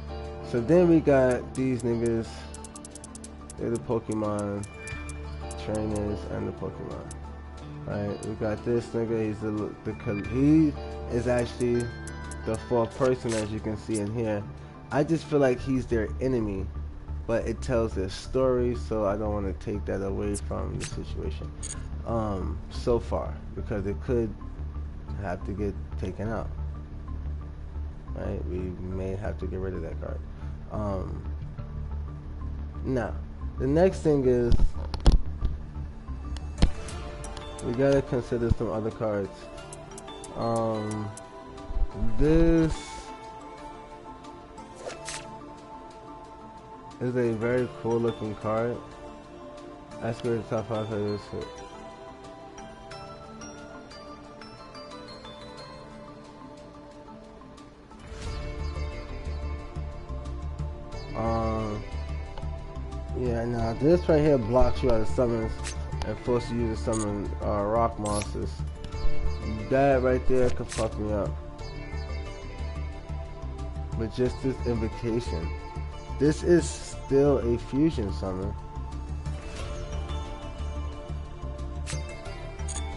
So then we got these niggas. They're the Pokemon trainers and the Pokemon. Alright, we got this nigga. He's he is actually the fourth person, as you can see in here. I just feel like he's their enemy, but it tells their story, so I don't want to take that away from the situation. So far, because it could have to get taken out. Right? We may have to get rid of that card. Now, the next thing is we gotta consider some other cards. This is a very cool looking card. Let's go to the top 5 of this. Yeah, now this right here blocks you out of summons and forces you to summon rock monsters. That right there could fuck me up. But just this invocation. This is still a fusion summon.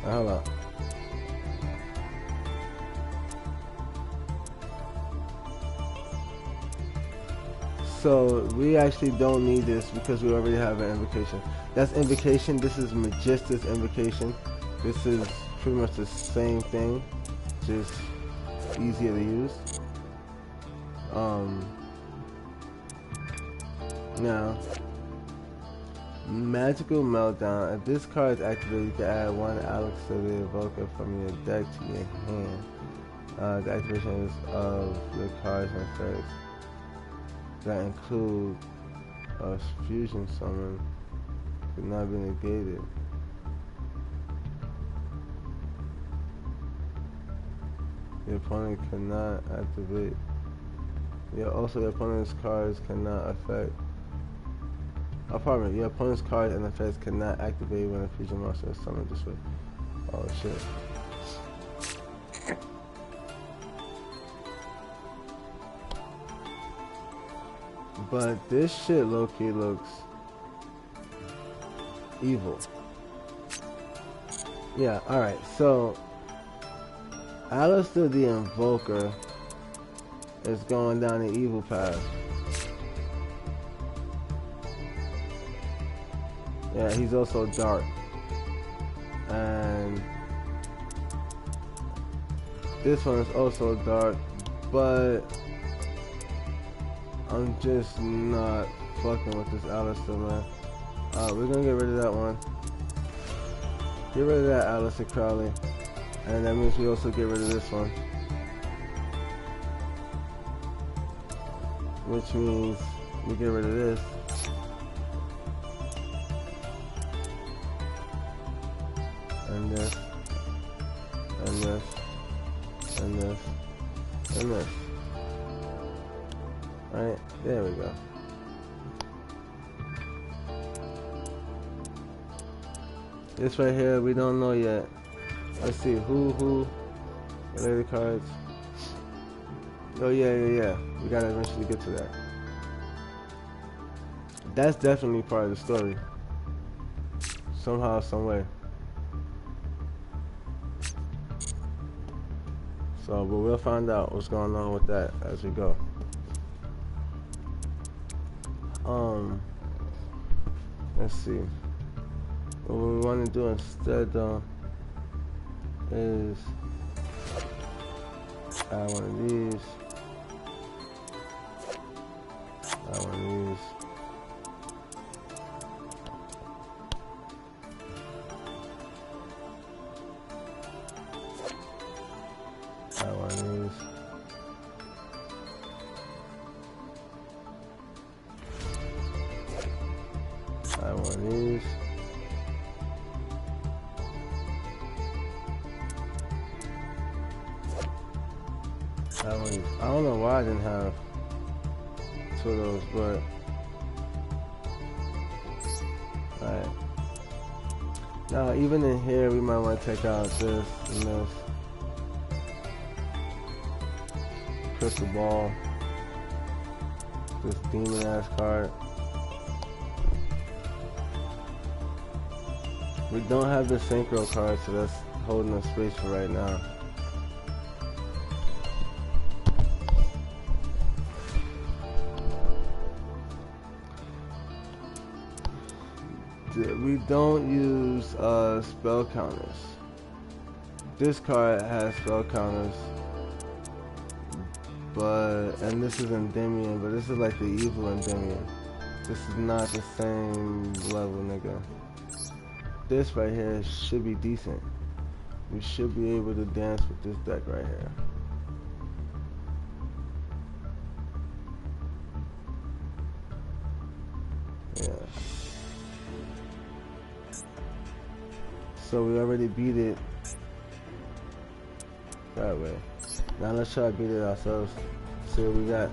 Hold up. So we actually don't need this because we already have an invocation. That's invocation. This is Magista's invocation. This is pretty much the same thing, just easier to use. Now, Magical Meltdown. If this card is activated, you can add one Alex to the Evoker from your deck to your hand. The activation is of the cards and effects that include a fusion summon could not be negated. Your opponent cannot activate. Also, your opponent's cards cannot affect. Your opponent's cards and effects cannot activate when a fusion monster is summoned this way. Oh shit. But this shit low-key looks evil. Yeah, alright, so Alistair the Invoker is going down the evil path. Yeah, he's also dark. And this one is also dark, but I'm just not fucking with this Alistair, man. We're gonna get rid of that one. Get rid of that Alistair Crowley. And that means we also get rid of this one. Which means we get rid of this. And this. And this. And this. And this. Alright, there we go. This right here, we don't know yet. Let's see, who? What are the cards? Oh yeah. We gotta eventually get to that. That's definitely part of the story. Somehow, some way. So, but we'll find out what's going on with that as we go. Let's see. What we want to do instead though is add one of these. Add one of these. Add one of these. Add one of these. I don't know why I didn't have two of those, but alright. Now even in here we might want to take out this and this. Crystal Ball. This demon ass card. We don't have the synchro card, so that's holding up space for right now. We don't use spell counters. This card has spell counters, and this is Endymion, but this is like the evil Endymion. This is not the same level, nigga. This right here should be decent. We should be able to dance with this deck right here. Yeah. So we already beat it that way. Now let's try to beat it ourselves. See what we got.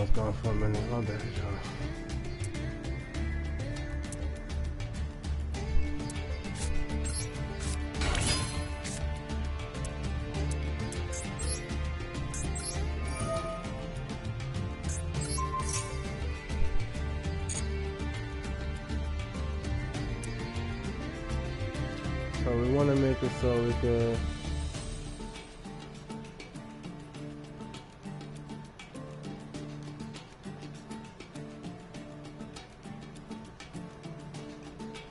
was gone for a minute. My bad, y'all. So we want to make it so we can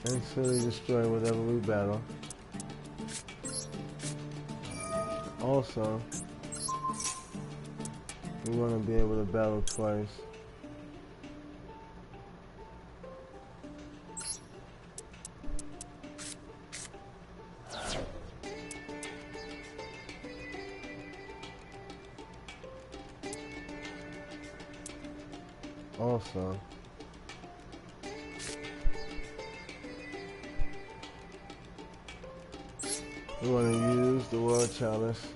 instantly destroy whatever we battle. Also, we want to be able to battle twice. Also, we want to use the World Chalice.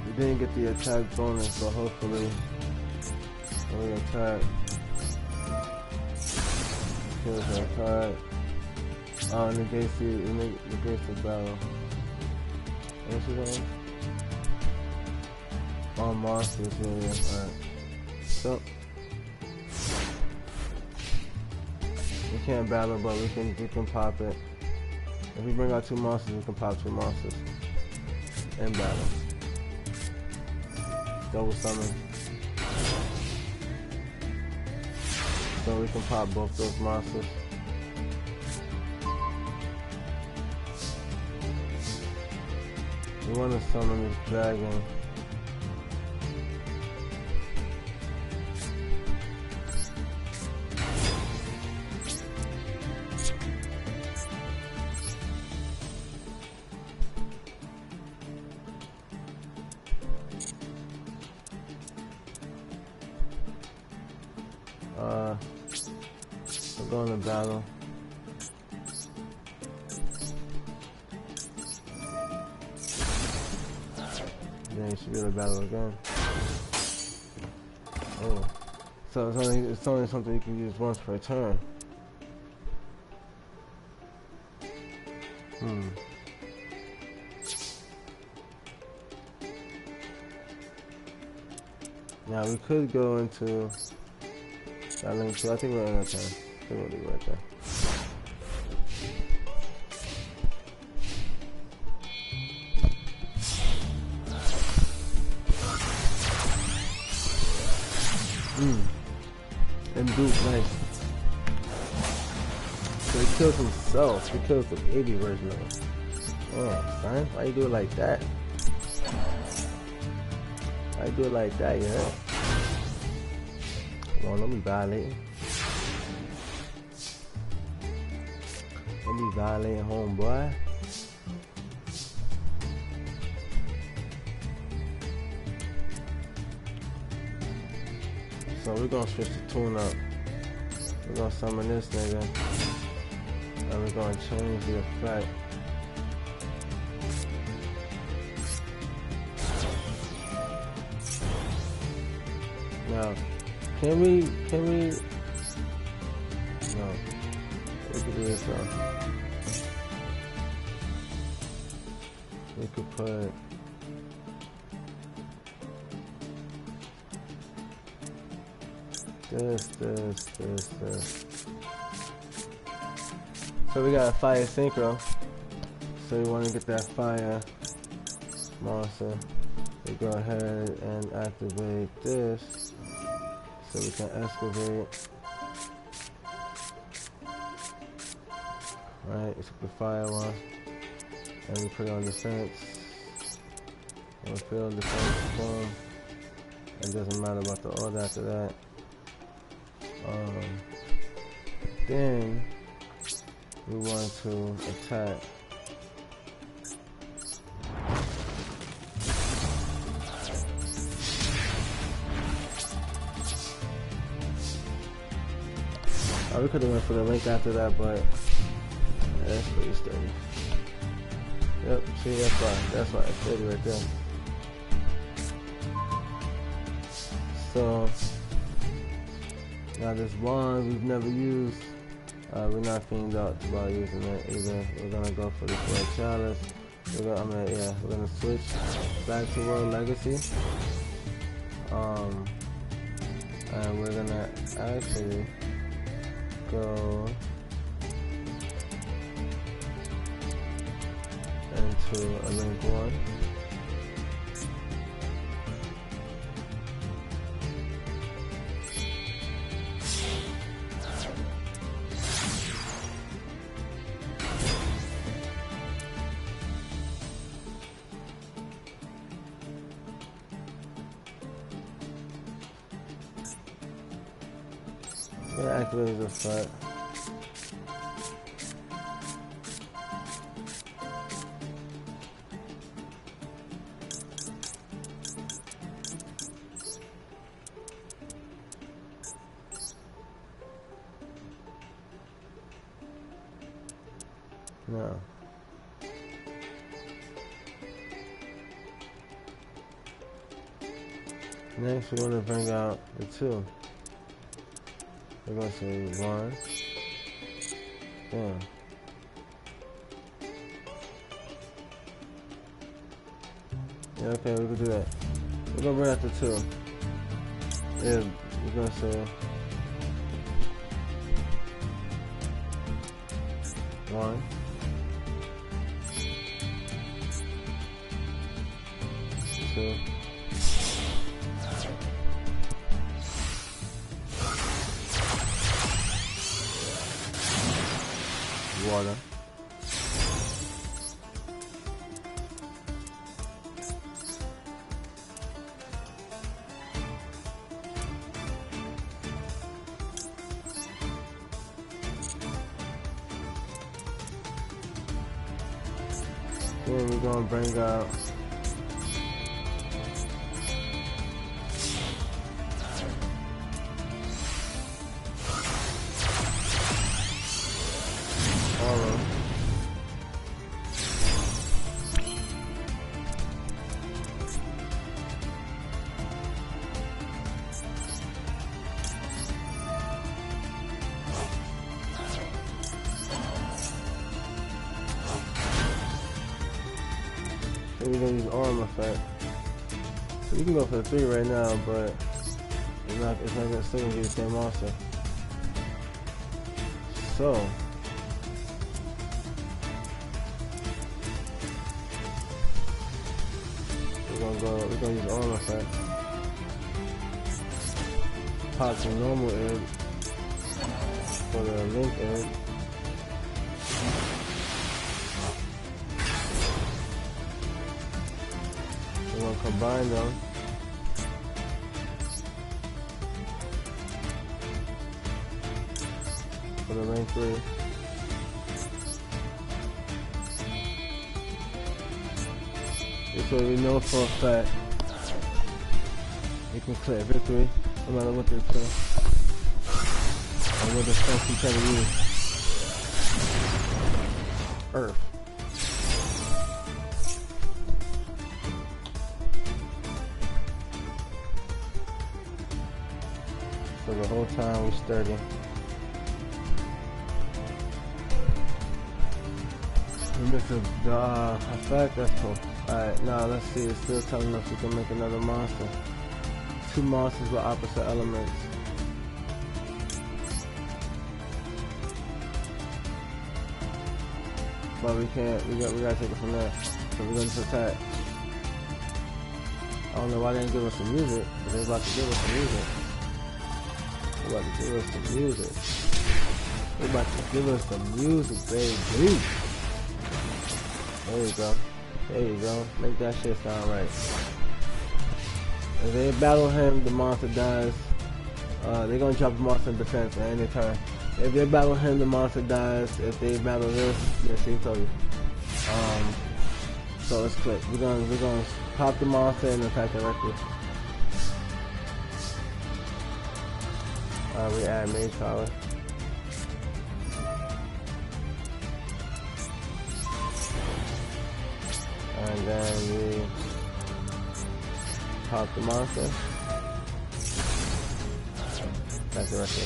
We didn't get the attack bonus, but hopefully when we attack, kills our card. Negates the battle. What's it on? All monsters, yeah. Alright. So we can't battle, but we can pop it. If we bring out 2 monsters, we can pop 2 monsters in battle. Double summon. So we can pop both those monsters. We want to summon this dragon. We're going to battle. Then you should be able to battle again. Oh. So it's only something you can use once per turn. Now we could go into that link too. I think we're in our turn. I think we'll leave it right there. And Duke, nice. So he kills himself. He kills the baby version of him. Oh, son, why you do it like that? Why you do it like that, yeah? Come on, don't be violating. Don't be violating, homeboy. So we're gonna switch the tune up. We're gonna summon this nigga. And we're gonna change the effect. Now, can we, no, we could do this though. We could put, this. So we got a fire synchro. So we want to get that fire monster. We go ahead and activate this so we can excavate. Right, it's the fire one. And we put it on defense. And we put it on defense, boom. It doesn't matter about the order after that. Then we want to attack. We could have went for the link after that, but yeah, that's pretty steady. Yep, see, that's why it's steady right there. So now this wand we've never used. We're not thinking about using it either. We're gonna go for this red chalice. We're gonna switch back to World Legacy. And we're gonna actually go into a link 1. Activate the front. No. Next, we're going to bring out the 2. We're going to say 1. Yeah. Yeah, okay, we can do that. We're going to bring out the 2. Yeah, we're going to say 1. 2. Water. Then we're gonna bring out we're gonna use arm effect. So you can go for the 3 right now, but it's not gonna still gonna be the same monster. So we're gonna use arm effect. Pop some normal egg for the link egg. We're gonna combine them. For the rank 3. This way we know for a fact we can clear victory no matter what they play. And what the stuff we try to use. Earth. So the whole time we sturdy. We mix the effect, that's cool. Alright, now let's see, it's still telling us we can make another monster. 2 monsters with opposite elements. But we can't, we gotta take it from there. So we're gonna just attack. I don't know why they didn't give us some music, but they're about to give us some music. They're about to give us some music. They're about to give us some music, baby. There you go. There you go. Make that shit sound right. If they battle him, the monster dies. They're gonna drop the monster in defense at any turn. If they battle him, the monster dies. If they battle this, yes, he told you. So let's click. We're gonna pop the monster and attack directly. We add mage power. And then we pop the monster. attack directly.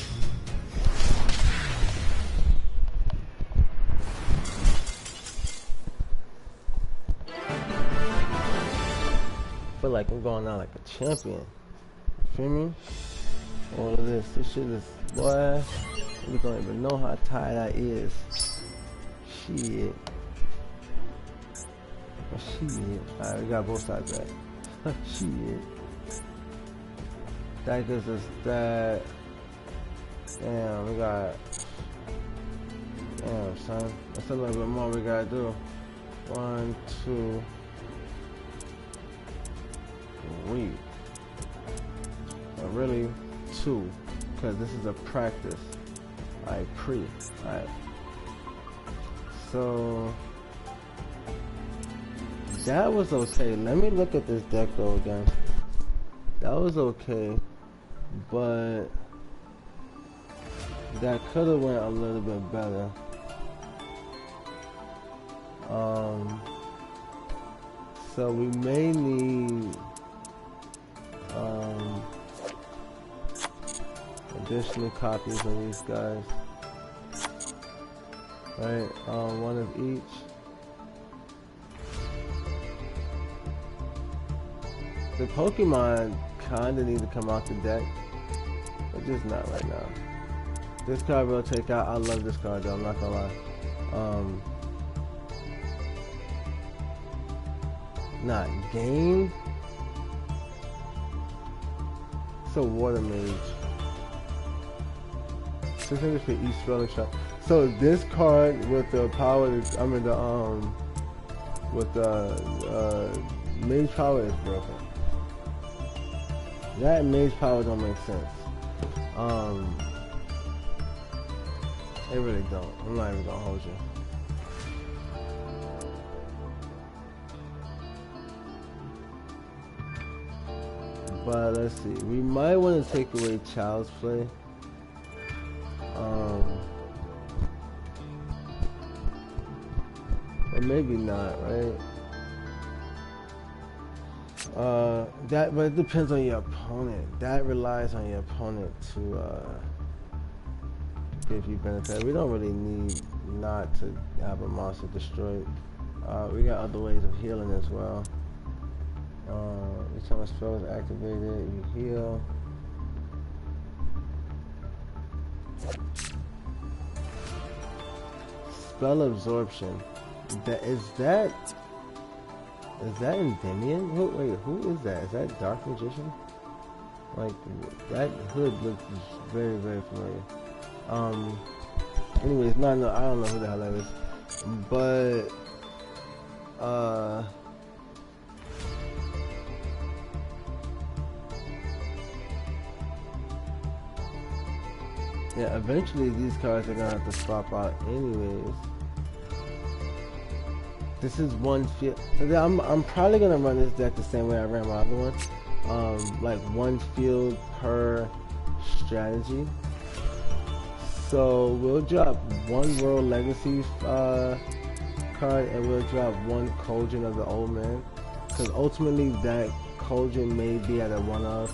I feel like I'm going out like a champion. Feel me? All of this shit is, boy, we don't even know how tight that is. Shit. Oh, shit. Alright, we got both sides back. Shit. That gives us that. Damn, we got. Damn, son. That's a little bit more we gotta do. 1, 2, 3. Really 2, because this is a practice. Alright, alright. So that was okay. Let me look at this deck though again. That was okay, but that could have went a little bit better. So we may need additional copies of these guys. Right, one of each. The Pokemon kinda need to come out the deck, but just not right now. This card will take out. I love this card though, I'm not gonna lie. Not game. It's a water mage. 600 for each spelling shot. So this card with the power, with the mage power is broken. That mage power don't make sense. It really don't. I'm not even gonna hold you. But let's see. We might want to take away Child's Play. Or maybe not, right? But it depends on your opponent. That relies on your opponent to give you benefit. We don't really need not to have a monster destroyed. We got other ways of healing as well. Each time a spell is activated, you heal. Spell absorption. Is that Endymion? Wait, who is that? Is that Dark Magician? Like, that hood looks very, very familiar. Anyways, no, I don't know who the hell that is. But, yeah, eventually these cards are gonna have to swap out anyways. This is one field. So I'm probably gonna run this deck the same way I ran my other one. Like one field per strategy. So we'll drop one World Legacy card, and we'll drop one Cauldron of the Old Man. Because ultimately that Cauldron may be at a 1-of.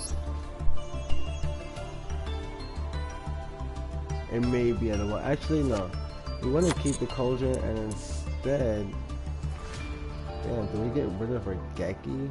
It may be at a 1. Actually, no. We want to keep the Cauldron, and instead, damn, do we get rid of our Geki?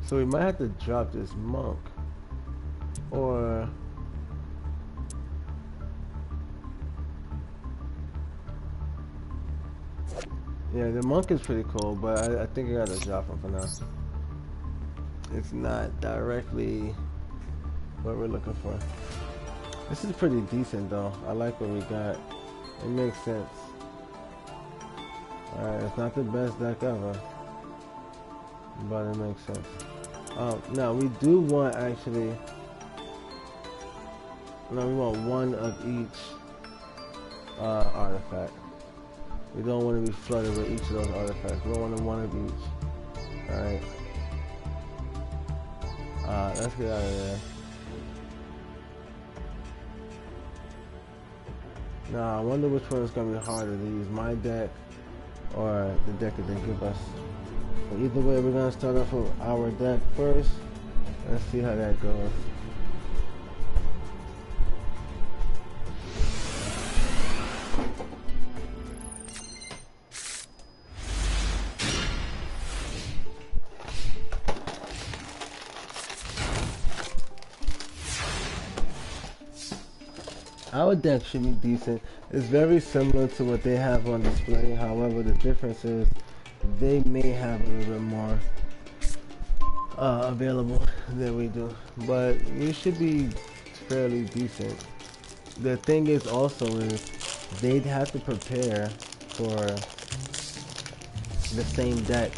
So we might have to drop this monk, or yeah, the monk is pretty cool, but I think I gotta drop him for now. It's not directly what we're looking for. This is pretty decent though. I like what we got. It makes sense. Alright, it's not the best deck ever, but it makes sense. Now we do want we want one of each artifact. We don't want to be flooded with each of those artifacts. We want one of each. Alright. Let's get out of there. Now, I wonder which one is going to be harder to use, my deck or the deck that they give us. But either way, we're going to start off with our deck first. Let's see how that goes. Our deck should be decent. It's very similar to what they have on display. However, the difference is they may have a little bit more available than we do. But we should be fairly decent. The thing is also is they'd have to prepare for the same deck.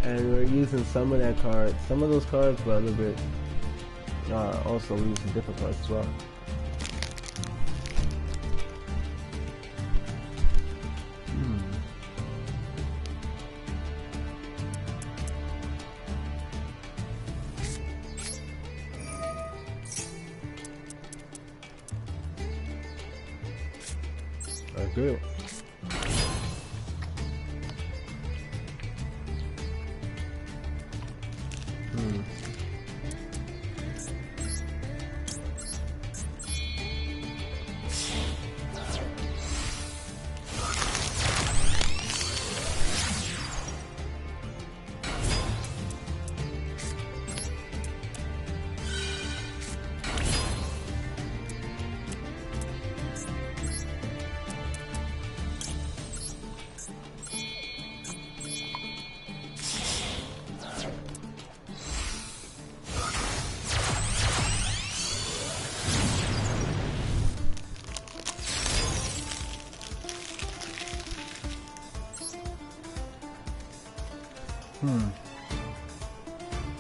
And we're using some of that card, some of those cards, but a little bit also we use some different cards as well. Good.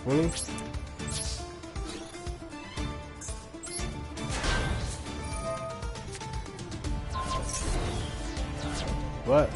Really? What?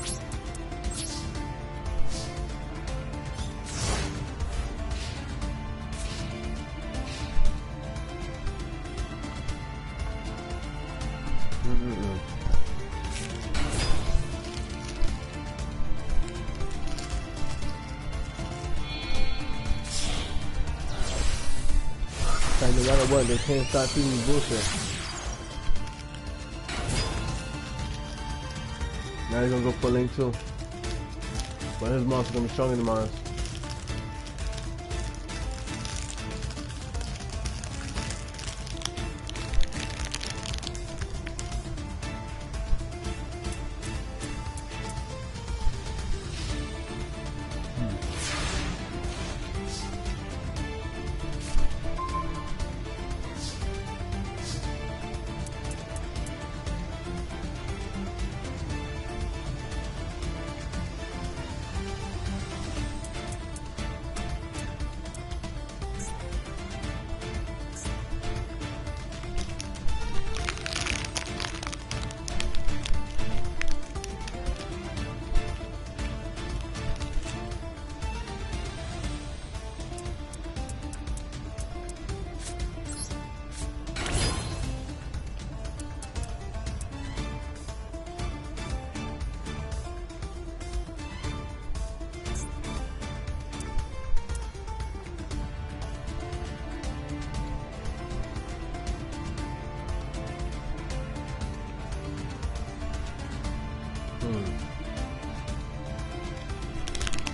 Like, no matter what, they can't stop feeding me bullshit. Now he's gonna go for Link too. But his monster's gonna be stronger than mine.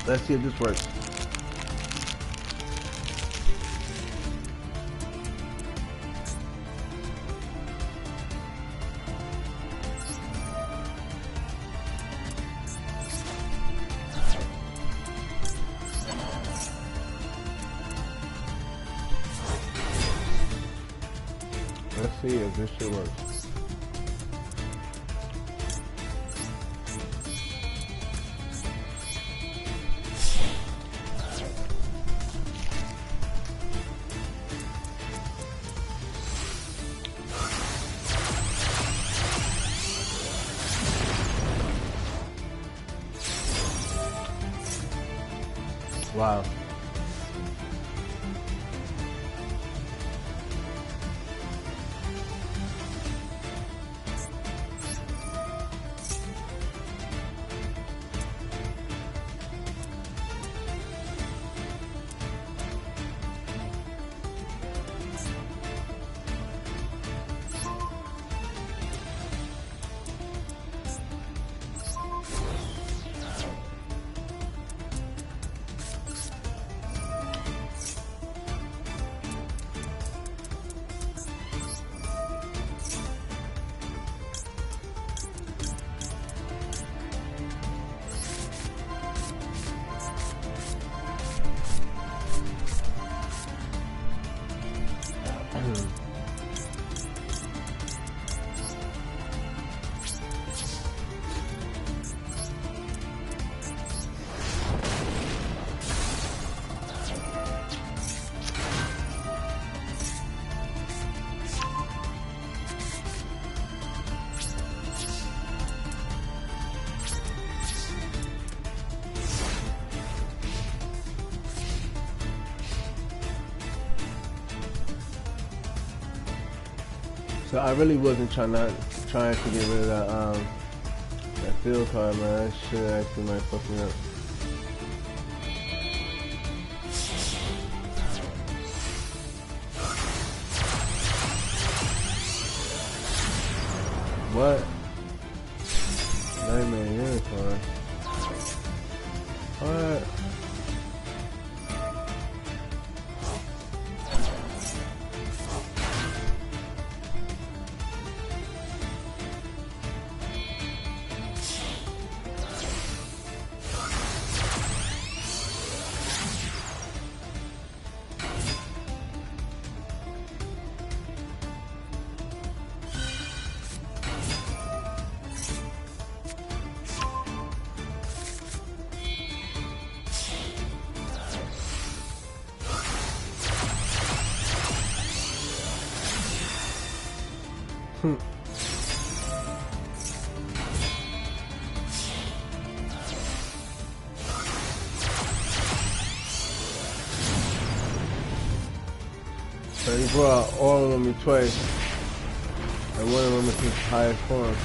Let's see if this works. Let's see if this shit works. Wow. So I really wasn't trying to get rid of that field card, man. That shit actually might fuck me up. What? Nightmare unicorn. What? So he brought all of them twice, and one of them is his highest form.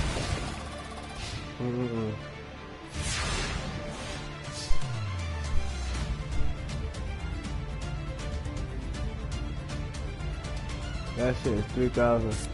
That shit is 3,000.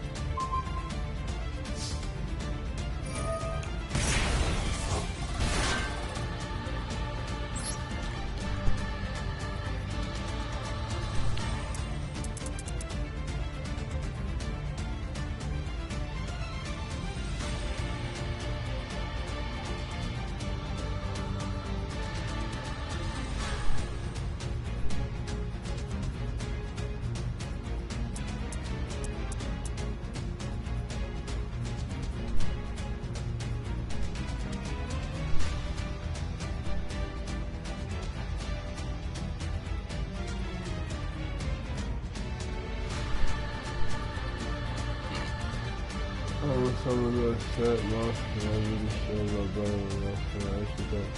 Some of the set lost and I really sure about better than lost and I actually don't.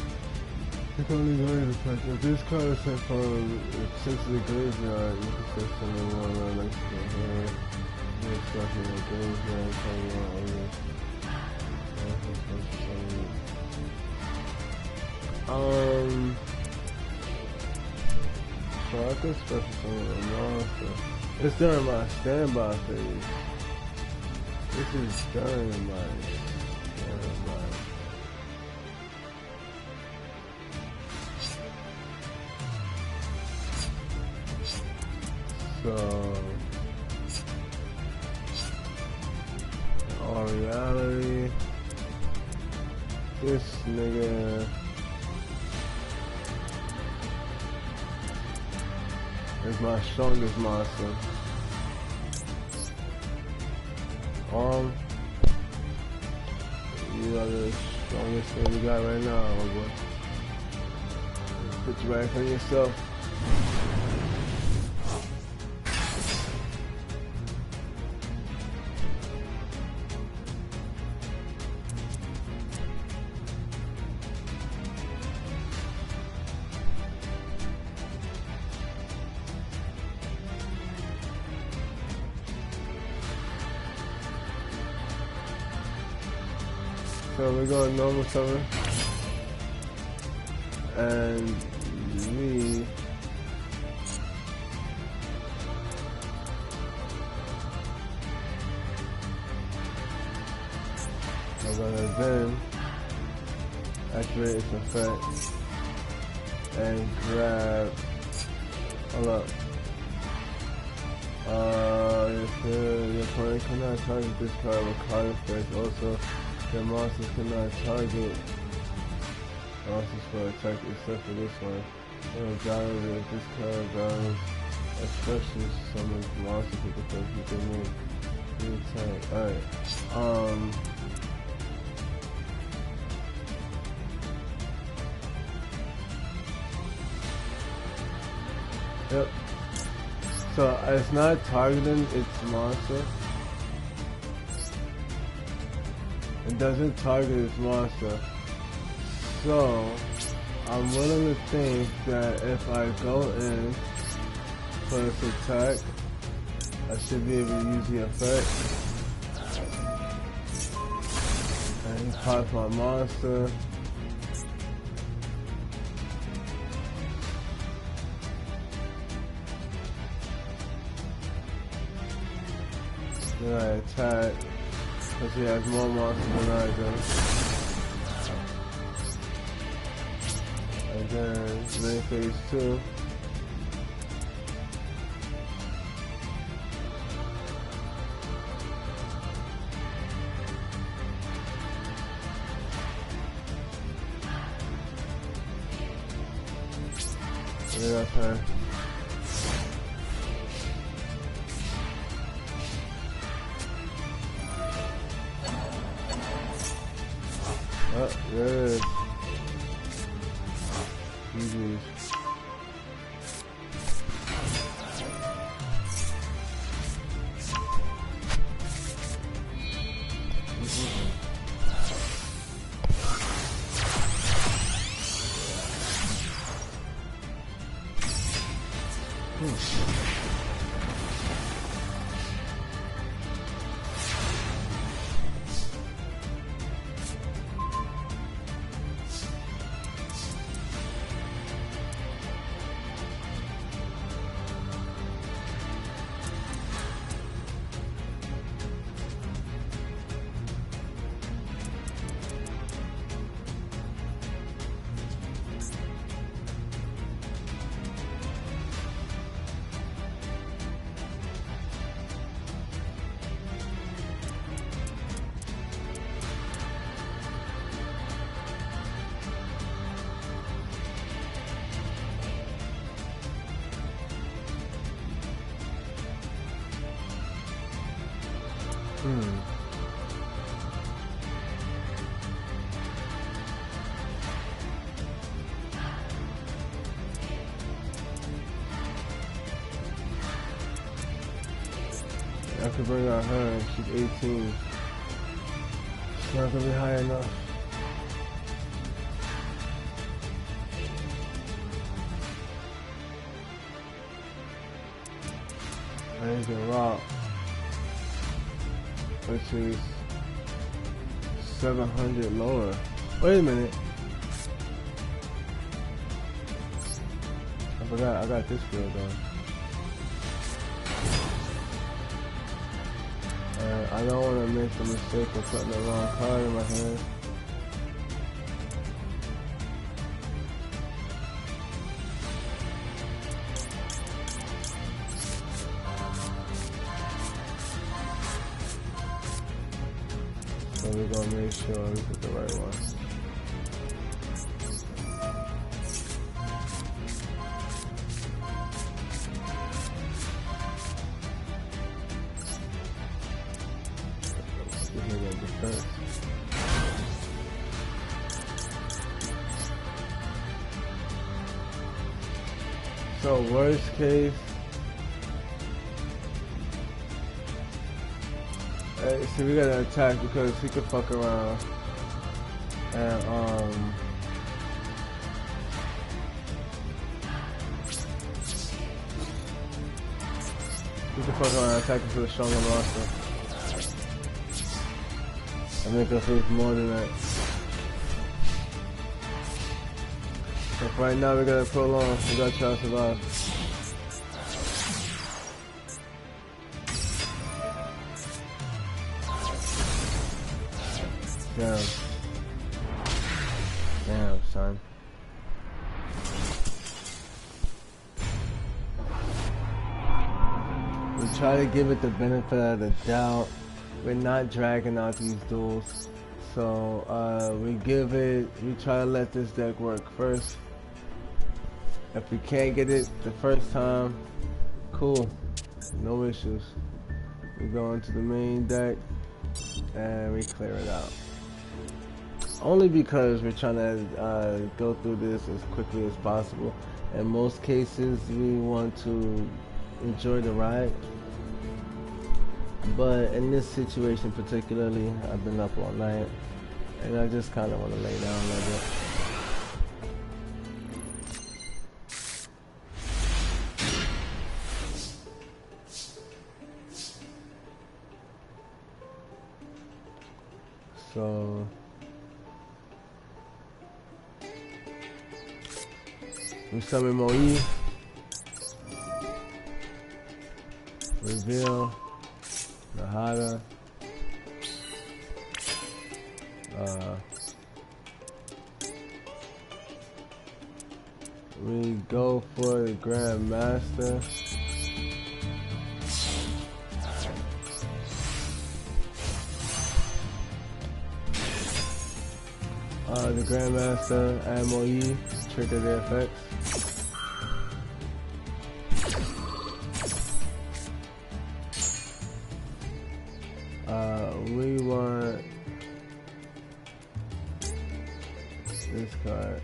It's only going to affect if this card is set from since the graveyard, you can set something on next to her. You're stuck in the graveyard, coming out of this. So I could special summon a monster. It's during my standby phase. This is during my standby. So, in all reality, this nigga is my strongest monster. You are the strongest thing you got right now, my boy. Put you right in front of yourself. So we're going normal summon, and we are gonna then activate its effect and grab. Hold up. Your opponent cannot target this card with card effect. Also, the monsters cannot target monsters for attack except for this one. If this card battles a special summon monster with the effect you can move. Attack. Alright. Yep. So it's not targeting its monster. It doesn't target its monster. So I'm willing to think that if I go in for its attack, I should be able to use the effect And he pops my monster. Then I attack because he has more monsters than I do. And then main phase 2. Yeah, that's her. Oh, there it is. GG's. I could bring out her, she's 18. It's not gonna be high enough. I need to rock, which is 700 lower. Wait a minute. I forgot, I got this field though. I don't want to make the mistake of putting the wrong card in my hand. So we're going to make sure we put the right one. So worst case, so we gotta attack because he could fuck around and he could fuck around and attack us with a stronger monster and make us lose more than that. So for right now we gotta prolong, we gotta try to survive. Damn. Damn, son. We try to give it the benefit of the doubt. We're not dragging out these duels. So we try to let this deck work first. If we can't get it the first time, cool, no issues. We go into the main deck and we clear it out. Only because we're trying to go through this as quickly as possible. In most cases, we want to enjoy the ride. But in this situation particularly, I've been up all night and I just kind of want to lay down a little bit. So We summon Moi. Reveal. Nahada. We go for the Grand Master. The Grand Master and Moi trigger their effects. We want this card.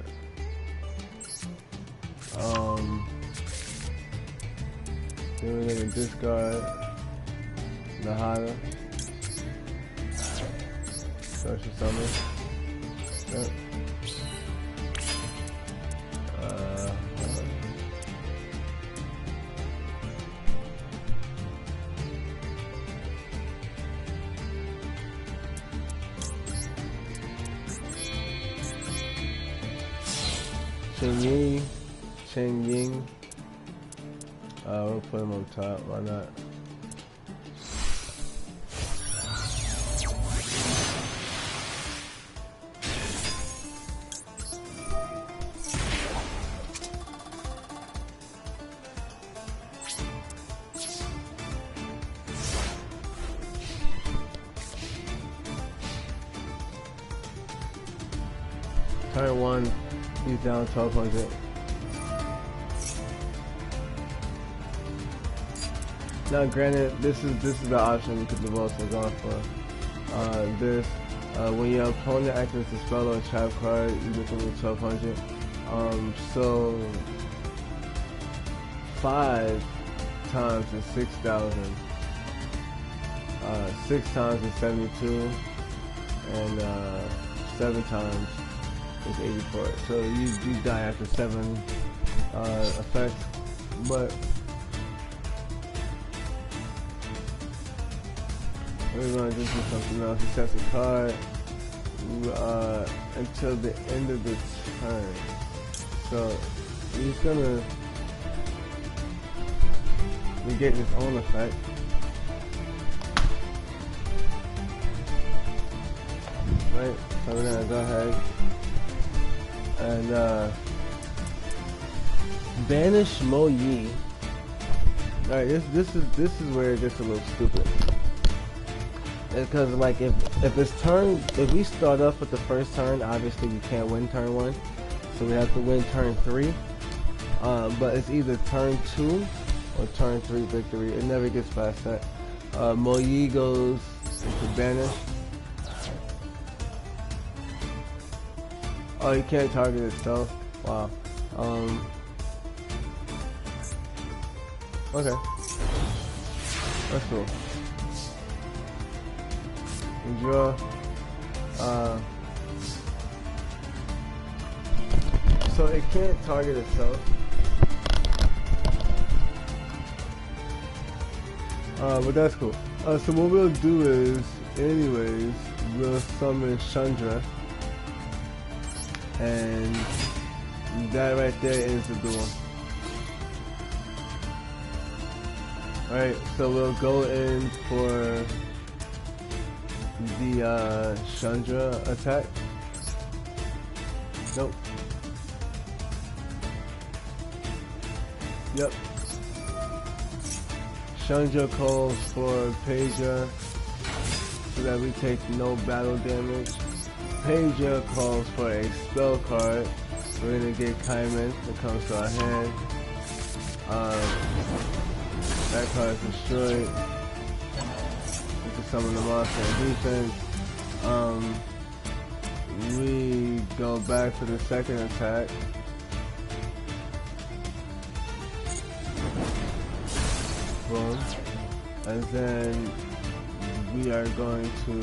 Then we're gonna discard Nahada. Special summon. Yep. Cheng Ying. We'll put him on top, why not? Turn 1, he's down 1200. Now, granted, this is the option we could have also gone for. When your opponent activates a spell or a trap card, you get them with 1200. So 5 times is 6,000. 6 times is 72, and 7 times is 84. So you die after 7 effects, but we're going to just do something else. He sets a card until the end of the turn. So he's going to negate his own effect. Right, so we're going to go ahead and banish Mo Yi. Alright, this is where it gets a little stupid. Because like if we start off with the first turn, obviously we can't win turn 1, so we have to win turn 3. But it's either turn 2 or turn 3 victory. It never gets past that. Mo Yi goes into banish. Oh, you can't target itself. Wow. Okay, that's cool. Draw. So it can't target itself. But that's cool. So what we'll do is, anyways, we'll summon Chandra, and that right there ends the duel. Alright, so we'll go in for the Chandra attack. Nope. Yep. Chandra calls for Pager so that we take no battle damage. Pager calls for a spell card. We're gonna get Kaiman that comes to our hand. That card is destroyed. We can summon the monster in defense. We go back for the second attack. Boom. And then we are going to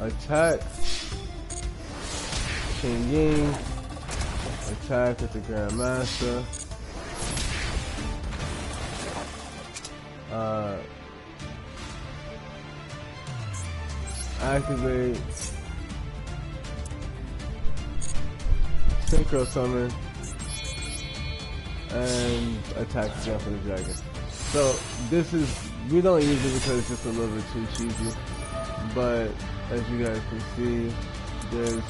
attack King Ying, attack with the Grand Master, activate synchro summon and attack again for the dragon. So this is, we don't use it because it's just a little bit too cheesy, but as you guys can see, there's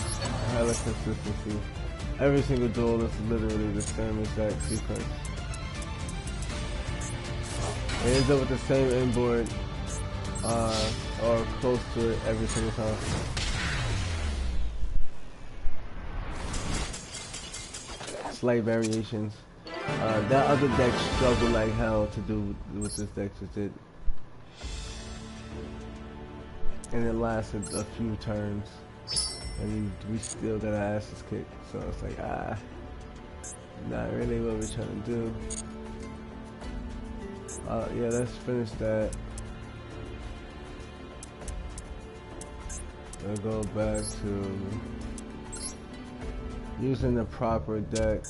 hella consistency. Every single duel is literally the same exact sequence. It ends up with the same inboard, or close to it every single time. Slight variations. That other deck struggled like hell to do what this deck just did. And it lasted a few turns. And we still got our asses kicked. So it's like, not really what we're trying to do. Yeah, let's finish that. We'll go back to using the proper deck.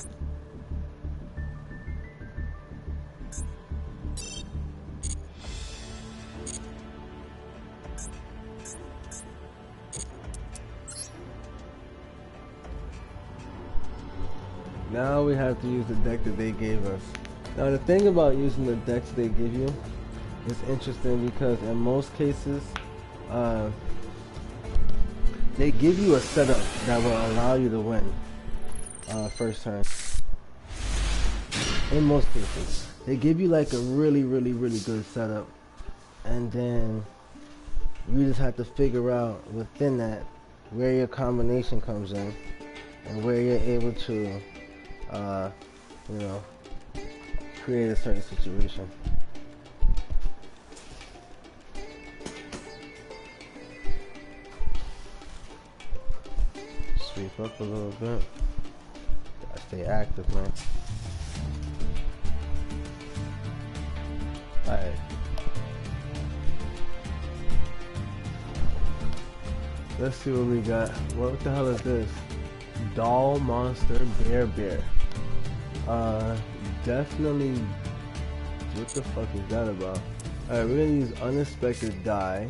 Now we have to use the deck that they gave us. Now the thing about using the decks they give you is interesting because in most cases, they give you a setup that will allow you to win first turn. In most cases, they give you like a really good setup, and then you just have to figure out within that where your combination comes in and where you're able to you know, create a certain situation. Sweep up a little bit. Gotta stay active, man. Alright. Let's see what we got. What the hell is this? Doll Monster Bear. Definitely. What the fuck is that about? Alright, we're gonna use Unexpected Die.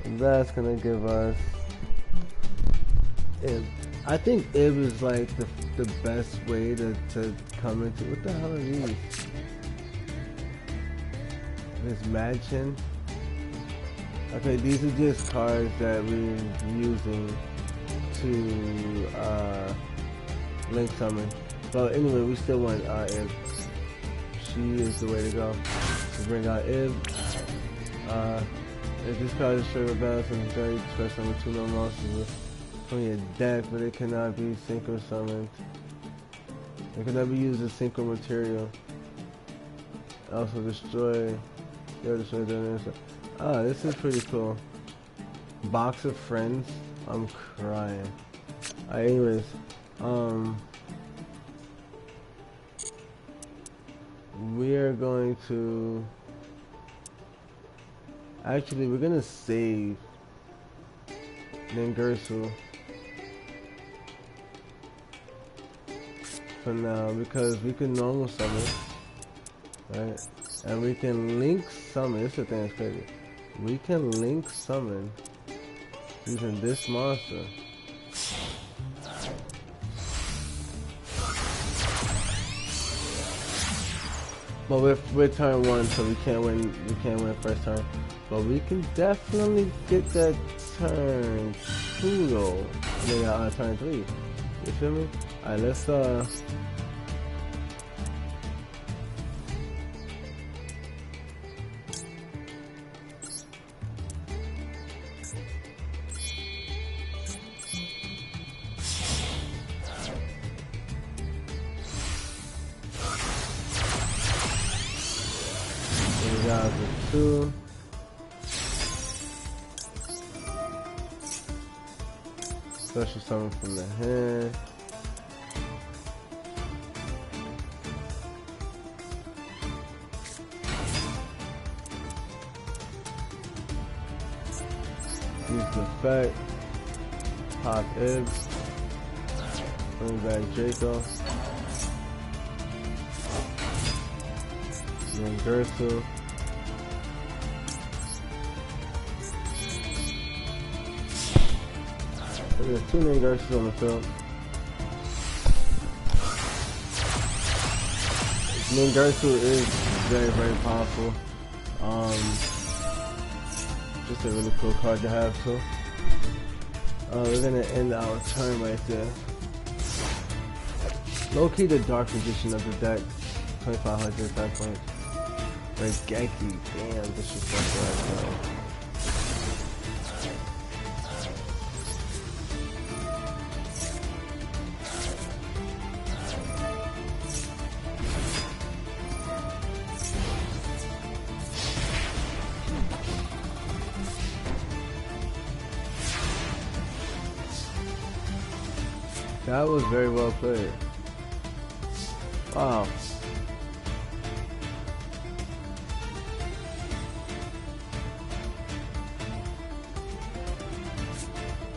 And that's gonna give us Ib. I think Ib is like the best way to come into. What the hell are these? This Madchen. Okay, these are just cards that we're using to link summon. But anyway, we still want Ib. She is the way to go. To bring out Ib. If this card is triggered balance and very special with 2 no monsters from your deck, but it cannot be synchro summoned. It cannot be used as synchro material. Also destroy the this is pretty cool. Box of Friends. I'm crying. Anyways, we are going to we're gonna save Ningirsu for now because we can normal summon, right? And we can link summon. This is the thing that's crazy. We can link summon using this monster. But we're turn 1, so we can't win first turn. But we can definitely get that turn 2 though. Yeah, turn 3. You feel me? Alright, let's got the 2. Special summon from the hand. Use the effect. Pop Ib. Bring back Draco. Ningirsu. There's 2 main Gerses on the field. Ningersu is very, very powerful. Just a really cool card to have too. We're gonna end our turn right there. Low key the dark edition of the deck. 2500 5 points. Very Genki. Damn, disrespectful as well. That was very well played. Wow.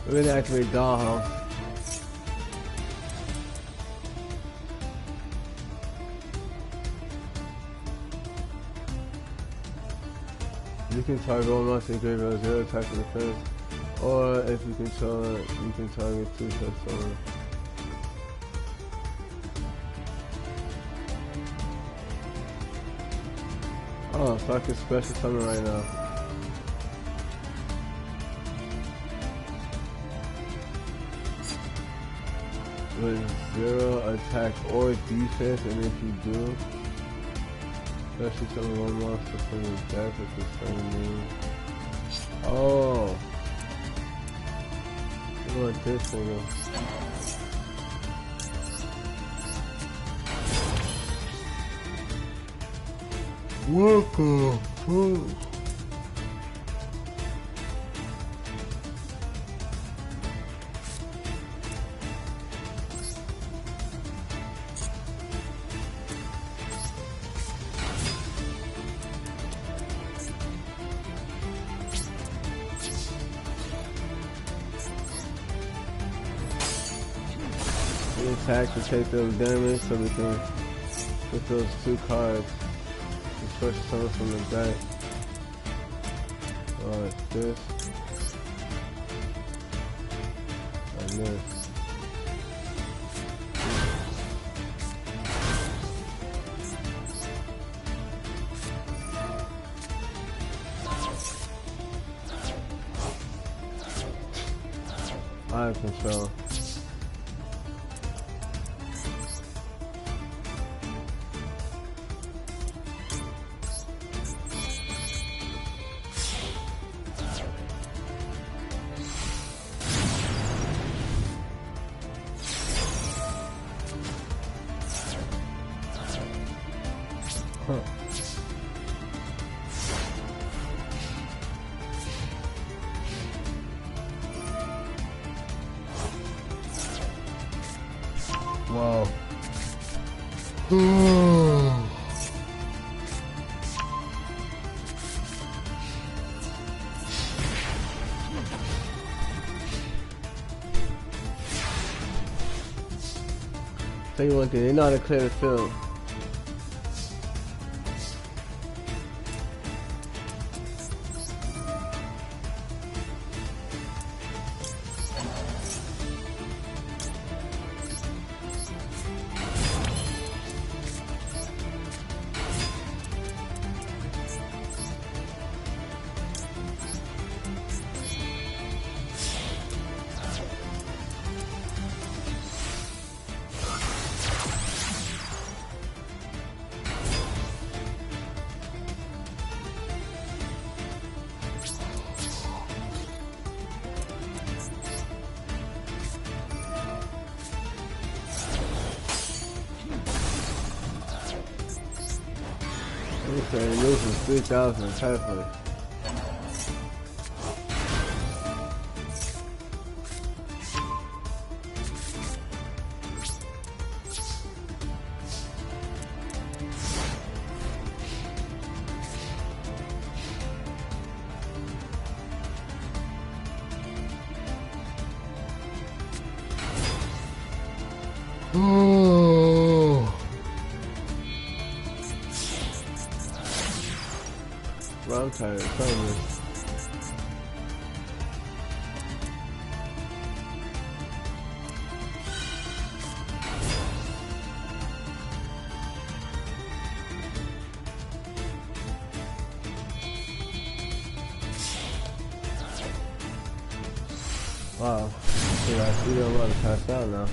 We're gonna activate Dollhouse. You can target one monster and graveyard 0 attack for defense. Or if you control it, you can target 2 shots over. Oh, so I can special summon right now. With 0 attack or defense, and if you do, special summon one monster from your deck with the same name. Oh. You want this nigga. What the fuck? We attack to take those damage so we can put those 2 cards. Special summon from the deck. Like this. And this. I have control. Wow. Tell you one thing, they know how to clear the field. Okay, loses 3,000 pathway. Well, I'm tired. Tell me. Wow. See, I see they're about to pass out now.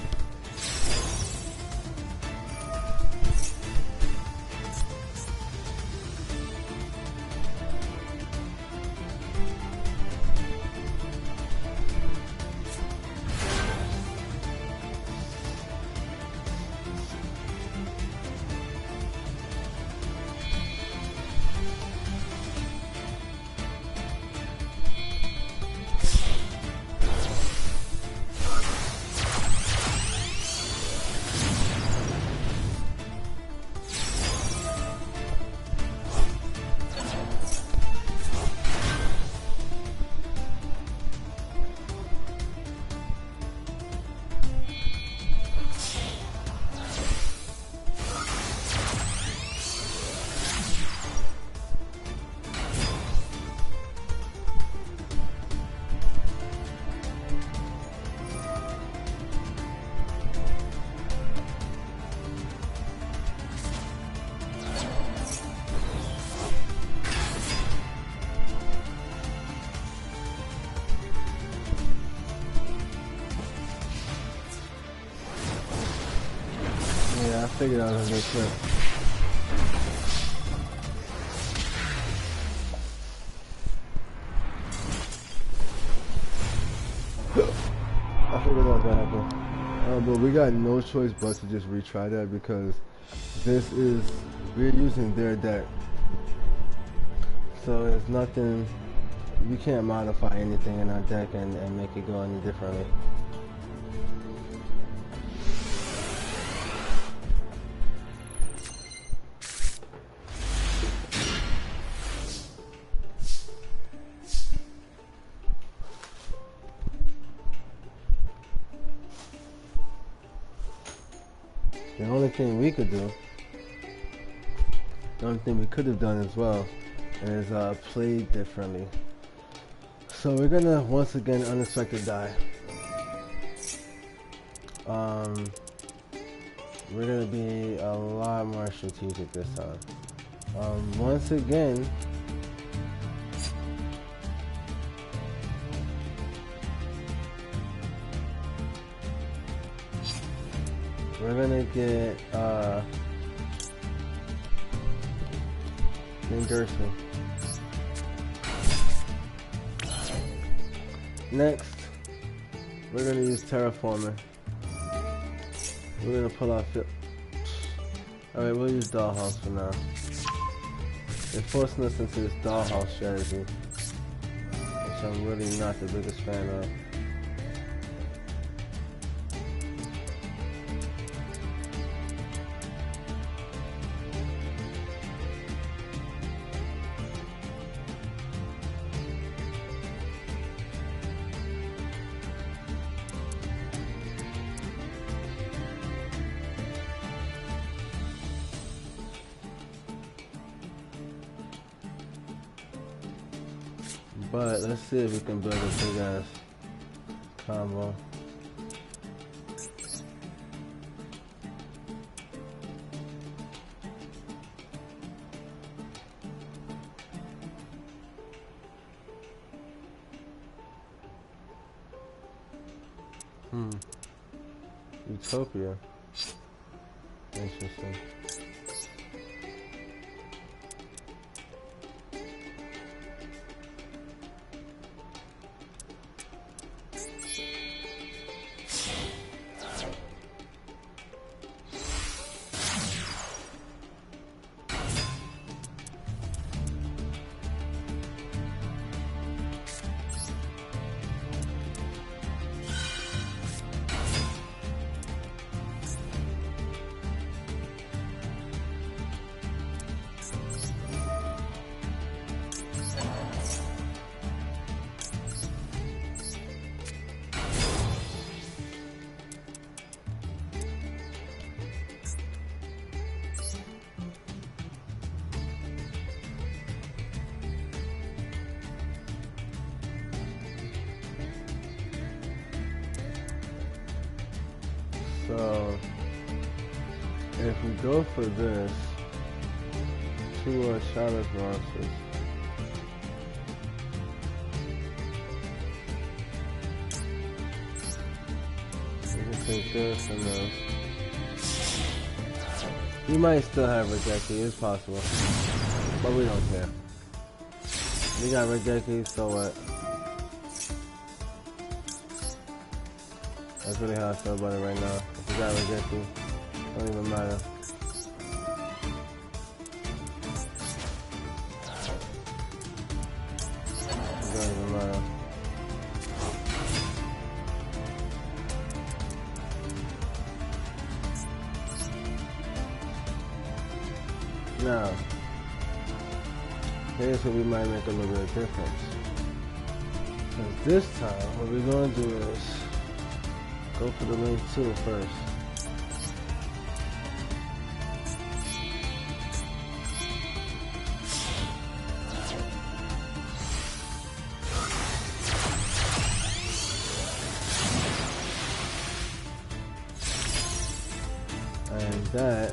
Yeah, I figured I was gonna get clipped. I figured that was gonna happen. But we got no choice but to just retry that because we're using their deck. So there's nothing, we can't modify anything in our deck and make it go any differently. The only thing we could do, the only thing we could have done as well is play differently. So we're gonna once again unexpected die. We're gonna be a lot more strategic this time. Once again, we're gonna get Gerson. Next, we're gonna use Terraformer. We're gonna pull out Alright, we'll use Dollhouse for now. They're forcing us into this Dollhouse strategy, which I'm really not the biggest fan of. But let's see if we can build a big ass combo. Utopia. Interesting. So if we go for this, 2 Charlotte monsters. take this and then he might still have Regeki, it's possible. But we don't care. We got Regeki, so what? That's really how I feel about it right now. If we got Regeki, don't even matter. It don't even matter. Now, here's where we might make a little bit of difference. Because this time, what we're going to do is go for the link 2 first. And that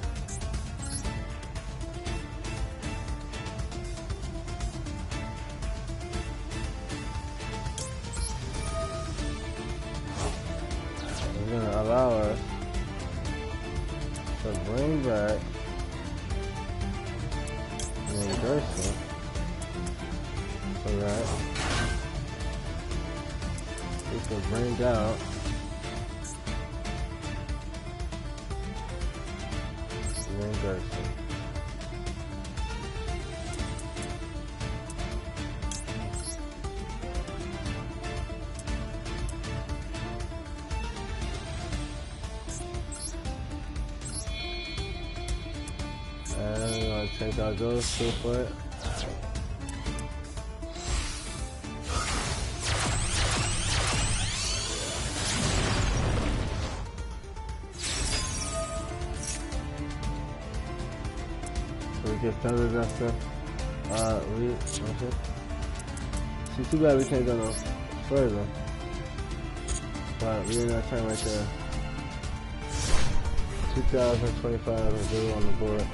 is going to allow us to bring back the endorsement so that we can bring out the endorsement. And we're going to take our ghost two foot. So we get feathers after. See, too bad we can't go no further. But we're in that time right there. 2025 is due on the board.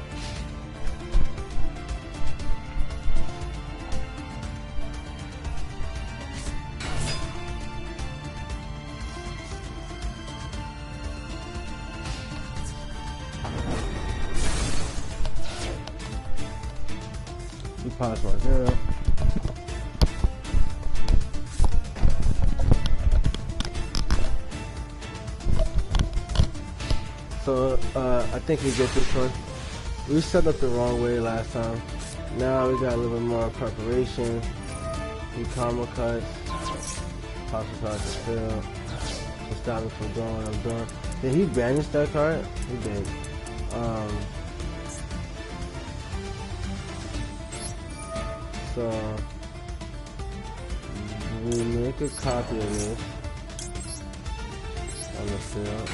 We pause 1-0. So I think we get this one. We set up the wrong way last time. Now we got a little bit more preparation. We karma cuts. Possible cards to fill. To stop me from going. I'm done. Did he banish that card? He did. So we make a copy of this on the field.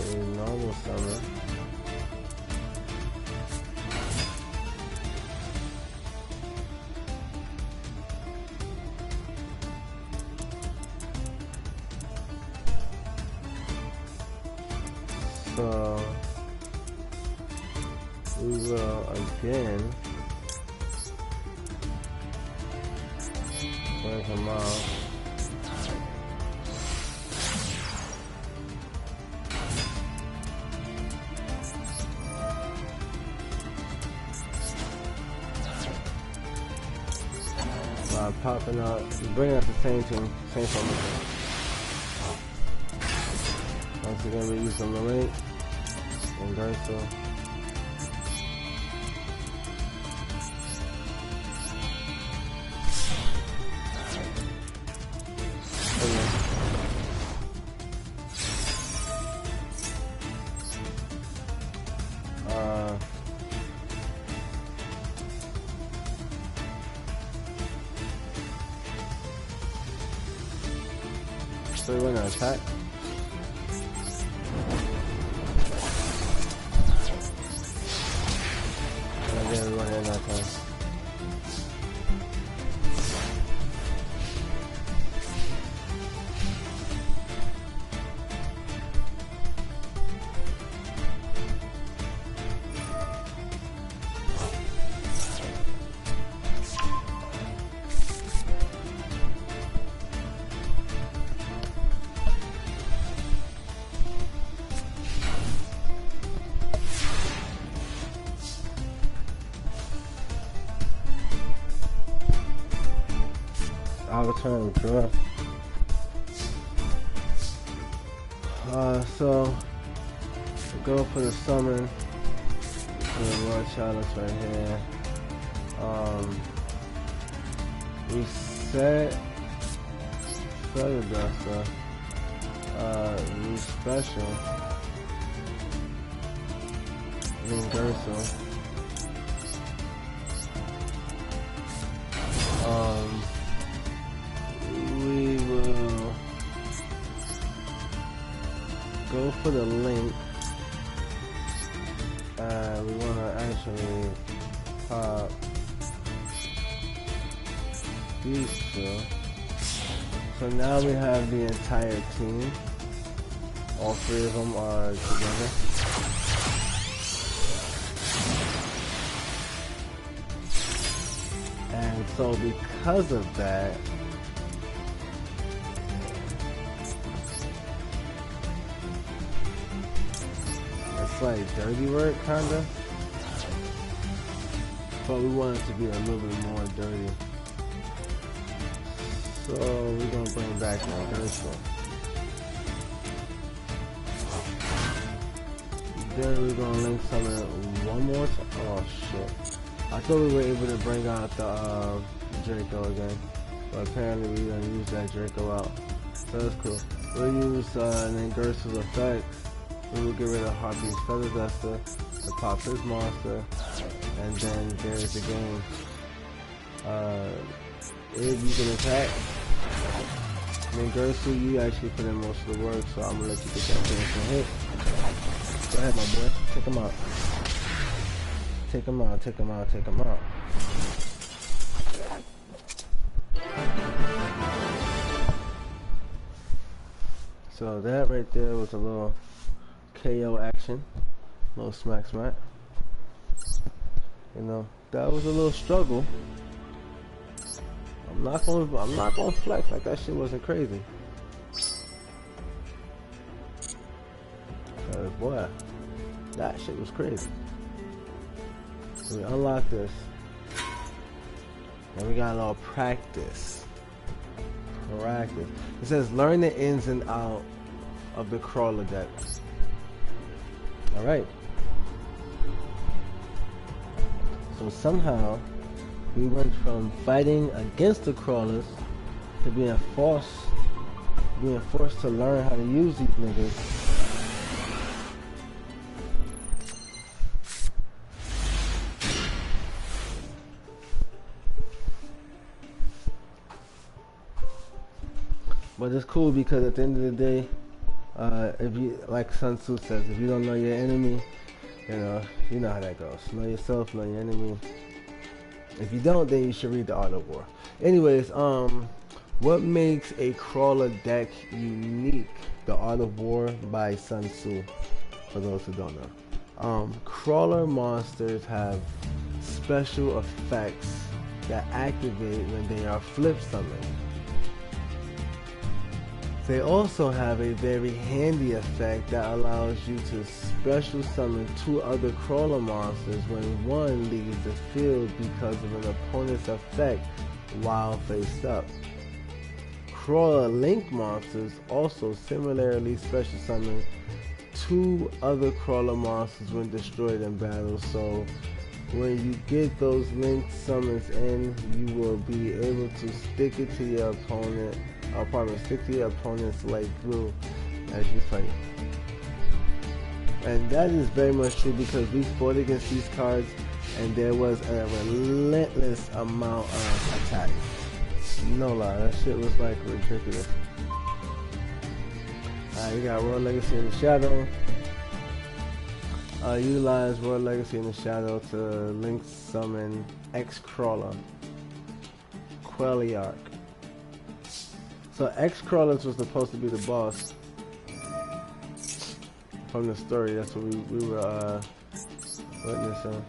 We normal summon. So we will again bring him out. By popping out, bringing out the same thing, same formation. Once again, we use the link and Garso. So we're gonna attack. And then we run in that time. turn, draw. So go for the summon. The Lord Chalice right here. Reset. Feather Duster. New special. Universal. We will go for the link. We want to actually pop these two. So now we have the entire team. All three of them are together. And so because of that, it's like dirty work kinda, but we want it to be a little bit more dirty. So we're gonna bring back the Duel. Then we're gonna link summon one more time. Oh shit. I thought we were able to bring out the Draco again, but apparently we didn't use that Draco out. So that's cool. We'll use Nangersu's effect. We will get rid of Harpy's Feather Duster to pop his monster, and then there's the game. If you can attack, Nangersu, you actually put in most of the work, so I'm gonna let you get that finishing hit. Go ahead, my boy. Take him out. Take him out, take him out, take him out. So that right there was a little KO action. A little smack smack. You know, that was a little struggle. I'm not gonna flex like that shit wasn't crazy. Cause boy, that shit was crazy. So we unlock this, and we got a little practice. Practice. It says learn the ins and out of the crawler deck. All right. So somehow we went from fighting against the crawlers to being forced to learn how to use these niggas. But it's cool because at the end of the day, if you, like Sun Tzu says, if you don't know your enemy, you know how that goes. Know yourself, know your enemy. If you don't, then you should read The Art of War. Anyways, what makes a crawler deck unique? The Art of War by Sun Tzu, for those who don't know. Crawler monsters have special effects that activate when they are flip summoned. They also have a very handy effect that allows you to special summon 2 other crawler monsters when one leaves the field because of an opponent's effect while faced up. Crawler link monsters also similarly special summon 2 other crawler monsters when destroyed in battle, so when you get those link summons in, you will be able to stick it to your opponent. Stick to your opponent's leg glue as you fight. And that is very much true because we fought against these cards and there was a relentless amount of attack. No lie, that shit was like ridiculous. You got World Legacy in the Shadow. Utilize World Legacy in the Shadow to link summon X-Crawler, Quelliarch. So X-Crawlers was supposed to be the boss from the story. That's what we were witnessing.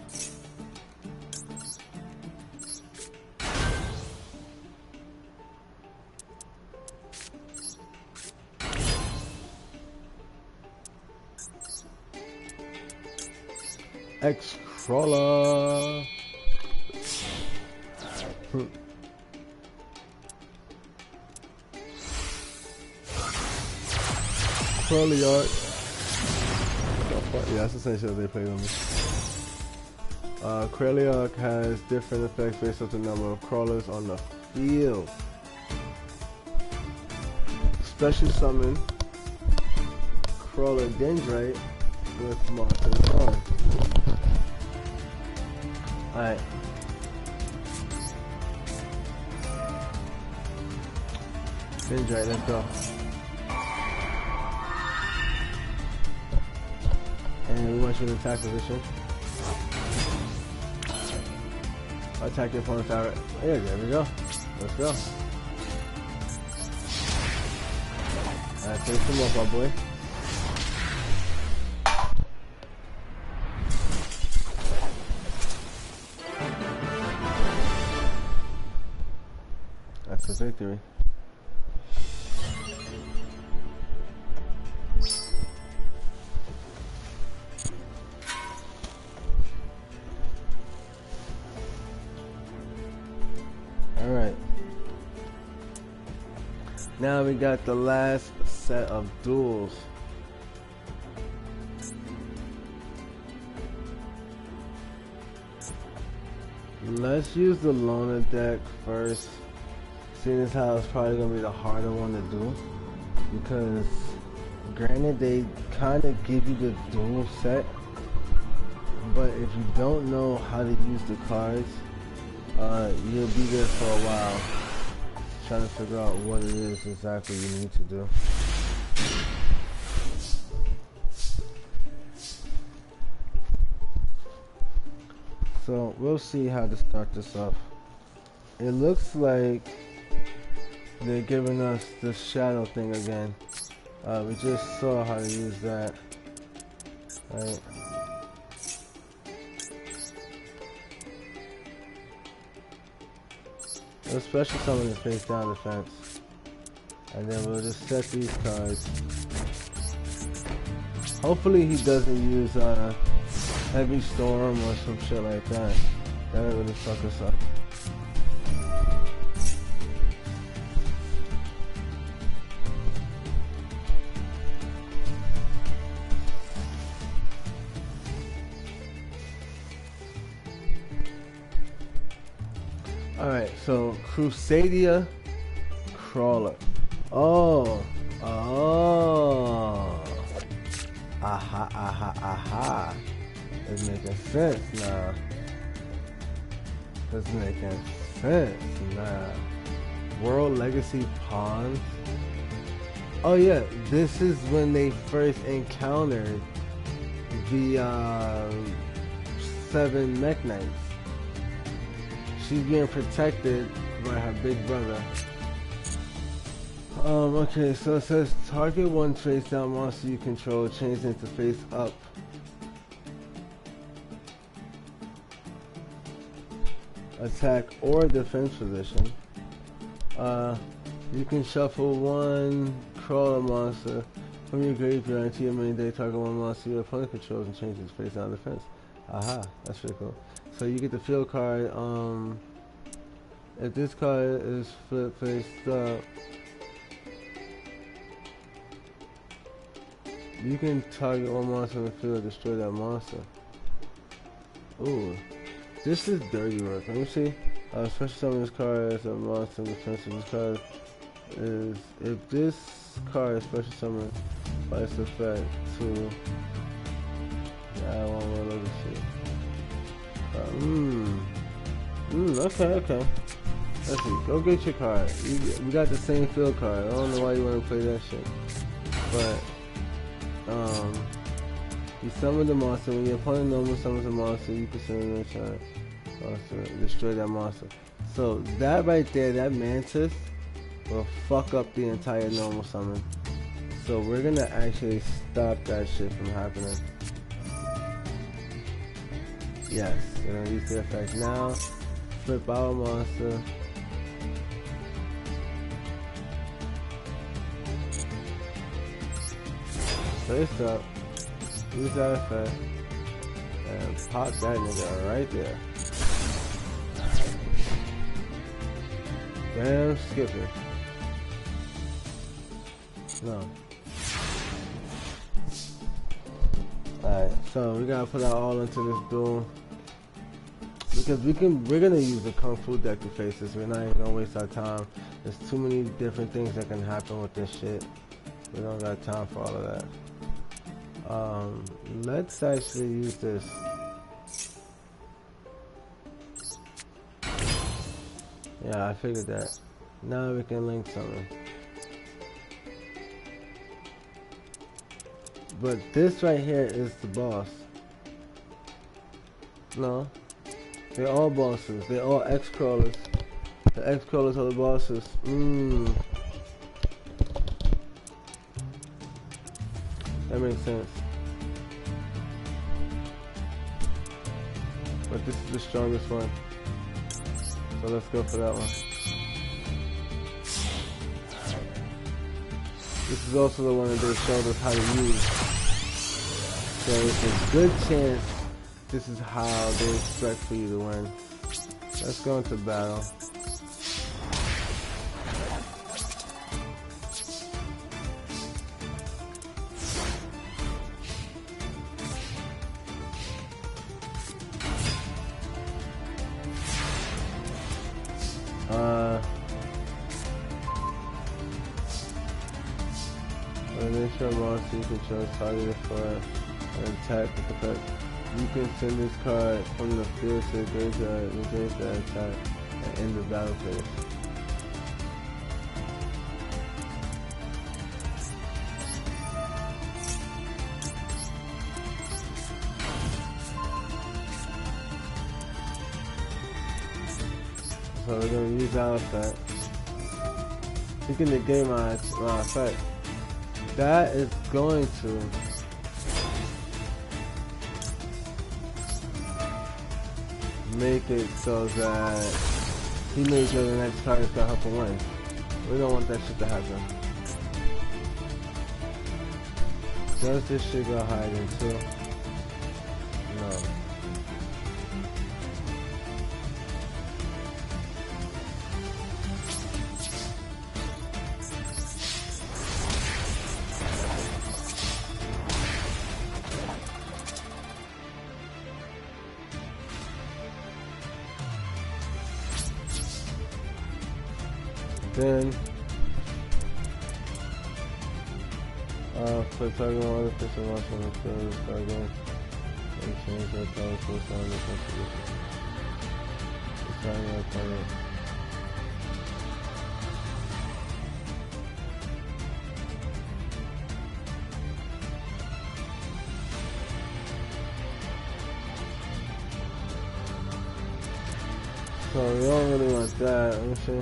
X-Crawler. Crowley. Yeah, that's essentially what they played on me. Kreliok has different effects based on the number of crawlers on the field. Special summon Crawler Dendrite with Monster Dawn. Alright. Dendrite, let's go. And we want you in attack position. Attack your opponent's tower. Yeah, there we go. Let's go. Alright, take him up, my boy. That's a victory. Alright. Now we got the last set of duels. Let's use the loner deck first. Seeing as how it's probably going to be the harder one to do. Because granted they kind of give you the duel set. But if you don't know how to use the cards, you'll be there for a while trying to figure out what it is exactly you need to do. So we'll see how to start this off. It looks like they're giving us the shadow thing again. We just saw how to use that. Right. We'll special summon his face down defense. And then we'll just set these cards. Hopefully he doesn't use Heavy Storm or some shit like that. That'll really fuck us up. Alright, so Crusadia Crawler. Oh. Aha. It's making sense now. It's making sense now. World Legacy Pawns. Oh yeah, this is when they first encountered the 7 Mech Knights. She's being protected by her big brother. Okay, so it says target one face down monster you control, change the interface up. Attack or defense position. You can shuffle one crawler monster from your graveyard into your main deck, target one monster your opponent controls and change its face down defense. Aha, that's pretty cool. So you get the field card. If this card is flip faced up, you can target one monster in the field and destroy that monster. Ooh, this is dirty work. Let me see. Special summon this card as a monster in defense of this card is if this card is special summoned by its effect to add one more legacy. Okay. Let's see. Go get your card. We got the same field card. I don't know why you want to play that shit. But you summon the monster. When your opponent normally summons a monster, you can summon a monster, destroy that monster. So that right there, that mantis will fuck up the entire normal summon. So we're gonna actually stop that shit from happening. Yes, we're gonna use the effect now. Flip our monster. Face up. Use that effect. And pop that nigga right there. Bam, skip it. No. Alright, so we gotta put our all into this duel. Because we're gonna use the Kung Fu deck to face this. We're not even gonna waste our time. There's too many different things that can happen with this shit. We don't got time for all of that. Let's actually use this. Yeah, I figured that. Now we can link something. But this right here is the boss. No. They're all bosses. They're all X-crawlers. The X-crawlers are the bosses. That makes sense. But this is the strongest one. So let's go for that one. This is also the one that they showed us how to use. So it's a good chance this is how they expect for you to win. Let's go into battle. Initial monster you control targeted for an attack with effect. You can send this card from the field to the graveyard, reserve the attack, and end the battle phase. So we're going to use our effect. You can negate my effect. That is going to make it so that he makes sure the next card is gonna help him win. We don't want that shit to happen. Does this shit go hiding too? No. Then, for target one artificial monster on the field, target and change that power to a sound of contribution. Assign your opponent. So we don't really want that, let me see.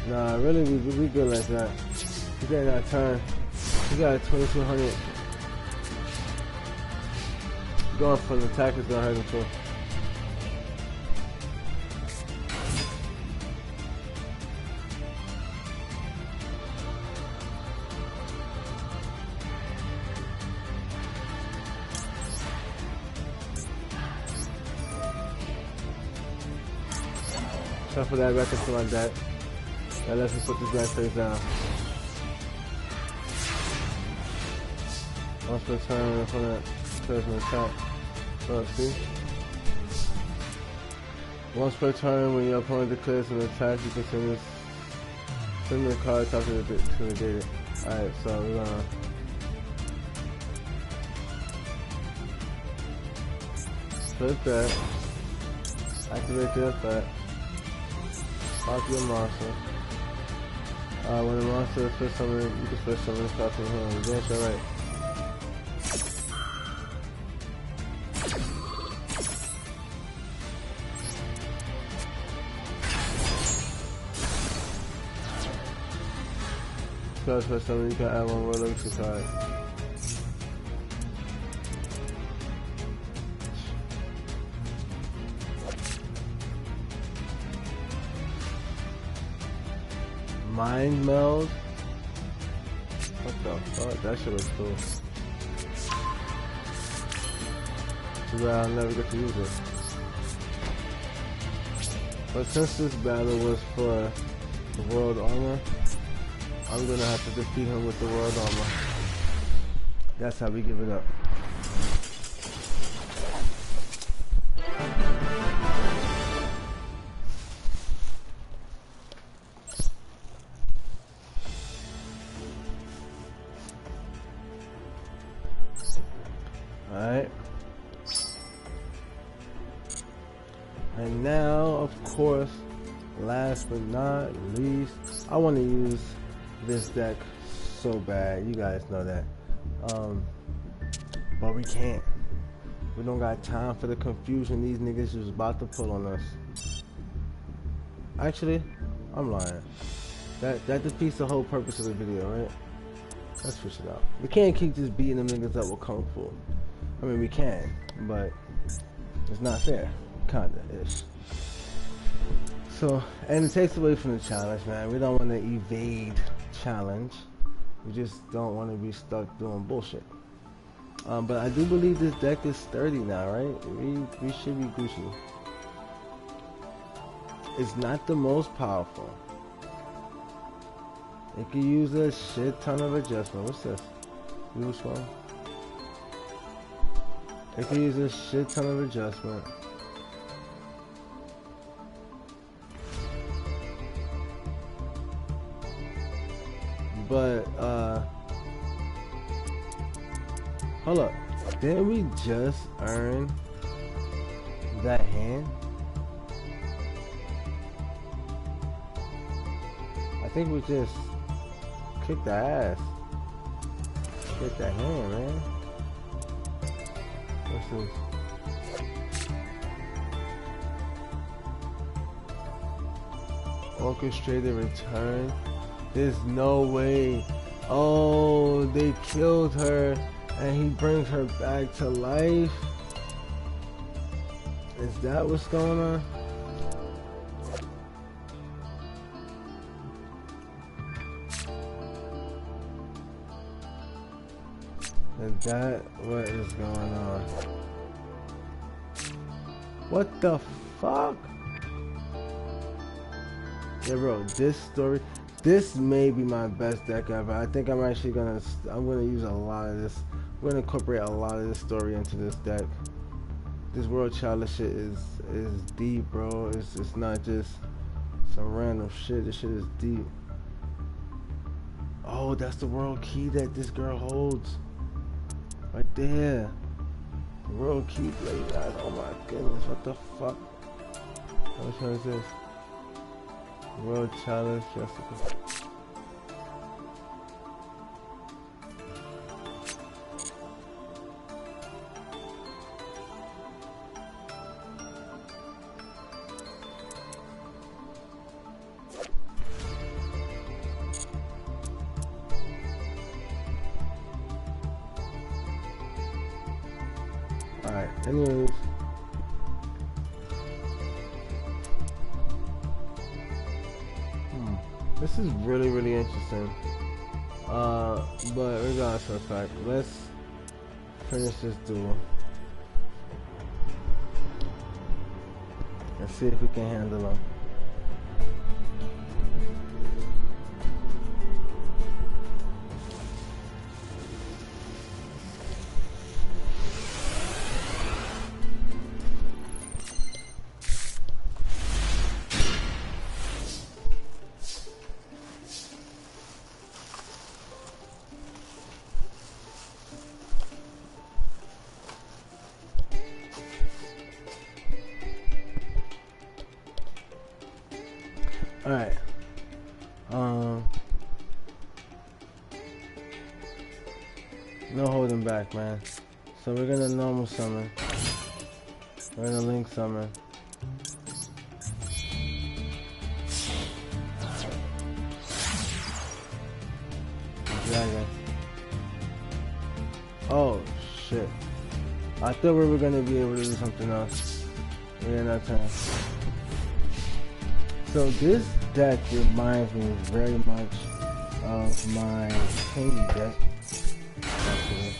Nah, really, we good like that. We got that turn. We got 2200. Going for the attack is gonna hurt him too. Shuffle that back into my deck. That lets me put this guy face down. Once per turn, when opponent clears an attack. Oh, see? Once per turn, when your opponent declares an attack, you can send the card top to negate it. Alright, so we're gonna flip that. Activate the effect. Pop your monster. When the monster first summon, you can first summon this card from your hand. Yes, you're right. Because first summon, you can add one roll up to the card. Mind meld? What the fuck? That shit was cool. Too bad I'll never get to use it. But since this battle was for the world armor, I'm gonna have to defeat him with the world armor. That's how we give it up. Alright. And now, of course, last but not least, I want to use this deck so bad. You guys know that. But we can't. We don't got time for the confusion these niggas is about to pull on us. Actually, I'm lying. That defeats the whole purpose of the video, right? Let's switch it out. We can't keep just beating them niggas up with Kung Fu. I mean, we can, but it's not fair. Kinda is. So, and it takes away from the challenge, man. We don't want to evade challenge. We just don't want to be stuck doing bullshit. But I do believe this deck is sturdy now, right? We should be Gucci. It's not the most powerful. It could use a shit ton of adjustment. What's this? Which one? It could use a shit ton of adjustment. But, hold up. Didn't we just earn that hand? I think we just kicked the ass. Get that hand, man. What's this? Orchestrated return. There's no way. Oh, they killed her and he brings her back to life. Is that what's going on? Is that what is going on? What the fuck? Yeah, bro, this story, this may be my best deck ever. I think I'm actually gonna use a lot of this. I'm gonna incorporate a lot of this story into this deck. This World Chalice shit is deep, bro. It's not just some random shit. This shit is deep. Oh, that's the world key that this girl holds. Right there. The world key blade, guys. Oh my goodness, what the fuck? Which one is this? World Challenge, Jessica. Alright, anyways. This is really, really interesting. But regardless of the fact, let's finish this duel. And see if we can handle them. Alright. No holding back, man. So we're gonna normal summon. We're gonna link summon. Dragon. Oh shit. I thought we were gonna be able to do something else. We're in our turn. So this deck reminds me very much of my King deck. Actually.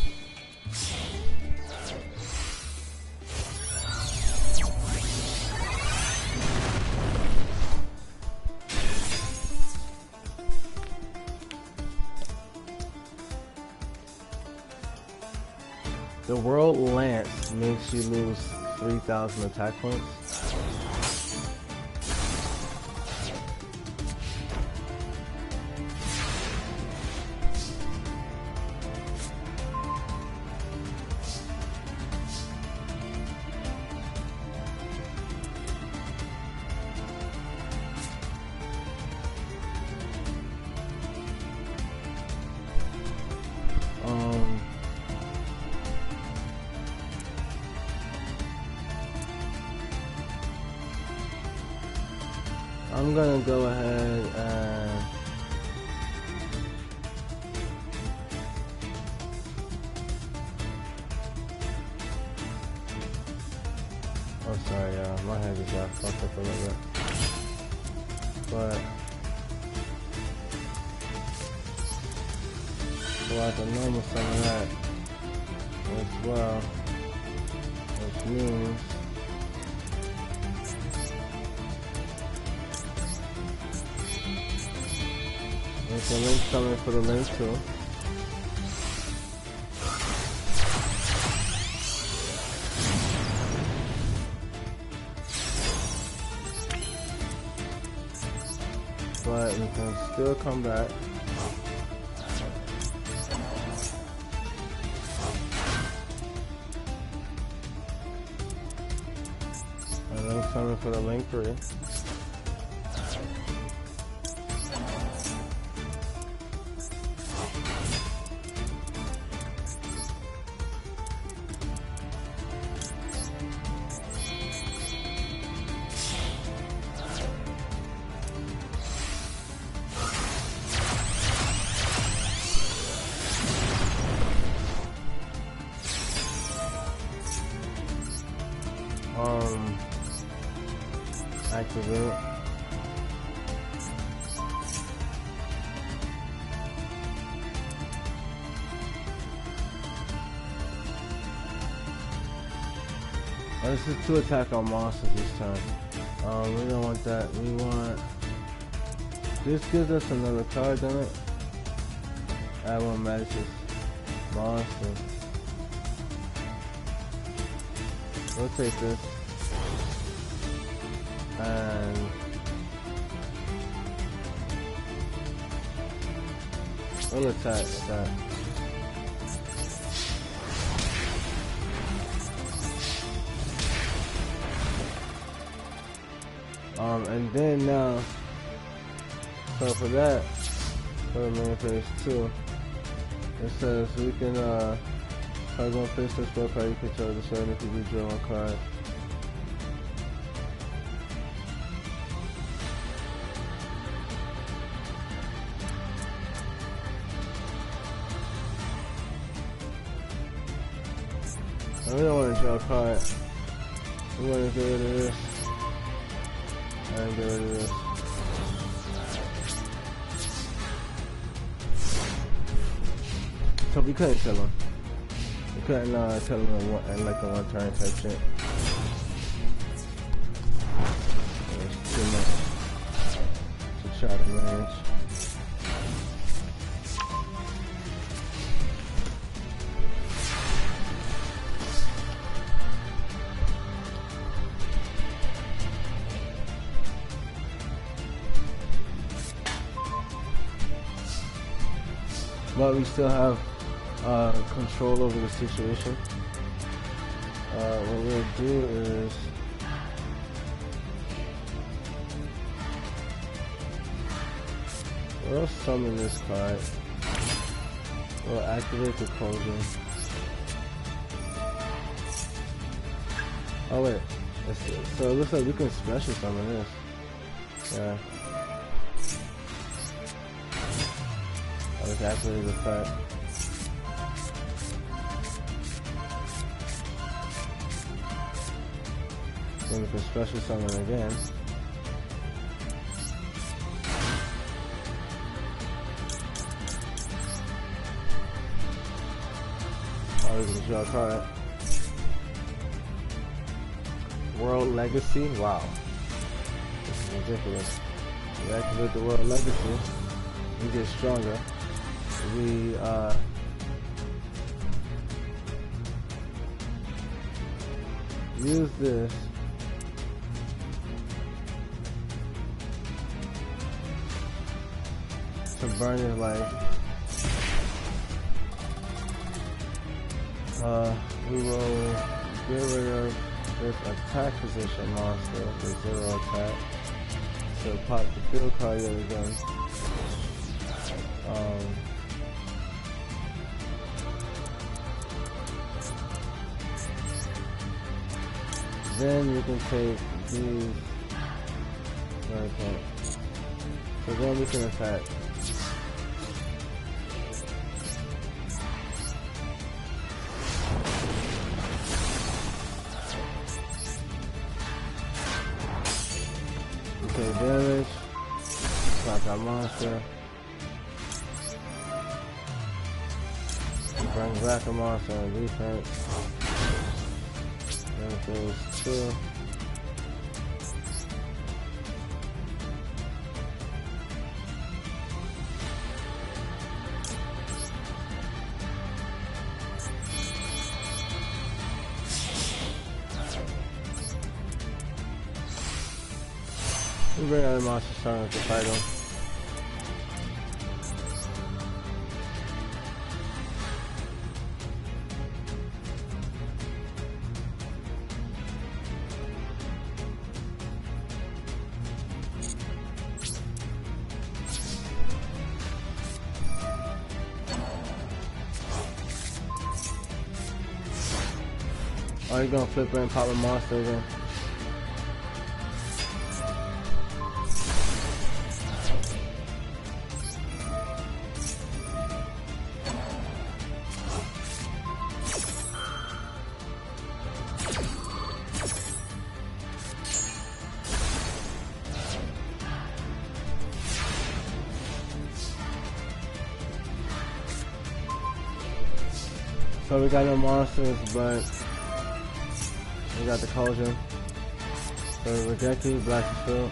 The World Lance makes you lose 3,000 attack points. I'm gonna go ahead and oh sorry, my head just got fucked up a little bit. But so I can normal summon that as well, which means there's a link summon for the link too. But we can still come back. And then summon for the link 3. Activate. Oh, this is to attack our monsters this time. We don't want that. We want. This gives us another card, doesn't it? Add one magic monster. We'll take this. And we'll attack that. And then now, so for that, for the main phase 2, it says we can target one face or spell card you control, destroy it if you draw one card. We don't want to draw a card. We want to get rid of this. And get rid of this. So we couldn't kill him. We couldn't kill him in like a one turn type shit. It's too much to try to manage. But we still have control over the situation. What we'll do is we'll summon this card. We'll activate the cauldron. Oh wait, let's see. So it looks like we can special summon this. Yeah. Let's activate the fact. Then we can special summon again. Oh, we can draw a card. World Legacy? Wow. This is ridiculous. We activate the World Legacy. We get stronger. We use this to burn his life. We will get rid of this attack position monster with 0 attack. So pop the field card yet again. Then you can take these. No, I can't. So then we can attack. Okay, damage. Slap that monster. Bring back a monster on defense. Then it goes 2. We bring other monsters starting to fight them. Oh, you're gonna flip it and pop a monster again. So we got no monsters, but we got the cauldron. So Regeki, Black Field.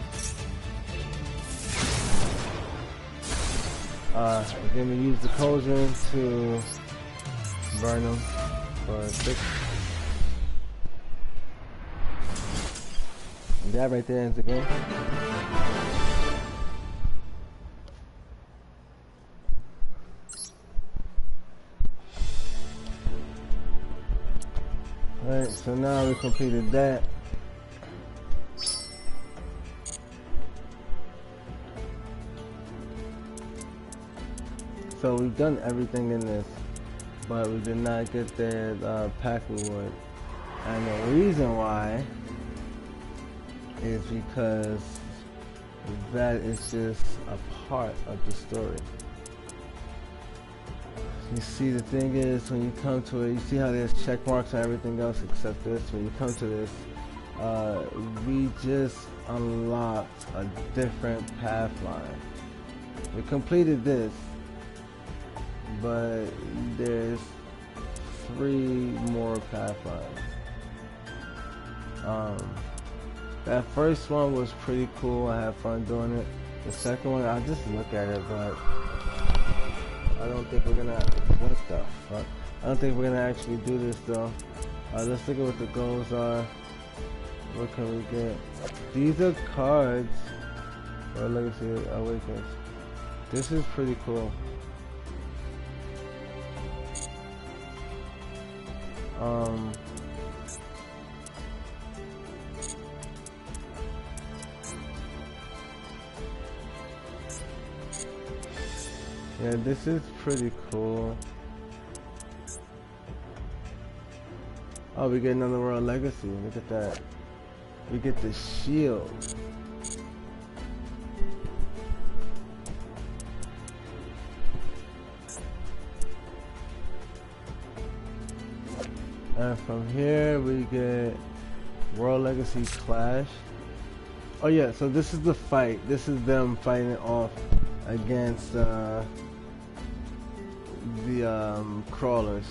Then we use the cauldron to burn them for 6. And that right there ends the game. Alright, so now we completed that. So we've done everything in this, but we did not get that pack reward. And the reason why is because that is just a part of the story. You see, the thing is, when you come to it, you see how there's check marks and everything else except this. When you come to this, we just unlocked a different path line. We completed this, but there's 3 more path lines. That first one was pretty cool. I had fun doing it. The second one, I just look at it, but I don't think we're gonna. What the fuck? I don't think we're gonna actually do this though. Let's look at what the goals are. What can we get? These are cards. Or Legacy Awakens. This is pretty cool. Yeah, this is pretty cool. Oh, we get another World Legacy. Look at that. We get the shield. And from here we get World Legacy Clash. Oh yeah, so this is the fight. This is them fighting off against the crawlers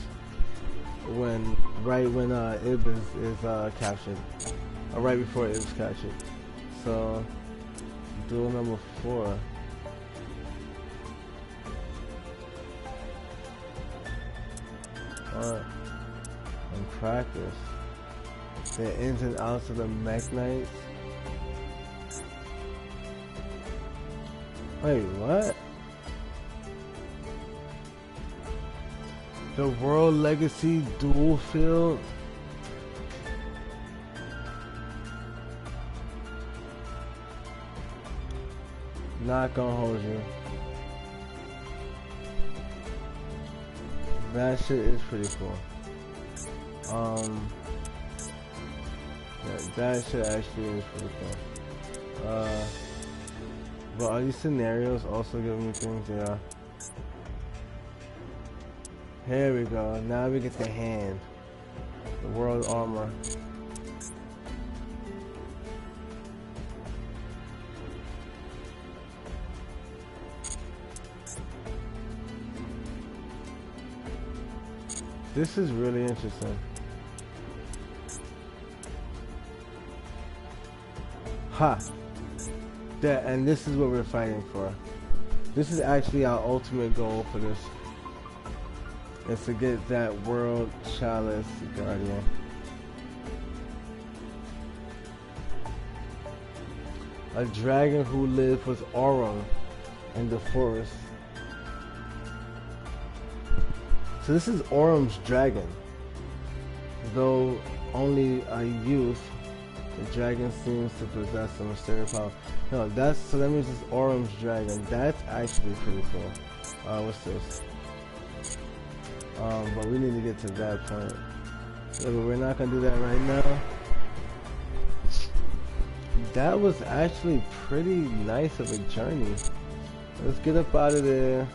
right when Ib is captured, or right before Ib is captured. So duel number 4. Alright, and practice. The ins and outs of the Mech Knights. Wait, what? The World Legacy Duel Field? Not gonna hold you. That shit is pretty cool. Yeah, that shit actually is pretty cool. But are these scenarios also giving me things? Yeah. Here we go. Now we get the hand. The world armor. This is really interesting. Ha! That, and this is what we're fighting for. This is actually our ultimate goal for this. Is to get that World Chalice Guardian. A dragon who lived with Aurum in the forest. So this is Aurum's dragon. Though only a youth, the dragon seems to possess some mysterious power. No, so that means it's Aurum's dragon. That's actually pretty cool. What's this? But we need to get to that point. Yeah, but we're not gonna do that right now. That was actually pretty nice of a journey. Let's get up out of there.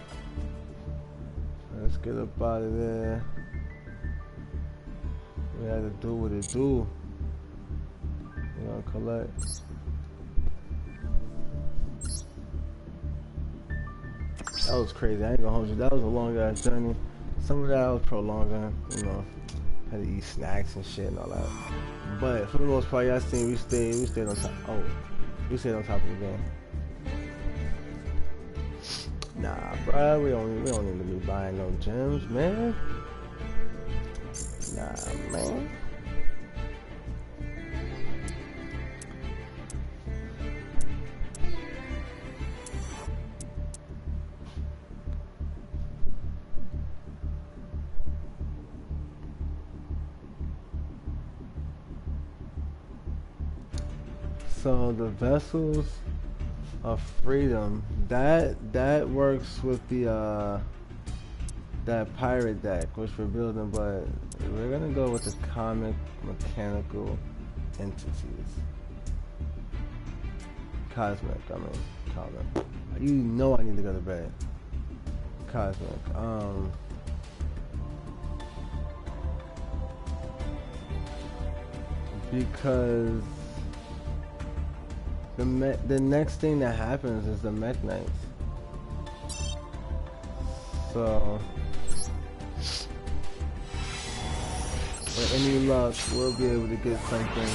Let's get up out of there. We had to do what it do. We're gonna collect. That was crazy. I ain't gonna hold you. That was a long ass journey. Some of that was prolonging, you know. Had to eat snacks and shit and all that. But for the most part, y'all seen we stayed on top. Oh, we stayed on top of the game. Nah, bruh, we don't need to be buying no gems, man. Nah, man. So the vessels of freedom, that works with the that pirate deck which we're building, but we're gonna go with the comic mechanical entities. Cosmic, I mean comic. You know I need to go to bed. Cosmic. Because the next thing that happens is the Mech Knights. So, with any luck, we'll be able to get something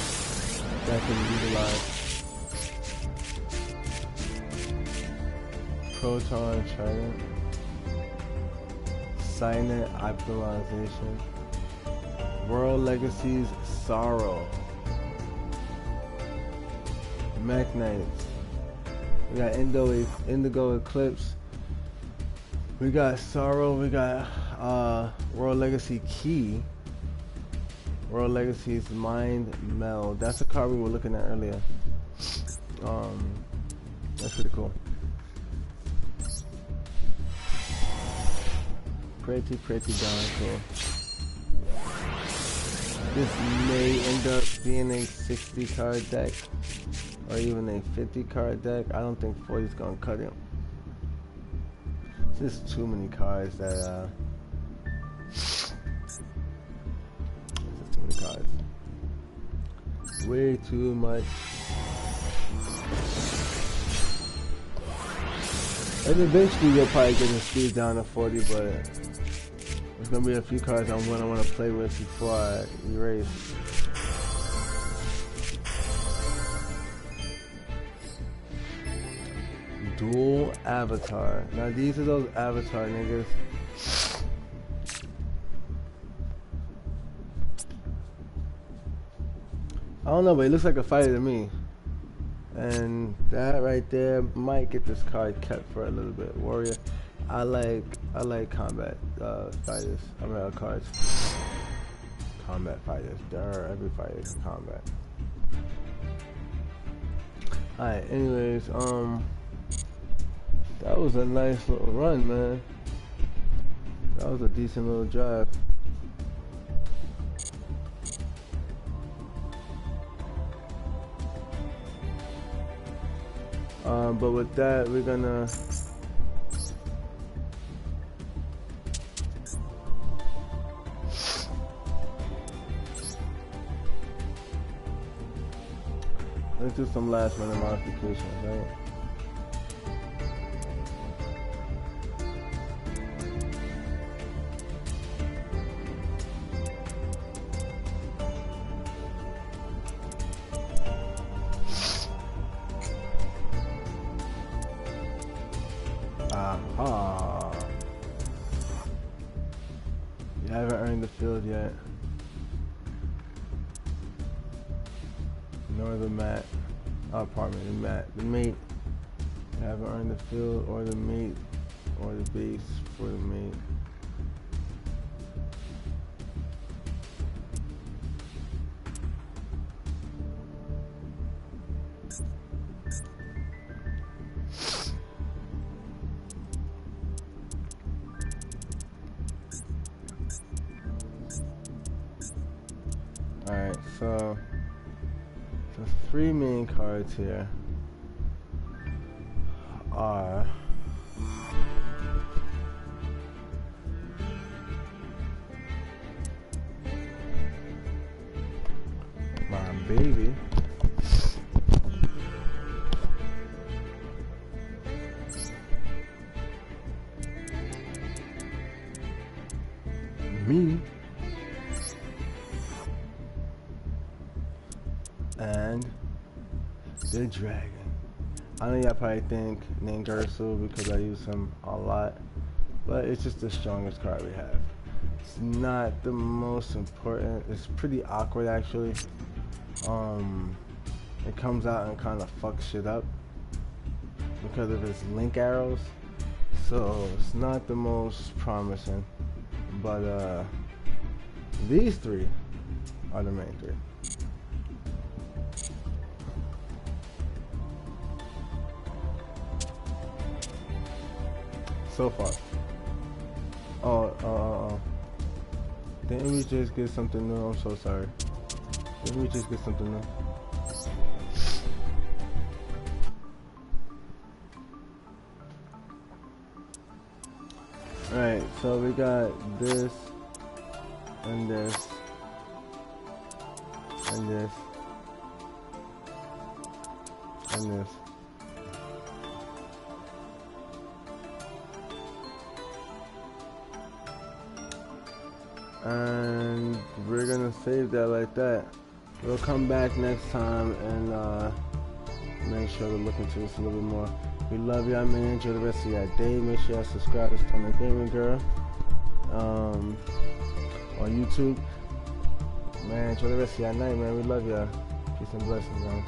that can utilize. Proton Trident. Silent Optimization. World Legacy's Sorrow. Mech Knights. We got Indigo Eclipse. We got Sorrow. We got World Legacy Key. World Legacy's Mind Meld. That's the card we were looking at earlier. That's pretty cool. Pretty darn cool. This may end up being a 60 card deck. Or even a 50 card deck. I don't think 40 is gonna cut it. There's too many cards that there's too many cards. Way too much. And eventually you'll probably get the speed down to 40, but there's gonna be a few cards I'm gonna want to play with before I erase. Dual Avatar. Now these are those Avatar niggas. I don't know, but he looks like a fighter to me. And that right there might get this card kept for a little bit. Warrior. I like combat fighters. I mean cards. Combat fighters. Duh, every fighter is combat. Alright, anyways, that was a nice little run, man. That was a decent little drive. But with that, we're gonna let's do some last minute modifications, right? You haven't earned the field yet. Nor the mat. Oh, pardon me, the mat. The mate. You haven't earned the field or the mate or the base for the mate. Alright, so the three main cards here are my baby, me, and the dragon. I know y'all probably think Ningirsu because I use him a lot, but it's just the strongest card we have. It's not the most important. It's pretty awkward actually. It comes out and kind of fucks shit up because of its link arrows. So it's not the most promising, but these three are the main three. So far. Oh. Didn't we just get something new? I'm so sorry. Didn't we just get something new? Alright, so we got this, and this, and this, and this. And we're gonna save that like that. We'll come back next time and make sure to look into this a little bit more. We love y'all, man. Enjoy the rest of your day. Make sure y'all subscribe to Stomach Gaming Girl on YouTube. Man, enjoy the rest of your night, man. We love y'all. Peace and blessings, man.